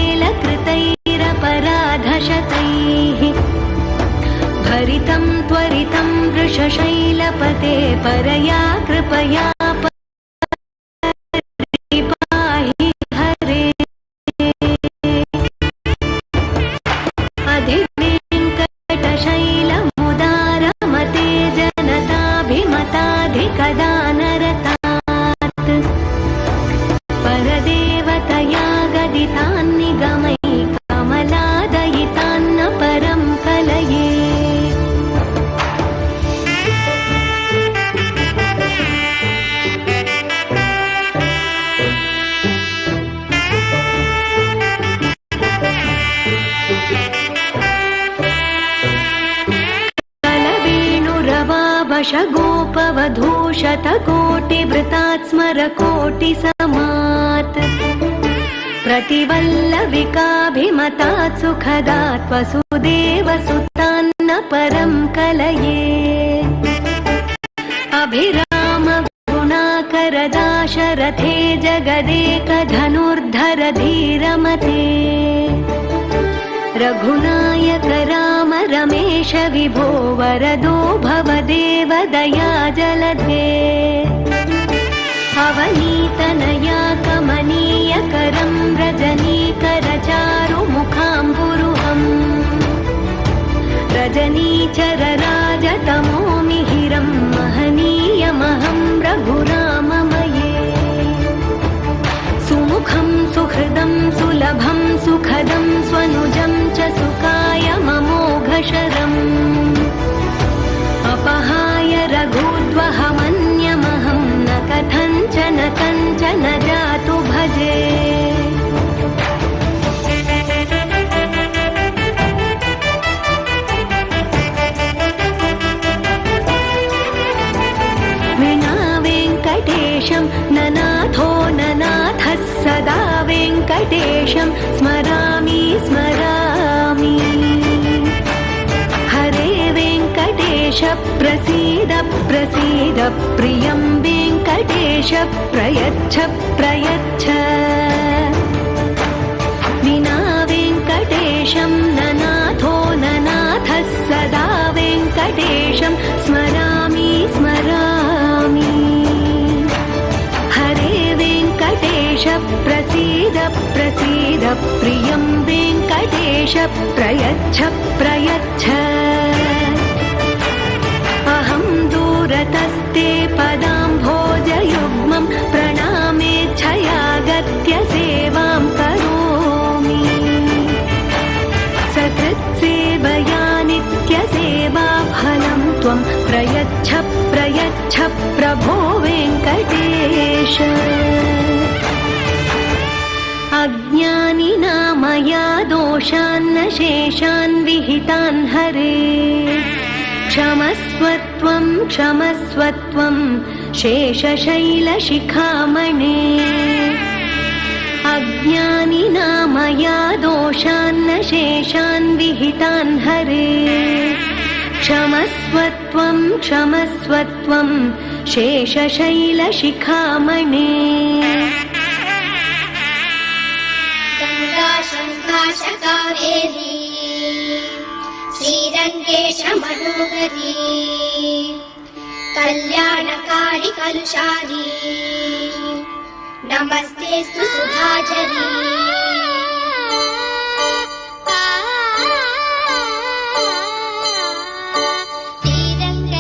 కృతైరపరాధశతైః భరితం త్వరితం వృషశైలపతే పరయా కృపయా పరిపాహి హరే అధివేంకటశైలముదారమతే జనతాభిమతాధికదానరతాత్ పరదేవతయా గదితాన్నిగమై కమలాదయితాన్న పరం కలయే शतकोटिवृतात् स्मरकोटिसमात् प्रतिवल्लविकाभिमतात् सुखदात् वसुदेवसुतान्न परं कलये अभिराम गुणाकर दाशरथे जगदेकधनुर्धर धीरमते रघुनायक राम रमेश विभो वरदो भवदेव दया जलधे अवनीतनया कमनीयकरं रजनीकर चारुमुखाम्बुरुहम् रजनीचर राजतमो मिहिरं महनीयमहं रघुराममये सुमुखं सुहृदं सुलभं सुखदं स्वनुजं च सुखाय ममोघशरम् अपहाय रघुद्वहमन्यमहं न कथञ्चन जातु भजे विना वेङ्कटेशं ननाथो ननाथः सदा वेङ्कटेशं स्मरामि स्मरामि हरे वेङ्कटेश प्रसीद प्रसीद प्रियं वेङ्कटेश प्रयच्छ प्रयच्छ विना वेङ्कटेशं ननाथो ननाथः सदा वेङ्कटेशं स्मरामि स्मरामि हरे वेङ्कटेश प्रसीद प्रसीद प्रियं वेङ्कटेश प्रयच्छ प्रयच्छ अहं दूरतस्ते पदाम्भोजयुग्मं प्रणामेच्छयागत्य सेवां करोमि सकृत्सेवया नित्यसेवा फलं त्वं प्रयच्छ प्रयच्छ प्रभो वेङ्कटेश अज्ञानिना मया दोषान्न शेषान् विहितान् हरे क्षमस्वत्वं क्षमस्वत्वं शेषशैलशिखामणे अज्ञानिना मया दोषान्न शेषान् विहितान् हरे क्षमस्वत्वं क्षमस्वत्वं शेषशैलशिखामणे गङ्गा शङ्काशकावेरी श्रीरङ्गेश मनोहरी कल्याणकारि कलुषारी नमस्तेस्तु सुधाचरी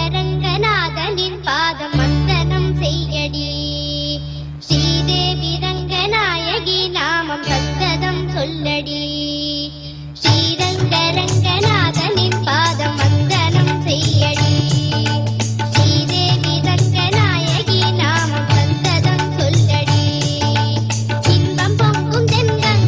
श्रीरङ्गरङ्गनाथनिन् पादवन्दनं सेय्यडि श्रीदेवी रङ्गनायकि नामं सन्ततं सोल्लडि श्रीरङ्गरङ्गनाथनिन् पादवन्दनं सेय्यडि श्रीदेवी रङ्गनायकि नामं सन्ततं सोल्लडि इன்பம் பொங்கும் தென்றல்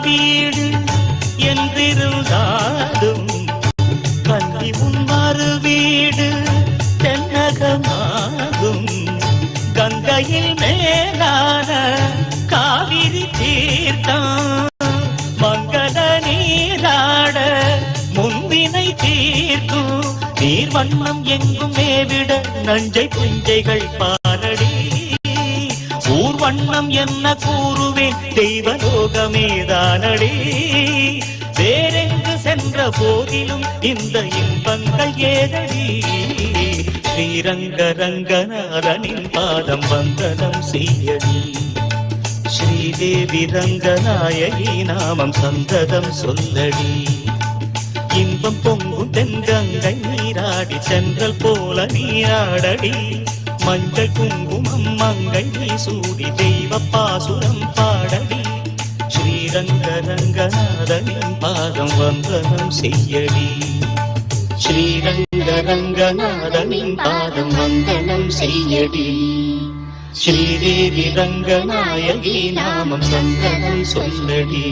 வீடு என்றிருந்தாலும் கல்வி உன் மறு வீடு தென்னகமாகும். கங்கையில் மேலான காவிரி தீர்த்தம் மங்கள நீராட முன்வினை தீர்க்கும். நீர் வண்ணம் எங்கும் மேவிட நஞ்சை புஞ்சைகள் பாரடி. ஊர் வண்ணம் என்ன கூறுவேன் தெய்வலோகமேதானடி. வேறெங்கு சென்ற போதிலும் இந்த இன்பங்கள் ஏதடி. ஸ்ரீரங்க ரங்கநாதனின் பாதம் வந்தனம் செய்யடி. ஸ்ரீதேவி ரங்கநாயகி நாமம் சந்ததம் சொல்லடி. இன்பம் பொங்கும் தென்கங்கை நீராடி சென்றல் போல நீராடடி. மஞ்சள் குங்குமம் மங்கை நீ சூடி தெய்வ பாசுரம் பாடடி. ஸ்ரீரங்க ரங்கநாதனின் பாதம் வந்தனம் செய்யடி. ஸ்ரீரங்க ரங்கநாதனின் பாதம் வந்தனம் செய்யடி. ஸ்ரீதேவி ரங்கநாயகி நாமம் சந்தனம் சொல்லடி.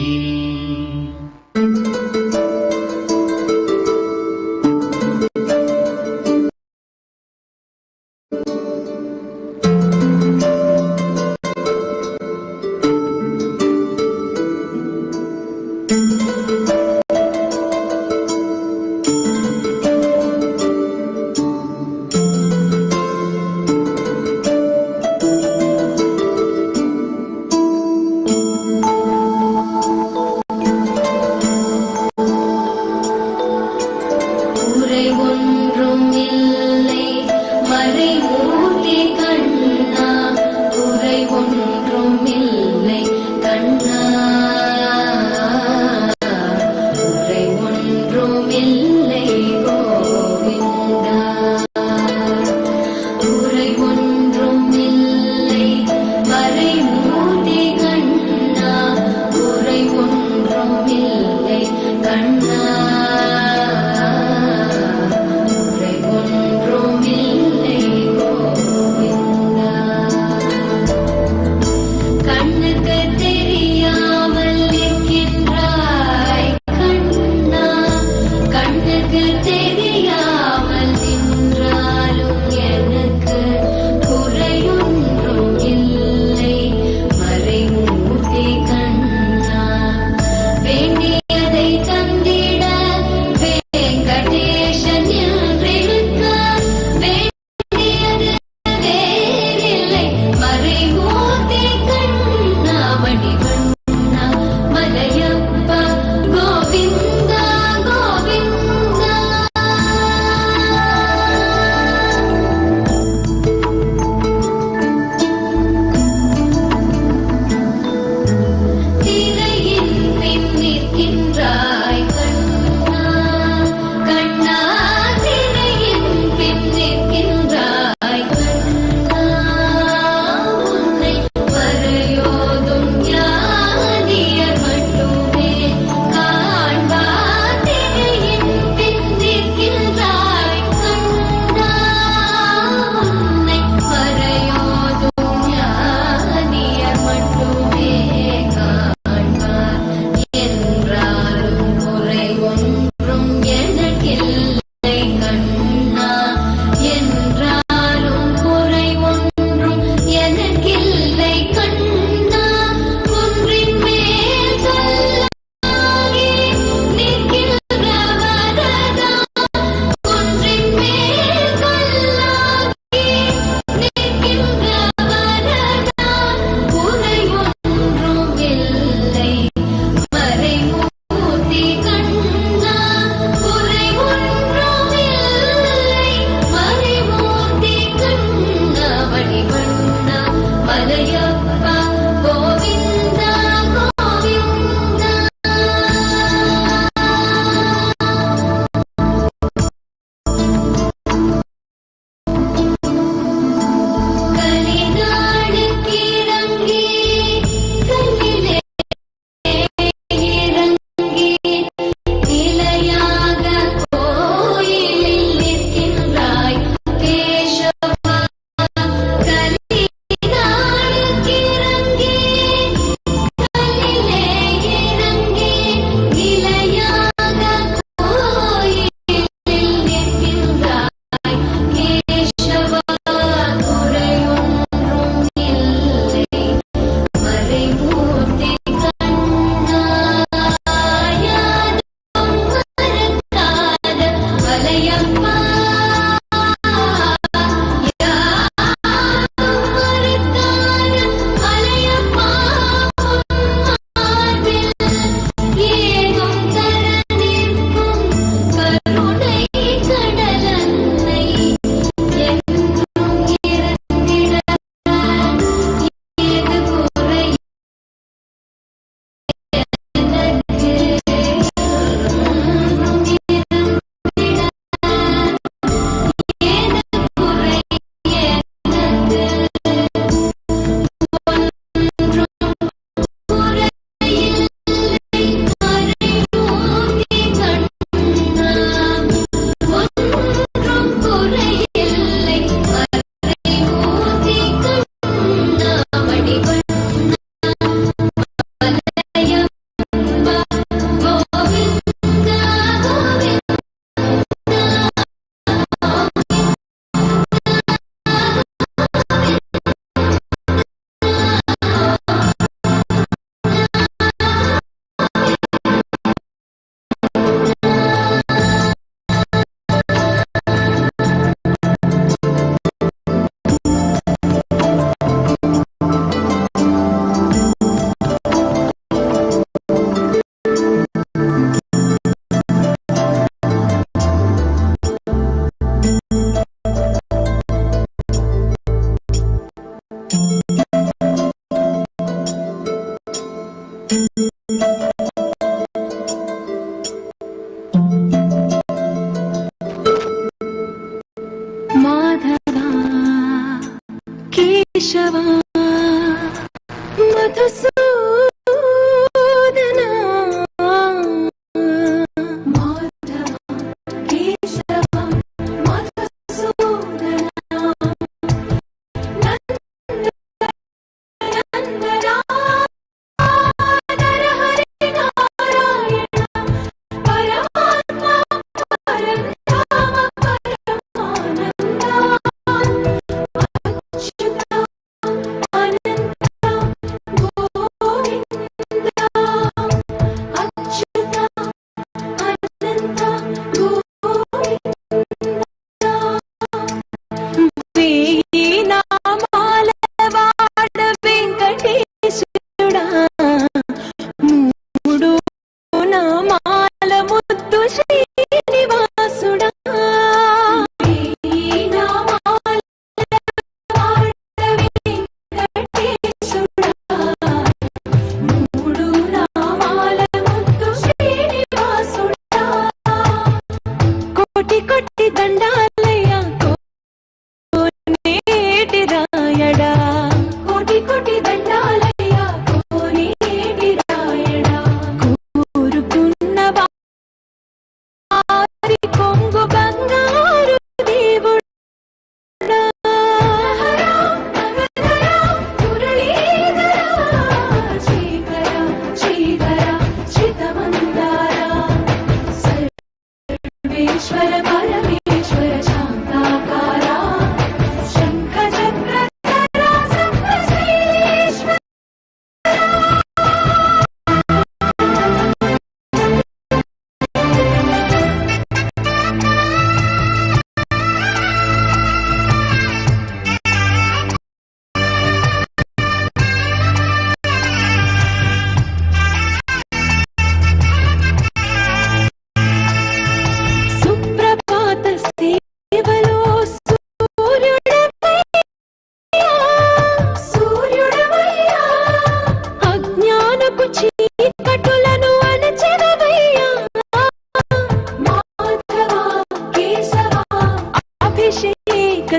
Kanda, కోటి కోటి దండాలయ్యా కోనేటి రాయడా కోటి కోటి దండాలయ్యా కోనేటి రాయడా కోరుకున్న వారి కొంగు బంగారు దేవుడా ఈశ్వర పరమేశ్వర శాంతాకారా శంఖ చక్రధర సర్వశ్రేష్ఠ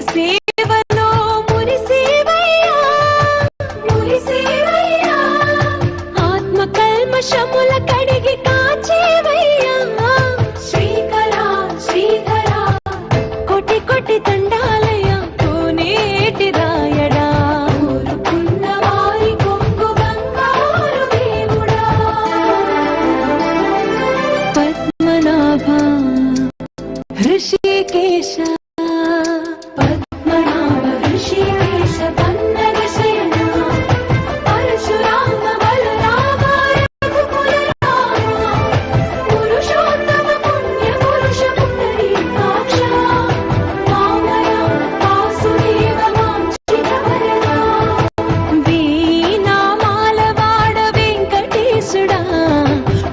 సేవలో మురిసేవయ్యా మురిసేవయ్యా ఆత్మ కల్మషముల కడిగి కాచేవయ్యా శ్రీకరా శ్రీధరా కోటి కోటి దండాలయ్యా కోనేటి రాయడా కోరుకున్న వారి కొంగు బంగారు దేవుడా పద్మనాభ హృషికేశ పద్మనాభ ఋషికేశ పన్నగ శయన పరశురామ బలరామ రఘుకుల రామ పురుషోత్తమ పుణ్య పురుష పుండరీకాక్ష వామన వాసుదేవ వాంఛిత వరదా వేయి నామాల వాడ వెంకటేశుడా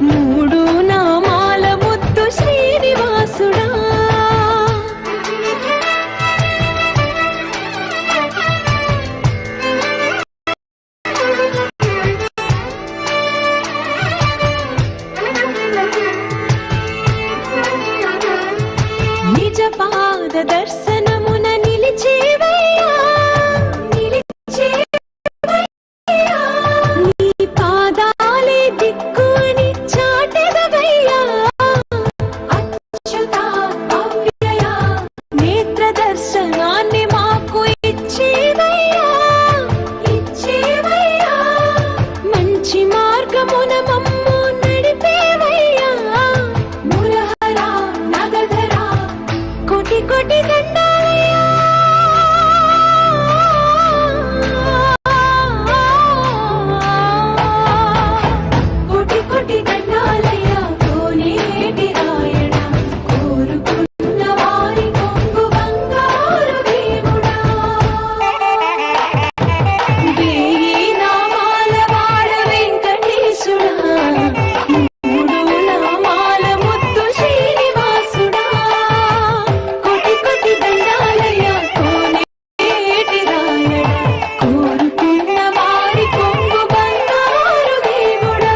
మూడు నామాల ముద్దు శ్రీనివాసుడా నిజ పాద దర్శనమున నిలిచేవయ్యా నిలిచేవయ్యా నీ పాదాలే దిక్కు అని చాటెదవయ్యా అచ్యుత అవ్యయ నేత్ర దర్శనాన్ని మాకు ఇచ్చేవయ్యా ఇచ్చేవయ్యా మంచి మార్గమున మమ్ము నడిపేవయ్యా మురహరా నగధరా కోటి కోటి దండాలయ్యా కోటి కోటి దండాలయ్యా కోనేటి రాయడా కోరుకున్న వారి కొంగు బంగారు దేవుడా వేయి నామాల వాడ వెంకటేశుడా మూడు నామాల ముద్దు శ్రీనివాసుడా కోటి కోటి దండాలయ్యా కోనేటి రాయడా కోరుకున్న వారి కొంగు బంగారు దేవుడా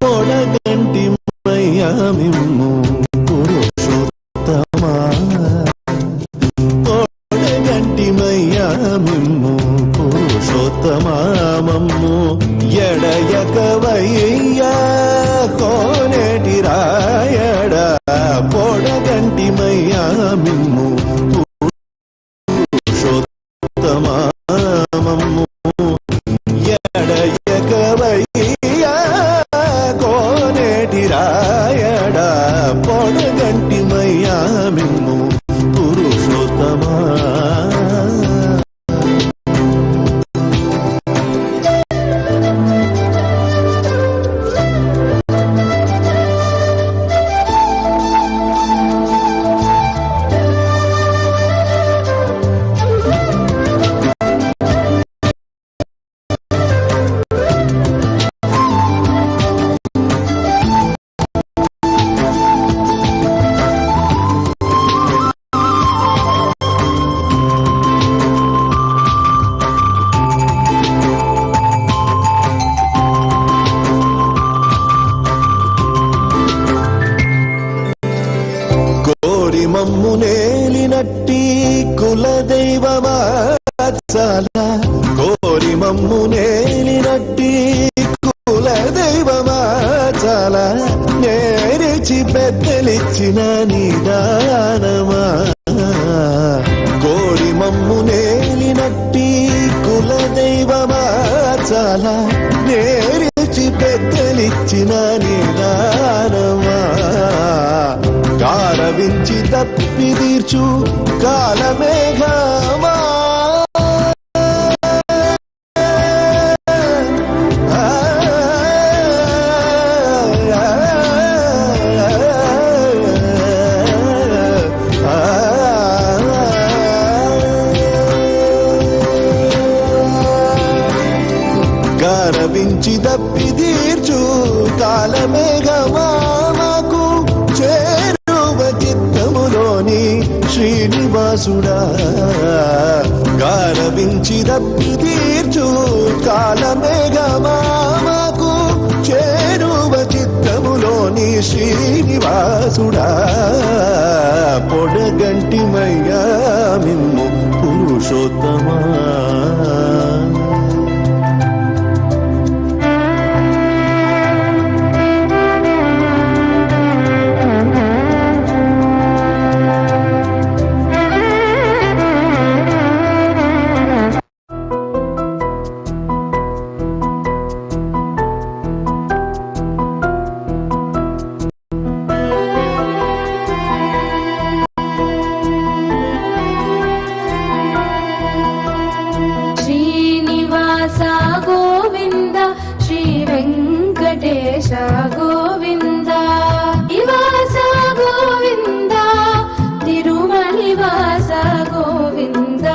తొడగంటి మయ్యా మిమ్ము పురుషోత్తమా తొడగంటి మయ్యా మిమ్ము పురుషోత్తమా మమ్ము ఎడయకవయ్యా కోనేటి రాయడా పొడగంటి మయ్యా మిమ్ము పురుషోత్తమా మమ్ము ఎడయకవయ్యా కోనేటి రాయడా పొడగంటి మయ్యా మిమ్ము పురుషోత్తమా మమ్ము నేలినట్టి కులదైవమాచాల కోరి మమ్ము నేలినట్టి కులదైవమాచాల నేరిచి పెద్దలిచ్చిన నిదానమా కోరి మమ్ము నేలినట్టి కులదైవమాచాల నేరిచి పెద్దలిచ్చిన నిదానమా కారవించి తప్పి తీర్చు కాలమేఘమా కారవించి తప్పి తీర్చు కాలమేఘమా మాకు చేరువ చిత్తములోని శ్రీనివాసుడా గారవించి తప్పి తీర్చు కాలమేఘమా మాకు చేరువ చిత్తములోని శ్రీనివాసుడా పొడగంటిమయ్యా మిమ్ము పురుషోత్తమా గోవింద శ్రీ వెంకటేశ గోవింద నివాస గోవింద తిరుమనివాస గోవింద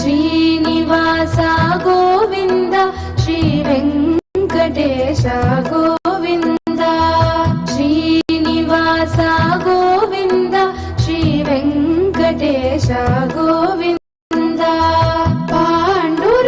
శ్రీనివాస గోవింద శ్రీ వెంకటేశ గోవింద శ్రీనివాస గోవింద శ్రీ వెంకటేశ